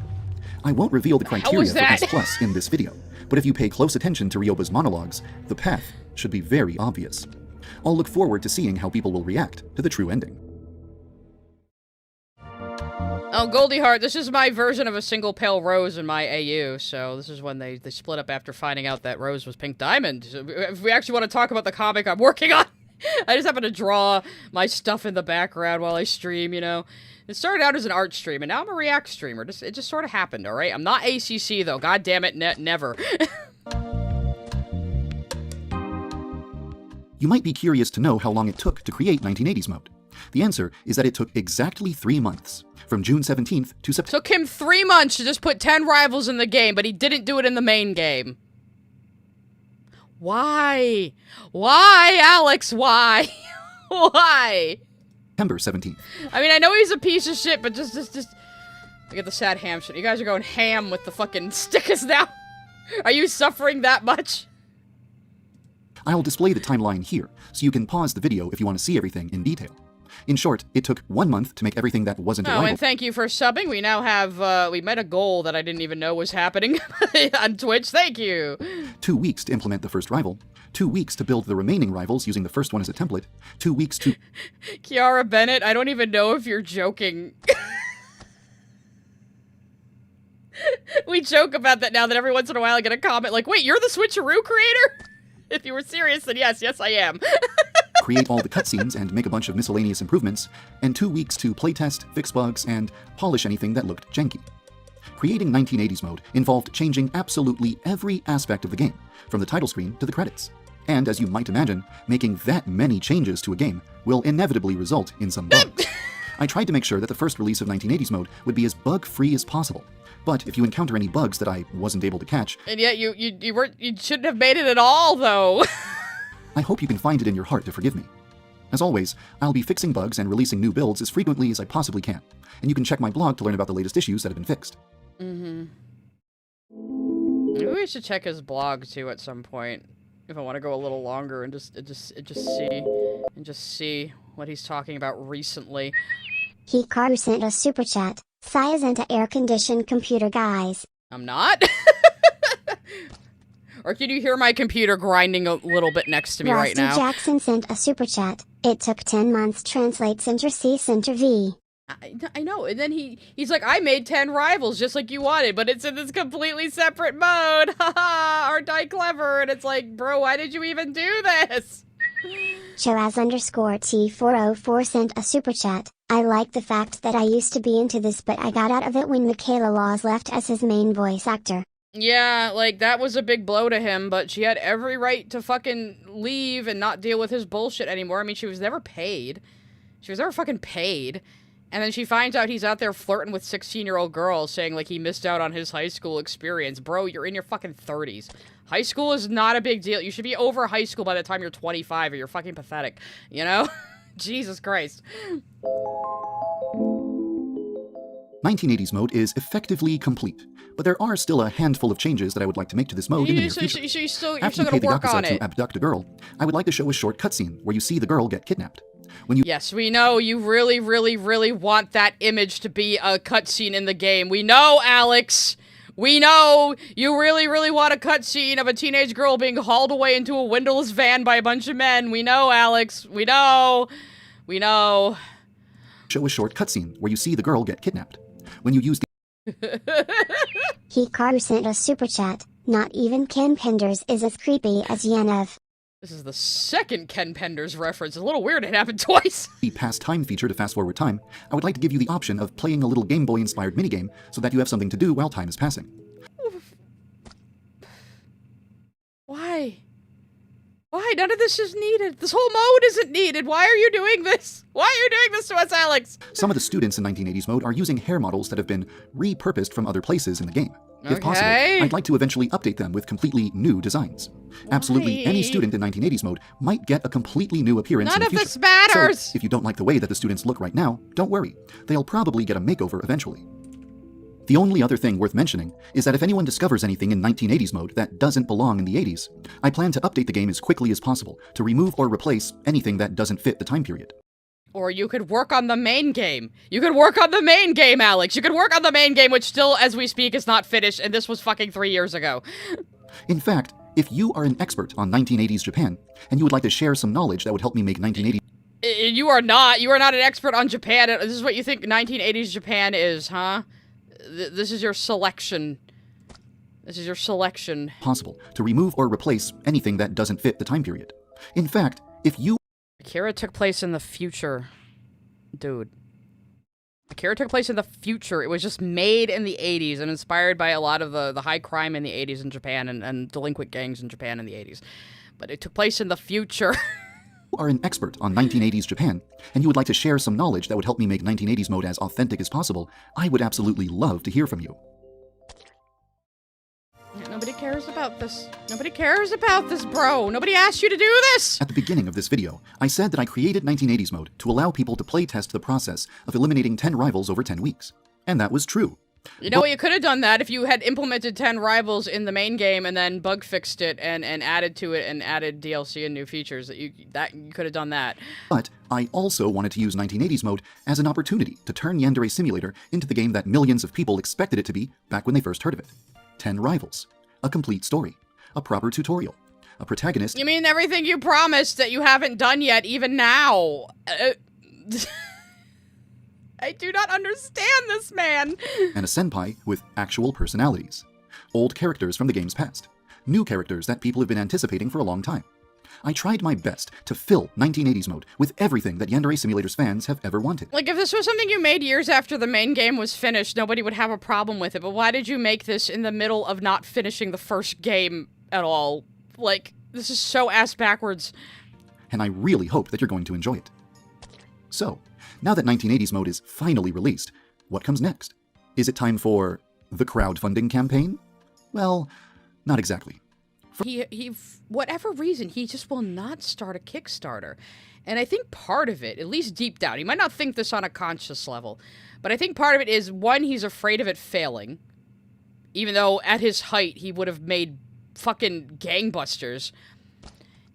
I won't reveal the criteria for S+ in this video, but if you pay close attention to Ryoba's monologues, the path should be very obvious. I'll look forward to seeing how people will react to the true ending. Oh, Goldie Heart, this is my version of a single pale rose in my AU, so this is when they split up after finding out that Rose was Pink Diamond. So if we actually want to talk about the comic I'm working on, I just happen to draw my stuff in the background while I stream, you know. It started out as an art stream, and now I'm a React streamer. It just sort of happened, alright? I'm not ACC, though. God damn it, never. You might be curious to know how long it took to create 1980s mode. The answer is that it took exactly 3 months, from June 17th to September. Took him 3 months to just put 10 rivals in the game, but he didn't do it in the main game. Why? Why, Alex? Why? Why? September 17th. I mean, I know he's a piece of shit, but just... Look at the sad ham shit. You guys are going ham with the fucking stickers now. Are you suffering that much? I'll display the timeline here, so you can pause the video if you want to see everything in detail. In short, it took 1 month to make everything that wasn't a rival. And thank you for subbing. We now have, we met a goal that I didn't even know was happening on Twitch. Thank you. 2 weeks to implement the first rival. 2 weeks to build the remaining rivals using the first one as a template. 2 weeks to... Kiara Bennett, I don't even know if you're joking. We joke about that now that every once in a while I get a comment like, wait, you're the Switcheroo creator? If you were serious, then yes, I am. Create all the cutscenes and make a bunch of miscellaneous improvements, and 2 weeks to playtest, fix bugs, and polish anything that looked janky. Creating 1980s mode involved changing absolutely every aspect of the game, from the title screen to the credits. And as you might imagine, making that many changes to a game will inevitably result in some bugs. I tried to make sure that the first release of 1980s mode would be as bug-free as possible. But if you encounter any bugs that I wasn't able to catch... And yet you shouldn't have made it at all, though. I hope you can find it in your heart to forgive me. As always, I'll be fixing bugs and releasing new builds as frequently as I possibly can, and you can check my blog to learn about the latest issues that have been fixed. Maybe we should check his blog too at some point, if I want to go a little longer and just see what he's talking about recently. Hikaru sent a super chat. Sai isn't a air-conditioned computer, guys. I'm not? Or can you hear my computer grinding a little bit next to me right now? Rusty Jackson sent a super chat. It took 10 months. Translate Center C, Center V. I know, and then he's like, I made 10 rivals just like you wanted, but it's in this completely separate mode. Haha, aren't I clever? And it's like, bro, why did you even do this? Cheraz_T404 sent a super chat. I like the fact that I used to be into this, but I got out of it when Michaela Laws left as his main voice actor. Yeah, like, that was a big blow to him, but she had every right to fucking leave and not deal with his bullshit anymore. I mean, she was never paid. She was never fucking paid. And then she finds out he's out there flirting with 16-year-old girls, saying, like, he missed out on his high school experience. Bro, you're in your fucking 30s. High school is not a big deal. You should be over high school by the time you're 25, or you're fucking pathetic. You know? Jesus Christ. 1980s mode is effectively complete, but there are still a handful of changes that I would like to make to this mode in the near future. You're still After you gonna pay the work Yakuza on it. to abduct a girl, I would like to show a short cutscene where you see the girl get kidnapped. When you Yes, we know you really, really, really want that image to be a cutscene in the game. We know, Alex! We know you really, really want a cutscene of a teenage girl being hauled away into a windowless van by a bunch of men. We know, Alex. We know. We know. show a short cutscene where you see the girl get kidnapped. When you use Hikaru sent a super chat. Not even Ken Penders is as creepy as Yandev. This is the second Ken Penders reference. It's a little weird it happened twice. The past time feature to fast forward time, I would like to give you the option of playing a little Game Boy inspired minigame so that you have something to do while time is passing. Why? Why? None of this is needed. This whole mode isn't needed. Why are you doing this? Why are you doing this to us, Alex? Some of the students in 1980s mode are using hair models that have been repurposed from other places in the game. If possible, I'd like to eventually update them with completely new designs. Absolutely any student in 1980s mode might get a completely new appearance in the future. None of this matters! So, if you don't like the way that the students look right now, don't worry. They'll probably get a makeover eventually. The only other thing worth mentioning is that if anyone discovers anything in 1980s mode that doesn't belong in the 80s, I plan to update the game as quickly as possible to remove or replace anything that doesn't fit the time period. Or you could work on the main game. You could work on the main game, Alex. You could work on the main game, which still, as we speak, is not finished, and this was fucking 3 years ago. In fact, if you are an expert on 1980s Japan, and you would like to share some knowledge that would help me make 1980s... You are not an expert on Japan. This is what you think 1980s Japan is, huh? This is your selection. This is your selection. ...possible to remove or replace anything that doesn't fit the time period. In fact, if you... Akira took place in the future. Dude. Akira took place in the future. It was just made in the 80s and inspired by a lot of the high crime in the 80s in Japan and delinquent gangs in Japan in the 80s. But it took place in the future. You are an expert on 1980s Japan, and you would like to share some knowledge that would help me make 1980s mode as authentic as possible, I would absolutely love to hear from you. Nobody cares about this. Nobody cares about this, bro. Nobody asked you to do this! At the beginning of this video, I said that I created 1980s mode to allow people to playtest the process of eliminating 10 rivals over 10 weeks. And that was true. You know what, you could have done that if you had implemented 10 rivals in the main game and then bug fixed it and added to it and added DLC and new features. You could have done that. But I also wanted to use 1980s mode as an opportunity to turn Yandere Simulator into the game that millions of people expected it to be back when they first heard of it. 10 rivals, a complete story, a proper tutorial, a protagonist... You mean everything you promised that you haven't done yet, even now? I do not understand this man. And a senpai with actual personalities. Old characters from the game's past. New characters that people have been anticipating for a long time. I tried my best to fill 1980s mode with everything that Yandere Simulator's fans have ever wanted. Like, if this was something you made years after the main game was finished, nobody would have a problem with it. But why did you make this in the middle of not finishing the first game at all? Like, this is so ass backwards. And I really hope that you're going to enjoy it. So, now that 1980s mode is finally released, what comes next? Is it time for the crowdfunding campaign? Well, not exactly. He whatever reason, he just will not start a Kickstarter. And I think part of it, at least deep down, he might not think this on a conscious level, but I think part of it is, one, he's afraid of it failing. Even though at his height, he would have made fucking gangbusters.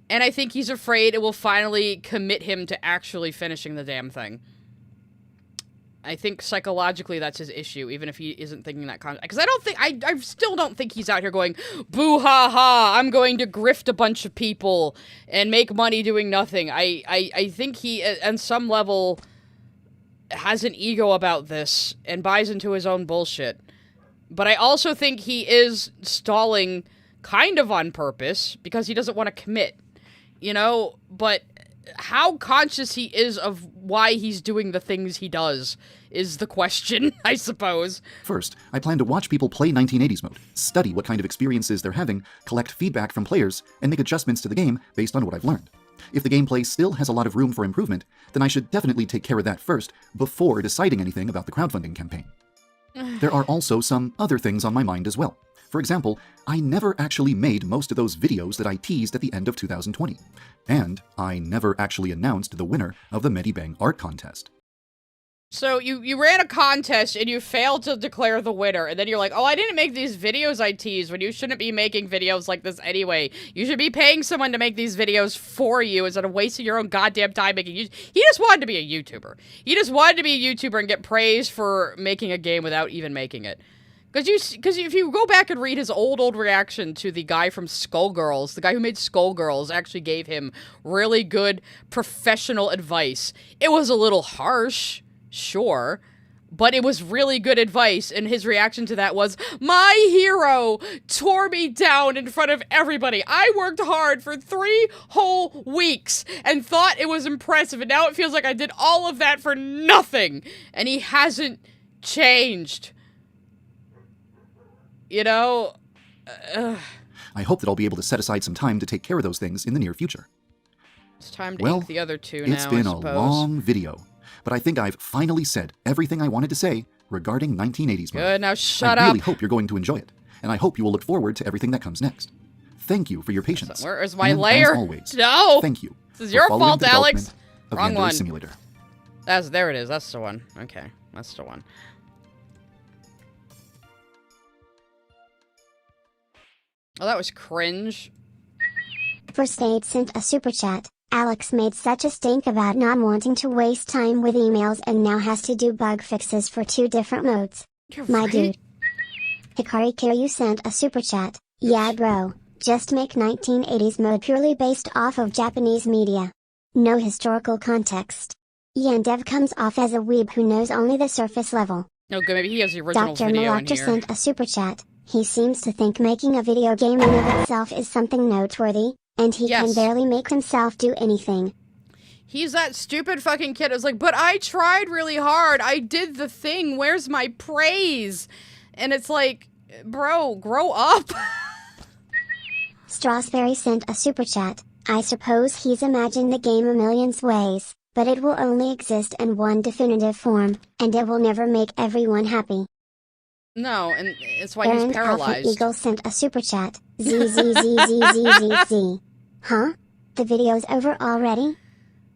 And I think he's afraid it will finally commit him to actually finishing the damn thing. I think psychologically that's his issue, even if he isn't thinking that because I don't think, I still don't think he's out here going, boo-ha-ha, I'm going to grift a bunch of people and make money doing nothing. I think he, on some level, has an ego about this and buys into his own bullshit. But I also think he is stalling kind of on purpose because he doesn't want to commit, you know? But how conscious he is of why he's doing the things he does is the question, I suppose. First, I plan to watch people play 1980s mode, study what kind of experiences they're having, collect feedback from players, and make adjustments to the game based on what I've learned. If the gameplay still has a lot of room for improvement, then I should definitely take care of that first before deciding anything about the crowdfunding campaign. There are also some other things on my mind as well. For example, I never actually made most of those videos that I teased at the end of 2020. And I never actually announced the winner of the Medibang art contest. So you ran a contest and you failed to declare the winner, and then you're like, oh, I didn't make these videos I teased, when you shouldn't be making videos like this anyway. You should be paying someone to make these videos for you instead of wasting your own goddamn time making He just wanted to be a YouTuber. He just wanted to be a YouTuber and get praised for making a game without even making it. Because if you go back and read his old reaction to the guy from Skullgirls, the guy who made Skullgirls actually gave him really good professional advice. It was a little harsh, sure, but it was really good advice, and his reaction to that was, my hero tore me down in front of everybody. I worked hard for 3 whole weeks and thought it was impressive, and now it feels like I did all of that for nothing, and he hasn't changed. You know? I hope that I'll be able to set aside some time to take care of those things in the near future. It's time to ink the other two now, it's been a long video, but I think I've finally said everything I wanted to say regarding 1980s mode. Good, now shut up. I really hope you're going to enjoy it, and I hope you will look forward to everything that comes next. Thank you for your patience. Where is my and layer? As always, no! Thank you. This is your fault, Alex. Wrong Yandere one. Simulator. There it is. That's the one. Okay, that's the one. Oh, that was cringe. First Aid sent a super chat. Alex made such a stink about not wanting to waste time with emails and now has to do bug fixes for 2 different modes. My dude. Hikari Kiryu sent a super chat. Yeah bro, just make 1980s mode purely based off of Japanese media. No historical context. Yandev comes off as a weeb who knows only the surface level. No, good, maybe he has the original Dr. video in Malactor here. sent a super chat. He seems to think making a video game in of itself is something noteworthy, and he can barely make himself do anything. He's that stupid fucking kid who's like, but I tried really hard. I did the thing. Where's my praise? And it's like, bro, grow up. Strasberry sent a super chat. I suppose he's imagined the game a million ways, but it will only exist in one definitive form, and it will never make everyone happy. No, and it's why he's paralyzed. Alpha Eagle sent a super chat. ZZZZZZZ. Huh? The video's over already?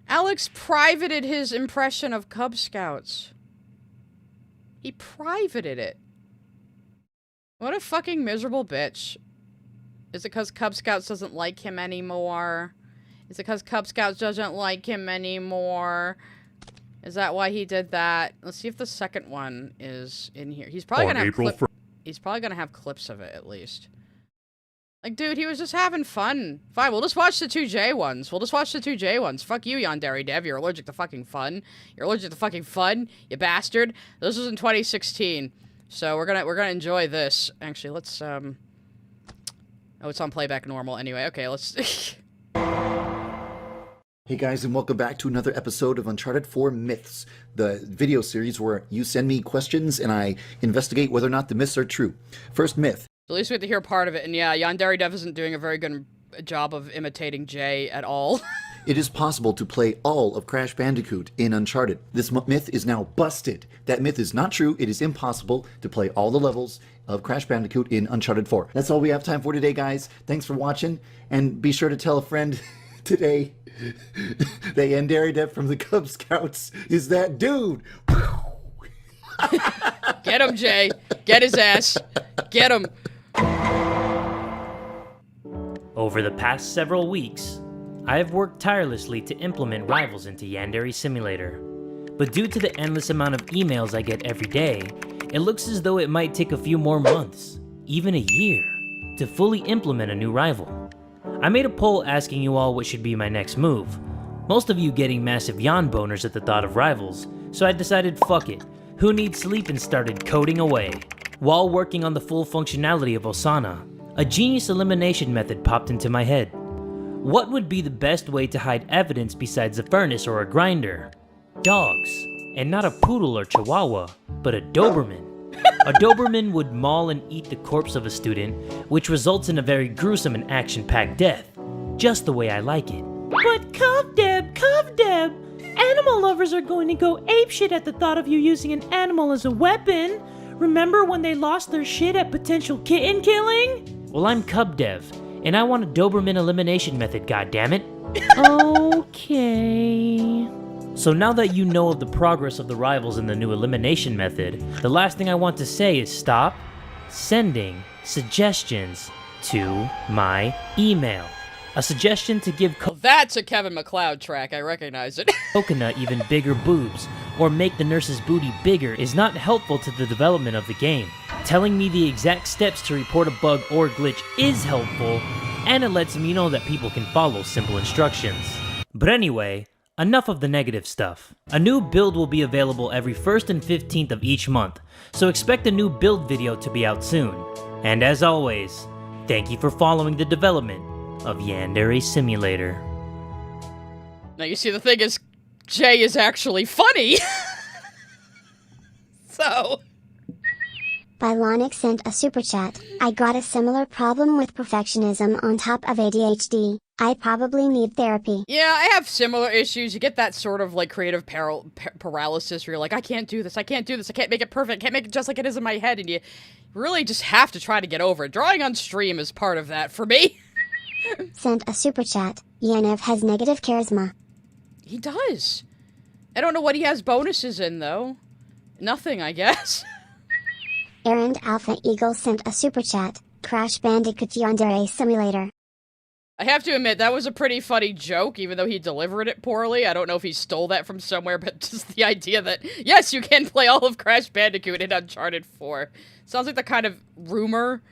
Alex privated his impression of Cub Scouts. He privated it. What a fucking miserable bitch. Is it because Cub Scouts doesn't like him anymore? Is it because Cub Scouts doesn't like him anymore? Is that why he did that? Let's see if the second one is in here. He's probably gonna have he's probably gonna have clips of it at least. Like, dude, he was just having fun. Fine, we'll just watch the 2J ones. We'll just watch the 2J ones. Fuck you, Yandere Dev. You're allergic to fucking fun. You're allergic to fucking fun, you bastard. This was in 2016, so we're gonna enjoy this. Actually, let's oh, it's on playback normal anyway. Okay, let's. Hey guys, and welcome back to another episode of Uncharted 4 Myths, the video series where you send me questions and I investigate whether or not the myths are true. First myth. At least we get to hear part of it, and yeah, Yandere Dev isn't doing a very good job of imitating Jay at all. It is possible to play all of Crash Bandicoot in Uncharted. This myth is now busted. That myth is not true. It is impossible to play all the levels of Crash Bandicoot in Uncharted 4. That's all we have time for today, guys. Thanks for watching, and be sure to tell a friend today The Yandere Dev from the Cub Scouts is that dude. Get him, Jay. Get his ass. Get him. Over the past several weeks, I have worked tirelessly to implement rivals into Yandere Simulator. But due to the endless amount of emails I get every day, it looks as though it might take a few more months, even a year, to fully implement a new rival. I made a poll asking you all what should be my next move. Most of you getting massive yawn boners at the thought of rivals, so I decided fuck it, who needs sleep, and started coding away. While working on the full functionality of Osana, a genius elimination method popped into my head. What would be the best way to hide evidence besides a furnace or a grinder? Dogs, and not a poodle or chihuahua, but a Doberman. A Doberman would maul and eat the corpse of a student, which results in a very gruesome and action-packed death, just the way I like it. But Covdeb, animal lovers are going to go apeshit at the thought of you using an animal as a weapon. Remember when they lost their shit at potential kitten killing? Well, I'm Cubdev, and I want a Doberman elimination method, goddammit. Okay. So now that you know of the progress of the rivals in the new elimination method, the last thing I want to say is stop sending suggestions to my email. A suggestion to give that's a Kevin MacLeod track, I recognize it. Coconut even bigger boobs, or make the nurse's booty bigger is not helpful to the development of the game. Telling me the exact steps to report a bug or glitch is helpful, and it lets me know that people can follow simple instructions. But anyway, enough of the negative stuff. A new build will be available every 1st and 15th of each month, so expect a new build video to be out soon. And as always, thank you for following the development of Yandere Simulator. Now you see, the thing is, Jay is actually funny. So... Bylonic sent a super chat. I got a similar problem with perfectionism on top of ADHD. I probably need therapy. Yeah, I have similar issues. You get that sort of like creative paralysis where you're like, I can't do this, I can't make it perfect, I can't make it just like it is in my head, and you really just have to try to get over it. Drawing on stream is part of that for me. Sent a super chat. Yandev has negative charisma. He does. I don't know what he has bonuses in, though. Nothing, I guess. Errand Alpha Eagle sent a super chat. Crash Bandicoot Yandere Simulator. I have to admit, that was a pretty funny joke, even though he delivered it poorly. I don't know if he stole that from somewhere, but just the idea that, yes, you can play all of Crash Bandicoot in Uncharted 4. Sounds like the kind of rumor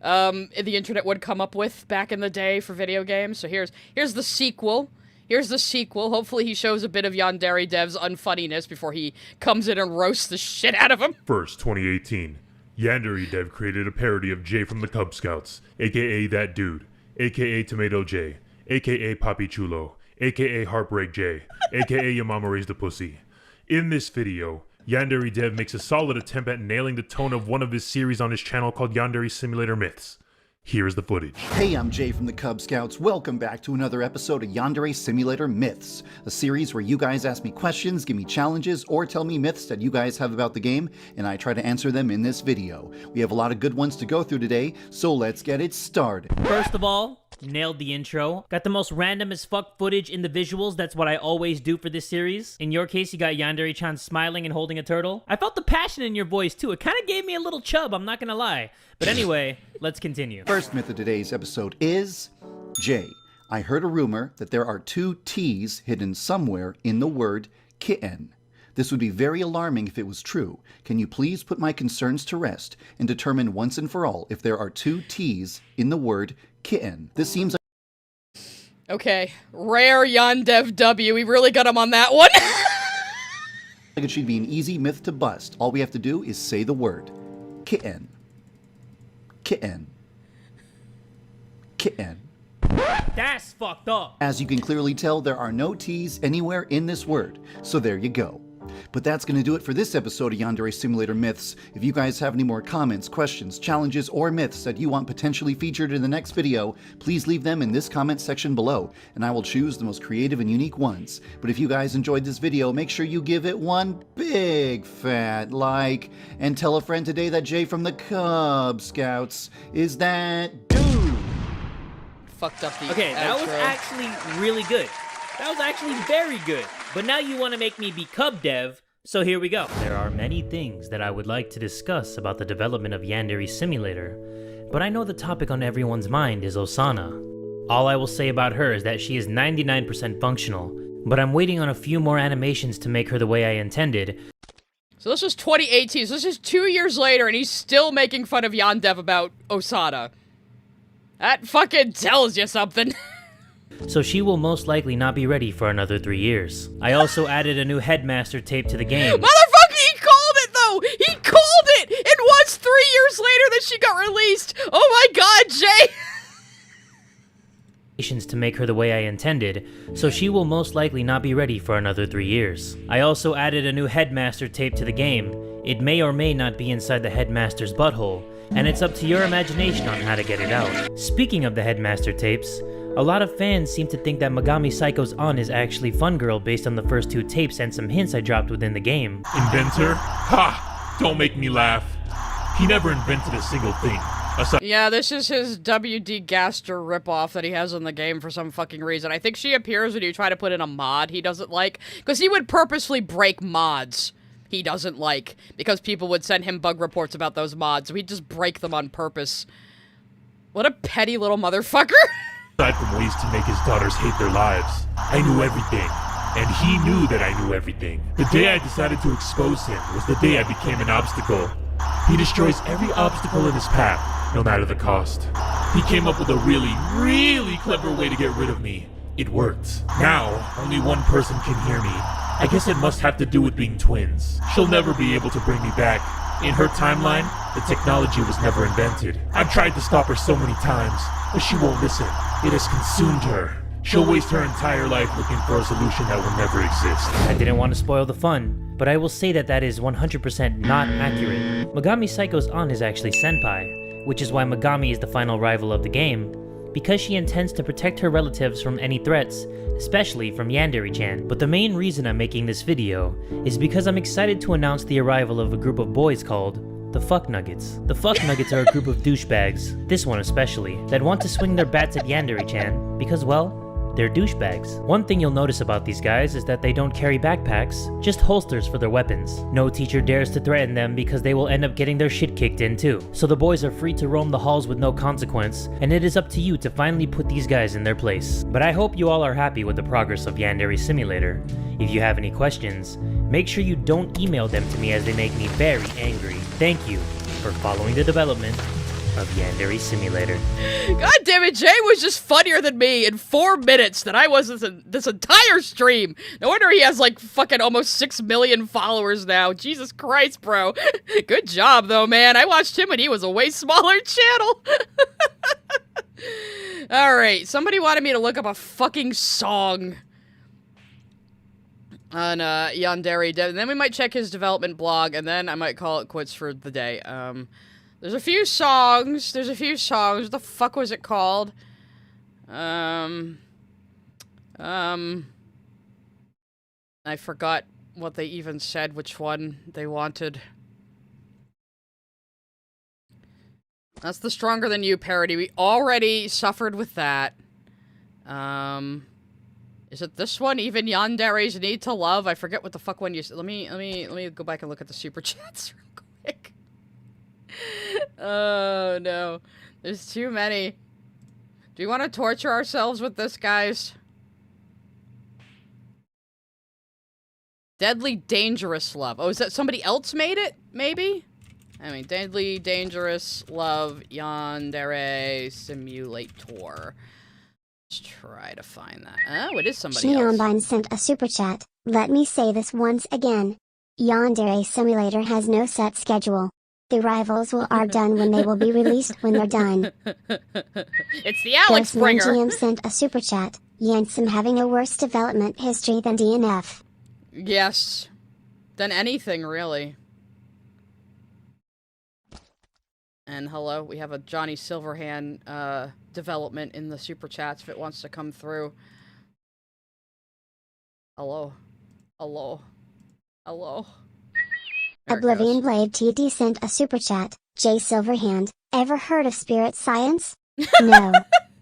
the internet would come up with back in the day for video games. So here's the sequel. Here's the sequel. Hopefully he shows a bit of Yandere Dev's unfunniness before he comes in and roasts the shit out of him. First, 2018. Yandere Dev created a parody of Jay from the Cub Scouts, aka That Dude, aka Tomato Jay, aka Papi Chulo, aka Heartbreak Jay, aka Your Mama Raised a Pussy. In this video, Yandere Dev makes a solid attempt at nailing the tone of one of his series on his channel called Yandere Simulator Myths. Here is the footage. Hey, I'm Jay from the Cub Scouts. Welcome back to another episode of Yandere Simulator Myths, a series where you guys ask me questions, give me challenges, or tell me myths that you guys have about the game, and I try to answer them in this video. We have a lot of good ones to go through today, so let's get it started. First of all, nailed the intro. Got the most random as fuck footage in the visuals. That's what I always do for this series. In your case, you got Yandere-chan smiling and holding a turtle. I felt the passion in your voice too. It kind of gave me a little chub, I'm not gonna lie. But anyway, let's continue. First myth of today's episode is, Jay, I heard a rumor that there are 2 T's hidden somewhere in the word kitten. This would be very alarming if it was true. Can you please put my concerns to rest and determine once and for all if there are 2 T's in the word kitten? This seems like... Okay, rare Yandev W. We really got him on that one. Like it should be an easy myth to bust. All we have to do is say the word. Kitten. Kitten. Kitten. That's fucked up. As you can clearly tell, there are no T's anywhere in this word. So there you go. But that's going to do it for this episode of Yandere Simulator Myths. If you guys have any more comments, questions, challenges, or myths that you want potentially featured in the next video, please leave them in this comment section below, and I will choose the most creative and unique ones. But if you guys enjoyed this video, make sure you give it one big fat like, and tell a friend today that Jay from the Cub Scouts is that dude. Fucked up the Okay, that outro. was actually really good. That was actually very good. But now you want to make me be Cub Dev, so here we go. There are many things that I would like to discuss about the development of Yandere Simulator, but I know the topic on everyone's mind is Osana. All I will say about her is that she is 99% functional, but I'm waiting on a few more animations to make her the way I intended. So this was 2018, so this is 2 years later, and he's still making fun of Yandev about Osana. That fucking tells you something. So she will most likely not be ready for another 3 years. I also added a new headmaster tape to the game. Motherfucker, he called it though! He called it! It was 3 years later that she got released! Oh my god, Jay! To make her the way I intended, so she will most likely not be ready for another 3 years. I also added a new headmaster tape to the game. It may or may not be inside the headmaster's butthole, and it's up to your imagination on how to get it out. Speaking of the headmaster tapes, a lot of fans seem to think that Megami Psycho's An is actually Fun Girl based on the first 2 tapes and some hints I dropped within the game. Inventor? Ha! Don't make me laugh. He never invented a single thing. Yeah, this is his W.D. Gaster ripoff that he has in the game for some fucking reason. I think she appears when you try to put in a mod he doesn't like, because he would purposely break mods he doesn't like, because people would send him bug reports about those mods, so he'd just break them on purpose. What a petty little motherfucker. Aside from ways to make his daughters hate their lives, I knew everything. And he knew that I knew everything. The day I decided to expose him was the day I became an obstacle. He destroys every obstacle in his path, no matter the cost. He came up with a really, really clever way to get rid of me. It worked. Now, only one person can hear me. I guess it must have to do with being twins. She'll never be able to bring me back. In her timeline, the technology was never invented. I've tried to stop her so many times, but she won't listen. It has consumed her. She'll waste her entire life looking for a solution that will never exist. I didn't want to spoil the fun, but I will say that that is 100% not accurate. Megami Psycho's An is actually Senpai, which is why Megami is the final rival of the game, because she intends to protect her relatives from any threats, especially from Yandere-chan. But the main reason I'm making this video is because I'm excited to announce the arrival of a group of boys called the Fuck Nuggets. The Fuck Nuggets are a group of douchebags, this one especially, that want to swing their bats at Yandere-chan because, well, they're douchebags. One thing you'll notice about these guys is that they don't carry backpacks, just holsters for their weapons. No teacher dares to threaten them because they will end up getting their shit kicked in too. So the boys are free to roam the halls with no consequence, and it is up to you to finally put these guys in their place. But I hope you all are happy with the progress of Yandere Simulator. If you have any questions, make sure you don't email them to me as they make me very angry. Thank you for following the development of Yandere Simulator. God damn it, Jay was just funnier than me in 4 minutes than I was this entire stream. No wonder he has like fucking almost 6 million followers now. Jesus Christ, bro. Good job though, man. I watched him when he was a way smaller channel. Alright, somebody wanted me to look up a fucking song on Yandere, and then we might check his development blog, and then I might call it quits for the day. There's a few songs. What the fuck was it called? I forgot what they even said, which one they wanted. That's the Stronger Than You parody. We already suffered with that. Is it this one? Even Yandere's Need to Love? I forget what the fuck one you said. Let me go back and look at the super chats real quick. Oh no, there's too many. Do you want to torture ourselves with this, guys? Deadly Dangerous Love. Oh, is that somebody else made it? Maybe? I mean, Deadly Dangerous Love Yandere Simulator. Let's try to find that. Oh, it is somebody else. Shionbine sent a super chat. Let me say this once again. Yandere Simulator has no set schedule. The rivals are done when they will be released when they're done. It's the Alex Springer. GM sent a super chat. Yansum having a worse development history than DNF. Yes. Than anything, really. And hello, we have a Johnny Silverhand development in the super chats if it wants to come through. Hello. Hello. Hello. Oblivion Blade TD sent a super chat. J Silverhand, ever heard of spirit science? No.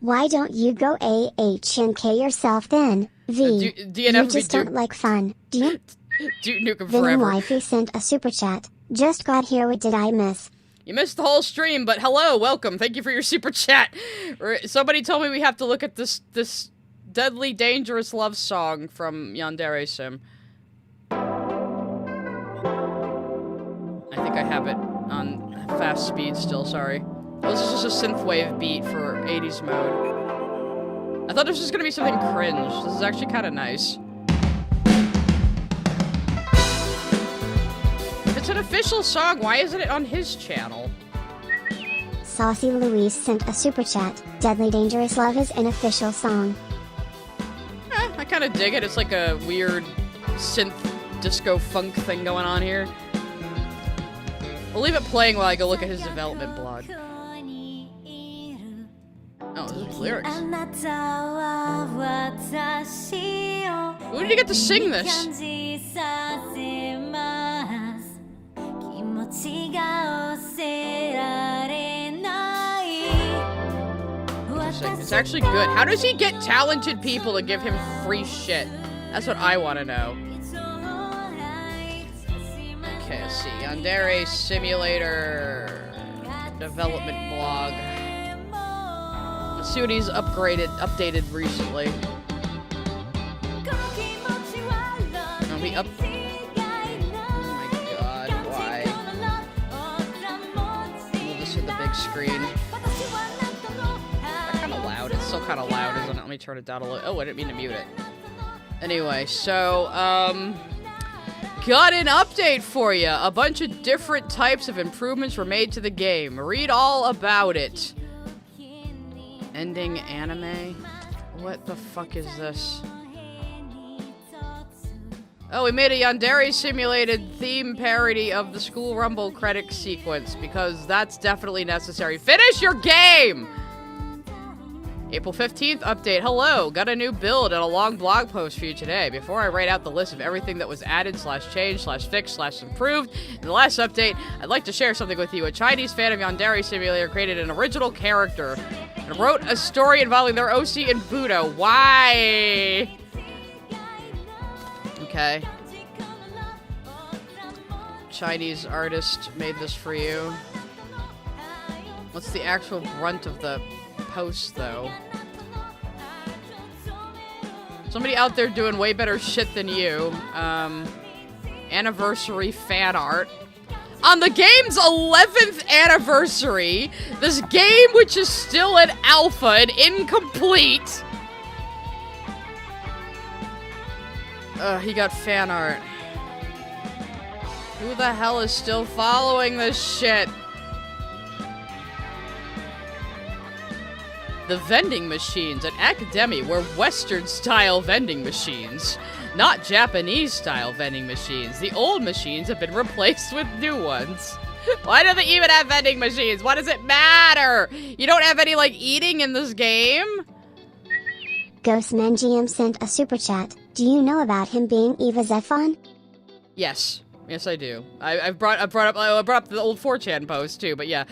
Why don't you go AHNK yourself then? V, you just don't like fun, do you? Duke Nukem Venom forever. Wifey sent a super chat. Just got here, what did I miss? You missed the whole stream, but hello, welcome. Thank you for your super chat. Somebody told me we have to look at this deadly dangerous love song from Yandere Sim. I think I have it on fast speed still, sorry. Oh, this is just a synthwave beat for 80s mode. I thought this was gonna be something cringe. This is actually kind of nice. If it's an official song, why isn't it on his channel? Saucy Louise sent a super chat. Deadly Dangerous Love is an official song. I kind of dig it. It's like a weird synth disco funk thing going on here. We'll leave it playing while I go look at his development blog. Oh, this is lyrics. Who did he get to sing this? It's actually good. How does he get talented people to give him free shit? That's what I want to know. Okay, let's see. Yandere Simulator development blog. Let's see what he's updated recently. Oh, he up. Oh my god, why? Move this to the big screen. It's still kind of loud, isn't it? Let me turn it down a little. Oh, I didn't mean to mute it. Anyway, so, got an update for you. A bunch of different types of improvements were made to the game. Read all about it. Ending anime? What the fuck is this? Oh, we made a Yandere simulated theme parody of the School Rumble credit sequence, because that's definitely necessary. Finish your game! April 15th update. Hello, got a new build and a long blog post for you today. Before I write out the list of everything that was added, /changed, /fixed, /improved in the last update, I'd like to share something with you. A Chinese fan of Yandere Simulator created an original character and wrote a story involving their OC and Buddha. Why? Okay. Chinese artist made this for you. What's the actual brunt of the post, though? Somebody out there doing way better shit than you. Anniversary fan art. On the game's 11th anniversary, this game, which is still in alpha and incomplete. He got fan art. Who the hell is still following this shit? The vending machines at Academy were Western-style vending machines, not Japanese-style vending machines. The old machines have been replaced with new ones. Why do they even have vending machines? What does it matter? You don't have any, like, eating in this game? Ghostman GM sent a super chat. Do you know about him being Eva Zephon? Yes. Yes, I do. I brought up the old 4chan post too, but yeah.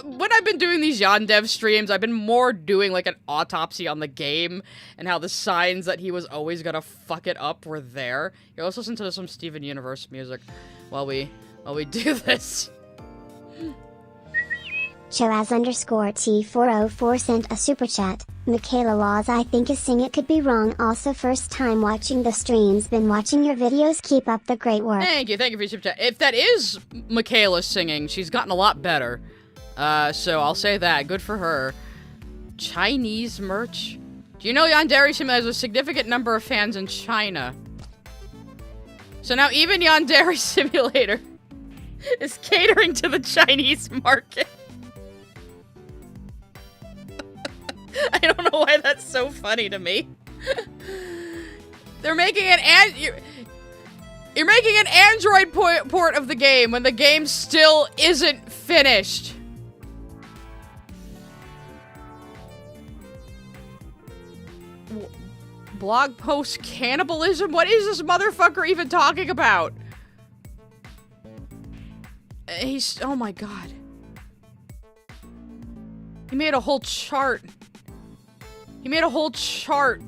When I've been doing these Yandev streams, I've been more doing like an autopsy on the game and how the signs that he was always gonna fuck it up were there. Here, let's listen to some Steven Universe music while we do this. Cheraz_T404 sent a super chat. Michaela Laws, I think is sing it could be wrong. Also first time watching the streams, been watching your videos, keep up the great work. Thank you for your super chat. If that is Michaela singing, she's gotten a lot better. So I'll say that, good for her. Chinese merch? Do you know Yandere Simulator has a significant number of fans in China? So now even Yandere Simulator is catering to the Chinese market. I don't know why that's so funny to me. They're making you're making an Android port of the game when the game still isn't finished. Blog post cannibalism? What is this motherfucker even talking about? Oh my god. He made a whole chart. He made a whole chart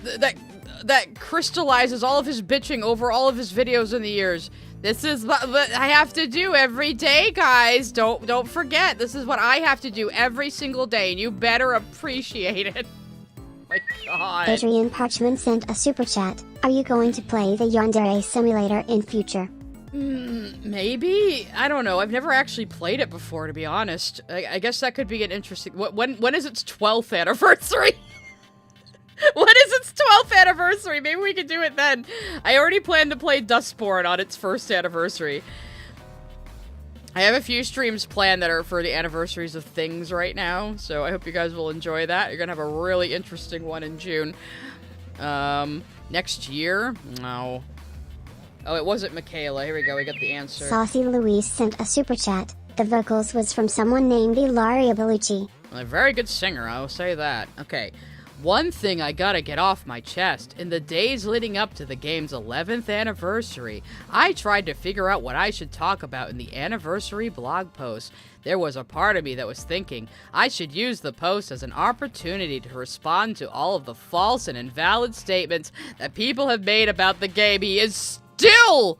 that crystallizes all of his bitching over all of his videos in the years. This is what I have to do every day, guys. Don't forget. This is what I have to do every single day, and you better appreciate it. My God. Adrian Parchman sent a super chat. Are you going to play the Yandere simulator in future? Maybe? I don't know. I've never actually played it before, to be honest. I guess that could be an interesting... When is its 12th anniversary? When is its 12th anniversary? Maybe we could do it then. I already planned to play Dustborn on its 1st anniversary. I have a few streams planned that are for the anniversaries of things right now, so I hope you guys will enjoy that. You're gonna have a really interesting one in June. Next year? No. Oh, it wasn't Michaela. Here we go. We got the answer. Saucy Louise sent a super chat. The vocals was from someone named Ilaria Bellucci. Well, a very good singer, I will say that. Okay. One thing I gotta get off my chest. In the days leading up to the game's 11th anniversary, I tried to figure out what I should talk about in the anniversary blog post. There was a part of me that was thinking I should use the post as an opportunity to respond to all of the false and invalid statements that people have made about the game. He is still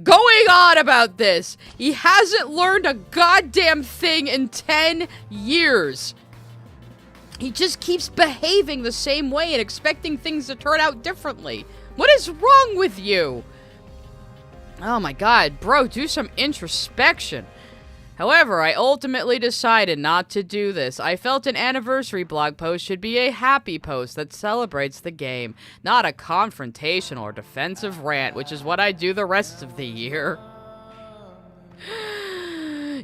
going on about this. He hasn't learned a goddamn thing in 10 years. He just keeps behaving the same way and expecting things to turn out differently. What is wrong with you? Oh my God, bro, do some introspection. However, I ultimately decided not to do this. I felt an anniversary blog post should be a happy post that celebrates the game, not a confrontational or defensive rant, which is what I do the rest of the year.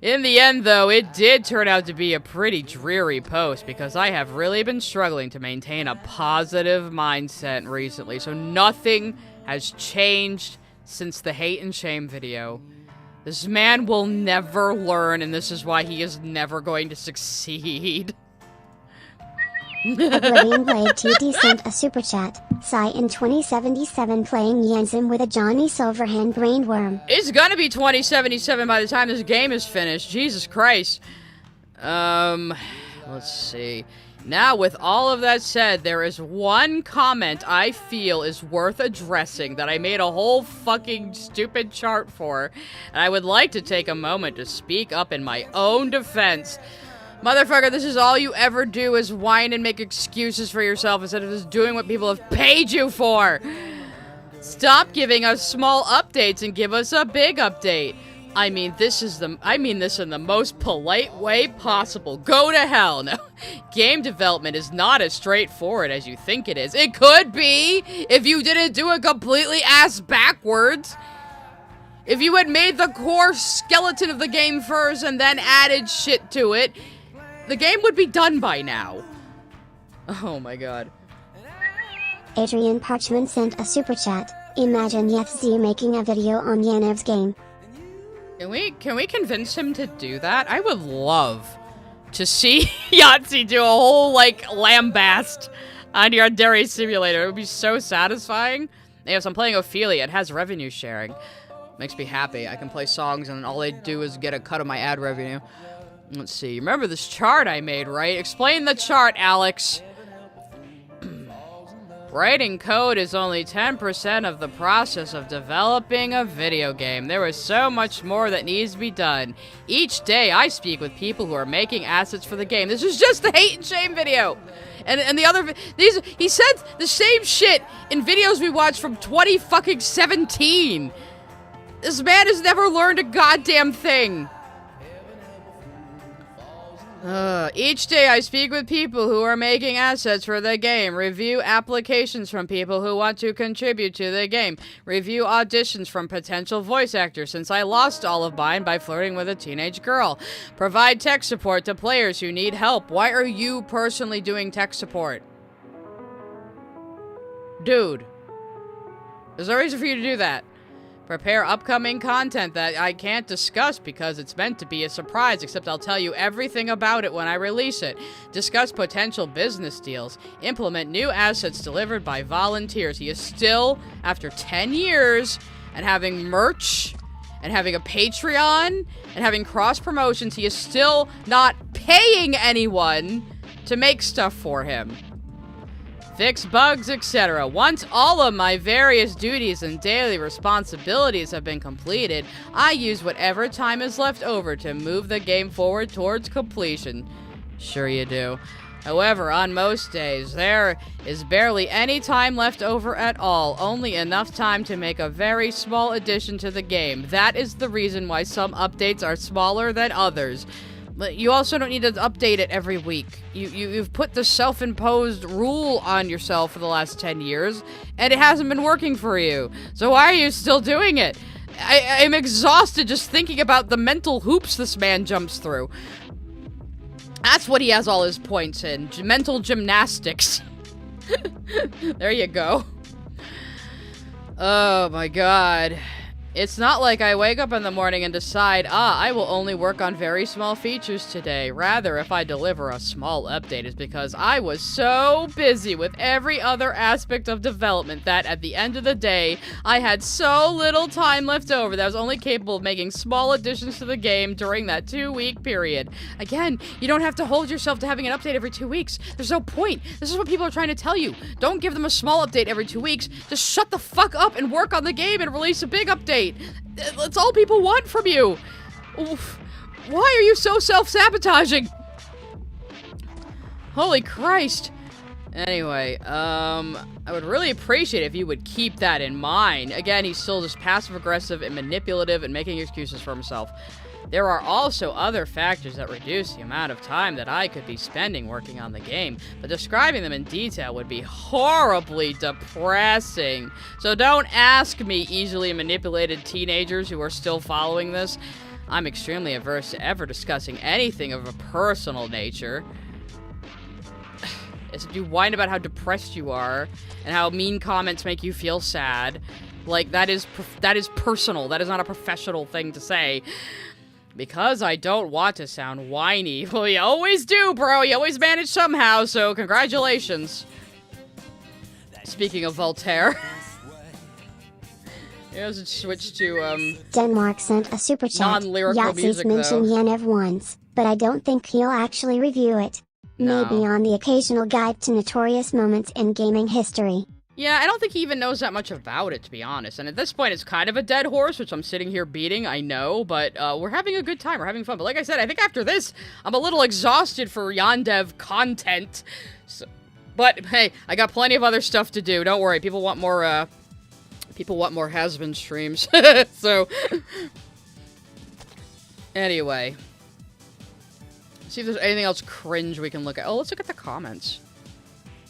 In the end, though, it did turn out to be a pretty dreary post because I have really been struggling to maintain a positive mindset recently, so nothing has changed since the hate and shame video. This man will never learn, and this is why he is never going to succeed. Oblivion Blade TT sent a super chat. Psy in 2077 playing Yansim with a Johnny Silverhand brainworm. It's gonna be 2077 by the time this game is finished. Jesus Christ. Let's see. Now, with all of that said, there is one comment I feel is worth addressing that I made a whole fucking stupid chart for, and I would like to take a moment to speak up in my own defense. Motherfucker, this is all you ever do is whine and make excuses for yourself instead of just doing what people have paid you for. Stop giving us small updates and give us a big update. I mean this in the most polite way possible. Go to hell. No, game development is not as straightforward as you think it is. It could be if you didn't do it completely ass backwards. If you had made the core skeleton of the game first and then added shit to it, the game would be done by now. Oh my God. Adrian Parchman sent a super chat. Imagine Yethzy making a video on Yandev's game. Can we convince him to do that? I would love to see Yahtzee do a whole, like, lambast on Yandere Simulator. It would be so satisfying. Yes, I'm playing Ophelia. It has revenue sharing. Makes me happy. I can play songs and all they do is get a cut of my ad revenue. Let's see. Remember this chart I made, right? Explain the chart, Alex. Writing code is only 10% of the process of developing a video game. There is so much more that needs to be done. Each day, I speak with people who are making assets for the game. This is just the hate and shame video. And the other, he said the same shit in videos we watched from 2017. This man has never learned a goddamn thing. Each day I speak with people who are making assets for the game, review applications from people who want to contribute to the game, review auditions from potential voice actors since I lost all of mine by flirting with a teenage girl, provide tech support to players who need help. Why are you personally doing tech support? Dude, there's no reason for you to do that. Prepare upcoming content that I can't discuss because it's meant to be a surprise, except I'll tell you everything about it when I release it. Discuss potential business deals. Implement new assets delivered by volunteers. He is still, after 10 years, and having merch, and having a Patreon, and having cross-promotions, he is still not paying anyone to make stuff for him. Fix bugs, etc. Once all of my various duties and daily responsibilities have been completed, I use whatever time is left over to move the game forward towards completion. Sure you do. However, on most days, there is barely any time left over at all, only enough time to make a very small addition to the game. That is the reason why some updates are smaller than others. But you also don't need to update it every week. You've put the self-imposed rule on yourself for the last 10 years, and it hasn't been working for you. So why are you still doing it? I'm exhausted just thinking about the mental hoops this man jumps through. That's what he has all his points in. Mental gymnastics. There you go. Oh my god. It's not like I wake up in the morning and decide, I will only work on very small features today. Rather, if I deliver a small update, it's because I was so busy with every other aspect of development that at the end of the day, I had so little time left over that I was only capable of making small additions to the game during that 2-week period. Again, you don't have to hold yourself to having an update every 2 weeks. There's no point. This is what people are trying to tell you. Don't give them a small update every 2 weeks. Just shut the fuck up and work on the game and release a big update. That's all people want from you. Oof. Why are you so self-sabotaging? Holy Christ. Anyway, I would really appreciate it if you would keep that in mind. Again, he's still just passive-aggressive and manipulative and making excuses for himself. There are also other factors that reduce the amount of time that I could be spending working on the game, but describing them in detail would be horribly depressing. So don't ask me, easily manipulated teenagers who are still following this. I'm extremely averse to ever discussing anything of a personal nature. As if you whine about how depressed you are and how mean comments make you feel sad. Like, that is personal. That is not a professional thing to say. Because I don't want to sound whiny. Well, you always do, bro. You always manage somehow, so congratulations. Speaking of Voltaire. Let's switch to, Denmark sent a super chat. Non-lyrical Yahtzee's music, mentioned though. Yandev once, but I don't think he'll actually review it. No. Maybe on the occasional guide to notorious moments in gaming history. Yeah, I don't think he even knows that much about it, to be honest. And at this point, it's kind of a dead horse, which I'm sitting here beating, I know. But we're having a good time. We're having fun. But like I said, I think after this, I'm a little exhausted for Yandev content. So, but hey, I got plenty of other stuff to do. Don't worry. People want more has-been streams. So, anyway. See if there's anything else cringe we can look at. Oh, let's look at the comments.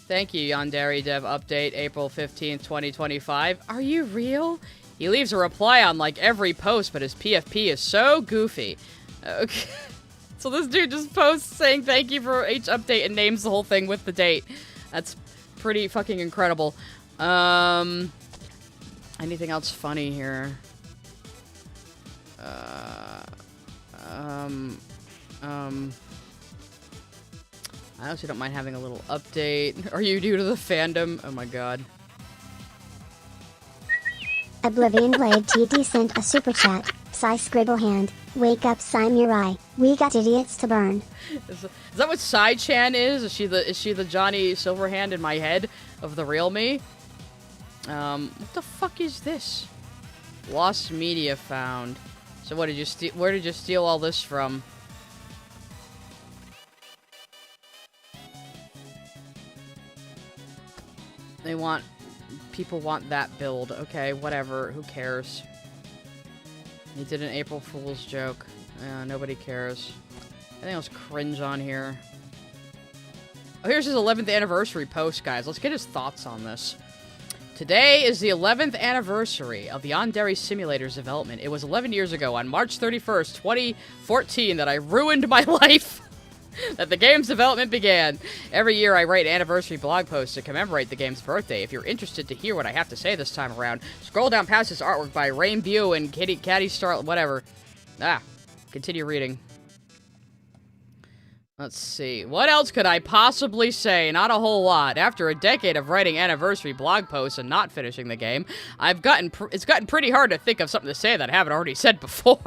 Thank you, Yandere Dev Update, April 15th, 2025. Are you real? He leaves a reply on, like, every post, but his PFP is so goofy. Okay. So this dude just posts saying thank you for each update and names the whole thing with the date. That's pretty fucking incredible. Anything else funny here? I honestly don't mind having a little update. Are you new to the fandom? Oh my god. Oblivion Blade TT sent a super chat. Psy Scribblehand. Wake up, Samurai. We got idiots to burn. Is that what Sai-chan is? Is she the Johnny Silverhand in my head of the real me? What the fuck is this? Lost media found. So what did you steal? Where did you steal all this from? People want that build. Okay, whatever. Who cares? He did an April Fool's joke. Nobody cares. Anything else cringe on here? Oh, here's his 11th anniversary post, guys. Let's get his thoughts on this. Today is the 11th anniversary of the Yandere Simulator's development. It was 11 years ago, on March 31st, 2014, that I ruined my life. That the game's development began. Every year I write anniversary blog posts to commemorate the game's birthday. If you're interested to hear what I have to say this time around, scroll down past this artwork by Rainbow and Caddy Star, whatever. Continue reading. Let's see. What else could I possibly say? Not a whole lot. After a decade of writing anniversary blog posts and not finishing the game, it's gotten pretty hard to think of something to say that I haven't already said before.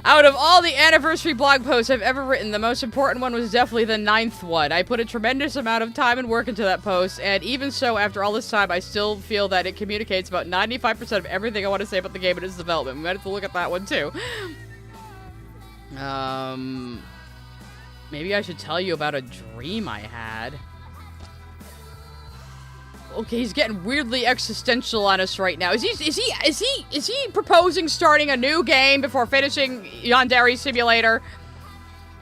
Out of all the anniversary blog posts I've ever written, the most important one was definitely the 9th one. I put a tremendous amount of time and work into that post, and even so, after all this time, I still feel that it communicates about 95% of everything I want to say about the game and its development. We might have to look at that one, too. Maybe I should tell you about a dream I had. Okay, he's getting weirdly existential on us right now. Is he proposing starting a new game before finishing Yandere Simulator?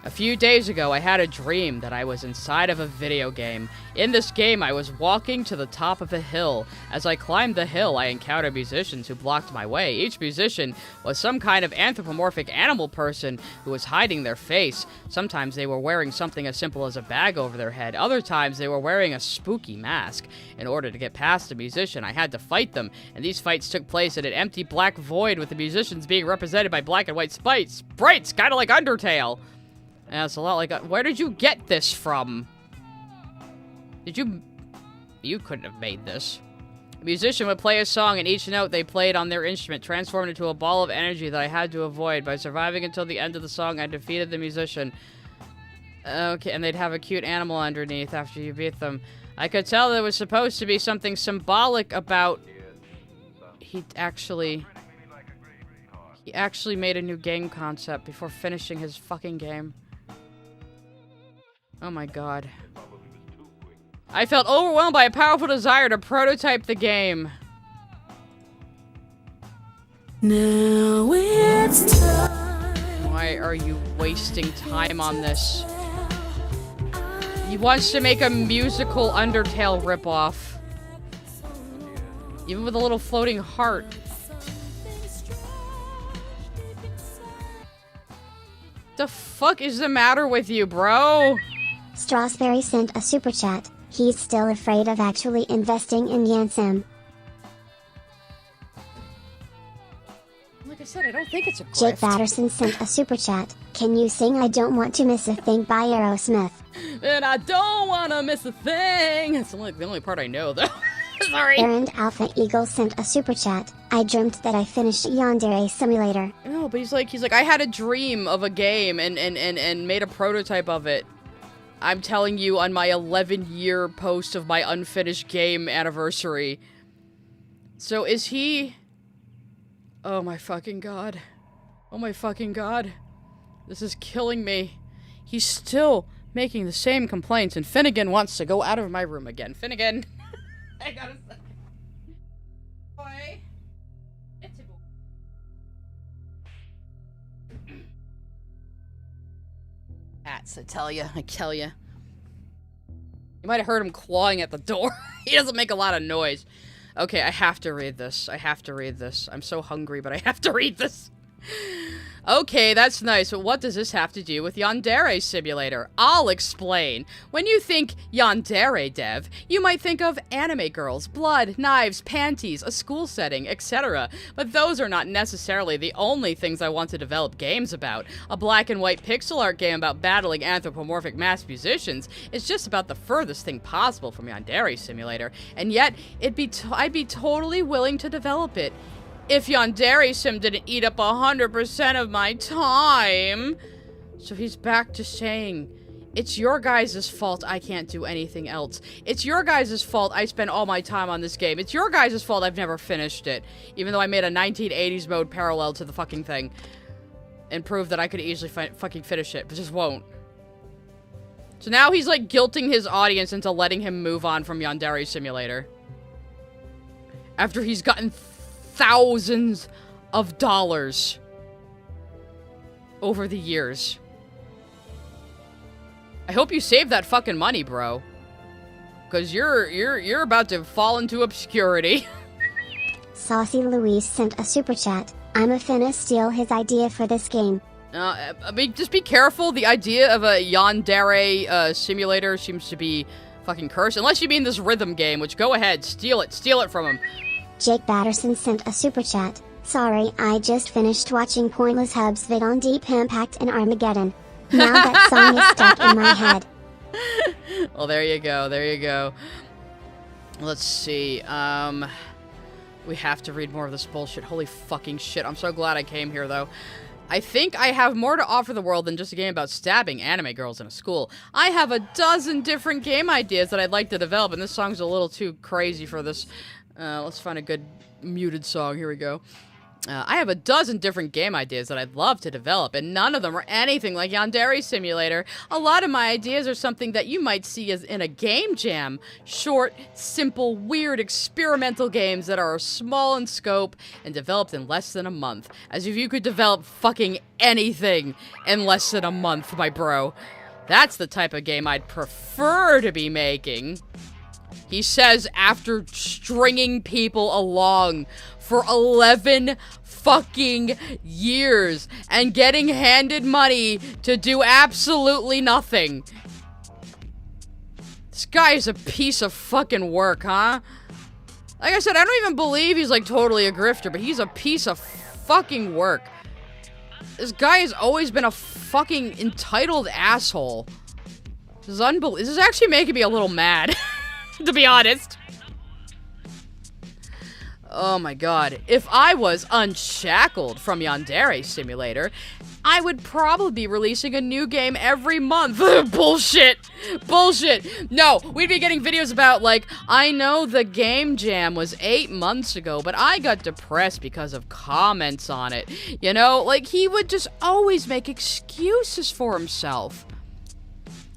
A few days ago, I had a dream that I was inside of a video game. In this game, I was walking to the top of a hill. As I climbed the hill, I encountered musicians who blocked my way. Each musician was some kind of anthropomorphic animal person who was hiding their face. Sometimes they were wearing something as simple as a bag over their head. Other times, they were wearing a spooky mask. In order to get past the musician, I had to fight them, and these fights took place in an empty black void with the musicians being represented by black and white sprites, kind of like Undertale. Yeah, it's a lot like... Where did you get this from? Did you... You couldn't have made this. A musician would play a song, and each note they played on their instrument transformed into a ball of energy that I had to avoid. By surviving until the end of the song, I defeated the musician. Okay, and they'd have a cute animal underneath after you beat them. I could tell there was supposed to be something symbolic about... He actually made a new game concept before finishing his fucking game. Oh my god. I felt overwhelmed by a powerful desire to prototype the game. Now it's time. Why are you wasting time on this? He wants to make a musical Undertale ripoff. Even with a little floating heart. The fuck is the matter with you, bro? Strasberry sent a super chat. He's still afraid of actually investing in Yansim. Like I said, I don't think it's a grift. Jake Batterson sent a super chat. Can you sing I Don't Want to Miss a Thing by Aerosmith? And I don't want to miss a thing. That's the only part I know, though. Sorry. Aaron Alpha Eagle sent a super chat. I dreamt that I finished Yandere Simulator. No, but he's like, I had a dream of a game and made a prototype of it. I'm telling you on my 11-year post of my unfinished game anniversary. So is he... Oh my fucking god. Oh my fucking god. This is killing me. He's still making the same complaints, and Finnegan wants to go out of my room again. Finnegan. I gotta say. Boy. It's a boy. Cats, I tell ya. You might have heard him clawing at the door. He doesn't make a lot of noise. Okay, I have to read this. I'm so hungry, but I have to read this. Okay, that's nice, but what does this have to do with Yandere Simulator? I'll explain. When you think Yandere, Dev, you might think of anime girls, blood, knives, panties, a school setting, etc. But those are not necessarily the only things I want to develop games about. A black and white pixel art game about battling anthropomorphic masked musicians is just about the furthest thing possible from Yandere Simulator, and yet I'd be totally willing to develop it. If Yandere Sim didn't eat up 100% of my time. So he's back to saying, it's your guys' fault I can't do anything else. It's your guys' fault I spent all my time on this game. It's your guys' fault I've never finished it. Even though I made a 1980s mode parallel to the fucking thing. And proved that I could easily fucking finish it, but just won't. So now he's like guilting his audience into letting him move on from Yandere Simulator. After he's gotten thousands of dollars over the years. I hope you save that fucking money, bro. Cause you're about to fall into obscurity. Saucy Louise sent a super chat. I'm a finna steal his idea for this game. I mean, just be careful. The idea of a Yandere simulator seems to be fucking cursed. Unless you mean this rhythm game, which go ahead, steal it from him. Jake Batterson sent a super chat. Sorry, I just finished watching Pointless Hub's vid on Deep Impact and Armageddon. Now that song is stuck in my head. Well, there you go. Let's see, we have to read more of this bullshit. Holy fucking shit, I'm so glad I came here, though. I think I have more to offer the world than just a game about stabbing anime girls in a school. I have a dozen different game ideas that I'd like to develop, and this song's a little too crazy for this. Let's find a good muted song. Here we go. I have a dozen different game ideas that I'd love to develop, and none of them are anything like Yandere Simulator. A lot of my ideas are something that you might see as in a game jam. Short, simple, weird, experimental games that are small in scope and developed in less than a month. As if you could develop fucking anything in less than a month, my bro. That's the type of game I'd prefer to be making. He says after stringing people along for 11 fucking years and getting handed money to do absolutely nothing. This guy is a piece of fucking work, huh? Like I said, I don't even believe he's like totally a grifter, but he's a piece of fucking work. This guy has always been a fucking entitled asshole. This is unbelievable. This is actually making me a little mad, to be honest. Oh my god. If I was unshackled from Yandere Simulator, I would probably be releasing a new game every month. Bullshit. Bullshit. No, we'd be getting videos about, like, I know the game jam was 8 months ago, but I got depressed because of comments on it. You know, like, he would just always make excuses for himself.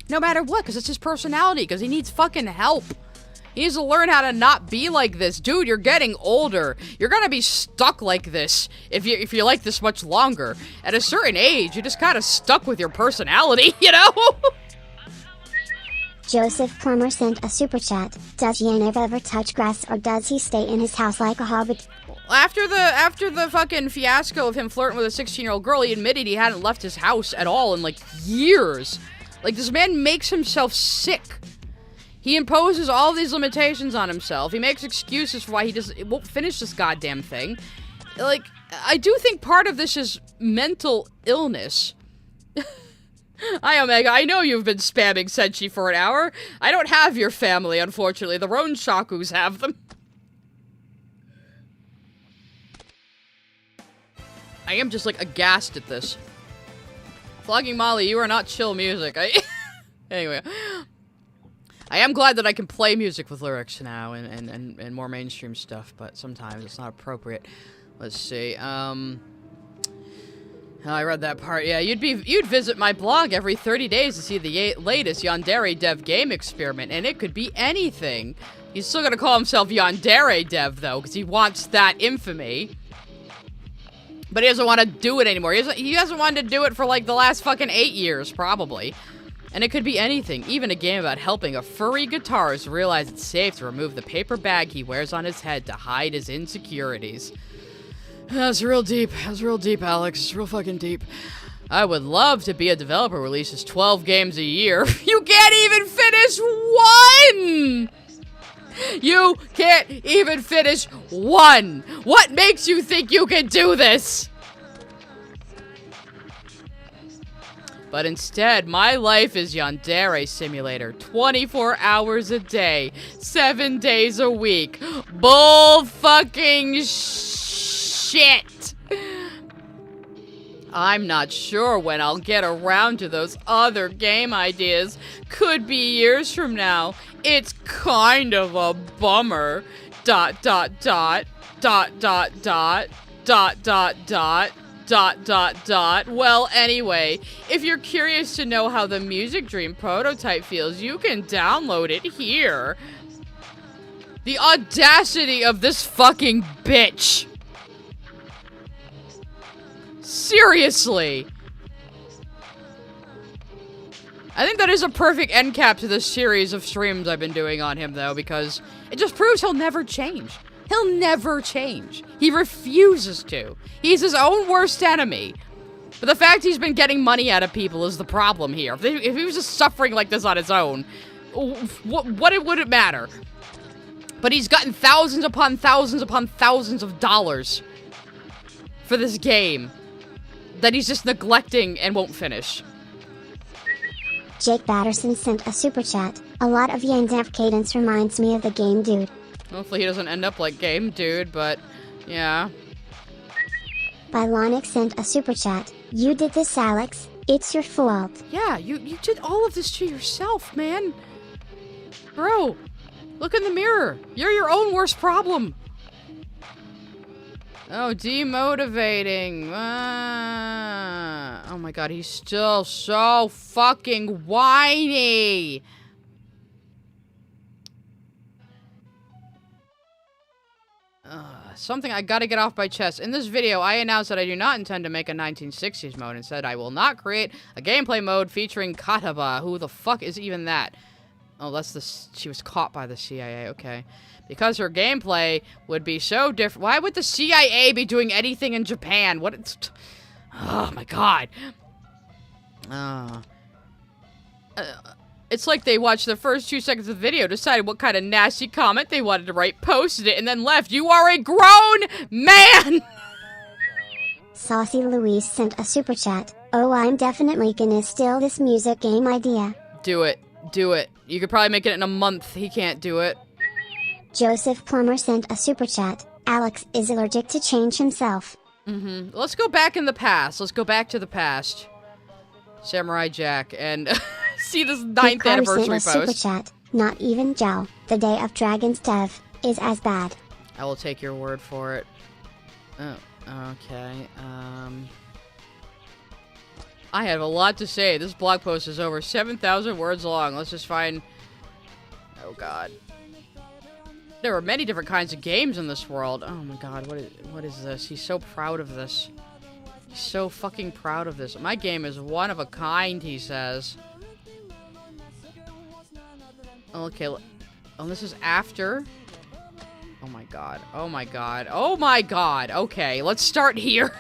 No matter what, because it's his personality, because he needs fucking help. He needs to learn how to not be like this. Dude, you're getting older. You're gonna be stuck like this if you like this much longer. At a certain age, you're just kind of stuck with your personality, you know? Joseph Plummer sent a super chat. Does Yandev ever touch grass, or does he stay in his house like a hobbit? After the fucking fiasco of him flirting with a 16-year-old girl, he admitted he hadn't left his house at all in, like, years. Like, this man makes himself sick. He imposes all these limitations on himself. He makes excuses for why he won't finish this goddamn thing. Like, I do think part of this is mental illness. Hi, Omega. I know you've been spamming Senshi for an hour. I don't have your family, unfortunately. The Ronshakus have them. I am just, like, aghast at this. Flogging Molly, you are not chill music. Anyway. I am glad that I can play music with lyrics now and more mainstream stuff, but sometimes it's not appropriate. Let's see. I read that part. Yeah, you'd visit my blog every 30 days to see the latest Yandere Dev game experiment, and it could be anything. He's still gonna call himself Yandere Dev though, because he wants that infamy. But he doesn't want to do it anymore. He hasn't wanted to do it for like the last fucking 8 years, probably. And it could be anything, even a game about helping a furry guitarist realize it's safe to remove the paper bag he wears on his head to hide his insecurities. That's real deep. That's real deep, Alex. It's real fucking deep. I would love to be a developer who releases 12 games a year. You can't even finish one! You can't even finish one! What makes you think you can do this? But instead, my life is Yandere Simulator, 24 hours a day, 7 days a week. Bull fucking shit. I'm not sure when I'll get around to those other game ideas. Could be years from now. It's kind of a bummer. ... Well, anyway, if you're curious to know how the Music Dream prototype feels, you can download it here. The audacity of this fucking bitch. Seriously. I think that is a perfect end cap to this series of streams I've been doing on him, though, because it just proves he'll never change. He'll never change. He refuses to. He's his own worst enemy. But the fact he's been getting money out of people is the problem here. If he was just suffering like this on his own, what would it matter? But he's gotten thousands upon thousands upon thousands of dollars for this game that he's just neglecting and won't finish. Jake Batterson sent a super chat. A lot of Yandev cadence reminds me of the game Dude. Hopefully he doesn't end up like Game Dude, but yeah. Bylonic sent a super chat. You did this, Alex. It's your fault. Yeah, you did all of this to yourself, man. Bro, look in the mirror. You're your own worst problem. Oh, demotivating. Oh my god, he's still so fucking whiny. Something I gotta get off my chest. In this video, I announced that I do not intend to make a 1960s mode. Instead, I will not create a gameplay mode featuring Kataba. Who the fuck is even that? Oh, that's the... She was caught by the CIA. Okay. Because her gameplay would be so different. Why would the CIA be doing anything in Japan? What? Oh my god. It's like they watched the first 2 seconds of the video, decided what kind of nasty comment they wanted to write, posted it, and then left. You are a grown man! Saucy Louise sent a super chat. Oh, I'm definitely gonna steal this music game idea. Do it. Do it. You could probably make it in a month. He can't do it. Joseph Plummer sent a super chat. Alex is allergic to change himself. Let's go back in the past. Let's go back to the past. Samurai Jack and see this 9th anniversary post. Super chat. Not even Joe. The Day of Dragons dev is as bad. I will take your word for it. Oh, okay. I have a lot to say. This blog post is over 7,000 words long. Let's just find... Oh, God. There are many different kinds of games in this world. Oh, my God. What is this? He's so proud of this. He's so fucking proud of this. My game is one of a kind, he says. Okay. Oh, this is after... Oh, my God. Oh, my God. Oh, my God. Okay, let's start here.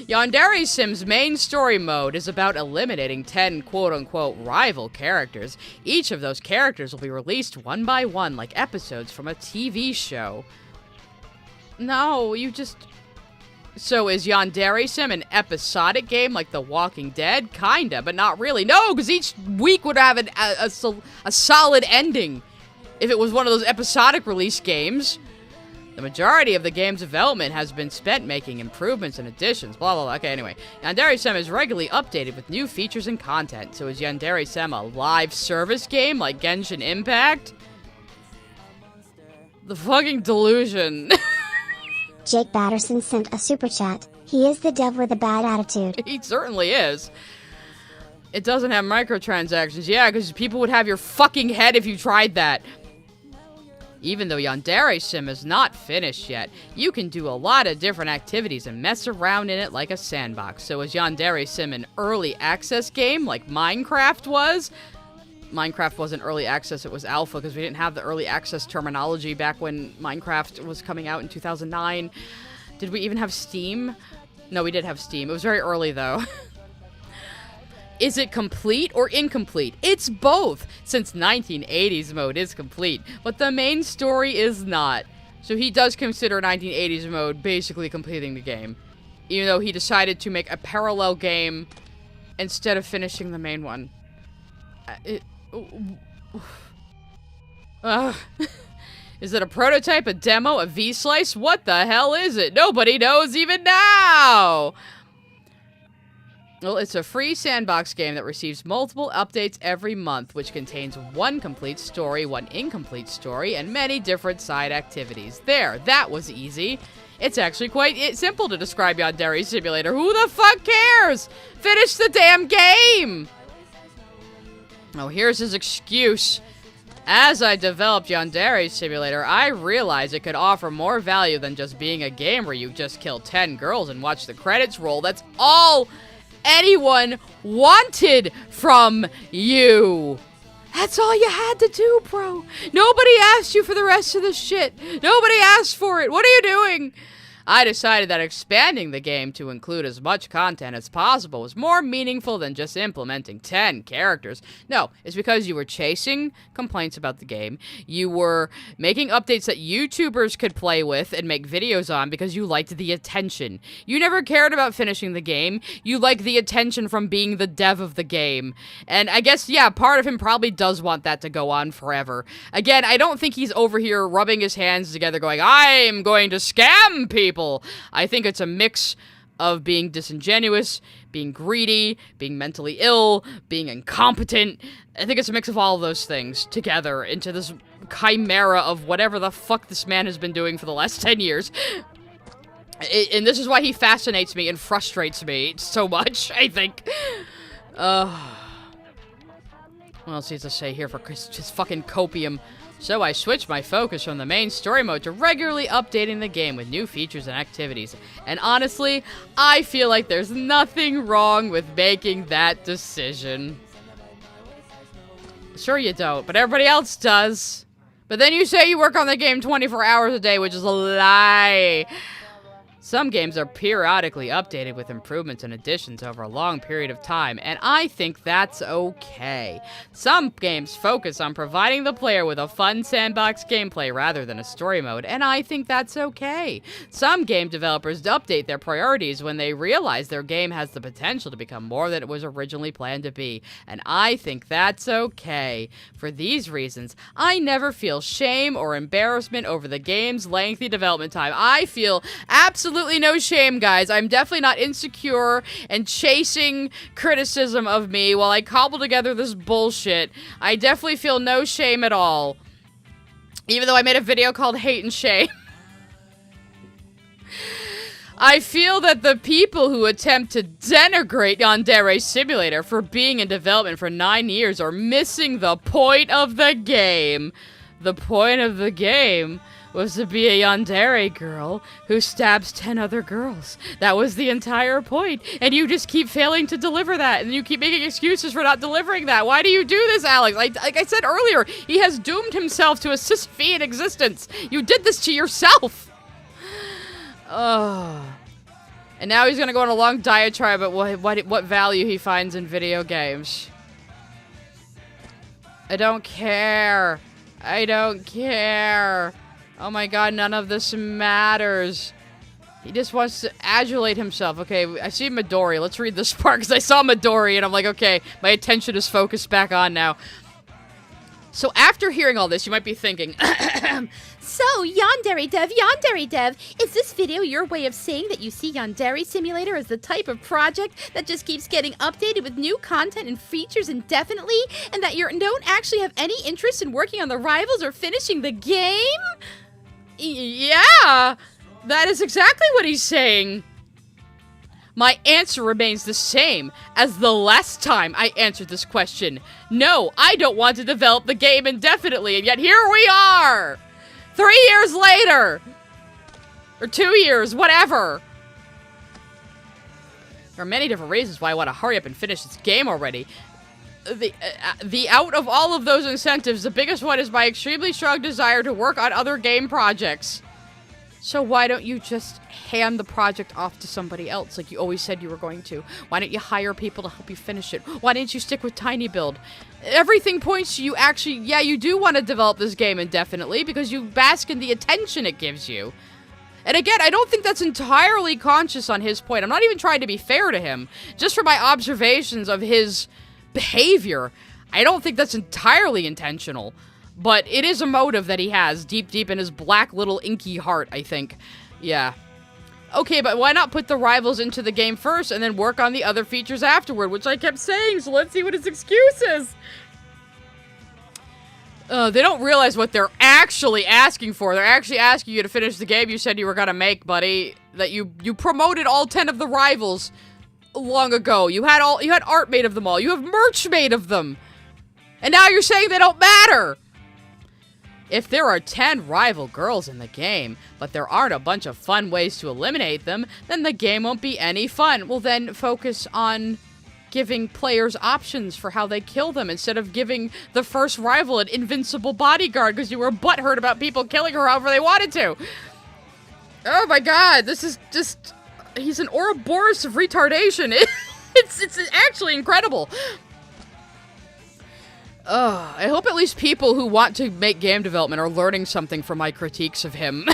Yandere Sim's main story mode is about eliminating 10 quote-unquote rival characters. Each of those characters will be released one by one, like episodes from a TV show. No, you just... So is Yandere Sim an episodic game like The Walking Dead? Kinda, but not really. No, because each week would have a solid ending if it was one of those episodic release games. The majority of the game's development has been spent making improvements and additions, blah, blah, blah. Okay, anyway. Yandere Sim is regularly updated with new features and content. So is Yandere Sim a live service game like Genshin Impact? The fucking delusion. Jake Batterson sent a super chat. He is the dev with a bad attitude. He certainly is. It doesn't have microtransactions. Yeah, because people would have your fucking head if you tried that. Even though Yandere Sim is not finished yet, you can do a lot of different activities and mess around in it like a sandbox. So is Yandere Sim an early access game like Minecraft was? Minecraft wasn't early access, it was alpha because we didn't have the early access terminology back when Minecraft was coming out in 2009. Did we even have Steam? No, we did have Steam. It was very early though. Is it complete or incomplete? It's both, since 1980s mode is complete, but the main story is not. So he does consider 1980s mode basically completing the game, even though he decided to make a parallel game instead of finishing the main one. Is it a prototype, a demo, a V-Slice? What the hell is it? Nobody knows even now! Well, it's a free sandbox game that receives multiple updates every month, which contains one complete story, one incomplete story, and many different side activities. There, that was easy. It's actually quite simple to describe Yandere Simulator. Who the fuck cares? Finish the damn game! Oh, here's his excuse. As I developed Yandere Simulator, I realized it could offer more value than just being a game where you just kill 10 girls and watch the credits roll. That's all anyone wanted from you. That's all you had to do, bro. Nobody asked you for the rest of this shit. Nobody asked for it. What are you doing? I decided that expanding the game to include as much content as possible was more meaningful than just implementing 10 characters. No, it's because you were chasing complaints about the game. You were making updates that YouTubers could play with and make videos on because you liked the attention. You never cared about finishing the game. You liked the attention from being the dev of the game. And I guess, yeah, part of him probably does want that to go on forever. Again, I don't think he's over here rubbing his hands together going, I'm going to scam people. I think it's a mix of being disingenuous, being greedy, being mentally ill, being incompetent. I think it's a mix of all of those things together into this chimera of whatever the fuck this man has been doing for the last 10 years. And this is why he fascinates me and frustrates me so much, I think. What else he has to say here for his fucking copium? So I switched my focus from the main story mode to regularly updating the game with new features and activities. And honestly, I feel like there's nothing wrong with making that decision. Sure you don't, but everybody else does. But then you say you work on the game 24 hours a day, which is a lie. Some games are periodically updated with improvements and additions over a long period of time, and I think that's okay. Some games focus on providing the player with a fun sandbox gameplay rather than a story mode, and I think that's okay. Some game developers update their priorities when they realize their game has the potential to become more than it was originally planned to be, and I think that's okay. For these reasons, I never feel shame or embarrassment over the game's lengthy development time. I feel absolutely no shame, guys. I'm definitely not insecure and chasing criticism of me while I cobble together this bullshit. I definitely feel no shame at all. Even though I made a video called Hate and Shame. I feel that the people who attempt to denigrate Yandere Simulator for being in development for 9 years are missing the point of the game. The point of the game was to be a Yandere girl who stabs 10 other girls. That was the entire point. And you just keep failing to deliver that. And you keep making excuses for not delivering that. Why do you do this, Alex? Like I said earlier, he has doomed himself to a Sisyphean existence. You did this to yourself. Oh. And now he's gonna go on a long diatribe about what value he finds in video games. I don't care. I don't care. Oh my god, none of this matters. He just wants to adulate himself. Okay, I see Midori. Let's read this part, because I saw Midori, and I'm like, okay, my attention is focused back on now. So after hearing all this, you might be thinking, So, Yandere Dev, is this video your way of saying that you see Yandere Simulator as the type of project that just keeps getting updated with new content and features indefinitely, and that you don't actually have any interest in working on the rivals or finishing the game? Yeah, that is exactly what he's saying. My answer remains the same as the last time I answered this question. No, I don't want to develop the game indefinitely, and yet here we are! 3 years later! Or 2 years, whatever. There are many different reasons why I want to hurry up and finish this game already. The out of all of those incentives, the biggest one is my extremely strong desire to work on other game projects. So why don't you just hand the project off to somebody else like you always said you were going to? Why don't you hire people to help you finish it? Why didn't you stick with Tiny Build? Everything points to you actually, yeah, you do want to develop this game indefinitely because you bask in the attention it gives you. And again, I don't think that's entirely conscious on his point. I'm not even trying to be fair to him. Just from my observations of his behavior, I don't think that's entirely intentional. But it is a motive that he has deep in his black little inky heart, I think. Yeah. Okay, but why not put the rivals into the game first and then work on the other features afterward, which I kept saying, so let's see what his excuse is. They don't realize what they're actually asking for. They're actually asking you to finish the game you said you were gonna make, buddy. That you promoted all 10 of the rivals long ago. You had art made of them all. You have merch made of them. And now you're saying they don't matter. If there are 10 rival girls in the game, but there aren't a bunch of fun ways to eliminate them, then the game won't be any fun. Well, then focus on giving players options for how they kill them instead of giving the first rival an invincible bodyguard because you were butthurt about people killing her however they wanted to. Oh my god, this is just... He's an Ouroboros of retardation. It's actually incredible. I hope at least people who want to make game development are learning something from my critiques of him.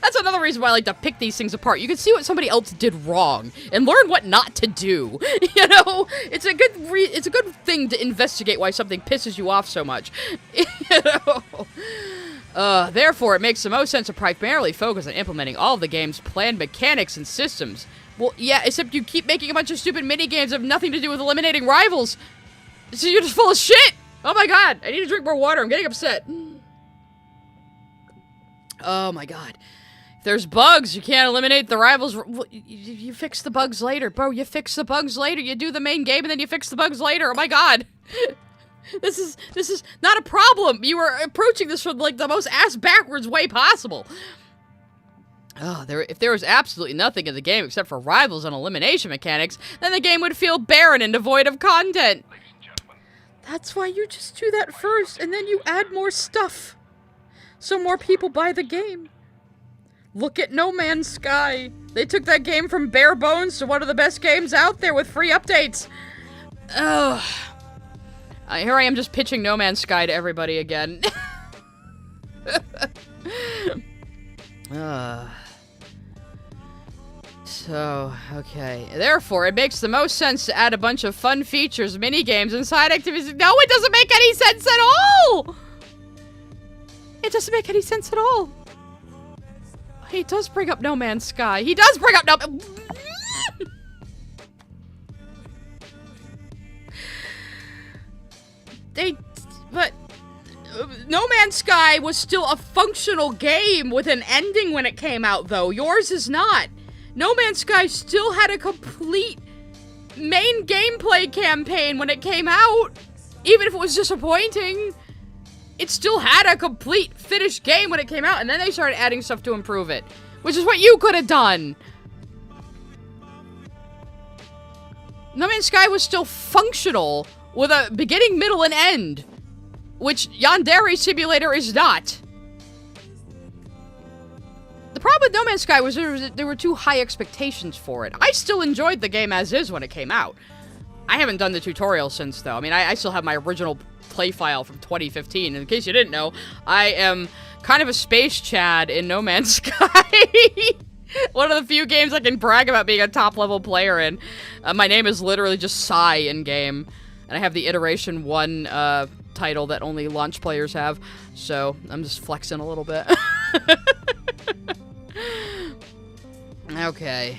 That's another reason why I like to pick these things apart. You can see what somebody else did wrong and learn what not to do. You know, it's a good thing to investigate why something pisses you off so much. You know. Therefore, it makes the most sense to primarily focus on implementing all of the game's planned mechanics and systems Well, yeah, except you keep making a bunch of stupid mini-games that have nothing to do with eliminating rivals. So you're just full of shit! Oh my god, I need to drink more water, I'm getting upset. Oh my god. If there's bugs, you can't eliminate the rivals. You fix the bugs later, bro. You fix the bugs later. You do the main game and then you fix the bugs later. Oh my god. This is not a problem. You were approaching this from like the most ass-backwards way possible. Oh, if there was absolutely nothing in the game except for rivals and elimination mechanics, then the game would feel barren and devoid of content. That's why you just do that first, and then you add more stuff. So more people buy the game. Look at No Man's Sky. They took that game from bare bones to one of the best games out there with free updates. Ugh. Here I am just pitching No Man's Sky to everybody again. So, okay. Therefore, it makes the most sense to add a bunch of fun features, mini-games, and side activities. No, it doesn't make any sense at all! It doesn't make any sense at all. He does bring up No Man's Sky. He does bring up No But No Man's Sky was still a functional game with an ending when it came out, though. Yours is not. No Man's Sky still had a complete main gameplay campaign when it came out. Even if it was disappointing, it still had a complete finished game when it came out, and then they started adding stuff to improve it. Which is what you could have done. No Man's Sky was still functional with a beginning, middle, and end. Which Yandere Simulator is not. The problem with No Man's Sky was there were too high expectations for it. I still enjoyed the game as is when it came out. I haven't done the tutorial since, though. I mean, I still have my original play file from 2015. In case you didn't know, I am kind of a space Chad in No Man's Sky. One of the few games I can brag about being a top-level player in. My name is literally just Psy in-game. And I have the Iteration 1 title that only launch players have. So, I'm just flexing a little bit. Okay.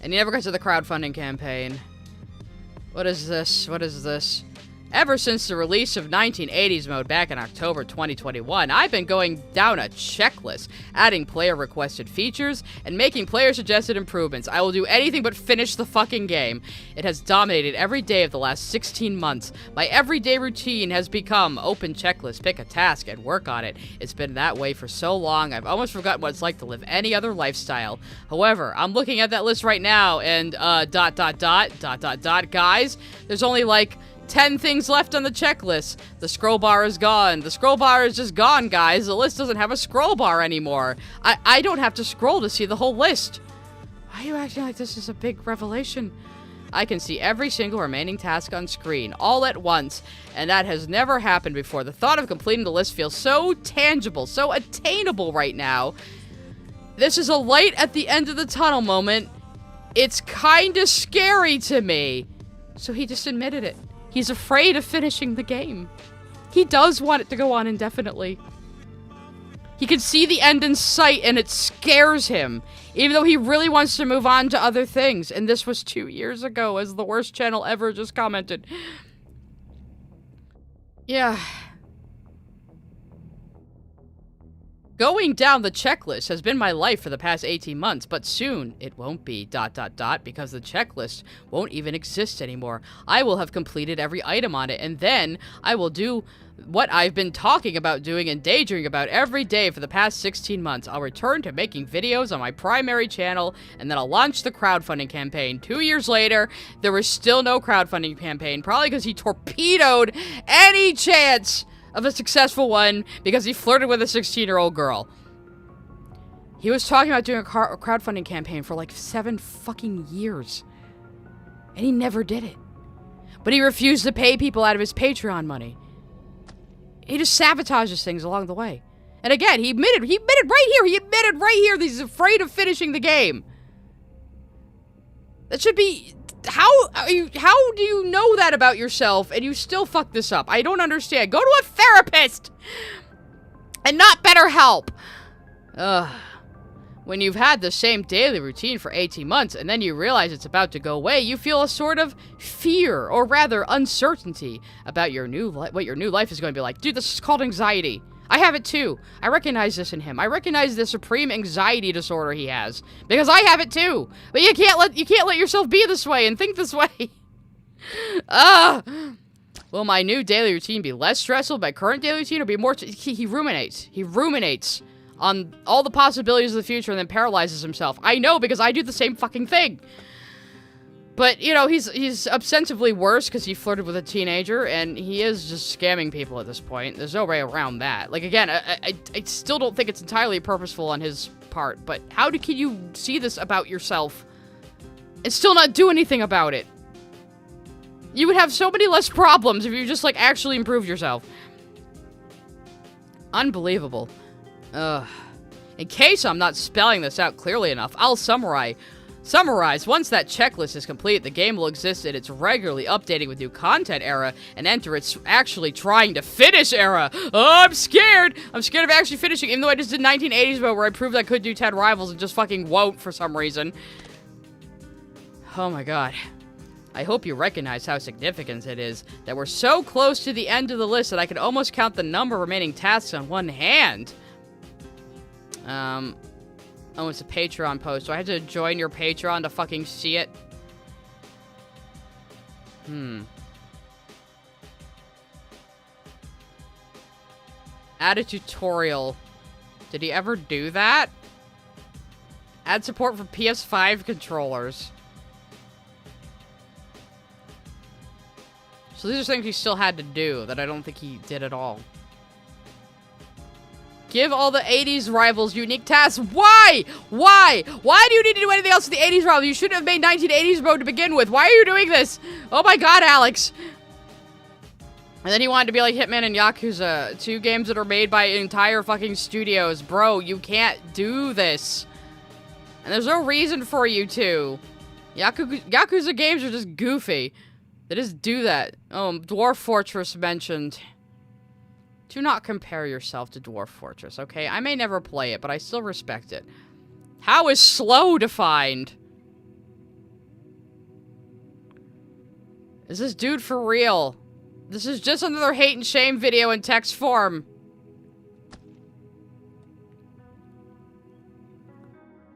And you never got to the crowdfunding campaign. What is this? What is this? Ever since the release of 1980s mode back in October 2021, I've been going down a checklist, adding player-requested features, and making player-suggested improvements. I will do anything but finish the fucking game. It has dominated every day of the last 16 months. My everyday routine has become open checklist, pick a task, and work on it. It's been that way for so long, I've almost forgotten what it's like to live any other lifestyle. However, I'm looking at that list right now, and guys, there's only like 10 things left on the checklist. The scroll bar is gone. The scroll bar is just gone, guys. The list doesn't have a scroll bar anymore. I don't have to scroll to see the whole list. Why are you acting like this is a big revelation? I can see every single remaining task on screen, all at once, and that has never happened before. The thought of completing the list feels so tangible, so attainable right now. This is a light at the end of the tunnel moment. It's kinda scary to me. So he just admitted it. He's afraid of finishing the game. He does want it to go on indefinitely. He can see the end in sight and it scares him, even though he really wants to move on to other things. And this was 2 years ago, as the worst channel ever just commented. Yeah. Going down the checklist has been my life for the past 18 months, but soon it won't be ... because the checklist won't even exist anymore. I will have completed every item on it, and then I will do what I've been talking about doing and daydreaming about every day for the past 16 months. I'll return to making videos on my primary channel, and then I'll launch the crowdfunding campaign. 2 years later, there was still no crowdfunding campaign, probably because he torpedoed any chance of a successful one because he flirted with a 16-year-old girl. He was talking about doing a crowdfunding campaign for like 7 fucking years. And he never did it. But he refused to pay people out of his Patreon money. He just sabotages things along the way. And again, he admitted right here that he's afraid of finishing the game. That should be... How do you know that about yourself and you still fuck this up? I don't understand. Go to a therapist! And not BetterHelp! Ugh. When you've had the same daily routine for 18 months and then you realize it's about to go away, you feel a sort of fear, or rather uncertainty, about what your new life is going to be like. Dude, this is called anxiety. I have it too. I recognize this in him. I recognize the supreme anxiety disorder he has. Because I have it too. But you can't let yourself be this way and think this way. Will my new daily routine be less stressful by current daily routine or be more... He ruminates. He ruminates on all the possibilities of the future and then paralyzes himself. I know, because I do the same fucking thing. But, you know, he's ostensibly worse because he flirted with a teenager, and he is just scamming people at this point. There's no way around that. Like, again, I still don't think it's entirely purposeful on his part, but how can you see this about yourself and still not do anything about it? You would have so many less problems if you just, like, actually improved yourself. Unbelievable. In case I'm not spelling this out clearly enough, I'll summarize. Once that checklist is complete, the game will exist in its regularly updating with new content era and enter its actually trying to finish era. Oh, I'm scared. I'm scared of actually finishing, even though I just did 1980s mode where I proved I could do 10 rivals and just fucking won't for some reason. Oh my god. I hope you recognize how significant it is that we're so close to the end of the list that I can almost count the number of remaining tasks on one hand. Oh, it's a Patreon post. Do I have to join your Patreon to fucking see it? Add a tutorial. Did he ever do that? Add support for PS5 controllers. So these are things he still had to do that I don't think he did at all. Give all the 80s rivals unique tasks. Why? Why? Why do you need to do anything else with the 80s rivals? You shouldn't have made 1980s mode to begin with. Why are you doing this? Oh my god, Alex. And then he wanted to be like Hitman and Yakuza. 2 games that are made by entire fucking studios. Bro, you can't do this. And there's no reason for you to. Yakuza games are just goofy. They just do that. Oh, Dwarf Fortress mentioned. Do not compare yourself to Dwarf Fortress, okay? I may never play it, but I still respect it. How is slow defined? Is this dude for real? This is just another hate and shame video in text form.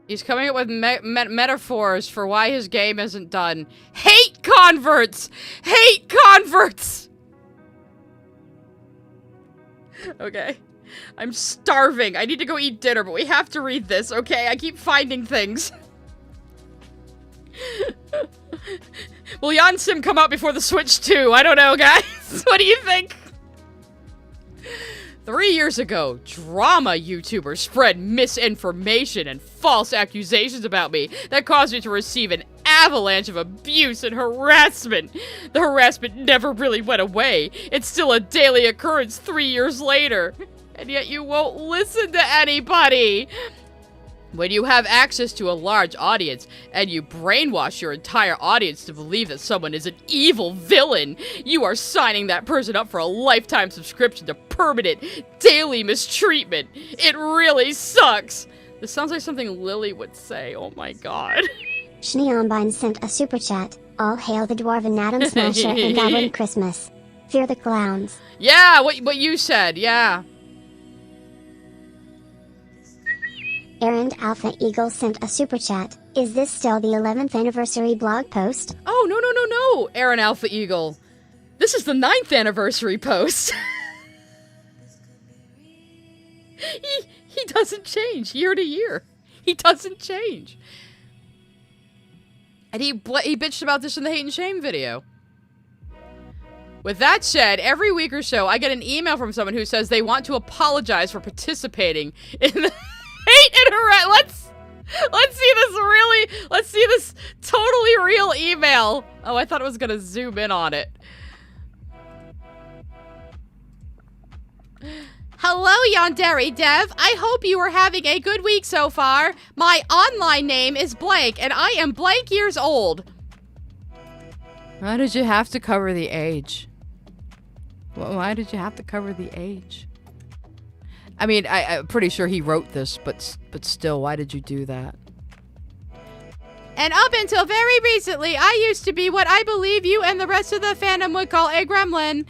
He's coming up with metaphors for why his game isn't done. Hate converts! Hate converts! Okay. I'm starving. I need to go eat dinner, but we have to read this, okay? I keep finding things. Will Yansim come out before the Switch 2? I don't know, guys. What do you think? 3 years ago, drama YouTubers spread misinformation and false accusations about me that caused me to receive an avalanche of abuse and harassment. The harassment never really went away. It's still a daily occurrence 3 years later. And yet you won't listen to anybody. When you have access to a large audience and you brainwash your entire audience to believe that someone is an evil villain, you are signing that person up for a lifetime subscription to permanent daily mistreatment. It really sucks. This sounds like something Lily would say. Oh my god. Schneonbein sent a super chat. All hail the Dwarven Atom Smasher and Goblin Christmas. Fear the clowns. Yeah, what you said, yeah. Aaron Alpha Eagle sent a super chat. Is this still the 11th anniversary blog post? Oh, no, Aaron Alpha Eagle. This is the 9th anniversary post. He doesn't change year to year. He doesn't change. And he bitched about this in the Hate and Shame video. With that said, every week or so, I get an email from someone who says they want to apologize for participating in the hate and harass. Let's see this totally real email. Oh, I thought it was gonna zoom in on it. Hello, Yandere Dev. I hope you are having a good week so far. My online name is blank, and I am blank years old. Why did you have to cover the age? Why did you have to cover the age? I mean, I'm pretty sure he wrote this, but still, why did you do that? And up until very recently, I used to be what I believe you and the rest of the fandom would call a gremlin.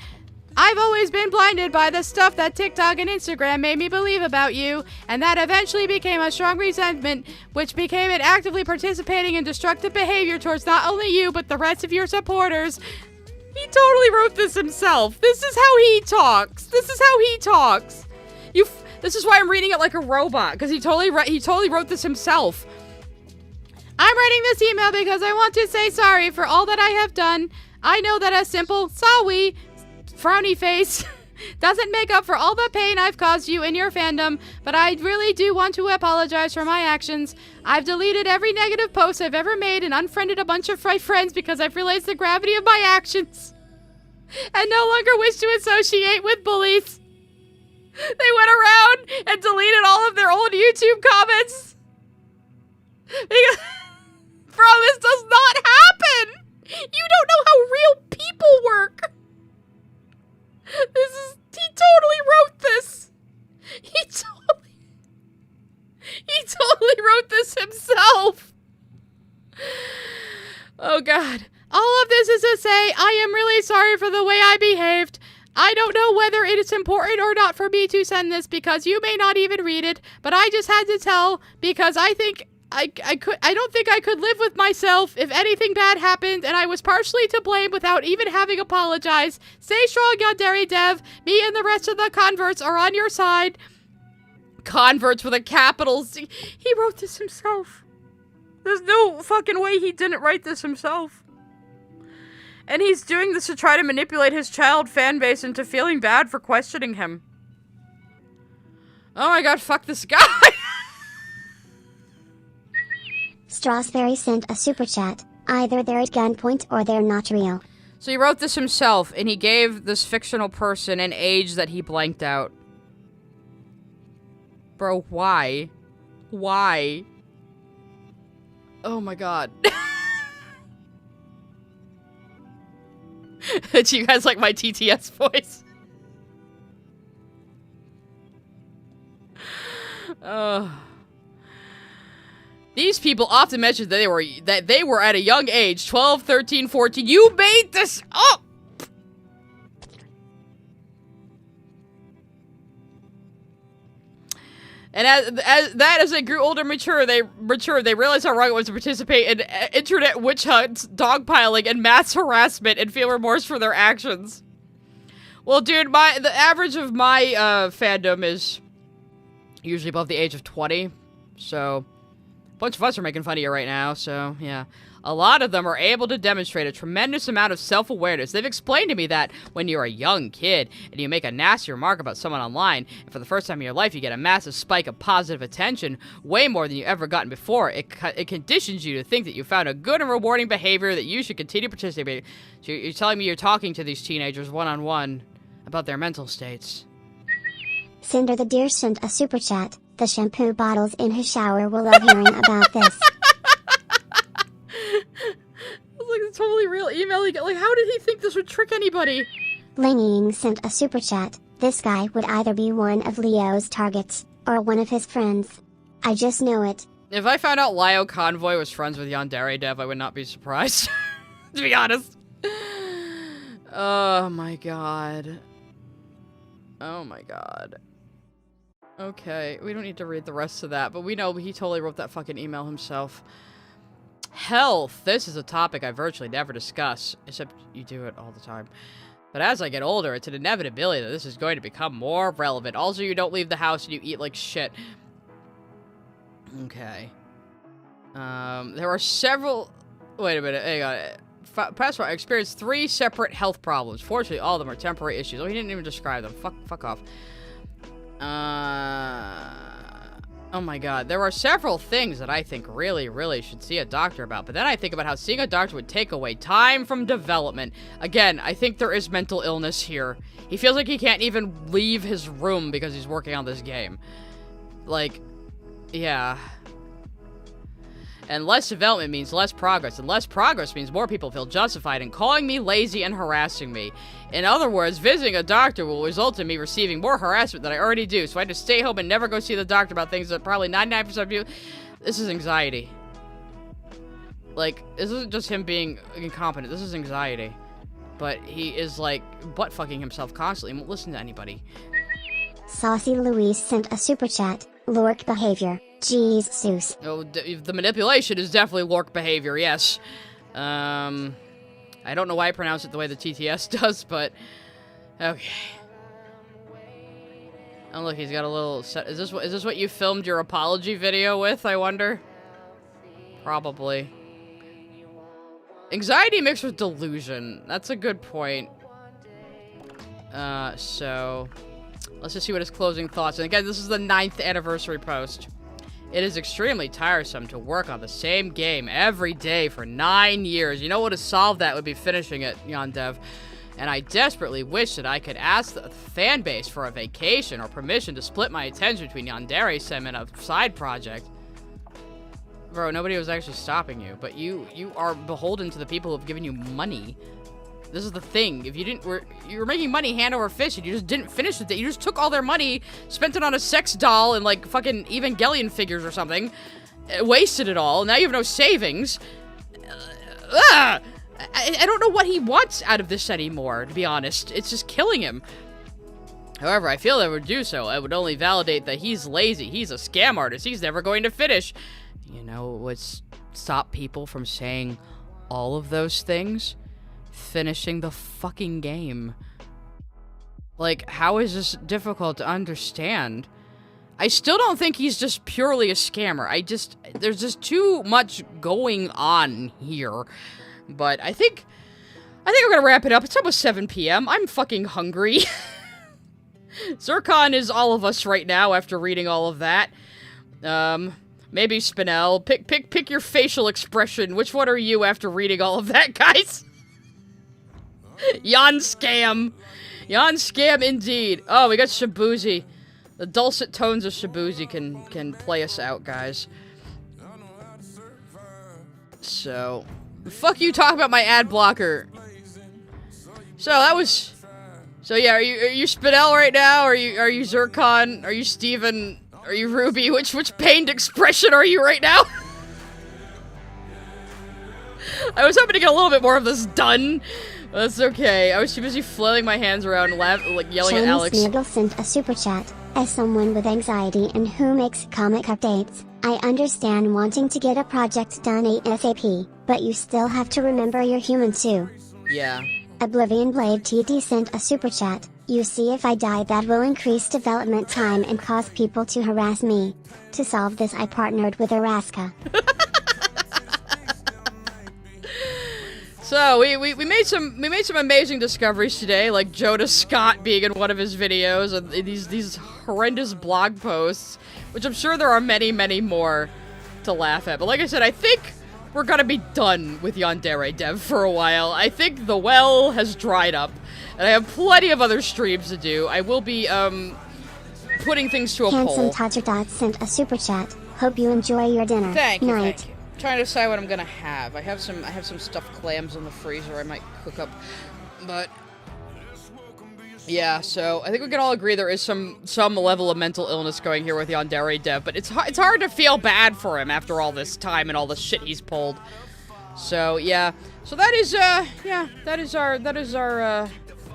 I've always been blinded by the stuff that TikTok and Instagram made me believe about you, and that eventually became a strong resentment, which became it actively participating in destructive behavior towards not only you, but the rest of your supporters. He totally wrote this himself. This is how he talks. This is how he talks. This is why I'm reading it like a robot, because he totally wrote this himself. I'm writing this email because I want to say sorry for all that I have done. I know that a simple sorry frowny face doesn't make up for all the pain I've caused you in your fandom, but I really do want to apologize for my actions. I've deleted every negative post I've ever made and unfriended a bunch of my friends because I've realized the gravity of my actions and no longer wish to associate with bullies. They went around and deleted all of their old YouTube comments. Bro, this does not happen! You don't know how real people work! He totally wrote this! He totally wrote this himself! Oh god. All of this is to say, I am really sorry for the way I behaved. I don't know whether it is important or not for me to send this because you may not even read it, but I just had to tell because I think I don't think I could live with myself if anything bad happened and I was partially to blame without even having apologized. Stay strong, Yandere Dev. Me and the rest of the converts are on your side. Converts with a capital C. He wrote this himself. There's no fucking way he didn't write this himself. And he's doing this to try to manipulate his child fan base into feeling bad for questioning him. Oh my god, fuck this guy! Strasberry sent a super chat. Either they're at gunpoint or they're not real. So he wrote this himself, and he gave this fictional person an age that he blanked out. Bro, why? Why? Oh my god. Do you guys like my TTS voice? These people often mention that they were at a young age, 12, 13, 14. You made this up! And as they grew older and mature, they realized how wrong it was to participate in internet witch hunts, dogpiling, and mass harassment and feel remorse for their actions. Well, dude, the average of my fandom is usually above the age of 20, so a bunch of us are making fun of you right now, so yeah. A lot of them are able to demonstrate a tremendous amount of self-awareness. They've explained to me that when you're a young kid and you make a nasty remark about someone online, and for the first time in your life you get a massive spike of positive attention, way more than you've ever gotten before, it conditions you to think that you found a good and rewarding behavior that you should continue participating. So you're telling me you're talking to these teenagers one-on-one about their mental states. Cinder the Deer sent a super chat. The shampoo bottles in his shower will love hearing about this. Like a totally real email. Like, how did he think this would trick anybody? Ling sent a super chat. This guy would either be one of Leo's targets, or one of his friends. I just know it. If I found out Lio Convoy was friends with Yandere Dev, I would not be surprised. To be honest. Oh my god. Oh my god. Okay, we don't need to read the rest of that, but we know he totally wrote that fucking email himself. Health. This is a topic I virtually never discuss, except you do it all the time. But as I get older, it's an inevitability that this is going to become more relevant. Also, you don't leave the house and you eat like shit. Okay. There are several... Wait a minute, hang on. Past I experienced 3 separate health problems. Fortunately, all of them are temporary issues. Oh, he didn't even describe them. Fuck off. Oh my god, there are several things that I think really should see a doctor about, but then I think about how seeing a doctor would take away time from development. Again, I think there is mental illness here. He feels like he can't even leave his room because he's working on this game. Like, yeah. And less development means less progress, and less progress means more people feel justified in calling me lazy and harassing me. In other words, visiting a doctor will result in me receiving more harassment than I already do, so I just stay home and never go see the doctor about things that probably 99% of you... This is anxiety. Like, this isn't just him being incompetent, this is anxiety. But he is, like, butt-fucking himself constantly, he won't listen to anybody. Saucy Louise sent a super chat. Lork behavior. Jesus. Oh, the manipulation is definitely Lork behavior, yes. I don't know why I pronounce it the way the TTS does, but... Okay. Oh, look, he's got a little... Is this what you filmed your apology video with, I wonder? Probably. Anxiety mixed with delusion. That's a good point. So... Let's just see what his closing thoughts. And again, this is the 9th anniversary post. It is extremely tiresome to work on the same game every day for 9 years. You know what would have solved that would be finishing it, Yandev. And I desperately wish that I could ask the fan base for a vacation or permission to split my attention between Yandere Sim and a side project. Bro, nobody was actually stopping you, but you are beholden to the people who have given you money. This is the thing. If you were making money hand over fist and you just didn't finish with it. You just took all their money, spent it on a sex doll and like fucking Evangelion figures or something, wasted it all. Now you have no savings. I don't know what he wants out of this anymore, to be honest. It's just killing him. However, I feel that would do so. I would only validate that he's lazy. He's a scam artist. He's never going to finish. You know what would stop people from saying all of those things? Finishing the fucking game. Like, how is this difficult to understand? I still don't think he's just purely a scammer. There's just too much going on here. But I think we're gonna wrap it up. It's almost 7 p.m. I'm fucking hungry. Zircon is all of us right now after reading all of that. Maybe Spinel. Pick your facial expression. Which one are you after reading all of that, guys? Yon scam. Yon scam indeed. Oh, we got Shibuzi. The dulcet tones of Shibuzi can play us out, guys. So, fuck you talk about my ad blocker. So that was... So yeah, are you Spinel right now? Are you Zircon? Are you Steven? Are you Ruby? Which pained expression are you right now? I was hoping to get a little bit more of this done. That's okay. I was too busy flailing my hands around and like yelling at Alex. Smeagol sent a super chat. As someone with anxiety and who makes comic updates, I understand wanting to get a project done ASAP, but you still have to remember you're human too. Yeah. Oblivion Blade TT sent a super chat. You see, if I die, that will increase development time and cause people to harass me. To solve this, I partnered with Araska. So we made some amazing discoveries today, like Jonas Scott being in one of his videos and these horrendous blog posts, which I'm sure there are many more to laugh at. But like I said, I think we're gonna be done with Yandere Dev for a while. I think the well has dried up, and I have plenty of other streams to do. I will be putting things to a poll. Handsome Todger Dot sent a super chat. Hope you enjoy your dinner. Thank you. Night. Thank you. Trying to decide what I'm gonna have. I have some stuffed clams in the freezer I might cook up, but yeah. So I think we can all agree there is some level of mental illness going here with Yandere Dev, but it's hard to feel bad for him after all this time and all the shit he's pulled. So yeah. So that is our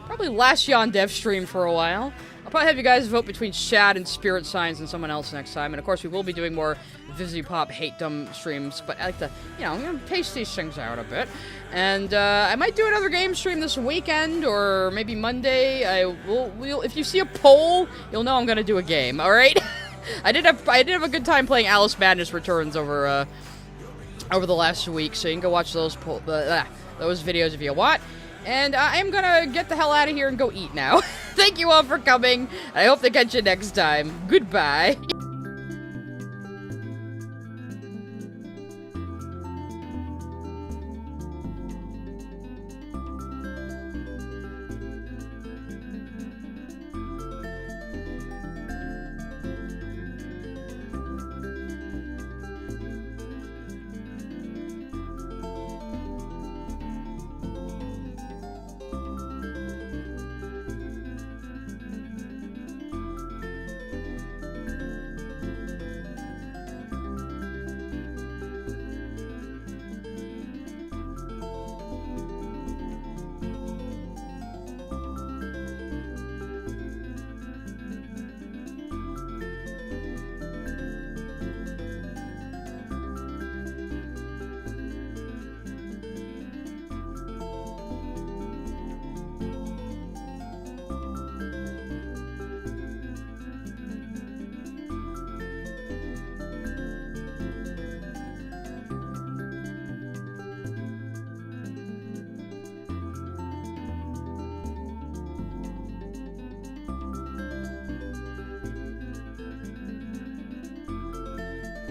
probably last Yandev stream for a while. I'll probably have you guys vote between Shad and Spirit Signs and someone else next time. And of course, we will be doing more Vizipop hate-dumb streams, but I like to, I'm gonna taste these things out a bit. And I might do another game stream this weekend or maybe Monday. If you see a poll, you'll know I'm gonna do a game. All right. I did have a good time playing Alice Madness Returns over the last week, so you can go watch those videos if you want. And I'm gonna get the hell out of here and go eat now. Thank you all for coming. I hope to catch you next time. Goodbye.